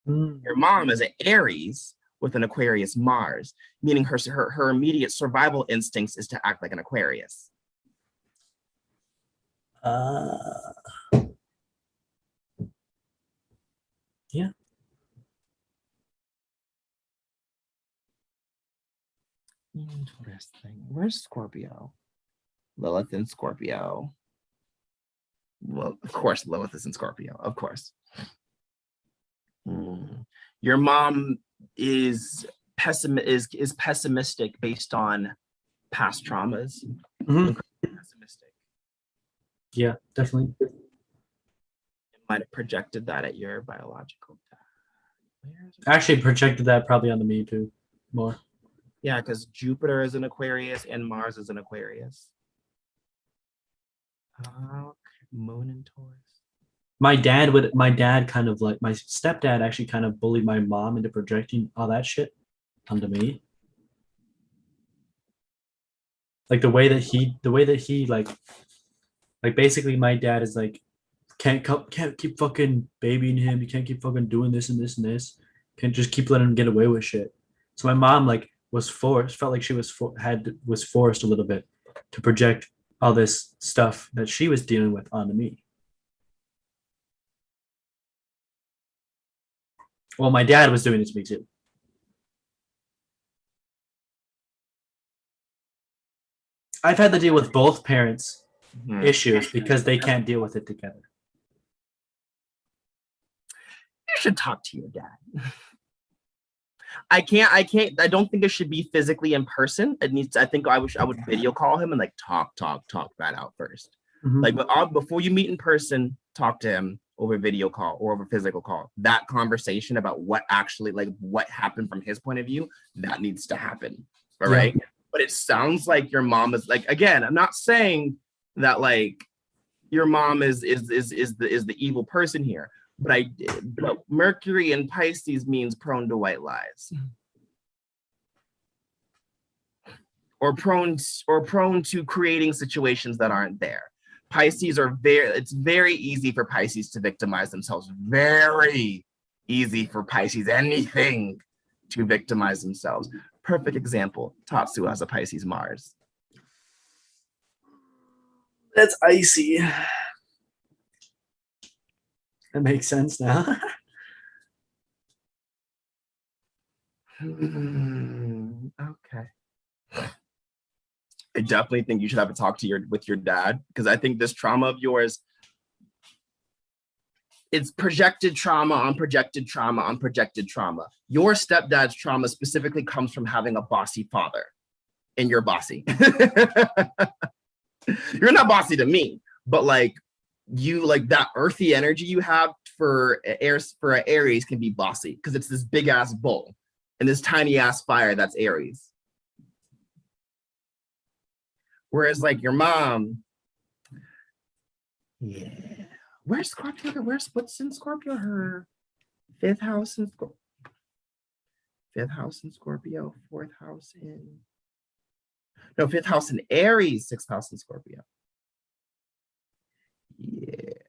Your mom is an Aries with an Aquarius Mars, meaning her immediate survival instincts is to act like an Aquarius. Yeah. Interesting. Where's Scorpio? Lilith in Scorpio. Well, of course, Lilith is in Scorpio, of course. Your mom is pessimistic based on past traumas. Pessimistic. Yeah, definitely. It might have projected that at your biological dad. Actually projected that probably onto me too, more. Yeah, because Jupiter is an Aquarius and Mars is an Aquarius. Moon and Taurus. My dad kind of like, my stepdad actually kind of bullied my mom into projecting all that shit onto me. Like the way that he like basically my dad is like, can't keep fucking babying him. You can't keep fucking doing this and this and this. Can't just keep letting him get away with shit. So my mom like felt like she was forced a little bit to project all this stuff that she was dealing with onto me. Well, my dad was doing it to me too. I've had to deal with both parents' issues because they can't deal with it together. You should talk to your dad. I don't think it should be physically in person. I think I would video call him and like talk that out first. Like, but before you meet in person, talk to him over video call or over physical call. That conversation about what actually, like, what happened from his point of view, that needs to happen. All right. But it sounds like your mom is like, again, I'm not saying that like your mom is the evil person here, but Mercury in Pisces means prone to white lies. Or prone to creating situations that aren't there. Pisces it's very easy for Pisces to victimize themselves. Very easy for Pisces, anything to victimize themselves. Perfect example, Tatsu has a Pisces Mars. That's icy. That makes sense now. Okay. I definitely think you should have a talk with your dad, because I think this trauma of yours, it's projected trauma on projected trauma on projected trauma. Your stepdad's trauma specifically comes from having a bossy father, and you're bossy. You're not bossy to me, but like you, like that earthy energy you have for Aries can be bossy because it's this big ass bull and this tiny ass fire that's Aries. Whereas like your mom, yeah. Where's Scorpio? What's in Scorpio? Her fifth house in Scorpio. Fifth house in Scorpio, fourth house in. No, fifth house in Aries, sixth house in Scorpio. Yeah.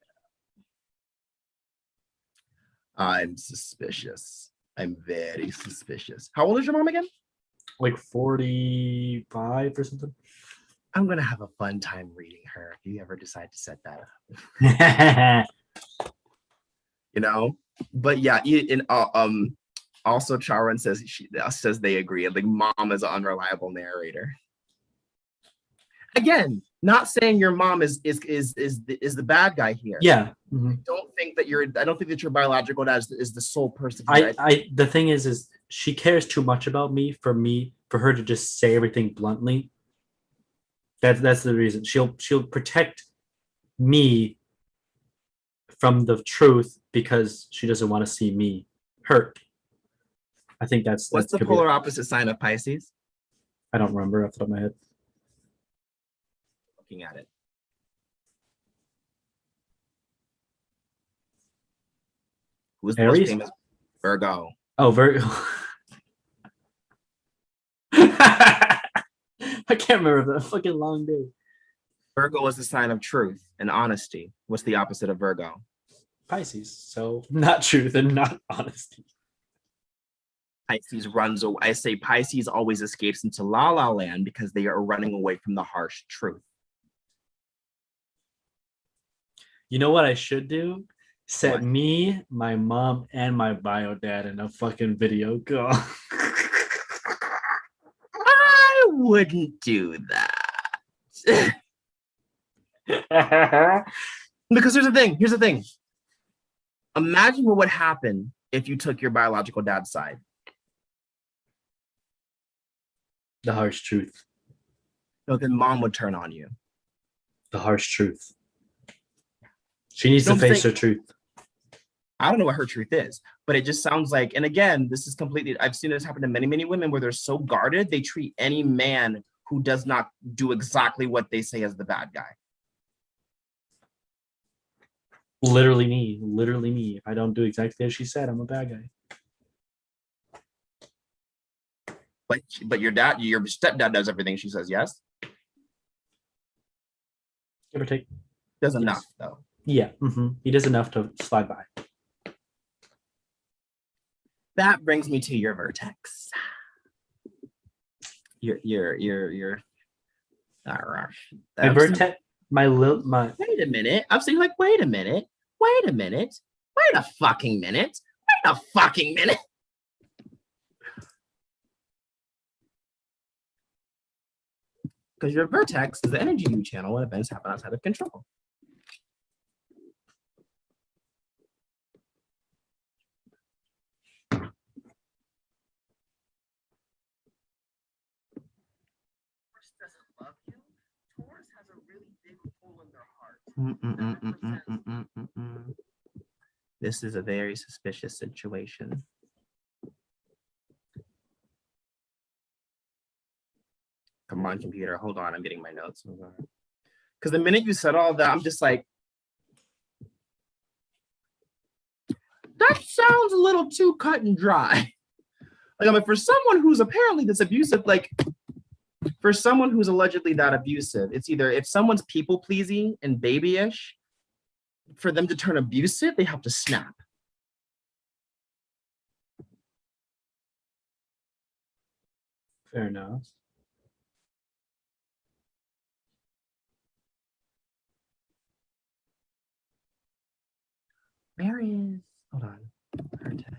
I'm suspicious. I'm very suspicious. How old is your mom again? Like 45 or something. I'm gonna have a fun time reading her if you ever decide to set that up. You know, but yeah, Also, Charon says they agree. Like mom is an unreliable narrator. Again, not saying your mom is the bad guy here. Yeah. I don't think that your biological dad is the sole person. The thing is she cares too much about me for her to just say everything bluntly. That's the reason. She'll protect me from the truth because she doesn't want to see me hurt. I think what's the polar opposite sign of Pisces? I don't remember off the top of my head. Looking at it. Who's the most famous? Virgo. Oh, Virgo. I can't remember. The fucking long day. Virgo is the sign of truth and honesty. What's the opposite of Virgo? Pisces. So not truth and not honesty. Pisces runs away. I say Pisces always escapes into la la land because they are running away from the harsh truth. You know what I should do? Set What? me, my mom, and my bio dad in a fucking video call. I wouldn't do that. Because here's the thing. Imagine what would happen if you took your biological dad's side. The harsh truth. No, then mom would turn on you. The harsh truth. She needs to face her truth. I don't know what her truth is, but it just sounds like, and again, this is completely, I've seen this happen to many, many women where they're so guarded, they treat any man who does not do exactly what they say as the bad guy. Literally me. If I don't do exactly as she said, I'm a bad guy. But your stepdad does everything she says, yes? Give or take. Does enough, though. Yeah, he does enough to slide by. That brings me to your vertex. Your my vertex, my. Wait a minute. I'm saying, like, wait a minute. Wait a fucking minute. Because your vertex is the energy you channel when events happen outside of control. Taurus has a really big hole in their heart. This is a very suspicious situation. Come on, computer. Hold on. I'm getting my notes. Because the minute you said all that, I'm just like, that sounds a little too cut and dry. Like, I mean, for someone who's apparently this abusive, like, for someone who's allegedly that abusive, it's either if someone's people pleasing and babyish, for them to turn abusive, they have to snap. Fair enough. Where is, hold on, vertex.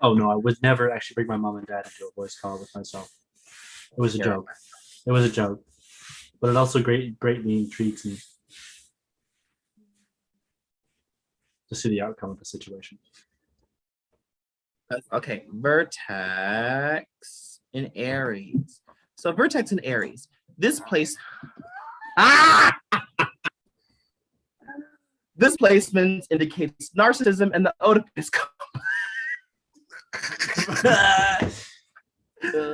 Oh no, I would never actually bring my mom and dad into a voice call with myself. It was a joke. It was a joke, but it also greatly intrigues me to see the outcome of the situation. Okay, vertex in Aries. So vertex in Aries. This place. This placement indicates narcissism and the Oedipus complex.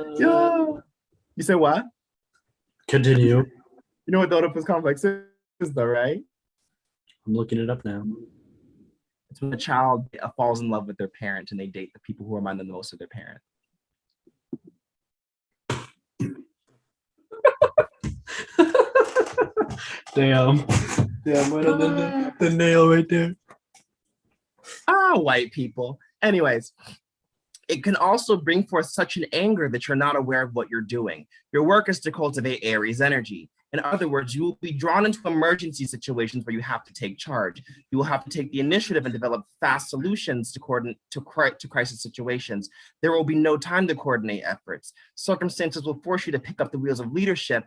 You say what? Continue. You know what the Oedipus complex is, though, right? I'm looking it up now. It's when a child falls in love with their parent and they date the people who remind them the most of their parent. Damn, right on the nail right there. White people. Anyways, it can also bring forth such an anger that you're not aware of what you're doing. Your work is to cultivate Aries energy. In other words, you will be drawn into emergency situations where you have to take charge. You will have to take the initiative and develop fast solutions to crisis situations. There will be no time to coordinate efforts. Circumstances will force you to pick up the wheels of leadership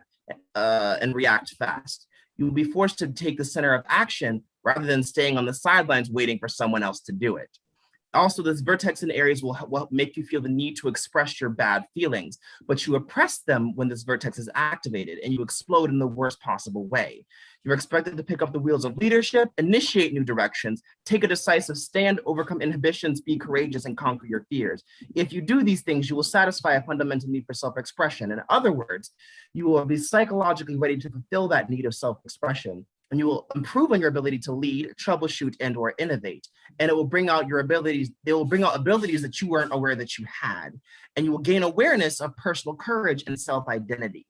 and react fast. You will be forced to take the center of action rather than staying on the sidelines waiting for someone else to do it. Also, this vertex in Aries will make you feel the need to express your bad feelings, but you oppress them when this vertex is activated and you explode in the worst possible way. You're expected to pick up the wheels of leadership, initiate new directions, take a decisive stand, overcome inhibitions, be courageous, and conquer your fears. If you do these things, you will satisfy a fundamental need for self-expression. In other words, you will be psychologically ready to fulfill that need of self-expression. And you will improve on your ability to lead, troubleshoot, and or innovate. And it will bring out your abilities. It will bring out abilities that you weren't aware that you had. And you will gain awareness of personal courage and self-identity.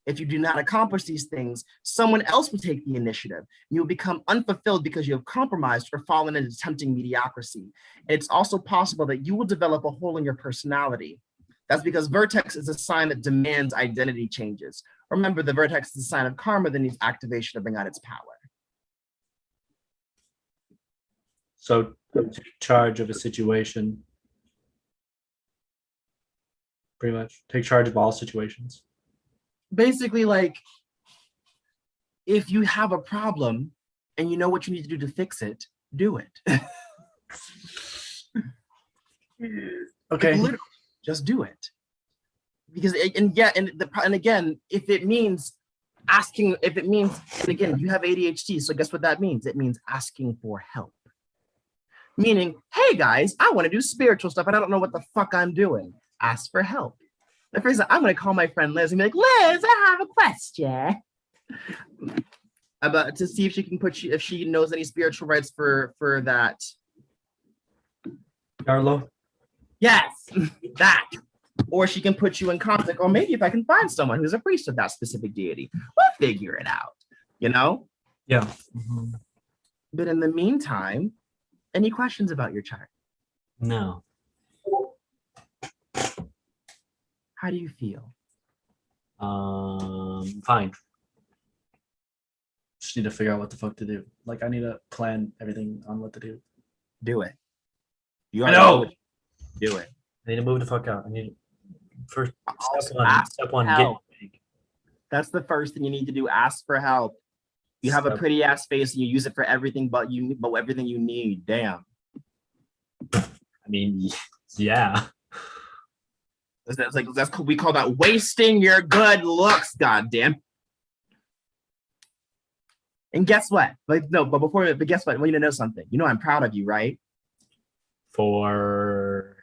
If you do not accomplish these things, someone else will take the initiative. You will become unfulfilled because you have compromised or fallen into tempting mediocrity. It's also possible that you will develop a hole in your personality. That's because vertex is a sign that demands identity changes. Remember, the vertex is a sign of karma that needs activation to bring out its power. So take charge of a situation. Pretty much take charge of all situations. Basically, like, if you have a problem and you know what you need to do to fix it, do it. Okay. Literally, just do it. Because and again, if it means asking, and again, you have ADHD, so guess what that means? It means asking for help. Meaning, hey guys, I want to do spiritual stuff and I don't know what the fuck I'm doing. Ask for help. Like, for example, I'm going to call my friend Liz and be like, Liz, I have a question about to see if she can if she knows any spiritual rights for that. Carlo? Yes, that. Or she can put you in contact, or maybe if I can find someone who's a priest of that specific deity, we'll figure it out, you know? Yeah. Mm-hmm. But in the meantime, any questions about your chart? No. How do you feel? Fine. Just need to figure out what the fuck to do. Like, I need to plan everything on what to do. Do it. I know. Do it. I need to move the fuck out. I need first step one, get big. That's the first thing you need to do. Ask for help. You have a pretty ass face and you use it for everything but everything you need. Damn. I mean, yeah. We call that wasting your good looks, goddamn. And guess what? But guess what? I want you to know something. You know I'm proud of you, right? For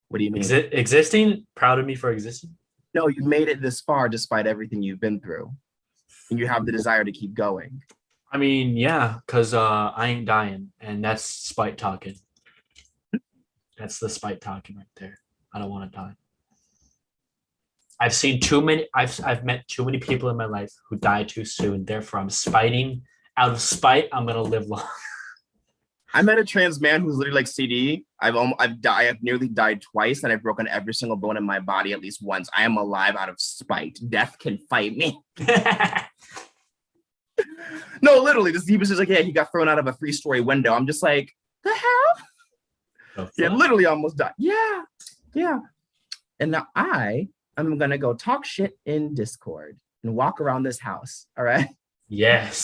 what do you mean? Existing? Proud of me for existing? No, you made it this far despite everything you've been through. And you have the desire to keep going. I mean, yeah, because I ain't dying, and that's spite talking. That's the spite talking right there. I don't want to die. I've seen too many. I've met too many people in my life who die too soon. Therefore, I'm spiting. Out of spite, I'm gonna live long. I met a trans man who's literally like CD. I've nearly died twice, and I've broken every single bone in my body at least once. I am alive out of spite. Death can fight me. No, literally, he was just like, yeah, he got thrown out of a 3-story window. I'm just like, the hell? Yeah, literally almost died. Yeah. And now I'm gonna go talk shit in Discord and walk around this house. All right. Yes.